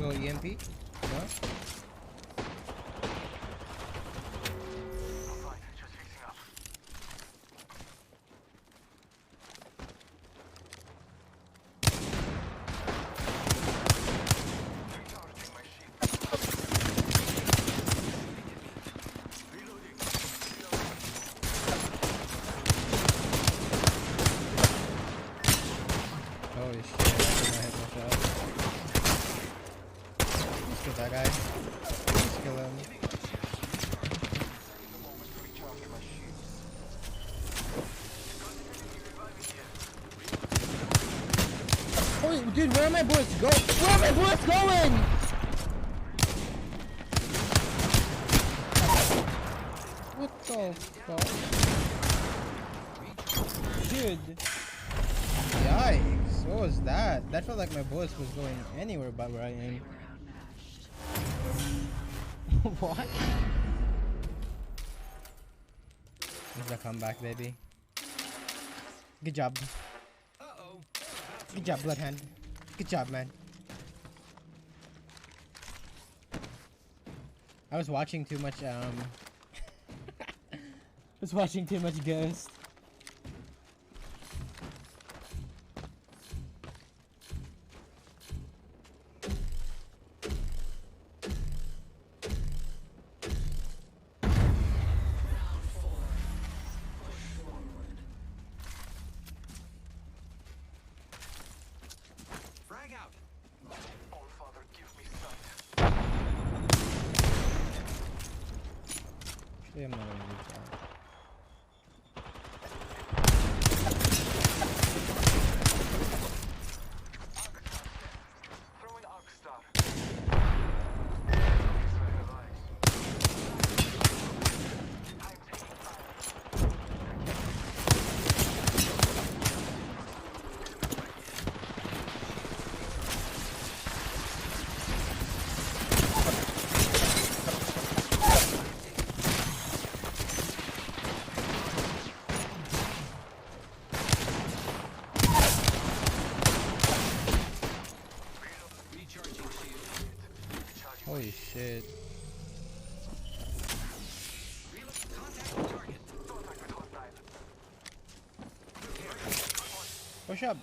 No EMP? No? Holy shit, I think I hit my shot. Let's kill that guy. Let's kill him. Oh, dude, where are my bullets going? Where are my bullets going? What the fuck? Dude. Yikes, what was that? That felt like my bullets was going anywhere but where I am. What? This is a comeback, baby. Good job. Good job, Bloodhound. Good job, man. I was watching too much, I was watching too much Ghost. I'm not gonna reach out. Holy shit. Push up.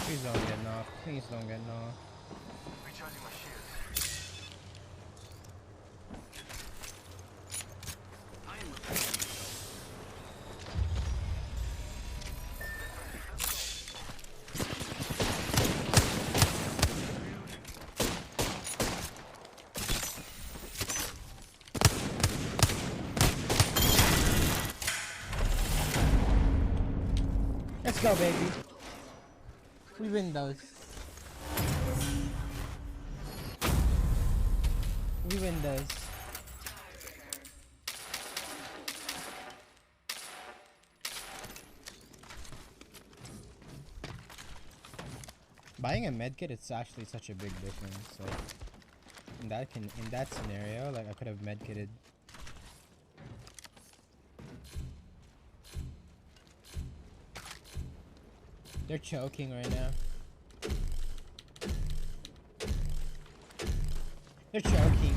Please don't get knocked. Please don't get knocked. Recharging my shield. I am repairing Let's go, baby. We win those. We win those. Buying a medkit, it's actually such a big difference. Like in that scenario, like I could have medkitted. They're choking right now. They're choking.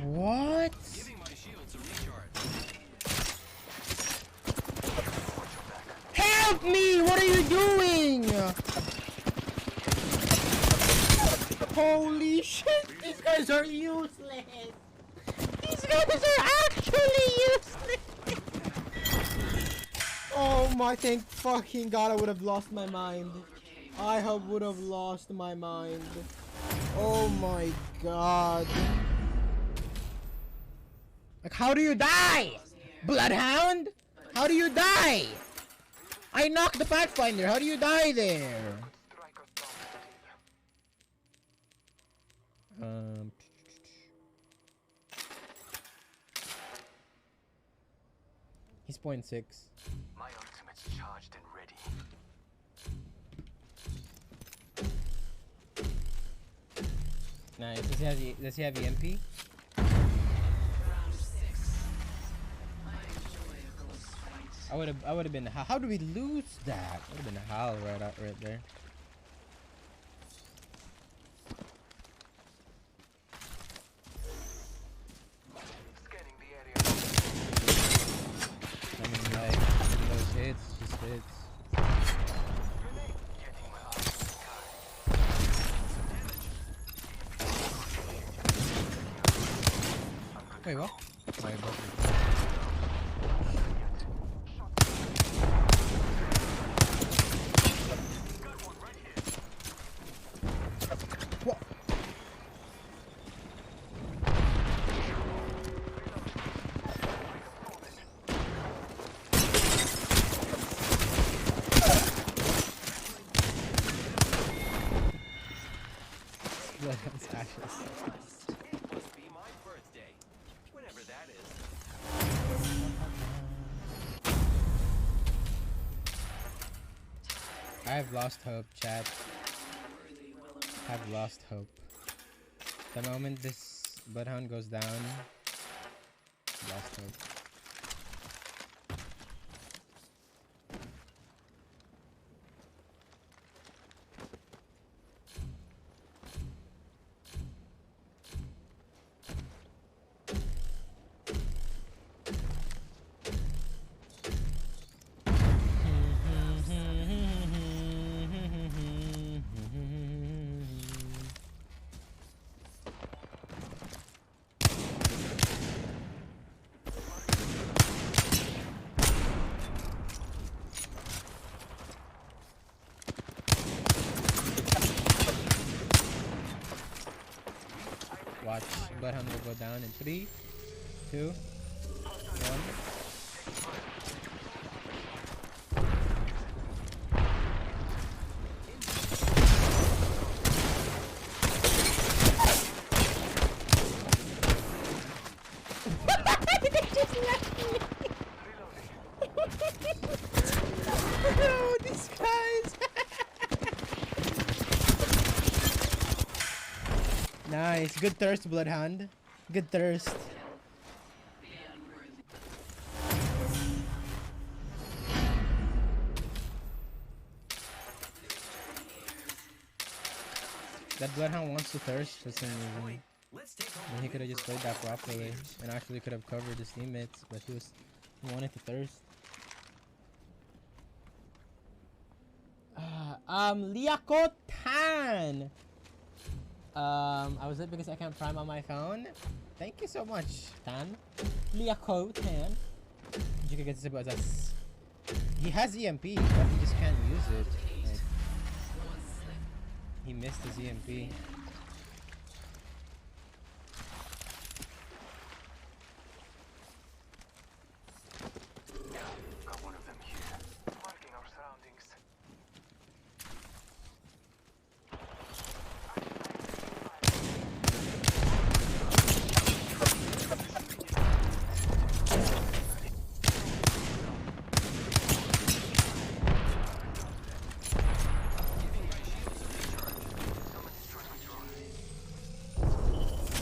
What? Help me! What are you doing? Holy shit! These guys are useless! These guys are actually useless! Oh my, thank fucking god, I would have lost my mind. I would have lost my mind. Oh my god. Like, how do you die? Bloodhound? How do you die? I knocked the Pathfinder. How do you die there? He's 0.6. my ultimate's charged and ready. Nice. Does he have EMP? I would have been. How do we lose that? Would have been a howl right there. Scanning the area. I mean, like those hits, just hits. Getting my eyes on the sky. Wait, what? Sorry, Must be my birthday. Whenever that is. I've lost hope, chat. I've lost hope. The moment this Bloodhound goes down, lost hope. Watch. Bloodhound will go down in 3, 2, 1. Oh, these guys. Nice. Good thirst, Bloodhound. Good thirst. That Bloodhound wants to thirst for some reason. And he could have just played that properly and actually could have covered his teammates, but he wanted to thirst. Liako Tan. I was it because I can't prime on my phone. Thank you so much, Tan. Liako Tan. You can get this about us. He has EMP, but he just can't use it. Like, he missed his EMP. Got one of them here. Marking our surroundings.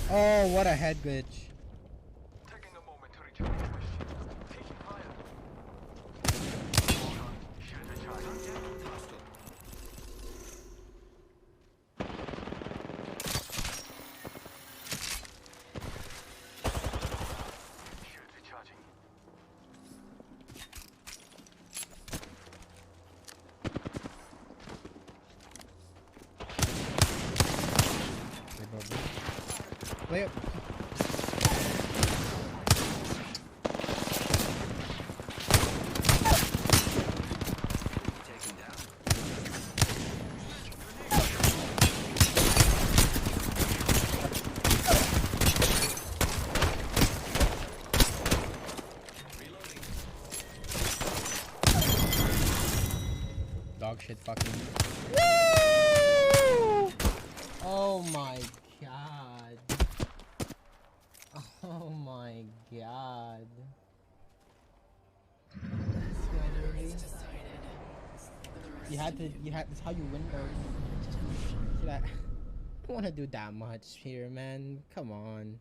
Oh, what a head glitch. Taking a moment to recharge my shield. Taking fire. Hold on. Shield recharging. Shield recharging. Lay up. Taken down. Dog shit fucking. Woo! Oh my god. Oh my god. That's how you win though. I don't want to do that much here, man. Come on.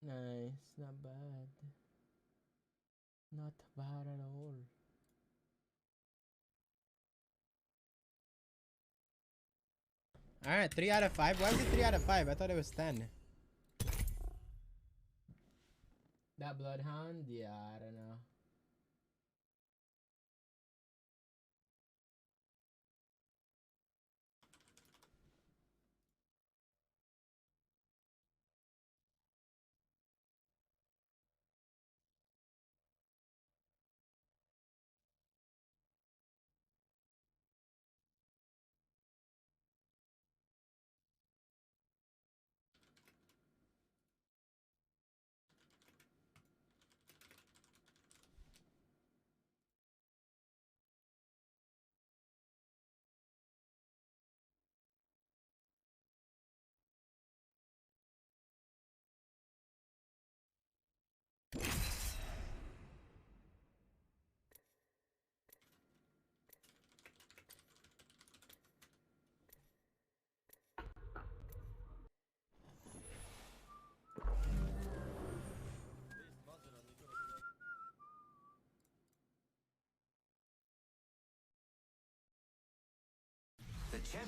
Nice, not bad. Not bad at all. Alright, 3 out of 5. Why was it 3 out of 5? I thought it was 10. That Bloodhound? Yeah, I don't know.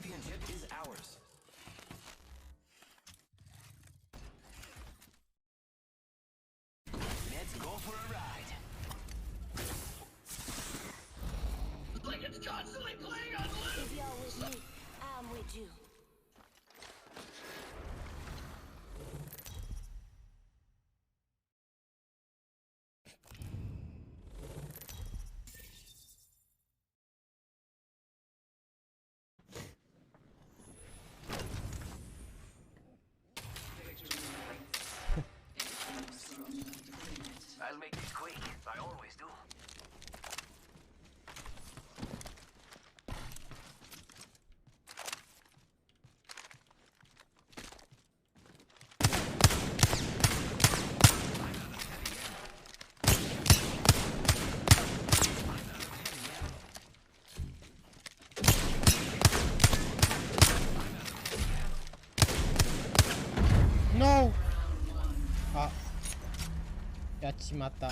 championship is ours. Let's go for a ride. Like it's constantly playing on loop. If you're with me, I'm with you. I'll make it quick. I always do. No! あ、やっちまった。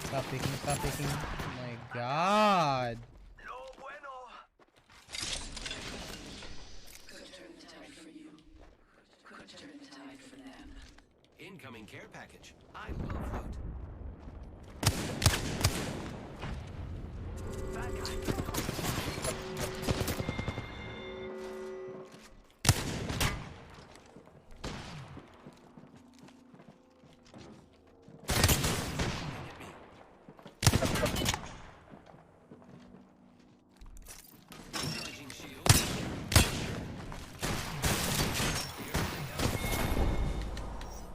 Stop picking, stop picking. Oh my god. Incoming care package. I will float.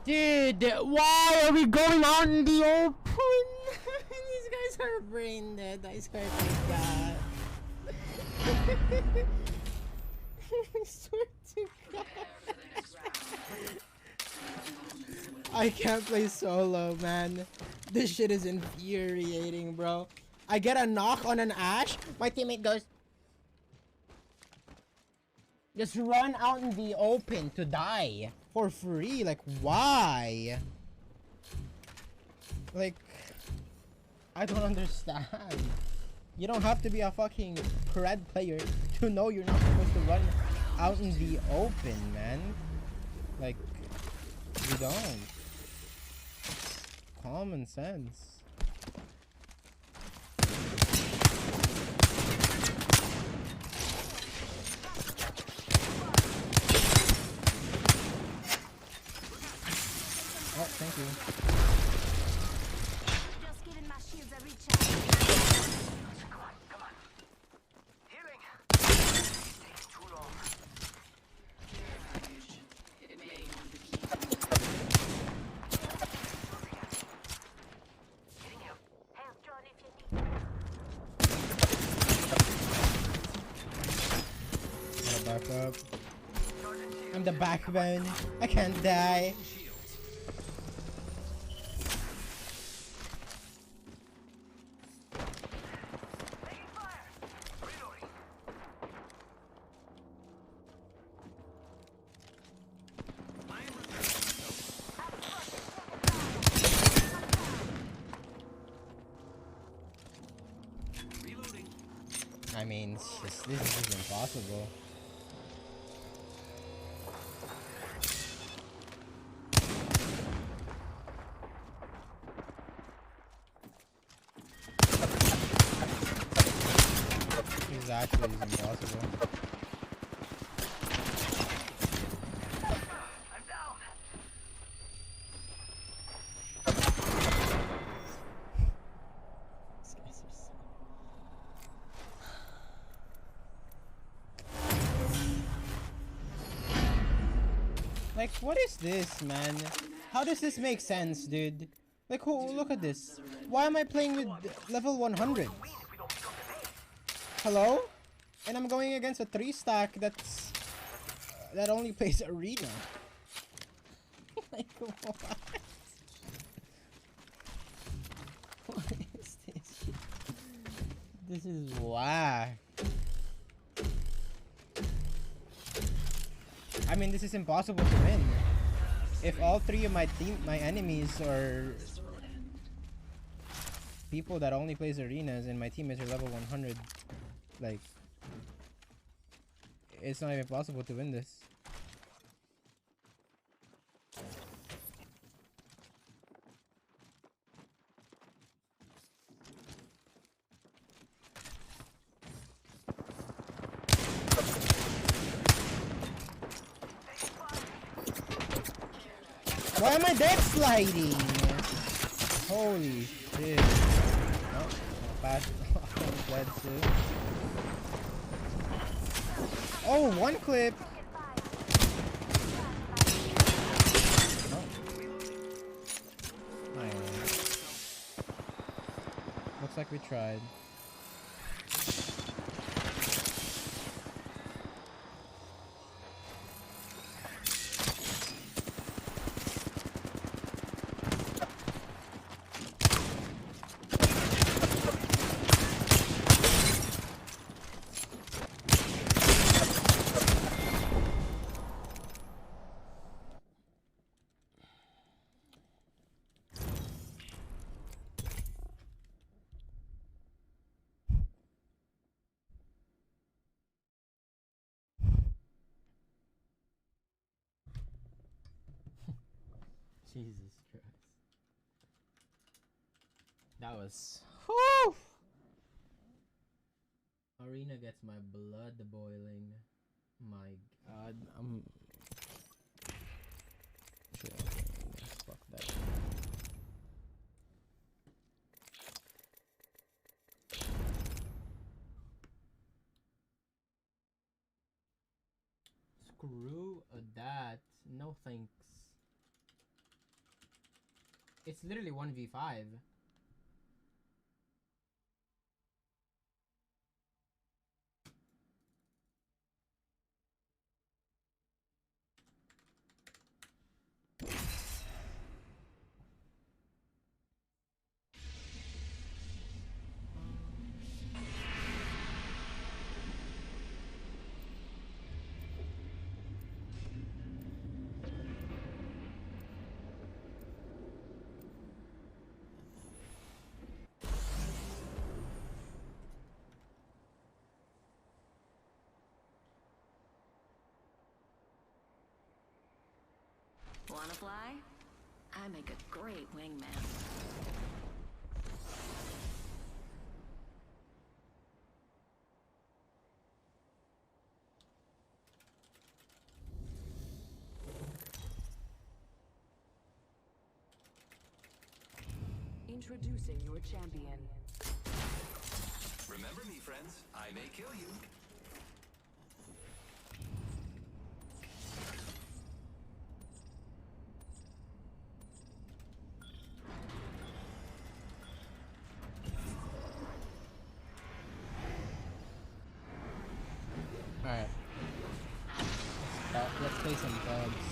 Dude, why are we going out in the open? These guys are brain dead. I swear to God. I swear to God. I can't play solo, man. This shit is infuriating, bro. I get a knock on an Ash. My teammate goes, just run out in the open to die for free. Like, why? Like, I don't understand. You don't have to be a fucking pred player to know you're not supposed to run out in the open, man. Like, you don't. Common sense. Oh, thank you. Just giving my shields a recharge. Come on, come on. Healing. Takes too long. It may getting out. Help John if you need. Gotta back up. I'm the backbone. I can't die. I mean, this is impossible. This actually is impossible. Like, what is this, man? How does this make sense, dude? Like, look at this. Why am I playing with level 100? Hello? And I'm going against a 3-stack that only plays arena. Like, what? This is whack. I mean, this is impossible to win. If all three of my enemies are people that only plays arenas and my teammates are level 100, like, it's not even possible to win this. Why am I dead sliding? Holy shit. Oh, bad. I'm dead too. Oh, one clip. Oh. Looks like we tried. Jesus Christ. That was... Whew! Arena gets my blood boiling. My god, I'm... Fuck that. Screw that. No thanks. It's literally 1v5. Wanna fly? I make a great wingman. Introducing your champion. Remember me, friends. I may kill you. Alright. Let's play some bugs.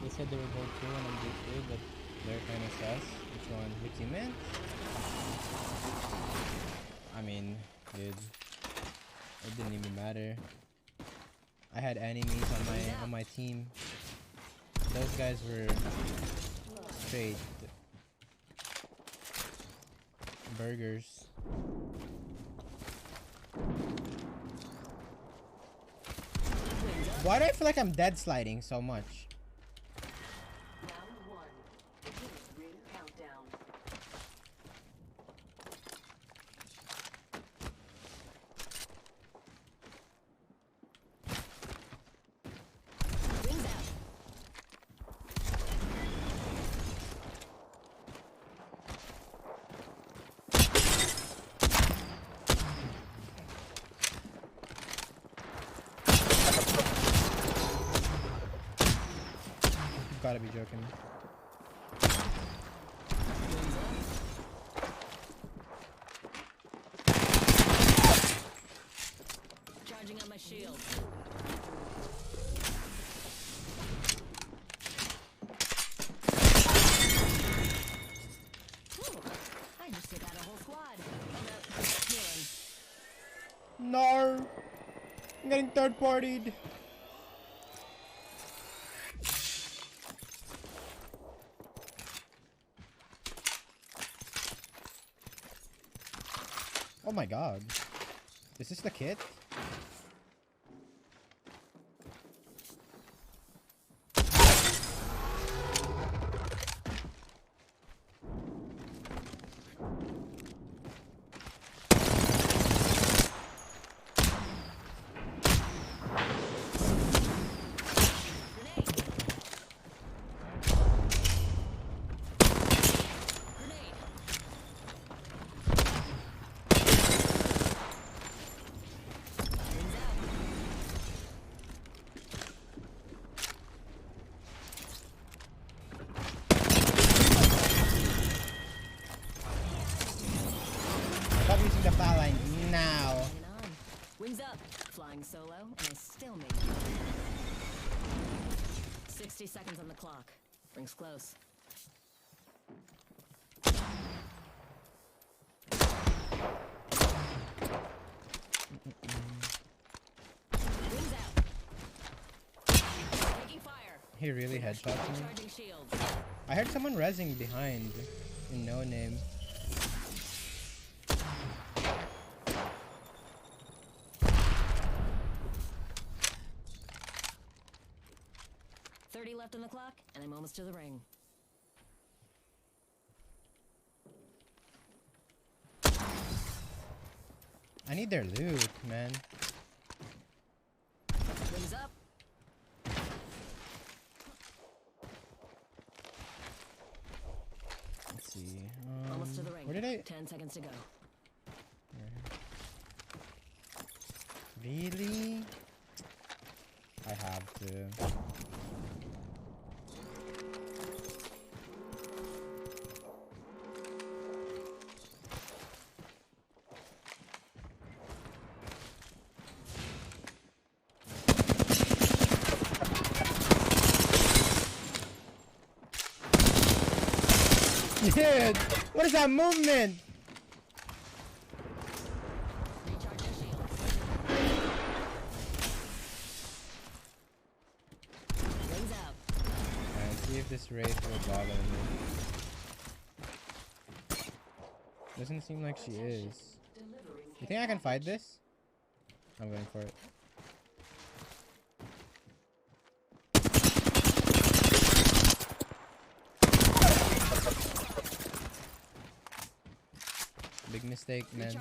They said they were both 2 and I'm both 3, but they're kind of sus. Which one? Which team, man? I mean, dude, it didn't even matter. I had enemies on my team. Those guys were straight burgers. Why do I feel like I'm dead sliding so much? Round 1. Ring countdown. Wings out. You gotta be joking. Recharging on my shield. Ooh, I just took out a whole squad. Healing. No! I'm getting third-partied. Oh my god. Is this the kit? Stop using the flat line now. Wings up. Flying solo, and I still make 60 seconds on the clock. Rings close. Wings out. Taking fire. He really headshots me. Charging shields. I heard someone rezzing behind in no name. Left on the clock, and I'm almost to the ring. I need their loot, man. Wings up. Let's see. Almost to the ring. Where did I? 10 seconds to go. Really? I have to. Dude, what is that movement? Alright, see if this Wraith will bother me. Doesn't seem like she is. You think I can fight this? I'm going for it. Big mistake, man.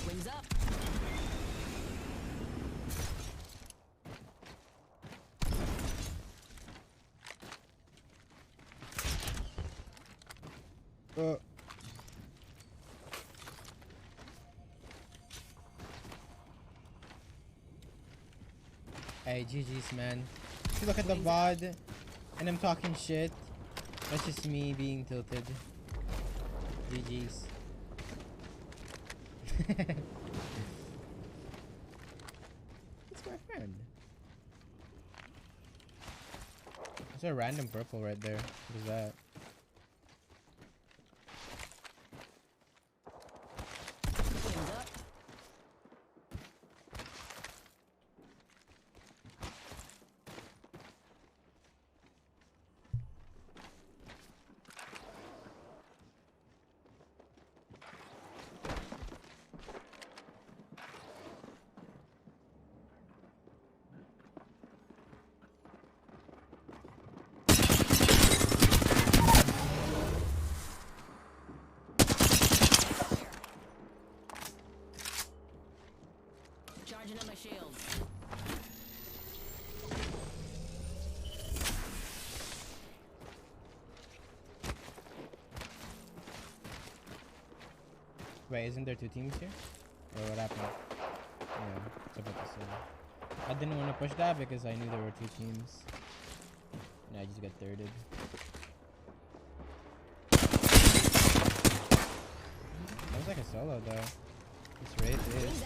Wings up. Hey, GG's, man. If you look at the VOD and I'm talking shit, that's just me being tilted. GG's. It's my friend. There's a random purple right there. What is that? shields. Wait, isn't there two teams here? Or what happened? Yeah, it's about the same. I didn't want to push that because I knew there were two teams. And I just got thirded. That was like a solo though. This raid is.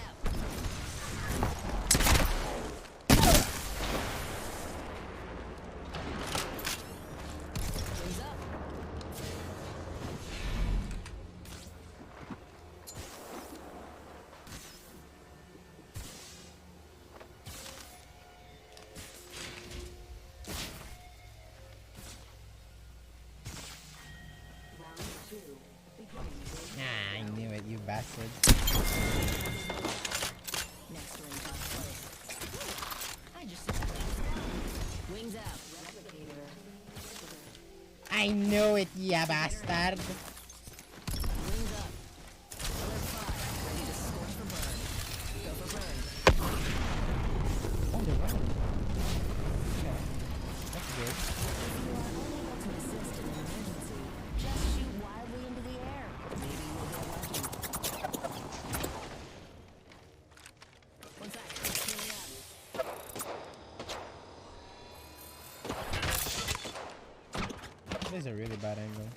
Nah, I knew it, you bastard. Next ring top I just wings out. I knew it, you bastard. Wings up. Alert 5, ready to scorch for burn. Go for burn. Oh, they're running. Okay. That's good. If you are unable to assist in an emergency, just shoot wildly into the air. Maybe you'll get lucky. One sec, healing up. This is a really bad angle.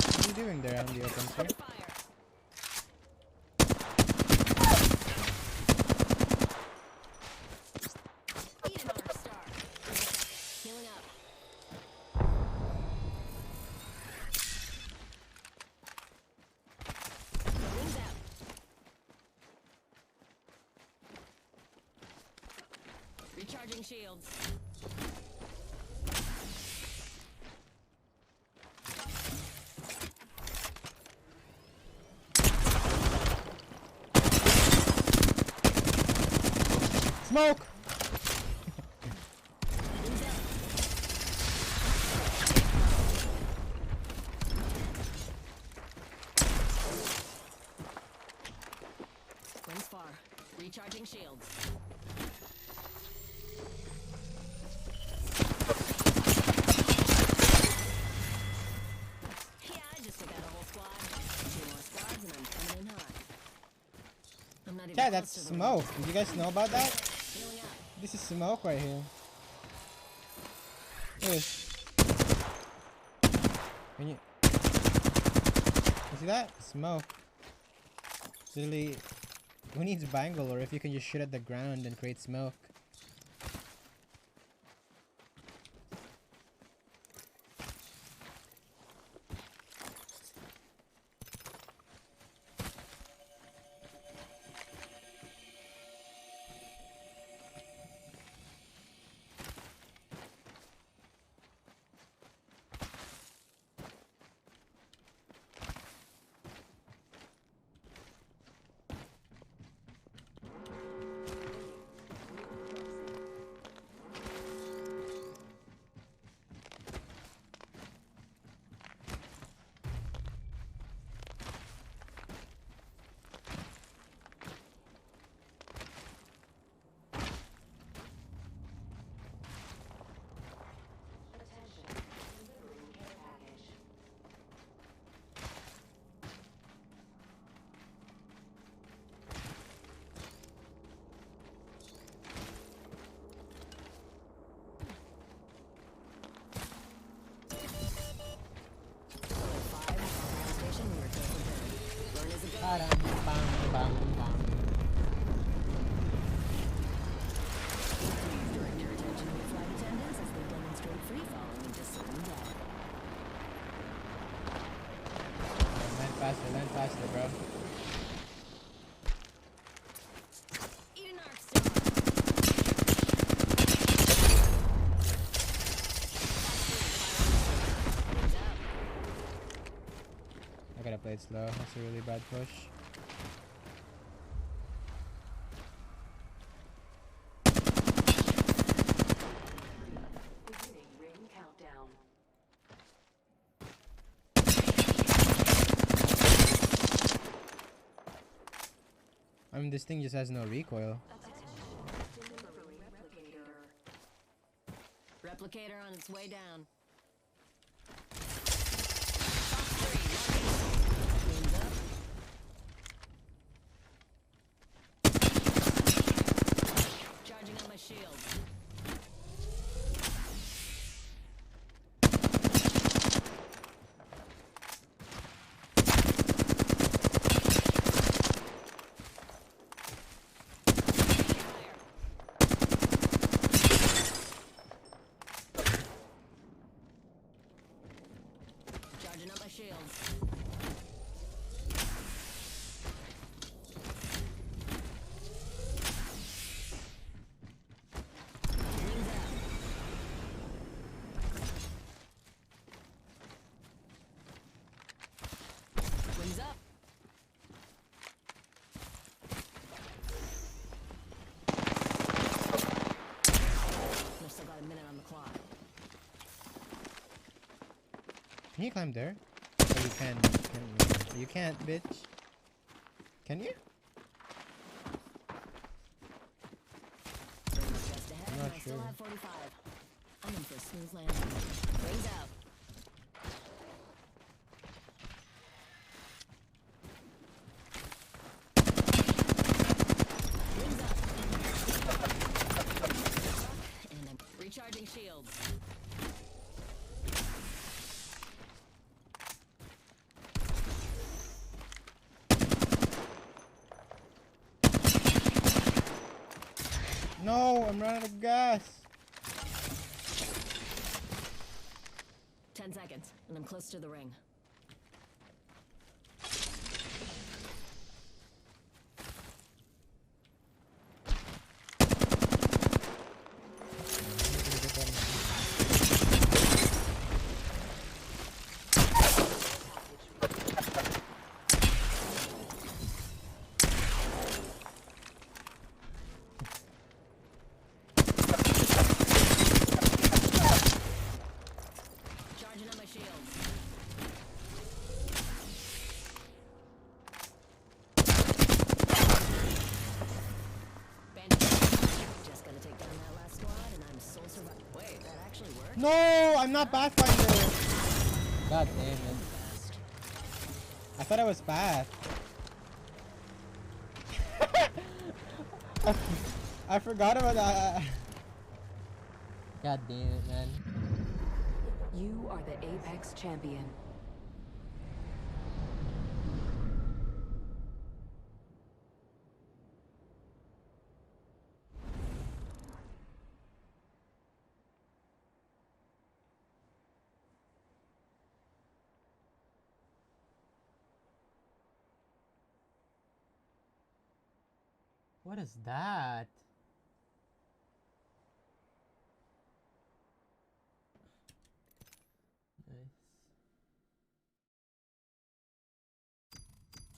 What are you doing there on the open sphere? Healing up. Wings out. Recharging shields. Smoke! Wings far. Recharging shields. Yeah, I just took out a whole squad. 2 more squads and I'm coming in hot. I'm not even Yeah, close that's to the smoke. Did you guys know about that? Healing up. This is smoke right here. Look at this. Can you see that? Smoke. Literally, who needs bangle, or if you can just shoot at the ground and create smoke? Land faster, bro. I gotta play it slow. That's a really bad push. come this thing just has no recoil? Replicator on its way down. Charging on my shield. Charging up my shields. Wings out. Wings up. We've still got a minute on the clock. Can you climb there? Oh, you can. You can't, bitch. Can you? Just ahead, I'm not and I still sure. have 45. I'm in for a smooth landing. Wings out. Wings up. And I'm recharging shields. No, I'm running out of gas. 10 seconds, and I'm close to the ring. Charging on my shields. Bandit. Just gotta take down that last squad, and I'm sole survivor. Wait, that actually worked? No, I'm not Pathfinder. God damn it. I thought I was Path. I forgot about that. God damn it, man. You are the Apex champion. What is that? Nice.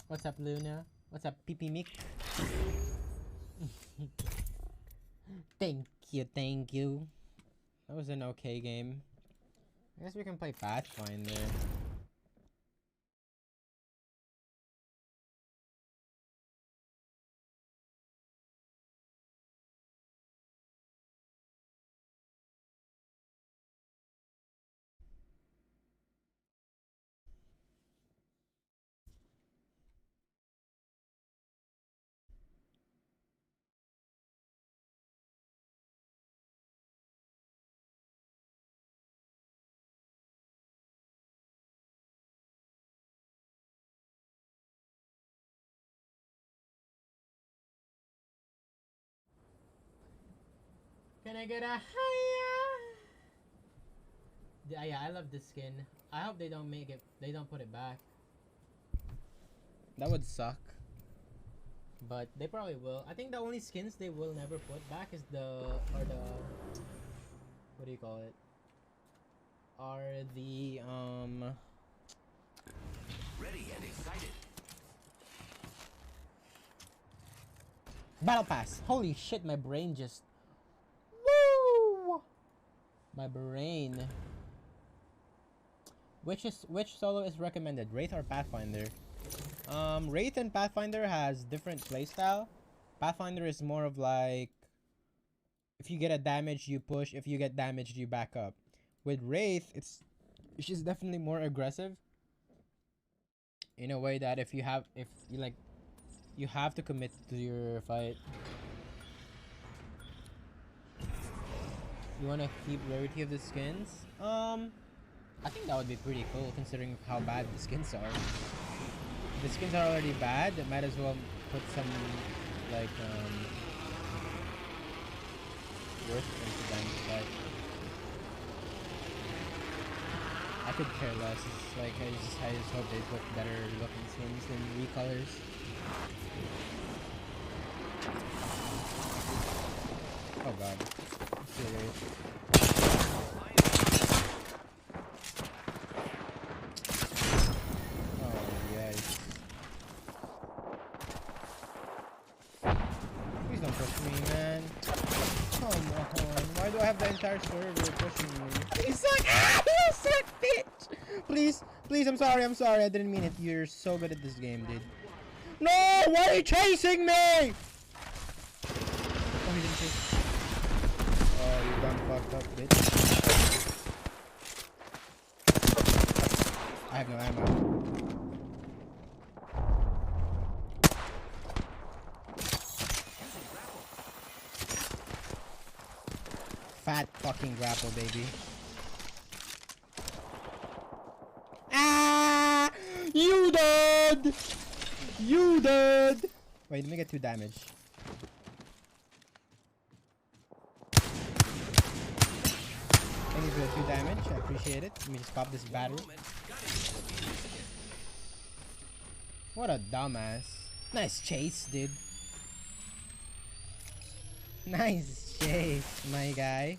What's up, Luna? What's up, Pee Mick? Thank you. That was an okay game. I guess we can play Pathfinder. Can I get a higher? Yeah, I love this skin. I hope they don't put it back. That would suck. But they probably will. I think the only skins they will never put back is what do you call it? Are the Ready and excited. Battle Pass. Holy shit, my brain just woo! My brain. Which solo is recommended, Wraith or Pathfinder? Wraith and Pathfinder has different playstyle. Pathfinder is more of like, if you get a damage, you push. If you get damaged, you back up. With Wraith, she's definitely more aggressive. In a way that if you have to commit to your fight. You wanna keep rarity of the skins? I think that would be pretty cool considering how bad the skins are. If the skins are already bad, it might as well put some like worth into them, but I could care less. It's like I just hope they put better looking skins than recolors. Oh god. Serious. Oh yes. Please don't push me, man. Come on. Why do I have the entire server pushing me? You suck! Ah! You suck, bitch! Please, I'm sorry. I didn't mean it. You're so good at this game, dude. No! Why are you chasing me? Oh, he didn't chase. Oh, you done fucked up, bitch. I have no ammo. Fat fucking grapple, baby. Ah! You dead! You dead! Wait, let me get 2 damage. Thank you for the 2 damage. I appreciate it. Let me just pop this battery. What a dumbass. Nice chase, dude. Nice chase, my guy.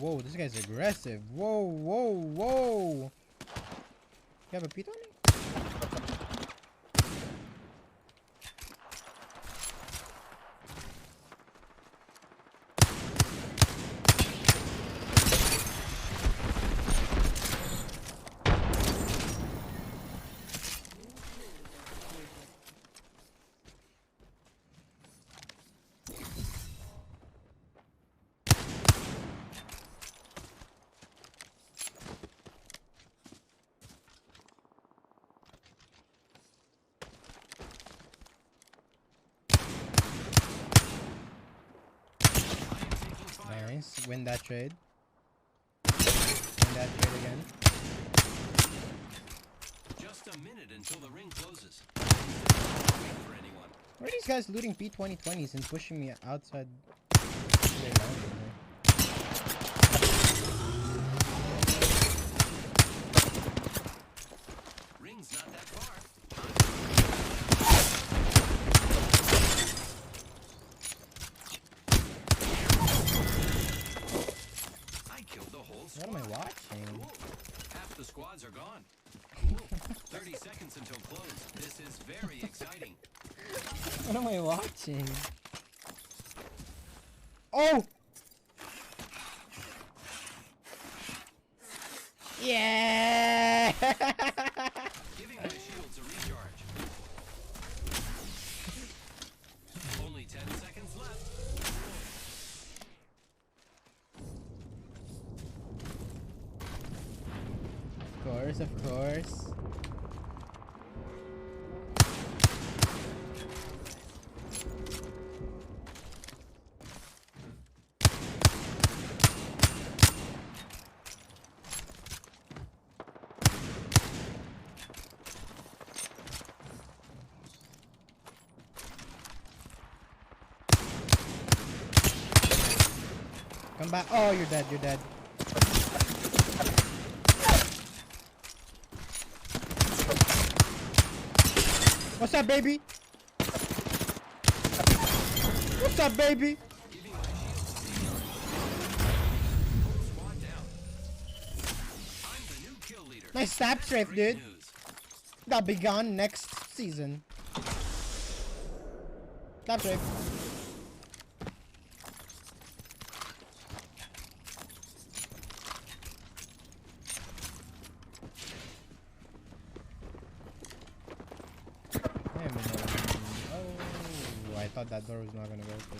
Whoa. This guy's aggressive. Whoa. You have a Pete on me? Nice. Win that trade. Win that trade again. Just a minute until the ring closes. For anyone. Where are these guys looting P2020s and pushing me outside their mountain there? Ring's not that far. What am I watching? Cool. Half the squads are gone. Cool. 30 seconds until close. This is very exciting. What am I watching? Oh! Yeah! Giving my shields a recharge. Only 10 seconds left. Of course. Come back. Oh, you're dead. You're dead. What's up, baby? What's up, baby? Nice stab strafe, dude. That'll be gone next season. Stop strafe. Oh, I thought that door was not gonna go open.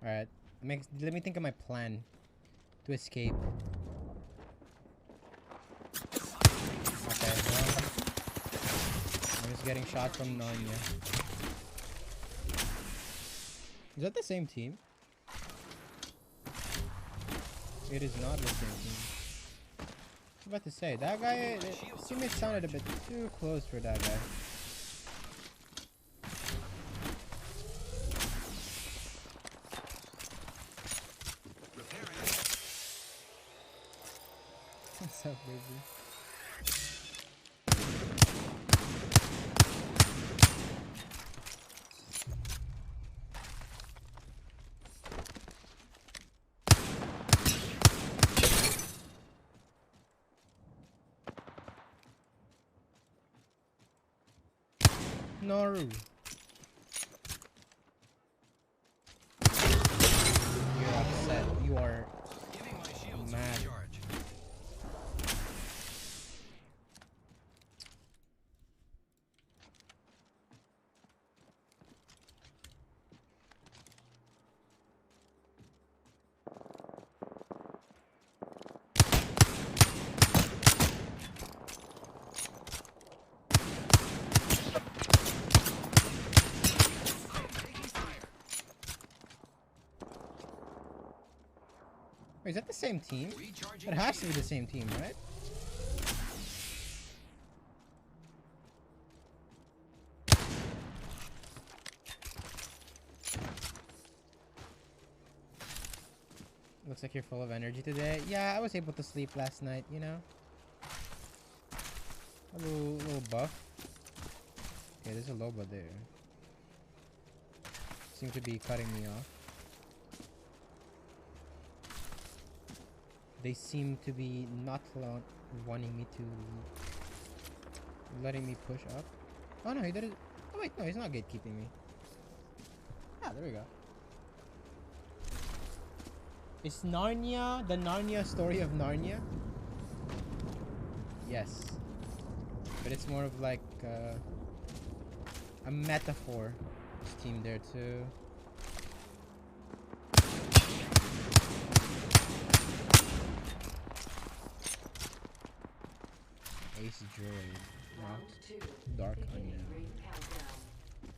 Alright, let me think of my plan to escape. Okay, well, I'm just getting shot from Narnia. Is that the same team? It is not the same team. I was about to say, that guy, teammate sounded a bit too close for that guy. What's up, baby? Noru. You're upset. You are mad. Wait, is that the same team? It has to be the same team, right? Looks like you're full of energy today. Yeah, I was able to sleep last night, you know? A little buff. Okay, there's a Loba there. Seem to be cutting me off. They seem to be not wanting me to... letting me push up. Oh no, he did it. Oh wait, no, he's not gatekeeping me. Ah, there we go. Is Narnia the Narnia story of Narnia? Yes. But it's more of like a metaphor. This team there too. Ace Droid. Dark Onion.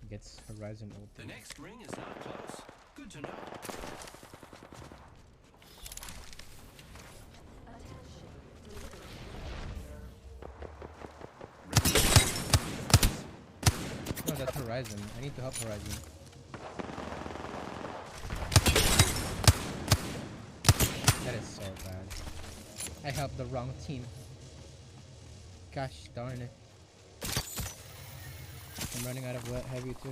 Gets Horizon Ultimate. The next ring is not close. Good to know. No, that's Horizon. I need to help Horizon. That is so bad. I helped the wrong team. Gosh darn it. I'm running out of heavy too.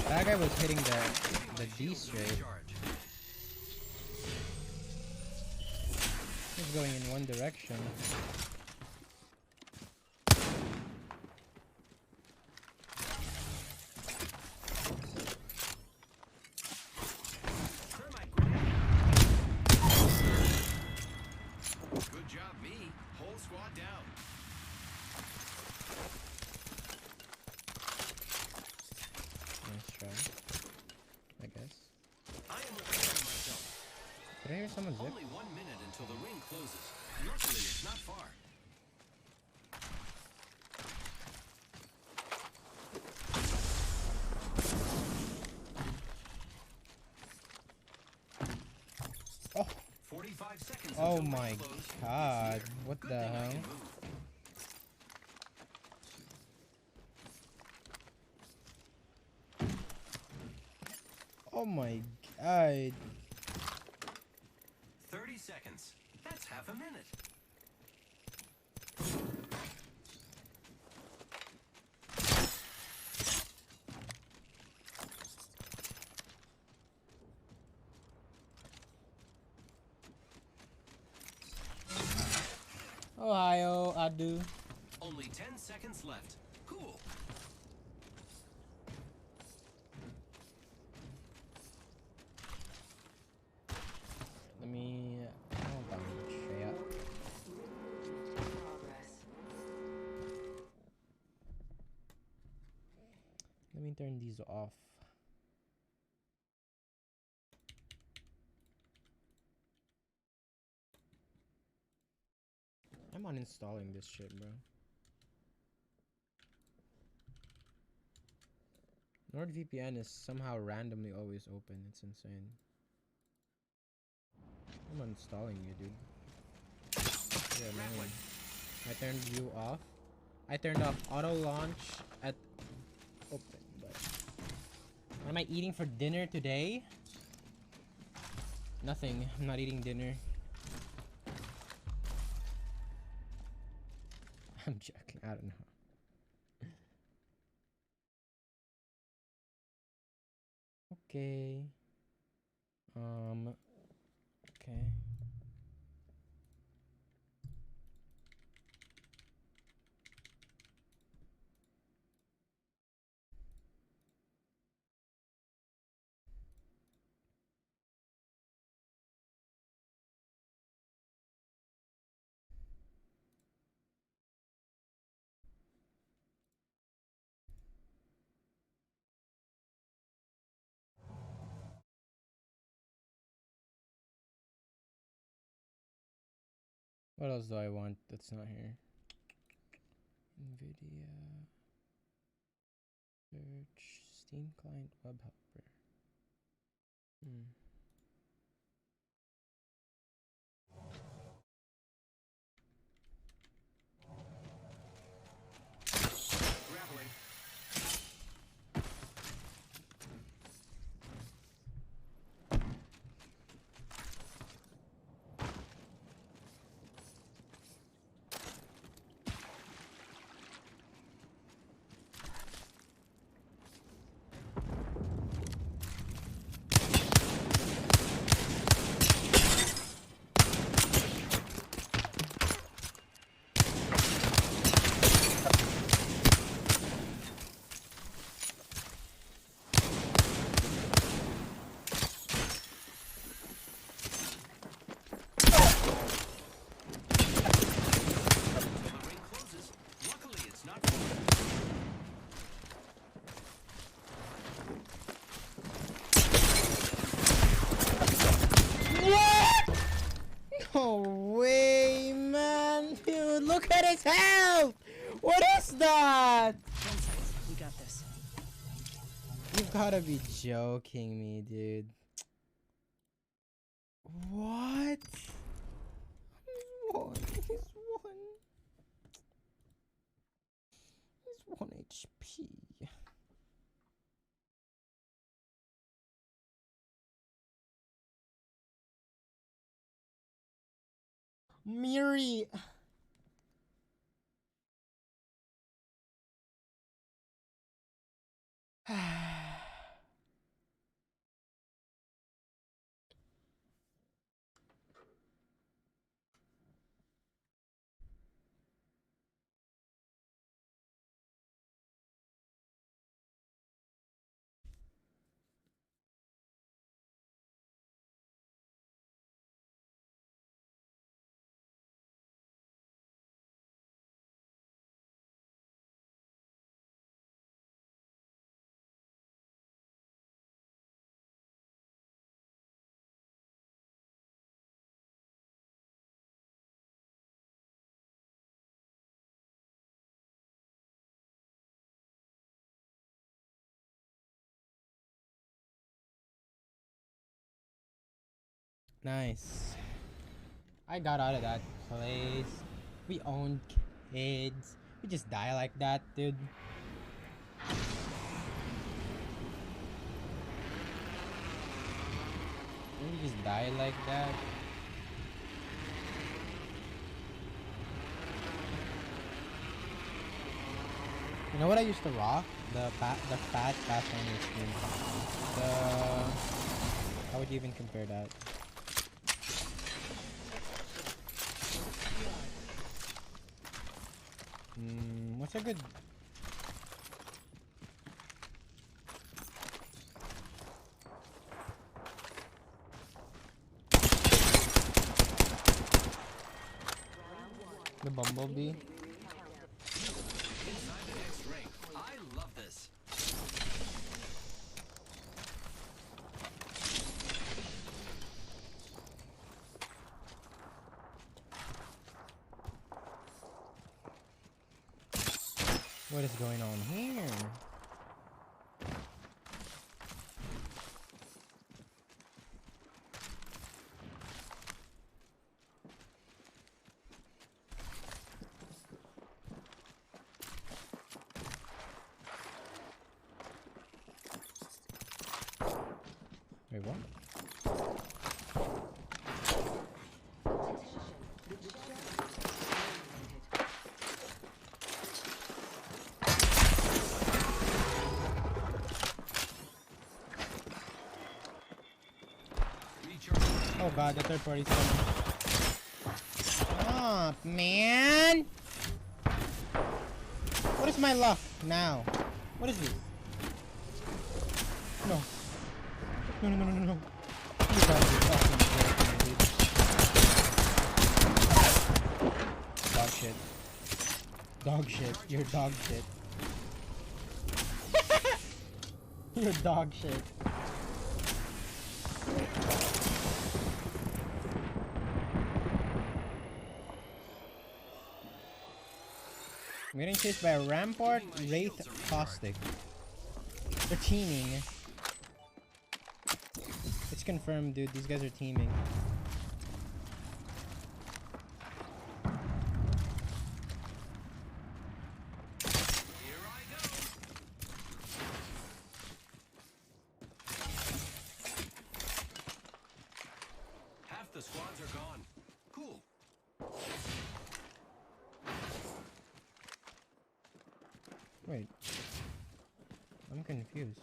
That guy was hitting the D straight. He's going in one direction. Good job, me. Whole squad down. Nice try, I guess. I am preparing myself. Did I hear someone zip? Only 1 minute until the ring closes. Luckily, it's not far. Oh my god. What the hell? Oh my god. 30 seconds. That's half a minute. Ohio, I do. Only 10 seconds left. Cool. Let me hold on, Shreya. Let me turn these off. I'm uninstalling this shit, bro. NordVPN is somehow randomly always open. It's insane. I'm uninstalling you, dude. You're annoying. I turned you off. I turned off auto launch at open, but what am I eating for dinner today? Nothing. I'm not eating dinner. I'm joking. I don't know. Okay. Okay. What else do I want that's not here? NVIDIA search Steam client web helper. No way, man! Dude, look at his health! What is that? We got this. You gotta be joking me, dude. What? He's one. He's 1 HP. Miri. Nice. I got out of that place. We own kids. We just die like that, dude. We just die like that. You know what I used to rock? The fat Pathfinder skin. How would you even compare that? What's a good... The Bumblebee? I love this. What is going on here? Wait, what? Oh god, the third party's coming. Stop, man! What is my luck now? What is this? No. No. You gotta be fucking joking, dude. Dog shit. Dog shit. You're dog shit. You're dog shit. I'm getting chased by a Rampart, Wraith, Caustic. They're teaming. It's confirmed, dude. These guys are teaming. Half the squads are gone. Cool. Wait. I'm confused.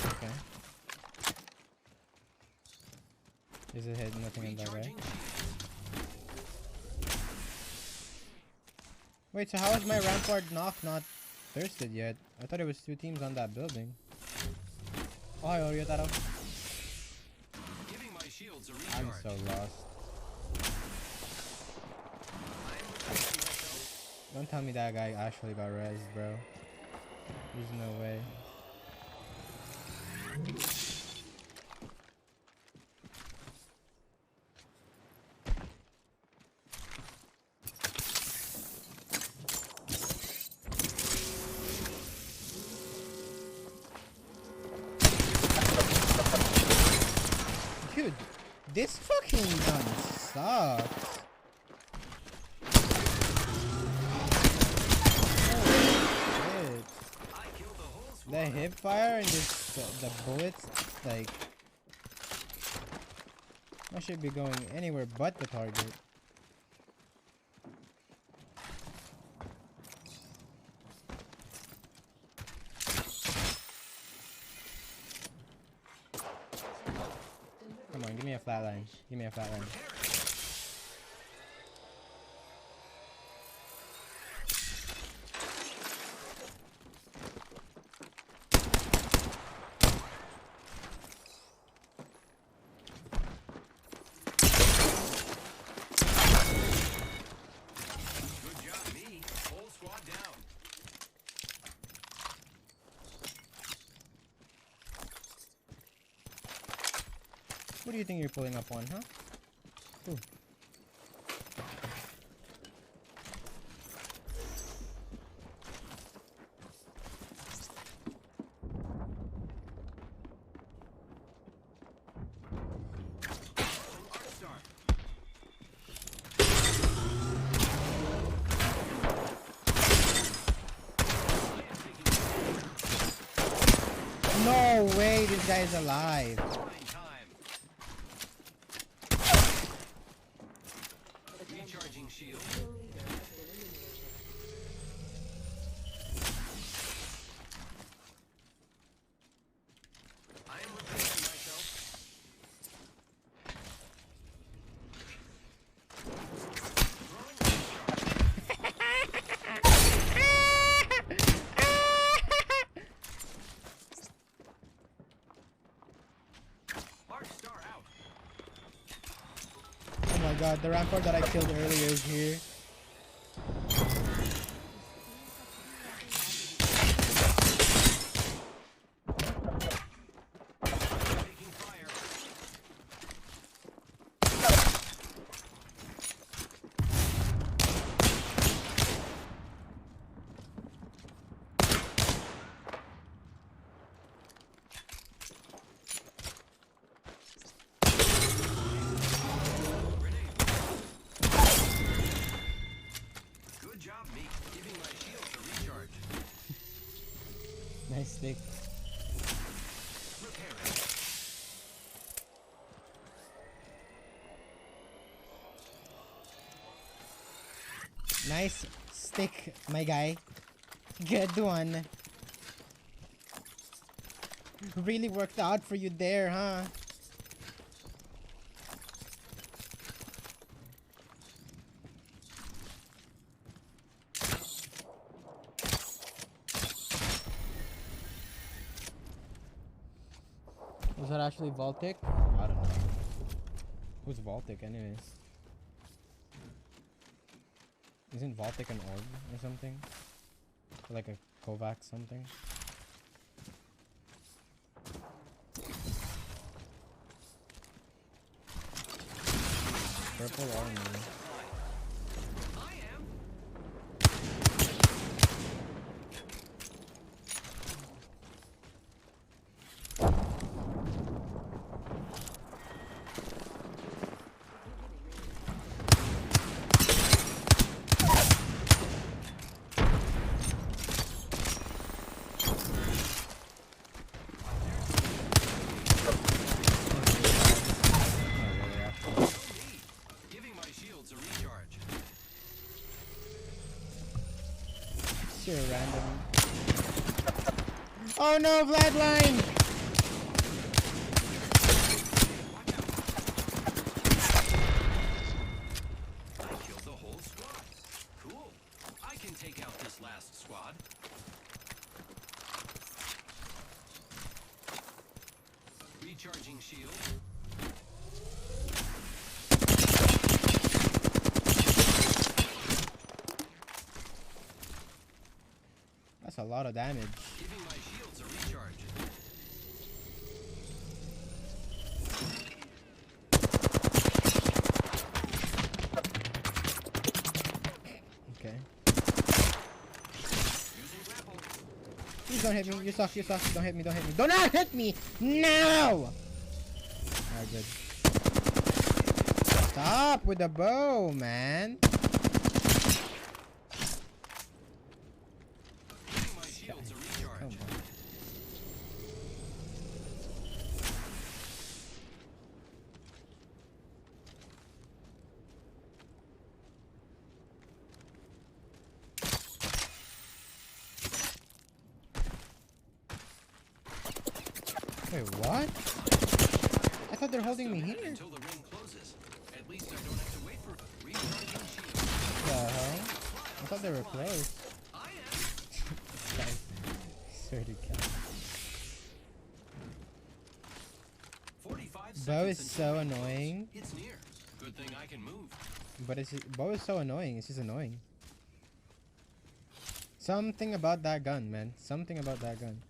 Okay. Is it hit? Nothing in that, right? Wait, so how is my Rampart knock not thirsted yet? I thought it was 2 teams on that building. Oh, hi, Oriotaro. Giving my shields a I'm recharge. so lost. Don't tell me that guy actually got rezzed, bro. There's no way. Dude, this fucking gun sucks. Holy shit. The hip fire and just the bullets, like, I should be going anywhere but the target. Come on, give me a flatline. Give me a flatline. Good job, me. Whole squad down. What do you think you're pulling up on, huh? Ooh. No way, this guy is alive. Recharging shield. I am repairing myself. Oh my god, the rampart that I killed earlier is here. Good job, me. Giving my shield a recharge. Nice stick. Repairing. Nice stick, my guy. Good one. Really worked out for you there, huh? Was that actually Voltic? I don't know. Who's Voltic anyways? Isn't Voltic an orb or something? Or like a Kovaaks something? Purple army. Giving my shields a recharge. Sure, random. Oh no, flatline! I killed the whole squad. Cool. I can take out this last squad. Recharging shield. That's a lot of damage. Giving my shields a recharge. Okay. Using grapple. Please don't hit me. You suck, you suck. Don't hit me, don't hit me. Do not hit me! No! Alright, good. Stop with the bow, man. Giving my shields a recharge. Come on. Wait, what? I thought they're holding me here. Until the ring closes. At least I don't have to wait for recharging shield. The hell? I thought they were close. Guys, swear to God. 45 Bow is seconds so until ring annoying. closes. It's near. Good thing I can move. But it's just, bow is so annoying. It's just annoying. Something about that gun, man. Something about that gun.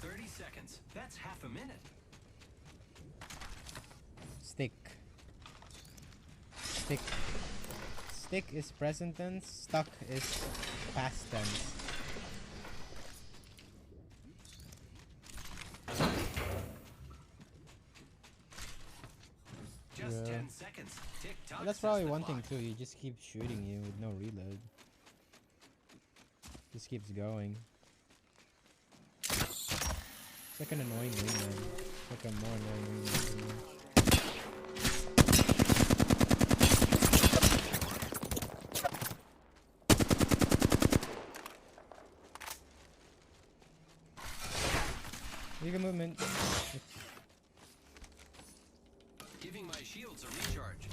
30 seconds. That's half a minute. Stick. Stick. Stick is present tense. Stuck is past tense. Just Yeah. 10 seconds. Tick tock. That's probably one thing too. You just keep shooting you with no reload. Just keeps going. It's like an annoying wingman. It's like a more annoying wingman. Legal movement. Giving my shields a recharge.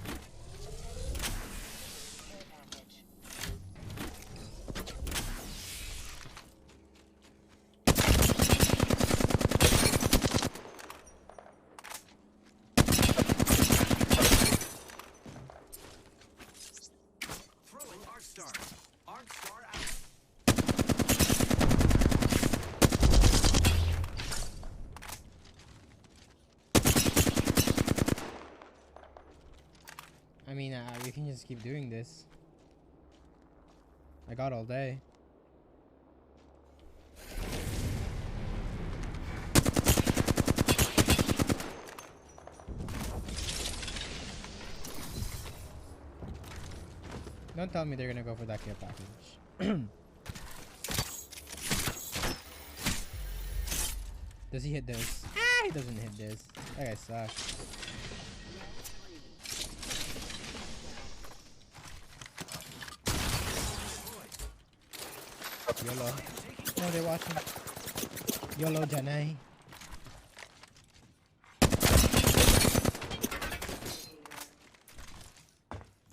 Throwing Arc Star. Arc Star out. I mean, we can just keep doing this. I got all day. Don't tell me they're gonna go for that care package. Does he hit this? Ah, he doesn't hit this. That guy sucks. YOLO. No, they're watching. YOLO Janai.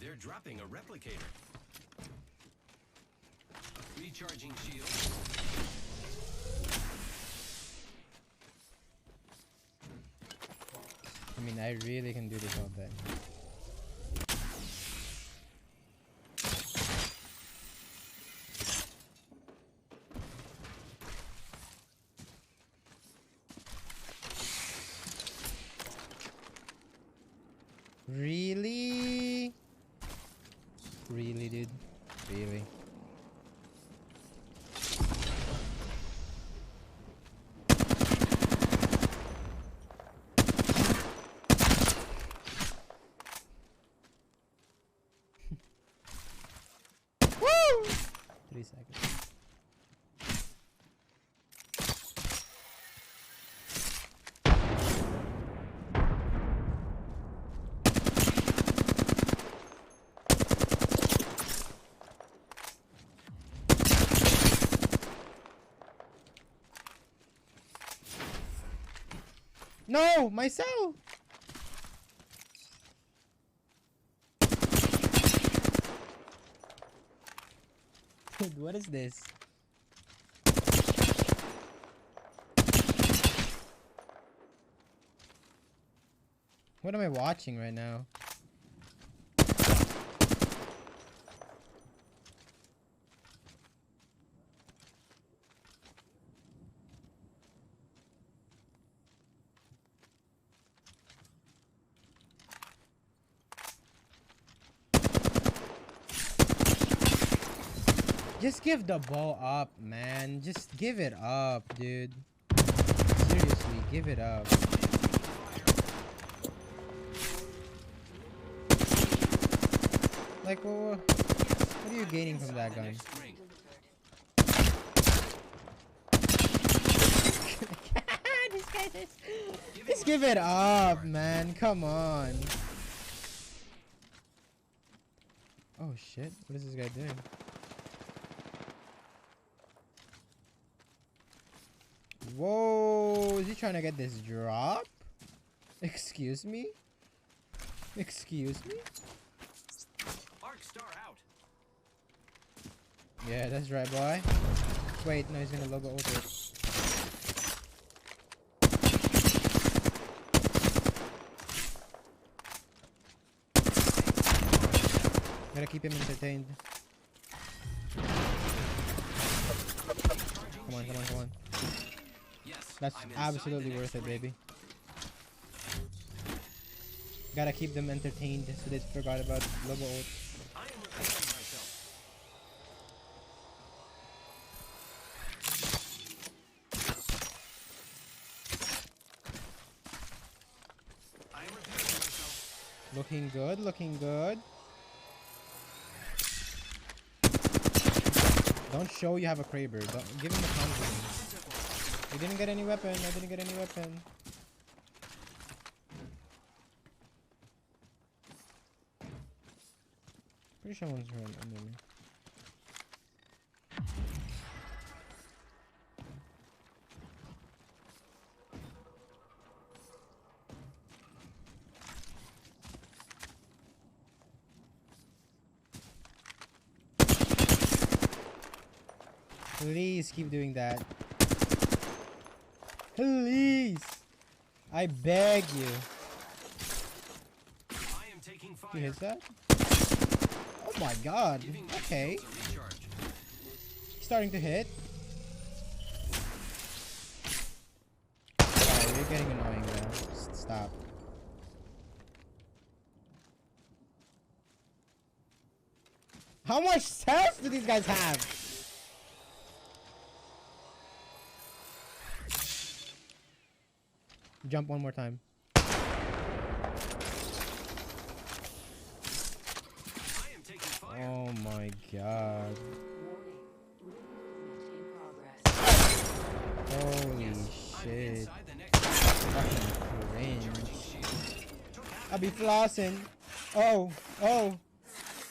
They're dropping a replicator. Recharging shield. I mean, I really can do this all day. Really? Really, dude? Really? Woo! 3 seconds. No, my cell. Dude, what is this? What am I watching right now? Just give the ball up, man. Just give it up, dude. Seriously, give it up. Like, what are you gaining from that gun? Just give it up, man. Come on. Oh shit, what is this guy doing? Whoa, is he trying to get this drop? Excuse me? Excuse me? Arc Star out. Yeah, that's right, boy. Wait, no, he's gonna logo ult it. Gotta keep him entertained. Come on, come on, come on. That's absolutely worth it, baby. Gotta keep them entertained so they forgot about logo ult. Looking good, looking good. Don't show you have a Kraber. Don't give him the confidence. I didn't get any weapon. I didn't get any weapon. Pretty sure one's right under me. Please keep doing that. Please. I beg you. He hits that? Oh my god. Okay. He's starting to hit. Oh, you're getting annoying now. Stop. How much cells do these guys have? Jump one more time. Oh my god. Holy shit. Fucking cringe. I'll be flossing. Oh. Oh.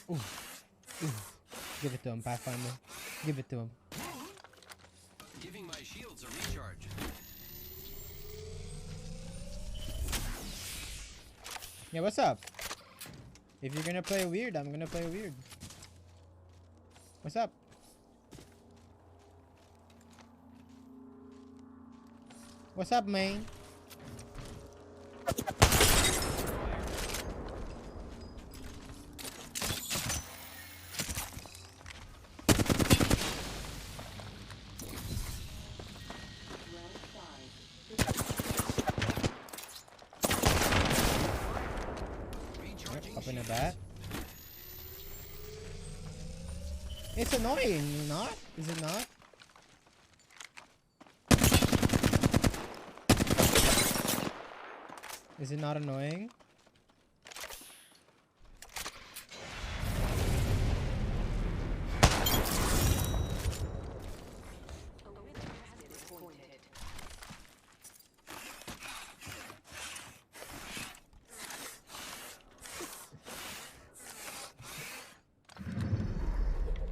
Ooh. Ooh. Give it to him, Pathfinder. Give it to him. Giving my shields a recharge. Yeah, what's up? If you're gonna play weird, I'm gonna play weird. What's up? What's up, man? Up in the back. It's annoying, not? Is it not? Is it not annoying?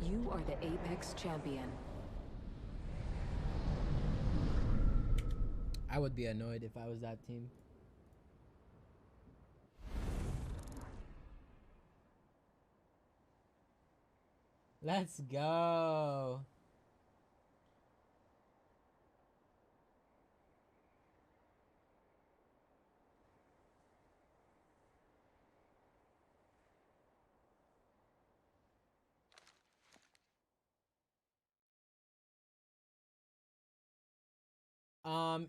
You are the Apex champion. I would be annoyed if I was that team. Let's go.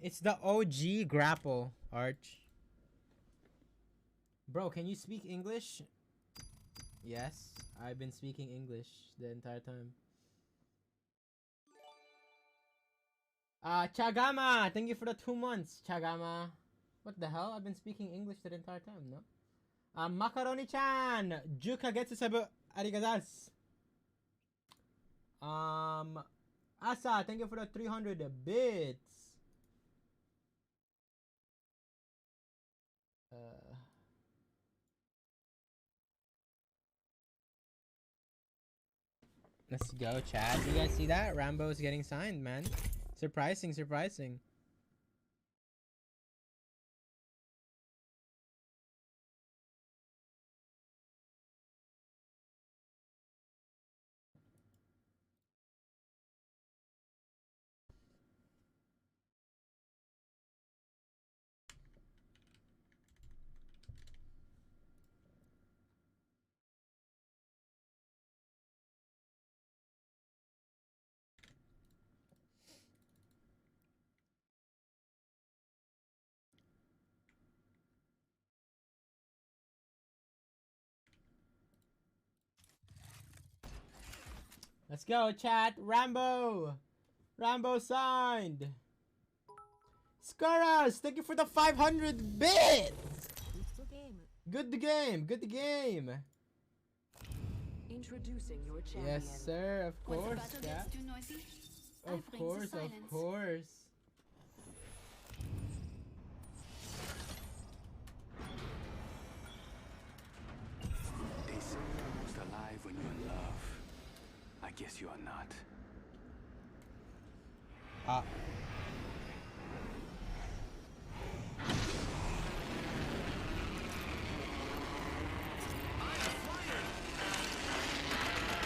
It's the OG grapple, Arch. Bro, can you speak English? Yes, I've been speaking English the entire time. Chagama, thank you for the 2 months, Chagama. What the hell? I've been speaking English the entire time, no? Macaroni-chan, Juka gets sabu arigatas. Asa, thank you for the 300 bits. Let's go, Chad. You guys see that? Rambo's getting signed, man. Surprising, surprising. Let's go, chat. Rambo! Rambo signed! Scaras, thank you for the 500 bits! Good game, good game. Introducing your champion. Yes, sir. Of Once the course, battle yeah. gets too noisy, I Of bring the course, of silence. course. They say you're most alive when you're in love. I guess you are not. Ah.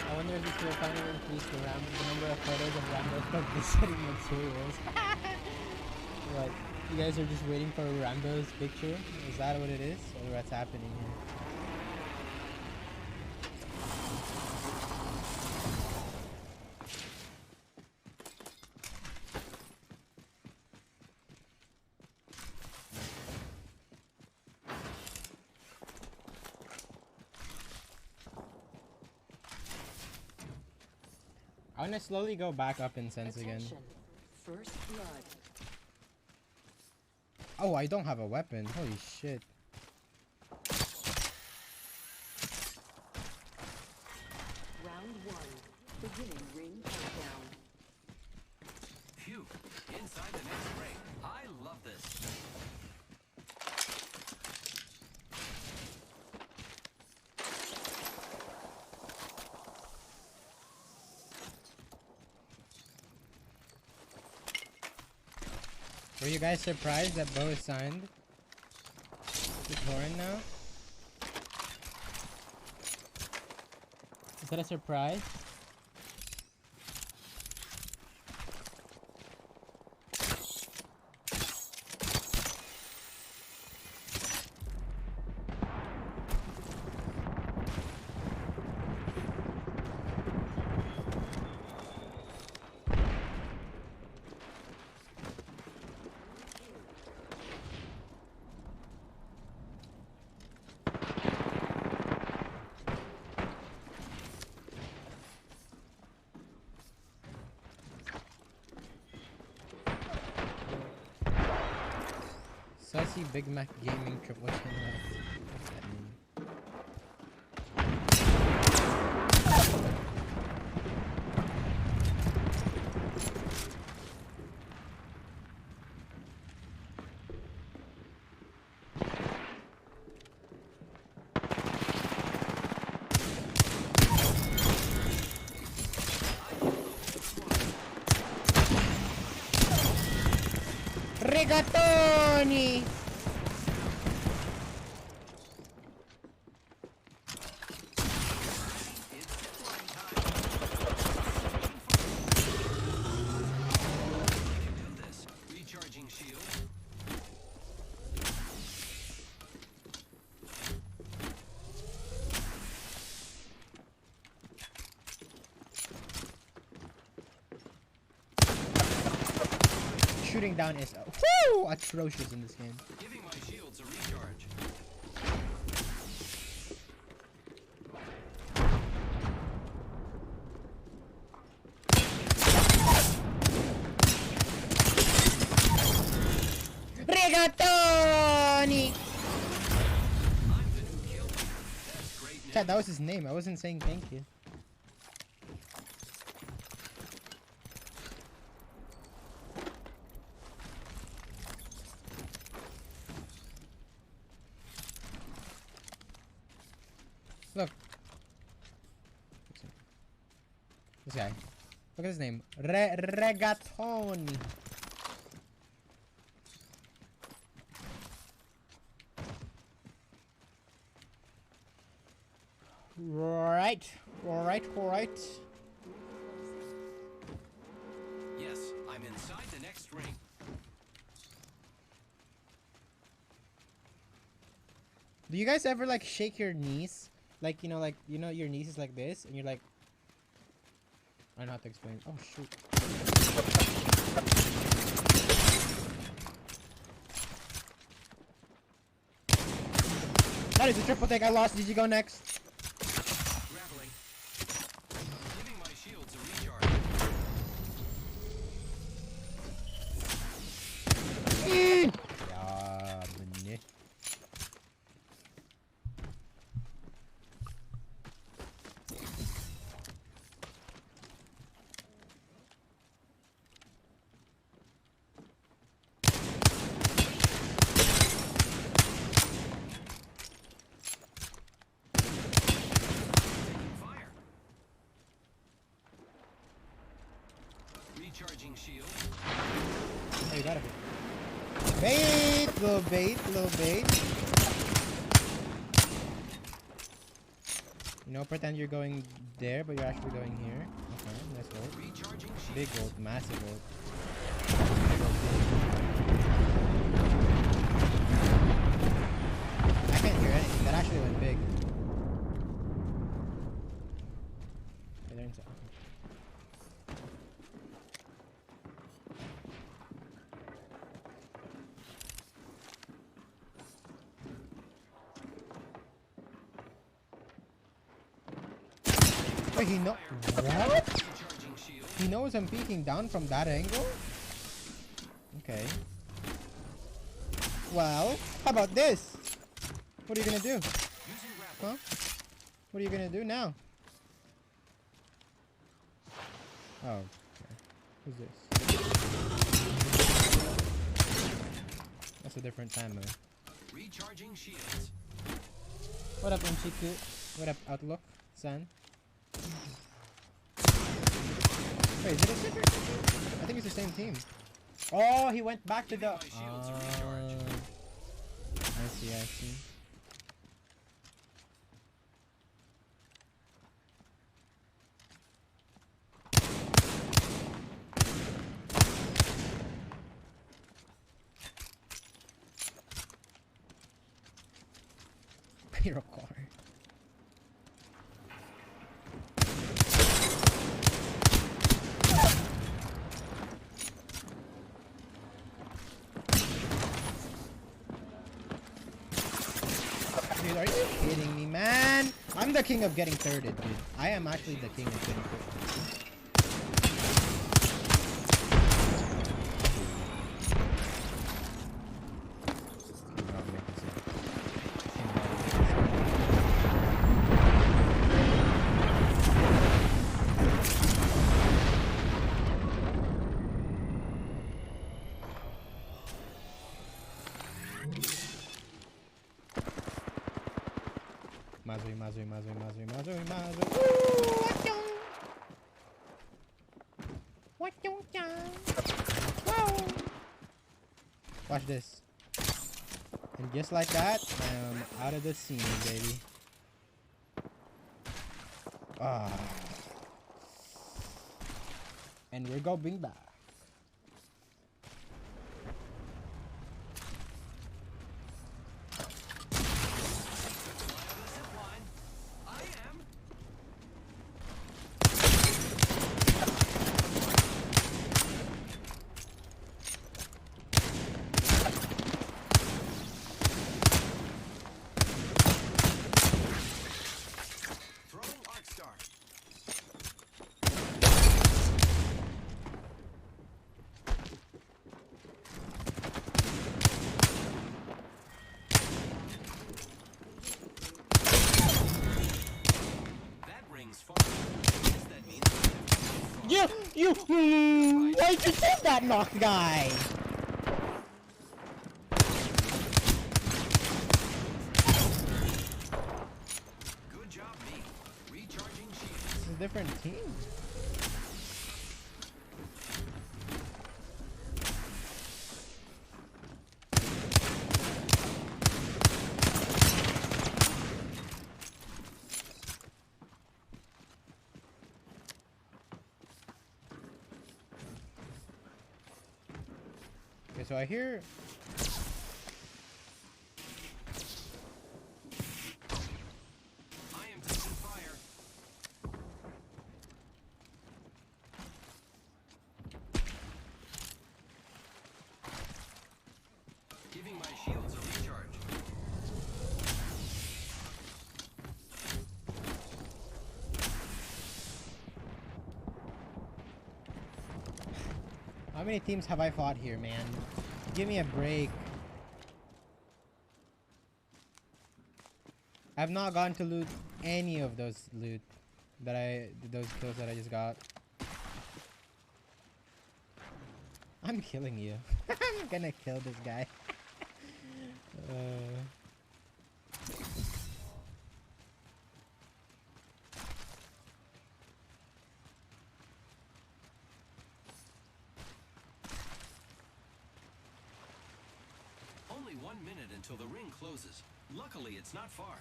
I wonder if this will finally increase the number of photos of Rambo's publicity materials. What? You guys are just waiting for Rambo's picture? Is that what it is? Or what's happening here? I'm gonna slowly go back up in sense again. First blood. Oh, I don't have a weapon. Holy shit. Round one. Beginning ring countdown. Phew. Inside the next ring. I love this. Were you guys surprised that Bo is signed to Torin now? Is that a surprise? Sussy Big Mac Gaming triple chin left. What's that mean? Rigatoni! Recharging shield. Shooting down is atrocious in this game. Giving my shields a recharge. Rigatoni! Chat, that was his name. I wasn't saying thank you. Look. This guy. Look at his name. Regatoni. Right. Alright. Yes, I'm inside the next ring. Do you guys ever like shake your knees? Like, you know, your knees is like this, and you're like, I don't know how to explain. Oh shoot. That is a triple take. I lost. Did you go next? Grappling. Giving my shields a recharge. Yeah, man. Recharging shield. Oh, you got it. Bait! Little bait, little bait. You know, pretend you're going there, but you're actually going here. Okay, nice ult. Big ult, massive ult. I can't hear anything. That actually went big. Okay, they're inside. Wait, he know what? He knows I'm peeking down from that angle? Okay. Well, how about this? What are you gonna do? Huh? What are you gonna do now? Oh, okay. Who's this? That's a different time, man. Recharging shields. What up, Unchiku? What up, Outlook? San? Wait, is it a different team? I think it's the same team. Oh, he went back to the... I see, I see. Hero car. Dude, are you kidding me, man? I'm the king of getting thirded, dude. I am actually the king of getting thirded. Mazui. Watch this. And just like that, I'm out of the scene, baby. And we're going back. Why'd you take that knock guy? Good job, me. Recharging shields. This is a different team. Okay, so I hear... I am taking fire. Giving my shields a recharge. How many teams have I fought here, man? Give me a break. I've not gotten to loot any of those those kills that I just got. I'm killing you. I'm gonna kill this guy. minute until the ring closes. Luckily, it's not far.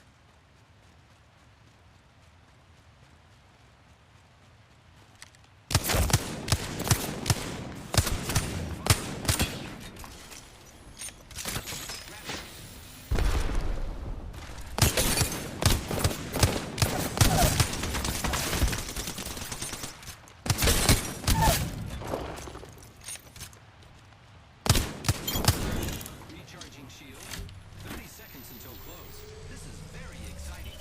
Recharging shield. 30 seconds until close. This is very exciting.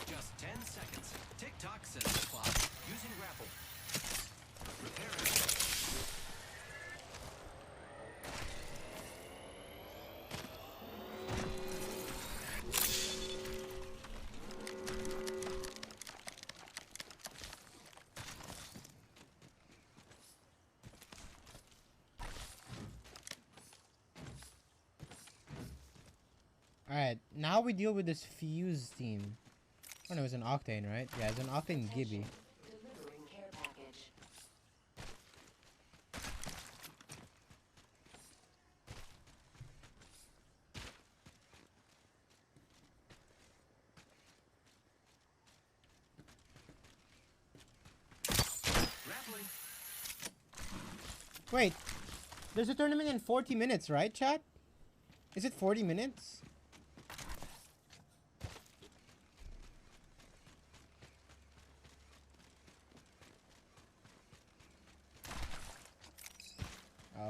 Just 10 seconds. Tick-tock says the clock. Using grapple. Repair it. Alright, now we deal with this Fuse team. Oh no, it was an Octane, right? Yeah, it's an Octane Gibby. Delivering care package. Grappling. Wait, there's a tournament in 40 minutes, right, chat? Is it 40 minutes? Oh.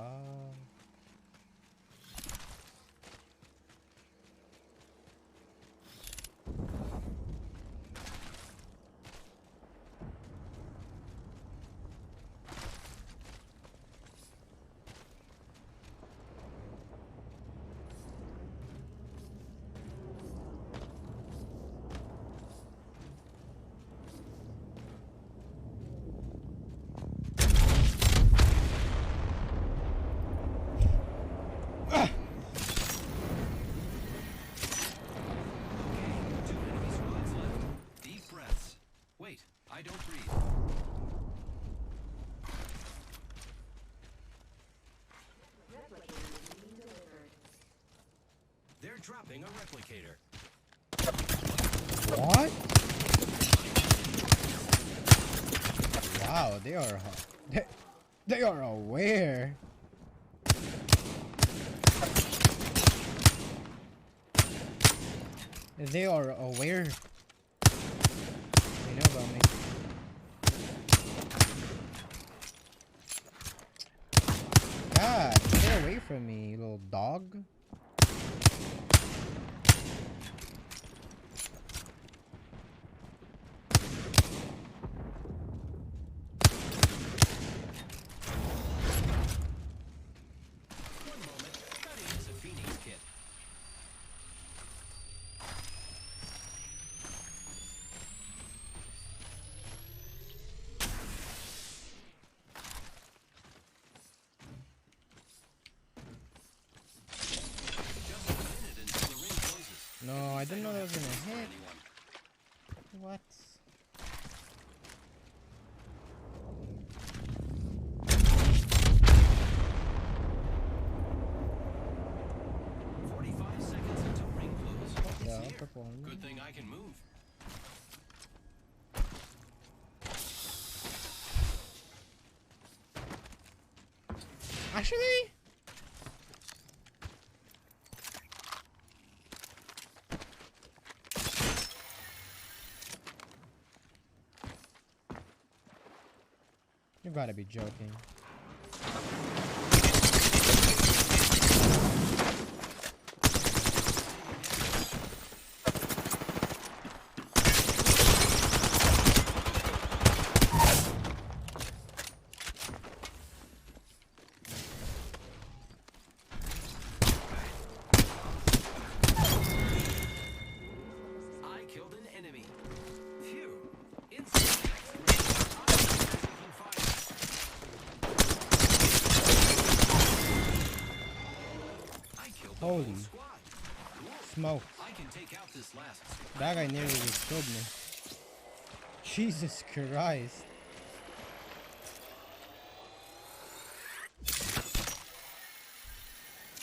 I don't breathe. They're dropping a replicator. What? Wow, they are aware. They are aware. They know about me. God, stay away from me, little dog. No, I didn't know that was gonna hit. What? Yeah, purple. Good thing I can move. Actually? You gotta be joking. I killed an enemy. Phew. Holy smoke. I can take out this last. That guy nearly just killed me. Jesus Christ.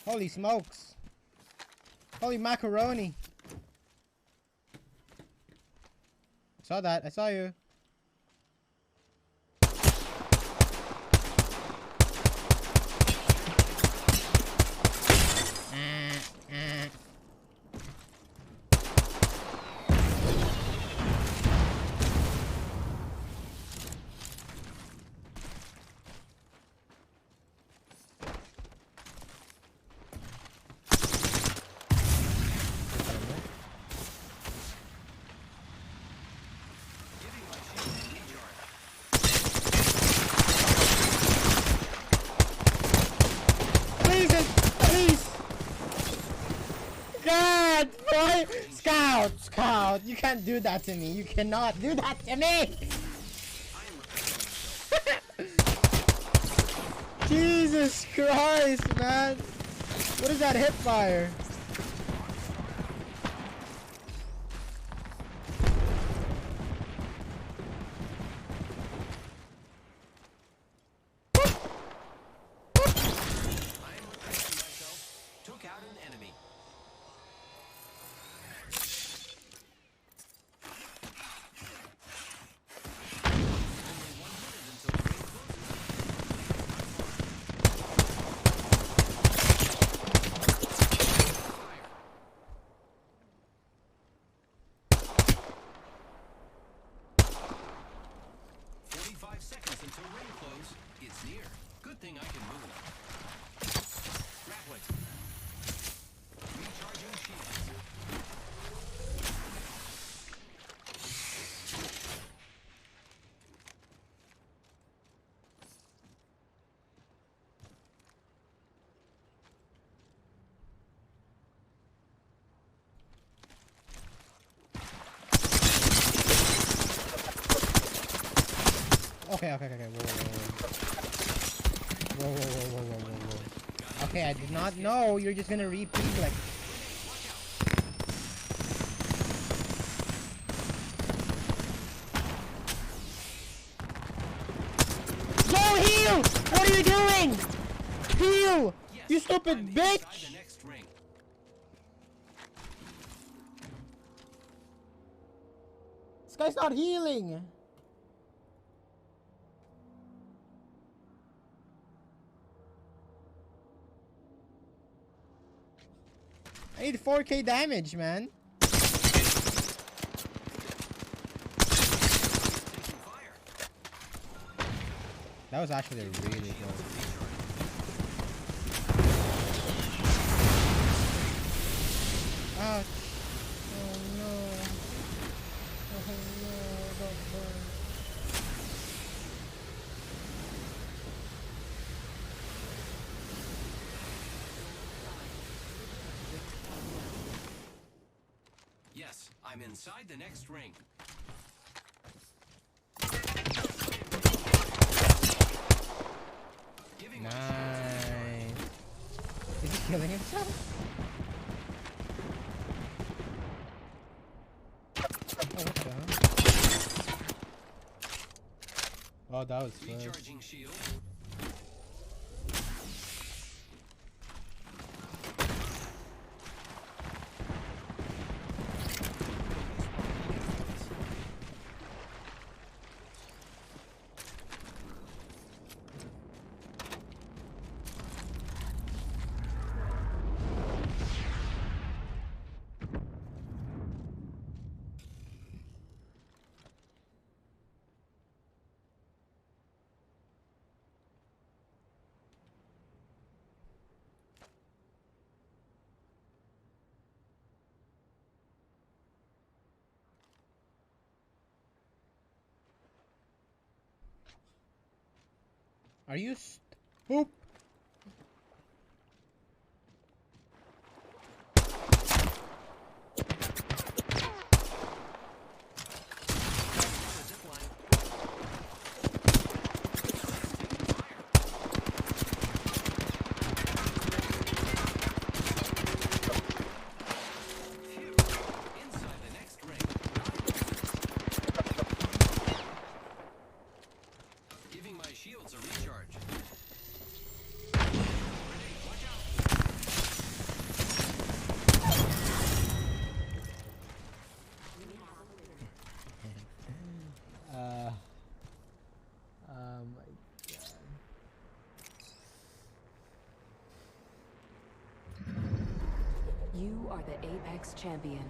Holy smokes. Holy macaroni. Saw that. I saw you. God, boy! Scout! You can't do that to me. You cannot do that to me! Jesus Christ, man! What is that hip fire? Took out an enemy. Seconds until ring close. It's near. Good thing I can move. Grappling. Recharging shields. Okay. Whoa. Okay, I did not know you're just gonna repeat like. Go heal! What are you doing? Heal! You stupid bitch! This guy's not healing. I need 4K damage, man. That was actually really close. Ouch. Oh no. Oh no, don't burn. Yes, I'm inside the next ring. Nice. Is he killing himself? Oh, what the hell? Oh, that was fun. Recharging shield. Are you Boop. shields are recharged. Oh my god. You are the Apex champion.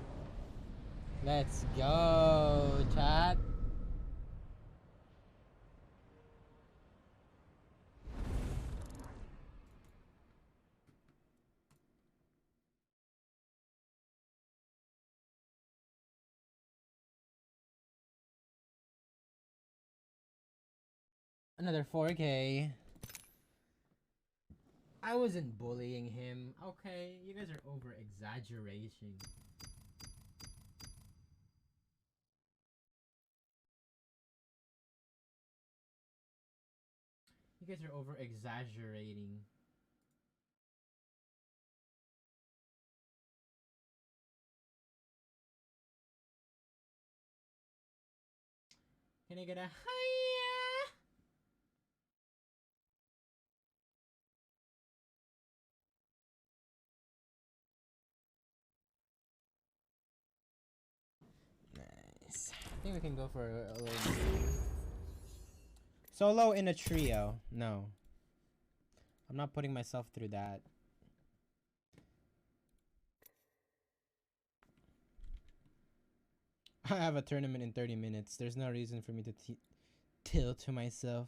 Let's go, chat. Another 4K. I wasn't bullying him. Okay, you guys are over exaggerating. You guys are over exaggerating. Can I get a hiya? Nice. I think we can go for a little solo in a trio. No. I'm not putting myself through that. I have a tournament in 30 minutes. There's no reason for me to tilt to myself.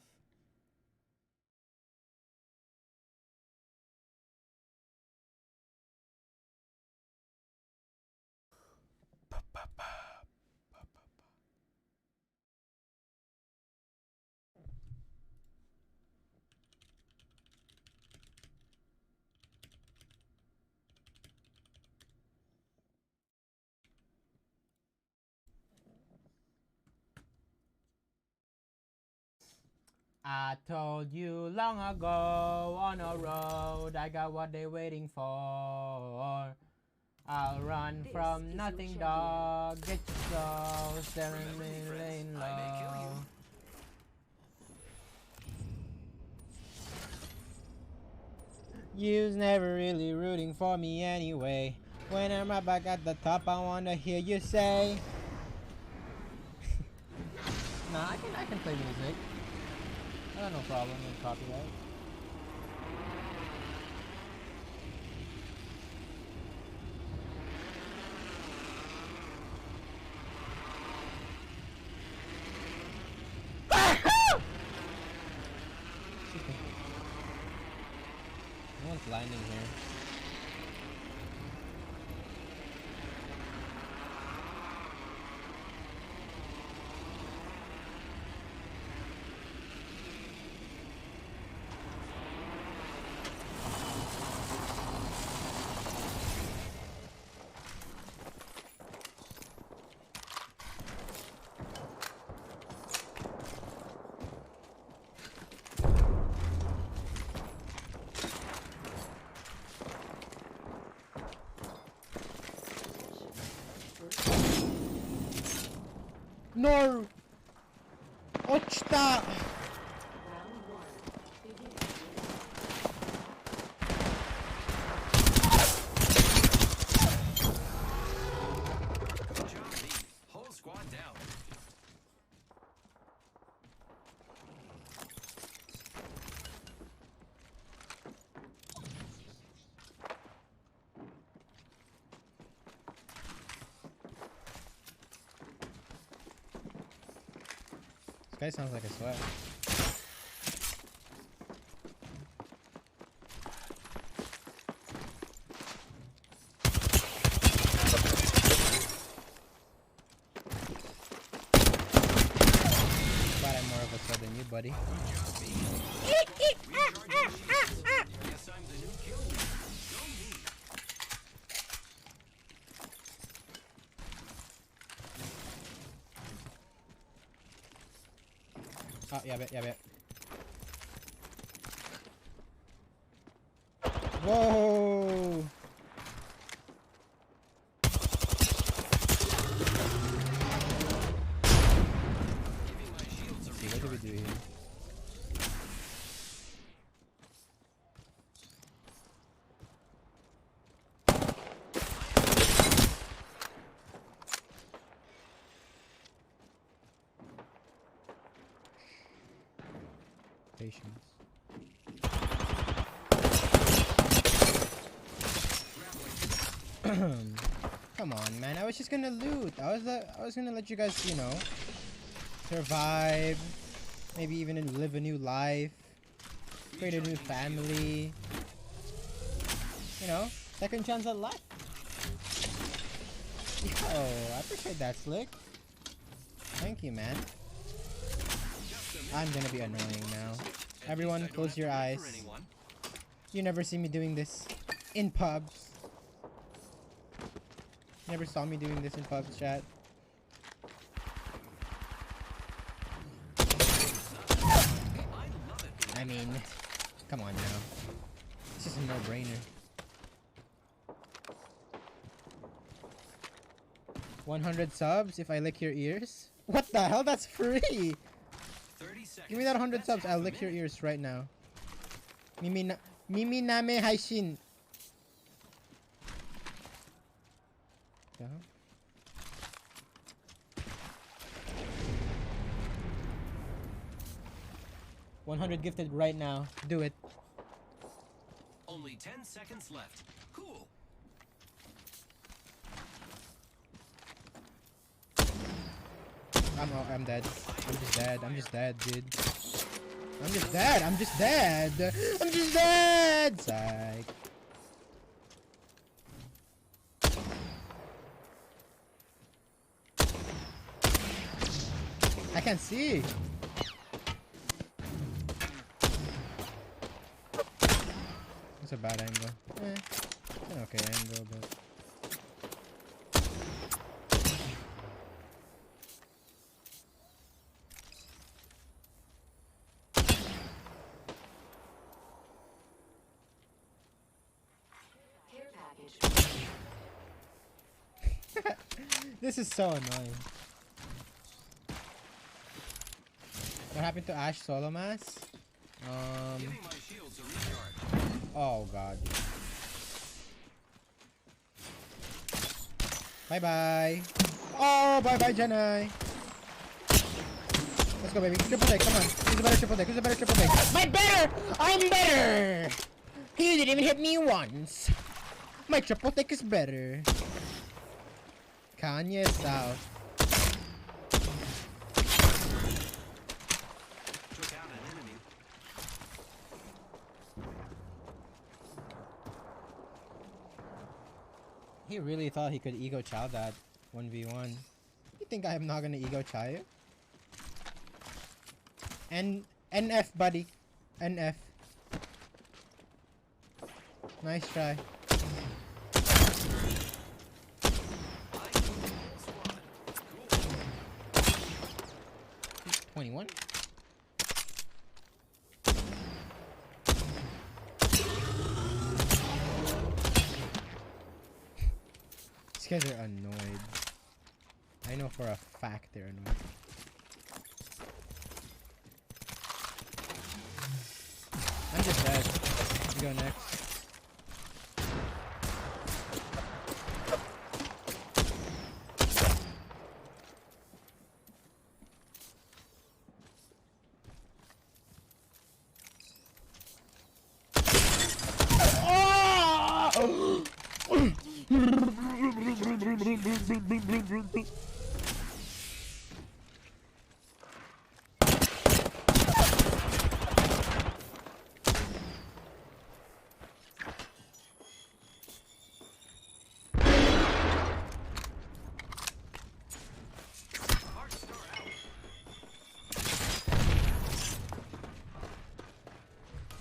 I told you long ago on a road I got what they waiting for. I'll run from nothing, dog. Get your soul, staring me laying low. You's never really rooting for me anyway. When I'm right back at the top, I wanna hear you say. Nah, I can play music. I got no problem with copyright. No one's landing here. No! Watch that! Whole squad down. This guy sounds like a sweat. Glad I'm more of a sweat than you, buddy. Oh, yeah, bet. Whoa! Let's see, what do we do here? Patience. Come on, man. I was just gonna loot. I was gonna let you guys, you know, survive. Maybe even live a new life. Create a new family. You know, second chance at life. Yo, I appreciate that, Slick. Thank you, man. I'm gonna be annoying now. Everyone, close your eyes. You never see me doing this in pubs. Never saw me doing this in pubs, chat. I mean, come on now. It's just a no-brainer. 100 subs if I lick your ears? What the hell? That's free! Give me that 100 subs, I'll lick your ears right now. Mimi name haishin. Yeah. 100 gifted right now. Do it. Only 10 seconds left. Cool. I'm dead. I'm just dead. I'm just dead, dude. I'm just dead. I'm just dead. I'm just dead. Psych. I can't see. It's a bad angle. It's an okay angle, but. This is so annoying. What happened to Ash Solo Mass? Oh god. Bye bye. Oh, bye bye, Janai. Let's go, baby. Triple take, come on. Who's a better triple take? Who's a better triple take? My better! I'm better! He didn't even hit me once. My triple take is better. Kanye South. Took out an enemy. He really thought he could ego chow that 1v1. You think I'm not gonna ego chow you? NF, buddy. NF. Nice try. 21. These guys are annoyed. I know for a fact they're annoyed. I'm just dead. You go next.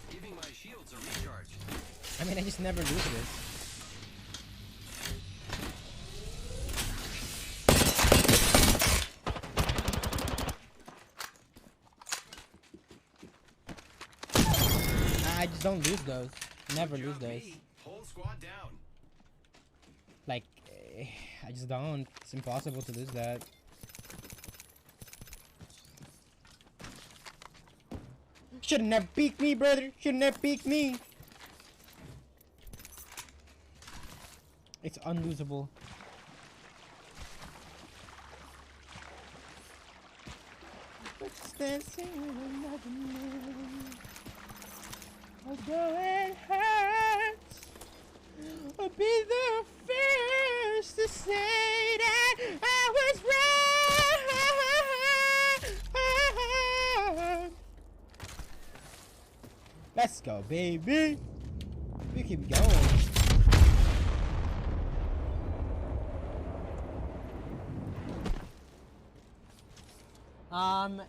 Giving my shields a recharge. I mean, I just never lose this. I just don't lose those. Never lose those. Whole squad down. Like, I just don't. It's impossible to lose that. Shouldn't have peeked me, brother. Shouldn't have peeked me. It's unlosable. Let's dance with another man. though it hurts, I'll be the first to say that I was wrong. Let's go, baby. We keep going.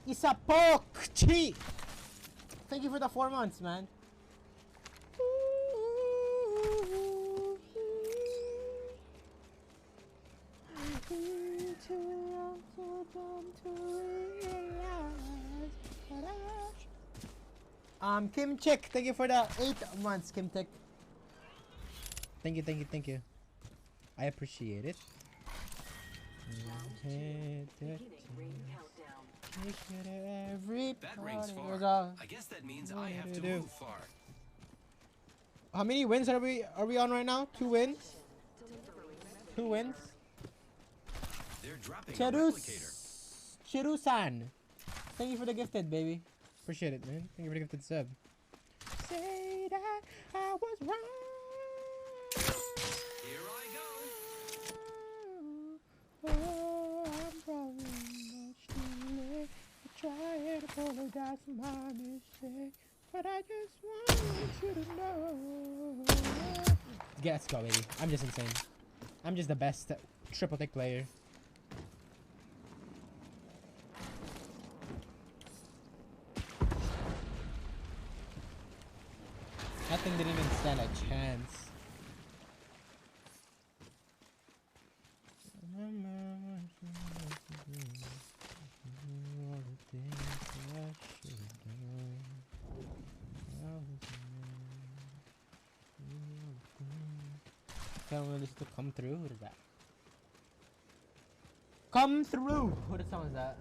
Isapokchi. Thank you for the 4 months, man. Kim Chick, thank you for the 8 months, Kim Chick. Thank you, thank you, thank you. I appreciate it. That rings far. I guess that means I have to move far. How many wins are we on right now? 2 wins? 2 wins? They're dropping a replicator. Chiru-san. Thank you for the gifted, baby. Appreciate it, man. Thank you for the gifted sub. Say that I was wrong. Here I go. Oh, I'm probably much too late to try and apologize for my mistake, but I just want you to know. Yeah, let's go, baby. I'm just insane. I'm just the best triple tick player. That thing didn't even stand a chance. Tell me this to come through. What is that? Come through. What song is that?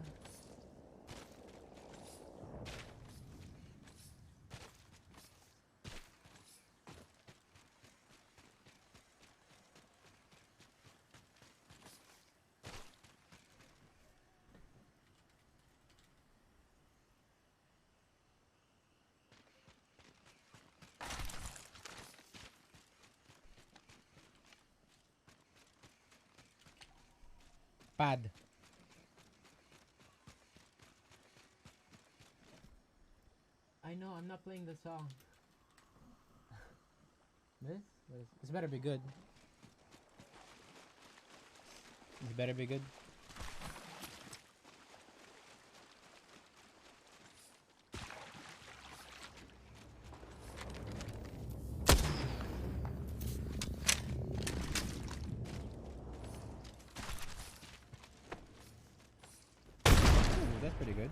Pad. I know, I'm not playing the song. This? This better be good. This better be good. That's pretty good.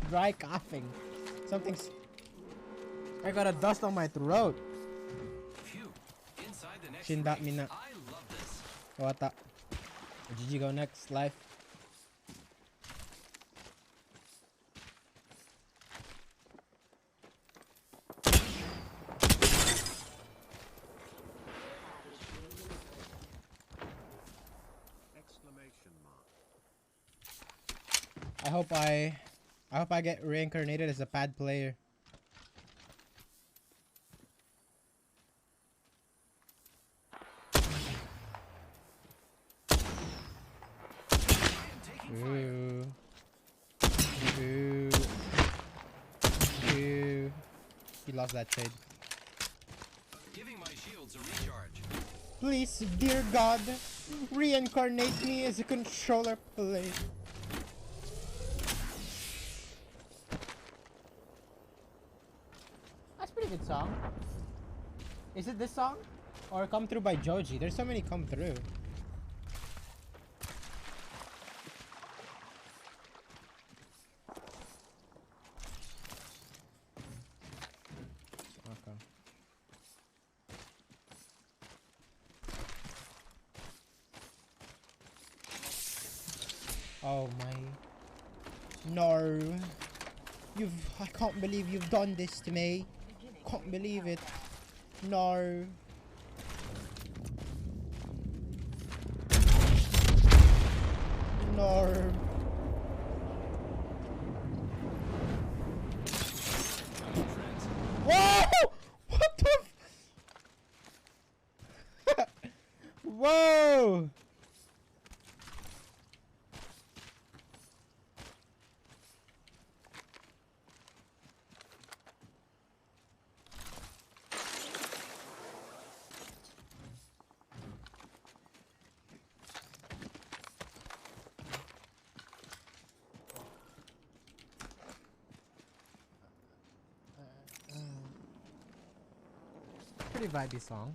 Dry coughing. Something's... I got a dust on my throat. Shinda mina. Wata. GG go next life. I hope I get reincarnated as a pad player. Ooh. Ooh. Ooh. He lost that trade. Giving my shields a recharge. Please, dear God, reincarnate me as a controller player. That's a pretty good song. Is it this song? Or Come Through by Joji? There's so many Come Through. Oh my. No. I can't believe you've done this to me. Can't believe it. No. No. Whoa! What the Whoa! Pretty vibey song.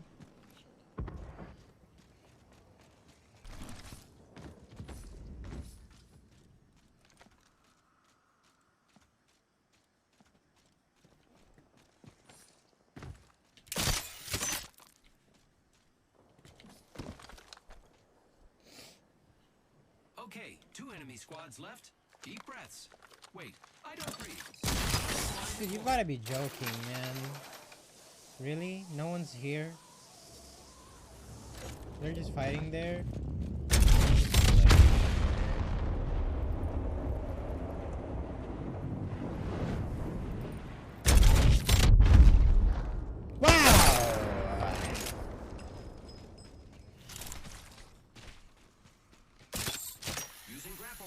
Okay, 2 enemy squads left. Deep breaths. Wait, I don't breathe. Dude, you gotta be joking, man. Really? No one's here? They're just fighting there? Wow! Using grapple.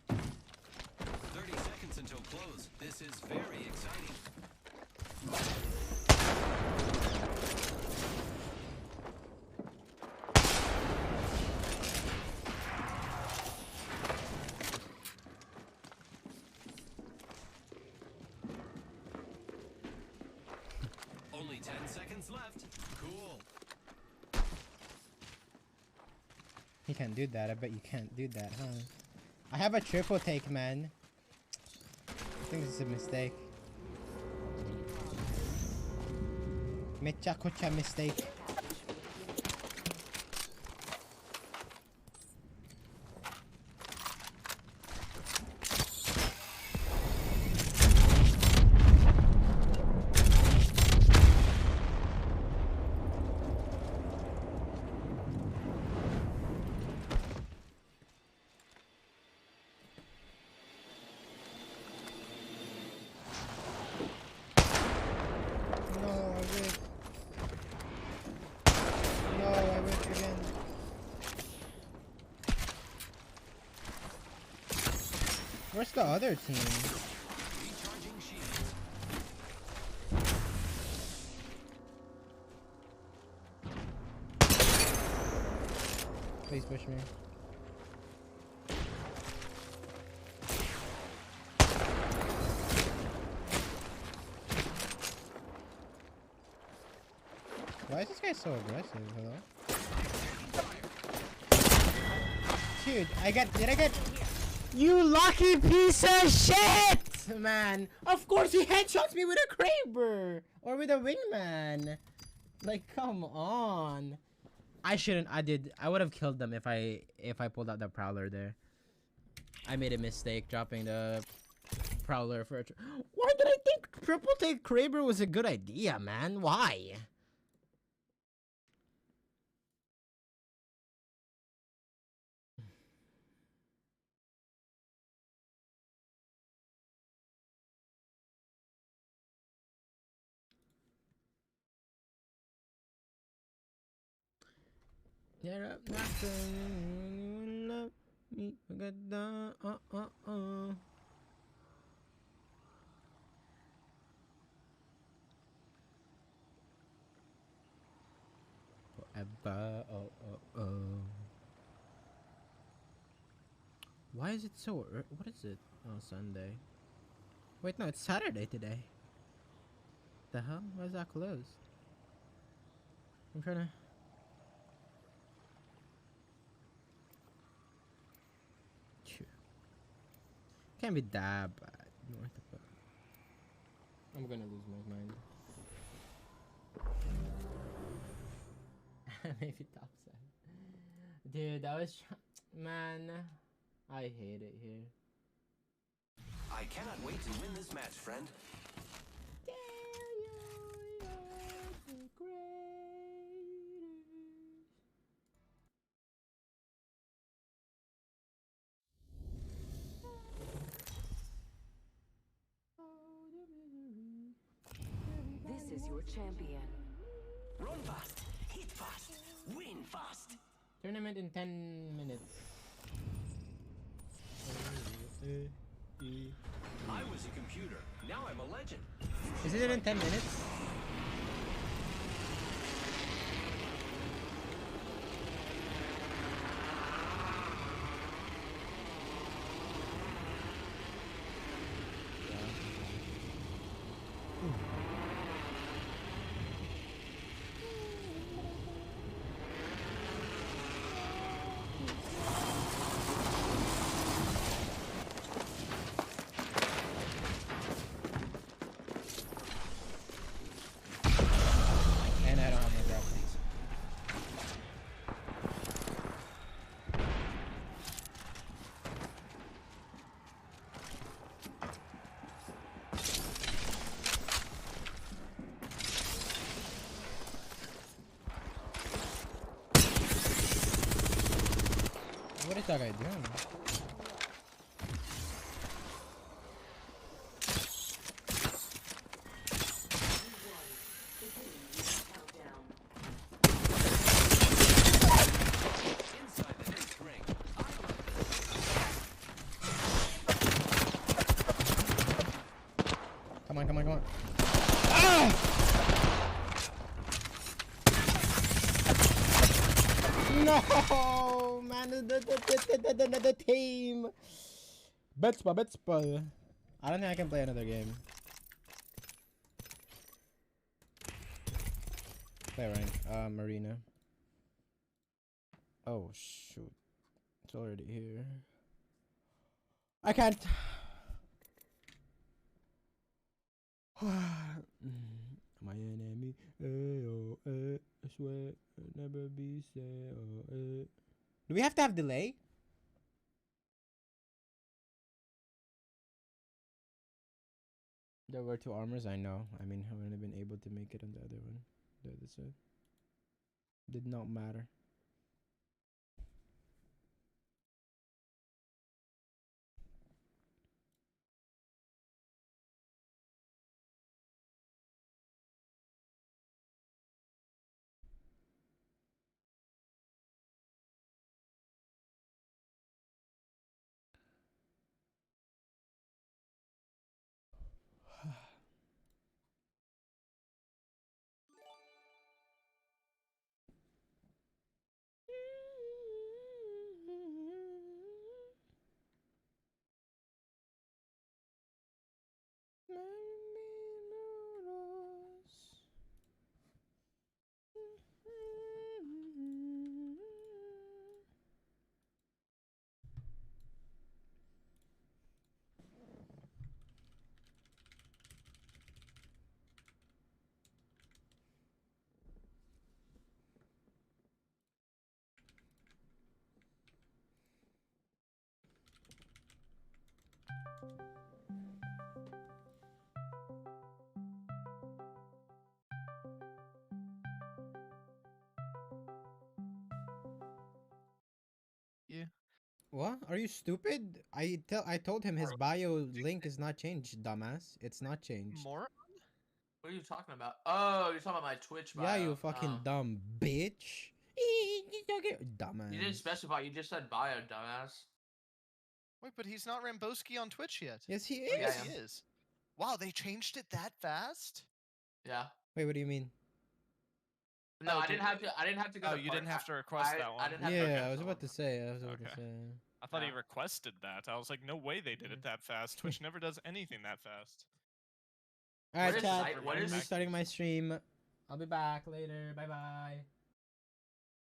30 seconds until close. This is very exciting. Only 10 seconds left. Cool. You can't do that. I bet you can't do that, huh? I have a triple take, man. I think this is a mistake. Mecha kocha mistake. Where's the other team? Please push me. Why is this guy so aggressive? Hello? Dude, did I get... You lucky piece of shit! Man, of course he headshots me with a Kraber! Or with a wingman! Like, come on. I would have killed them if I pulled out the Prowler there. I made a mistake dropping the Prowler for a... Why did I think triple take Kraber was a good idea, man? Why? Yeah, nothing love me. Forever, Why is it so early? What is it? Oh, Sunday. Wait, no, it's Saturday today. The hell? Why is that closed? I'm trying to... Can't be that bad. What the fuck? I'm gonna lose my mind. Maybe top 7. Dude, that was Man, I hate it here. I cannot wait to win this match, friend. This is your champion. Run fast, hit fast, win fast. Tournament in 10 minutes. I was a computer. Now I'm a legend. Is it in 10 minutes? And I don't have my graphics. What is that guy doing? Come on, come on, come on. Ah! No, man, the team. Betspa. I don't think I can play another game. Play rank, Marina. Oh shoot, it's already here. I can't. My enemy, I swear, never be sad. Do we have to have delay? There were 2 armors, I know. I mean, I wouldn't have been able to make it on the other one. The other side. Did not matter. Yeah. What? Are you stupid? I told him his bio link is not changed, dumbass. It's not changed. More? What are you talking about? Oh, you're talking about my Twitch bio. Yeah, you fucking dumb bitch. Dumbass. You didn't specify. You just said bio, dumbass. Wait, but he's not Ramboski on Twitch yet. Yes, he is. Oh, yes, he is. Wow, they changed it that fast? Yeah. Wait, what do you mean? No, I didn't have to. I didn't have to go. Oh, to you part- didn't have to request I- that I one. didn't have to Yeah, I was about to say. I thought he requested that. I was like, no way they did it that fast. Twitch never does anything that fast. Alright, What is chat. site- what I'm is- restarting my stream. I'll be back later. Bye bye.